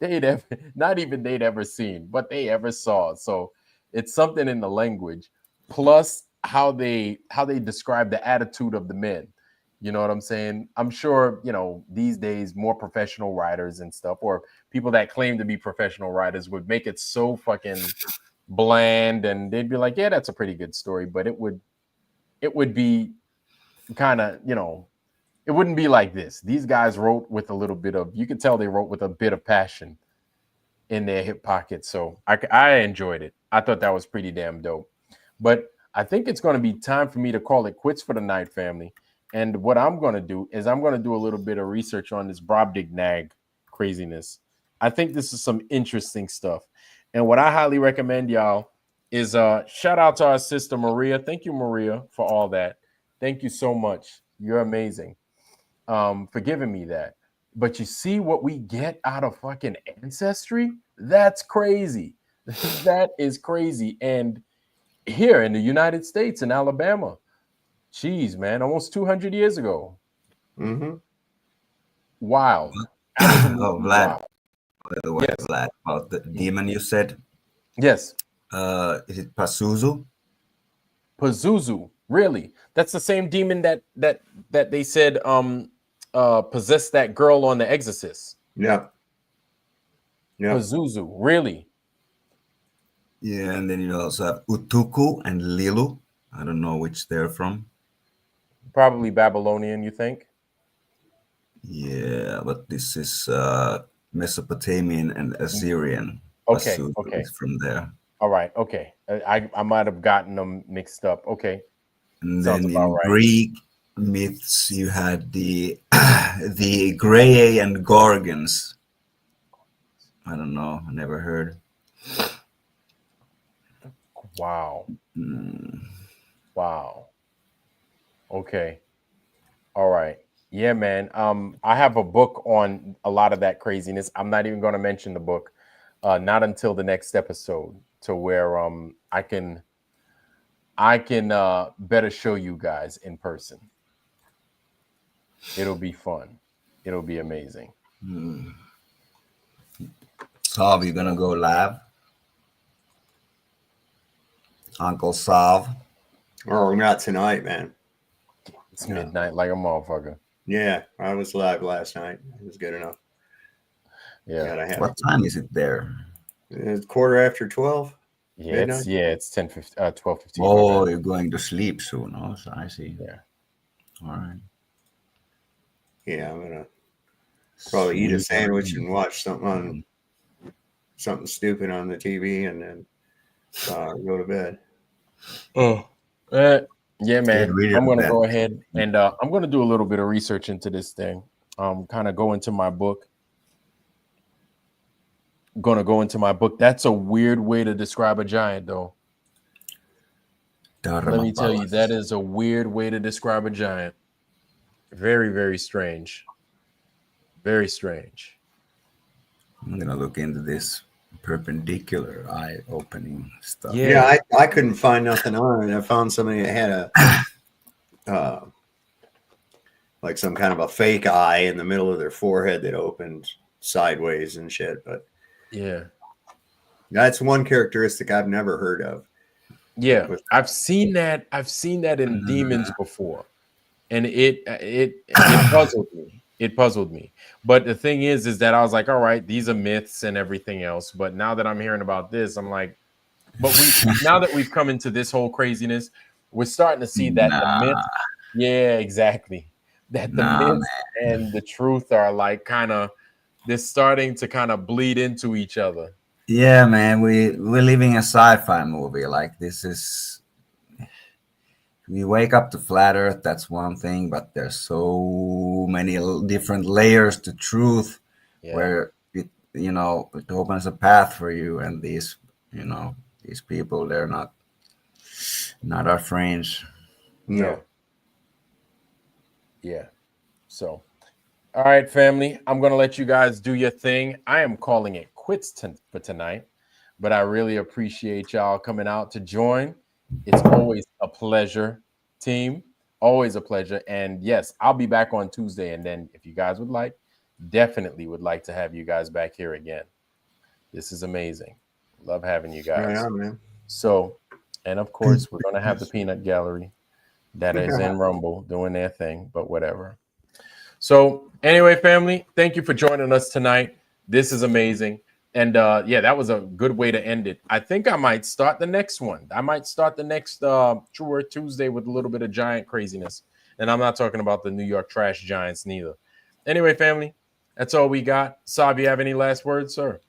They'd ever seen, but they ever saw. So it's something in the language, plus how they describe the attitude of the men. You know what I'm saying? I'm sure, you know, these days more professional writers and stuff, or people that claim to be professional writers, would make it so fucking bland, and they'd be like, yeah, that's a pretty good story, but it would be kind of, you know, it wouldn't be like this. These guys wrote with a little bit of, you could tell they wrote with a bit of passion in their hip pocket. So I enjoyed it. I thought that was pretty damn dope. But I think it's going to be time for me to call it quits for the night, family. And what I'm going to do is I'm going to do a little bit of research on this Brobdingnag craziness. I think this is some interesting stuff. And what I highly recommend, y'all, is shout out to our sister Maria. Thank you, Maria, for all that. Thank you so much. You're amazing for giving me that. But you see what we get out of fucking Ancestry? That's crazy. That is crazy. And here in the United States, in Alabama, geez, man, almost 200 years ago. Mm-hmm. Wow. Oh, Vlad. Wow. By the way, yes. Vlad, about the demon you said. Yes. Is it Pazuzu? Pazuzu. Really? That's the same demon that they said possessed that girl on The Exorcist. Yeah. Yeah. Pazuzu. Really? Yeah, and then you also have Utuku and Lilu. I don't know which they're from. Probably Babylonian, you think? Yeah, but this is Mesopotamian and Assyrian. Okay, Pazuzu okay. is from there. All right, okay. I might have gotten them mixed up. Okay. And Sounds then about in right. Greek myths, you had the the Grey and Gorgons. I don't know. I never heard. Wow. Mm. Wow. Okay. All right. Yeah, man. I have a book on a lot of that craziness. I'm not even going to mention the book, not until the next episode, to where I can better show you guys in person. It'll be fun. It'll be amazing. Sav, you gonna go live? Uncle Sav? Oh, not tonight, man. It's midnight like a motherfucker. Yeah, I was live last night. It was good enough. Yeah. What time is it there? It's 12:15. Yeah, midnight. it's 12:15. Oh, you're going to sleep soon. Oh, so I see. Yeah. All right. Yeah, I'm gonna probably eat a sandwich and watch something stupid on the TV, and then go to bed. Yeah, man. really I'm gonna bad. go ahead and I'm gonna do a little bit of research into this thing. Kind of go into my book. Gonna go into my book. That's a weird way to describe a giant, though. Let me tell you, that is a weird way to describe a giant. Very, very strange. Very strange. I'm gonna look into this perpendicular eye-opening stuff. Yeah, I couldn't find nothing on it. I found somebody that had a like some kind of a fake eye in the middle of their forehead that opened sideways and shit. But yeah, that's one characteristic I've never heard of. Yeah, I've seen that. I've seen that in demons before, and it puzzled me. It puzzled me. But the thing is that I was like, all right, these are myths and everything else. But now that I'm hearing about this, I'm like, but now that we've come into this whole craziness, we're starting to see that the myth, yeah, exactly, that the myths and the truth are like they're starting to kind of bleed into each other. Yeah, man, we're living a sci-fi movie. Like this is, we wake up to flat Earth. That's one thing, but there's so many different layers to truth, where it opens a path for you. And these people, they're not our friends. No. Yeah. So, all right, family, I'm going to let you guys do your thing. I am calling it quits for tonight, but I really appreciate y'all coming out to join. It's always a pleasure, team. Always a pleasure. And yes, I'll be back on Tuesday. And then if you guys would like, definitely would like to have you guys back here again. This is amazing. Love having you guys. Right on, man. So, and of course, we're going to have the peanut gallery that is in Rumble doing their thing, but whatever. So anyway, family, thank you for joining us tonight. This is amazing. And yeah, that was a good way to end it. I think I might start the next one. I might start the next True Earth Tuesday with a little bit of giant craziness. And I'm not talking about the New York trash giants neither. Anyway, family, that's all we got. Saab, you have any last words, sir?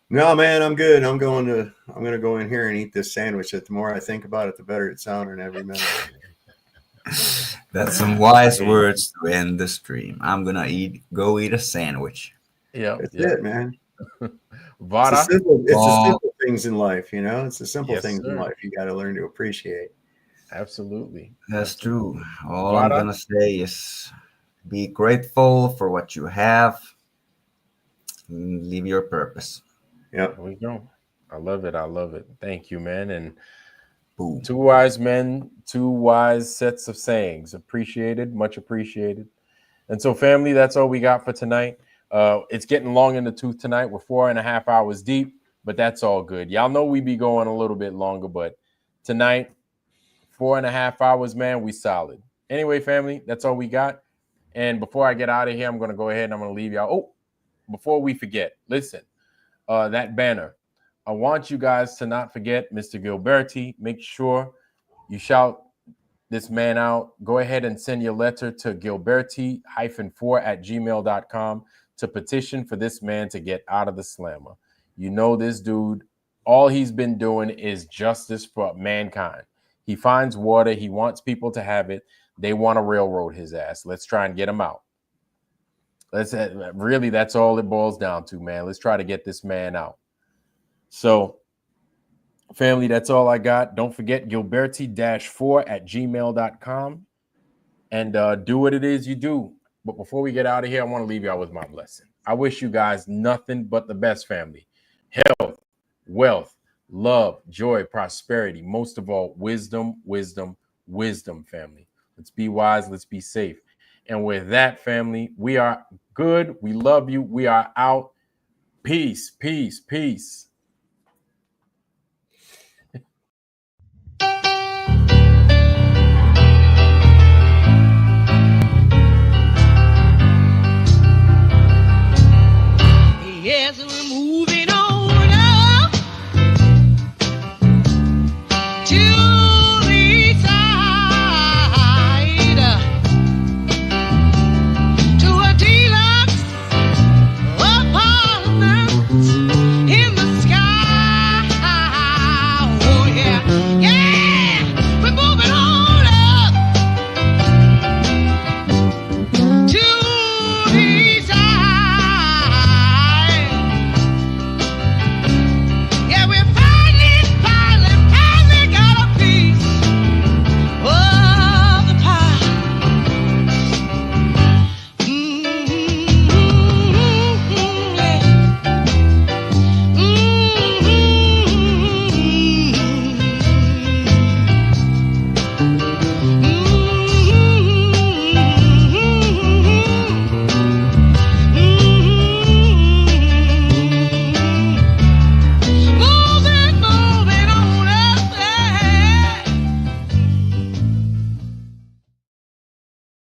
No, man, I'm good. I'm going to go in here and eat this sandwich. The more I think about it, the better it sounds in every minute. That's some wise words to end the stream. I'm gonna go eat a sandwich. Yeah, that's it, man. Vada? It's the simple things in life, you know. It's the simple things in sir. life you got to learn to appreciate. Absolutely, that's true. All Vada? I'm gonna say is be grateful for what you have. And live your purpose. Yep. There we go. I love it. I love it. Thank you, man. And boom. 2 wise men, 2 wise sets of sayings. Appreciated, much appreciated. And so, family, that's all we got for tonight. It's getting long in the tooth tonight. We're 4.5 hours deep, but that's all good. Y'all know we be going a little bit longer, but tonight, 4.5 hours, man. We solid. Anyway, family, that's all we got. And before I get out of here, I'm going to go ahead and I'm going to leave y'all. Oh, before we forget, listen, that banner. I want you guys to not forget Mr. Gilberti. Make sure you shout this man out. Go ahead and send your letter to Gilberti-4@gmail.com to petition for this man to get out of the slammer. You know this dude, all he's been doing is justice for mankind. He finds water. He wants people to have it. They want to railroad his ass. Let's try and get him out. Really, that's all it boils down to, man. Let's try to get this man out. So, family, that's all I got. Don't forget Gilberti-4@gmail.com and do what it is you do. But before we get out of here, I want to leave y'all with my blessing. I wish you guys nothing but the best, family. Health, wealth, love, joy, prosperity. Most of all, wisdom, wisdom, wisdom, family. Let's be wise. Let's be safe. And with that, family, we are good. We love you. We are out. Peace, peace, peace.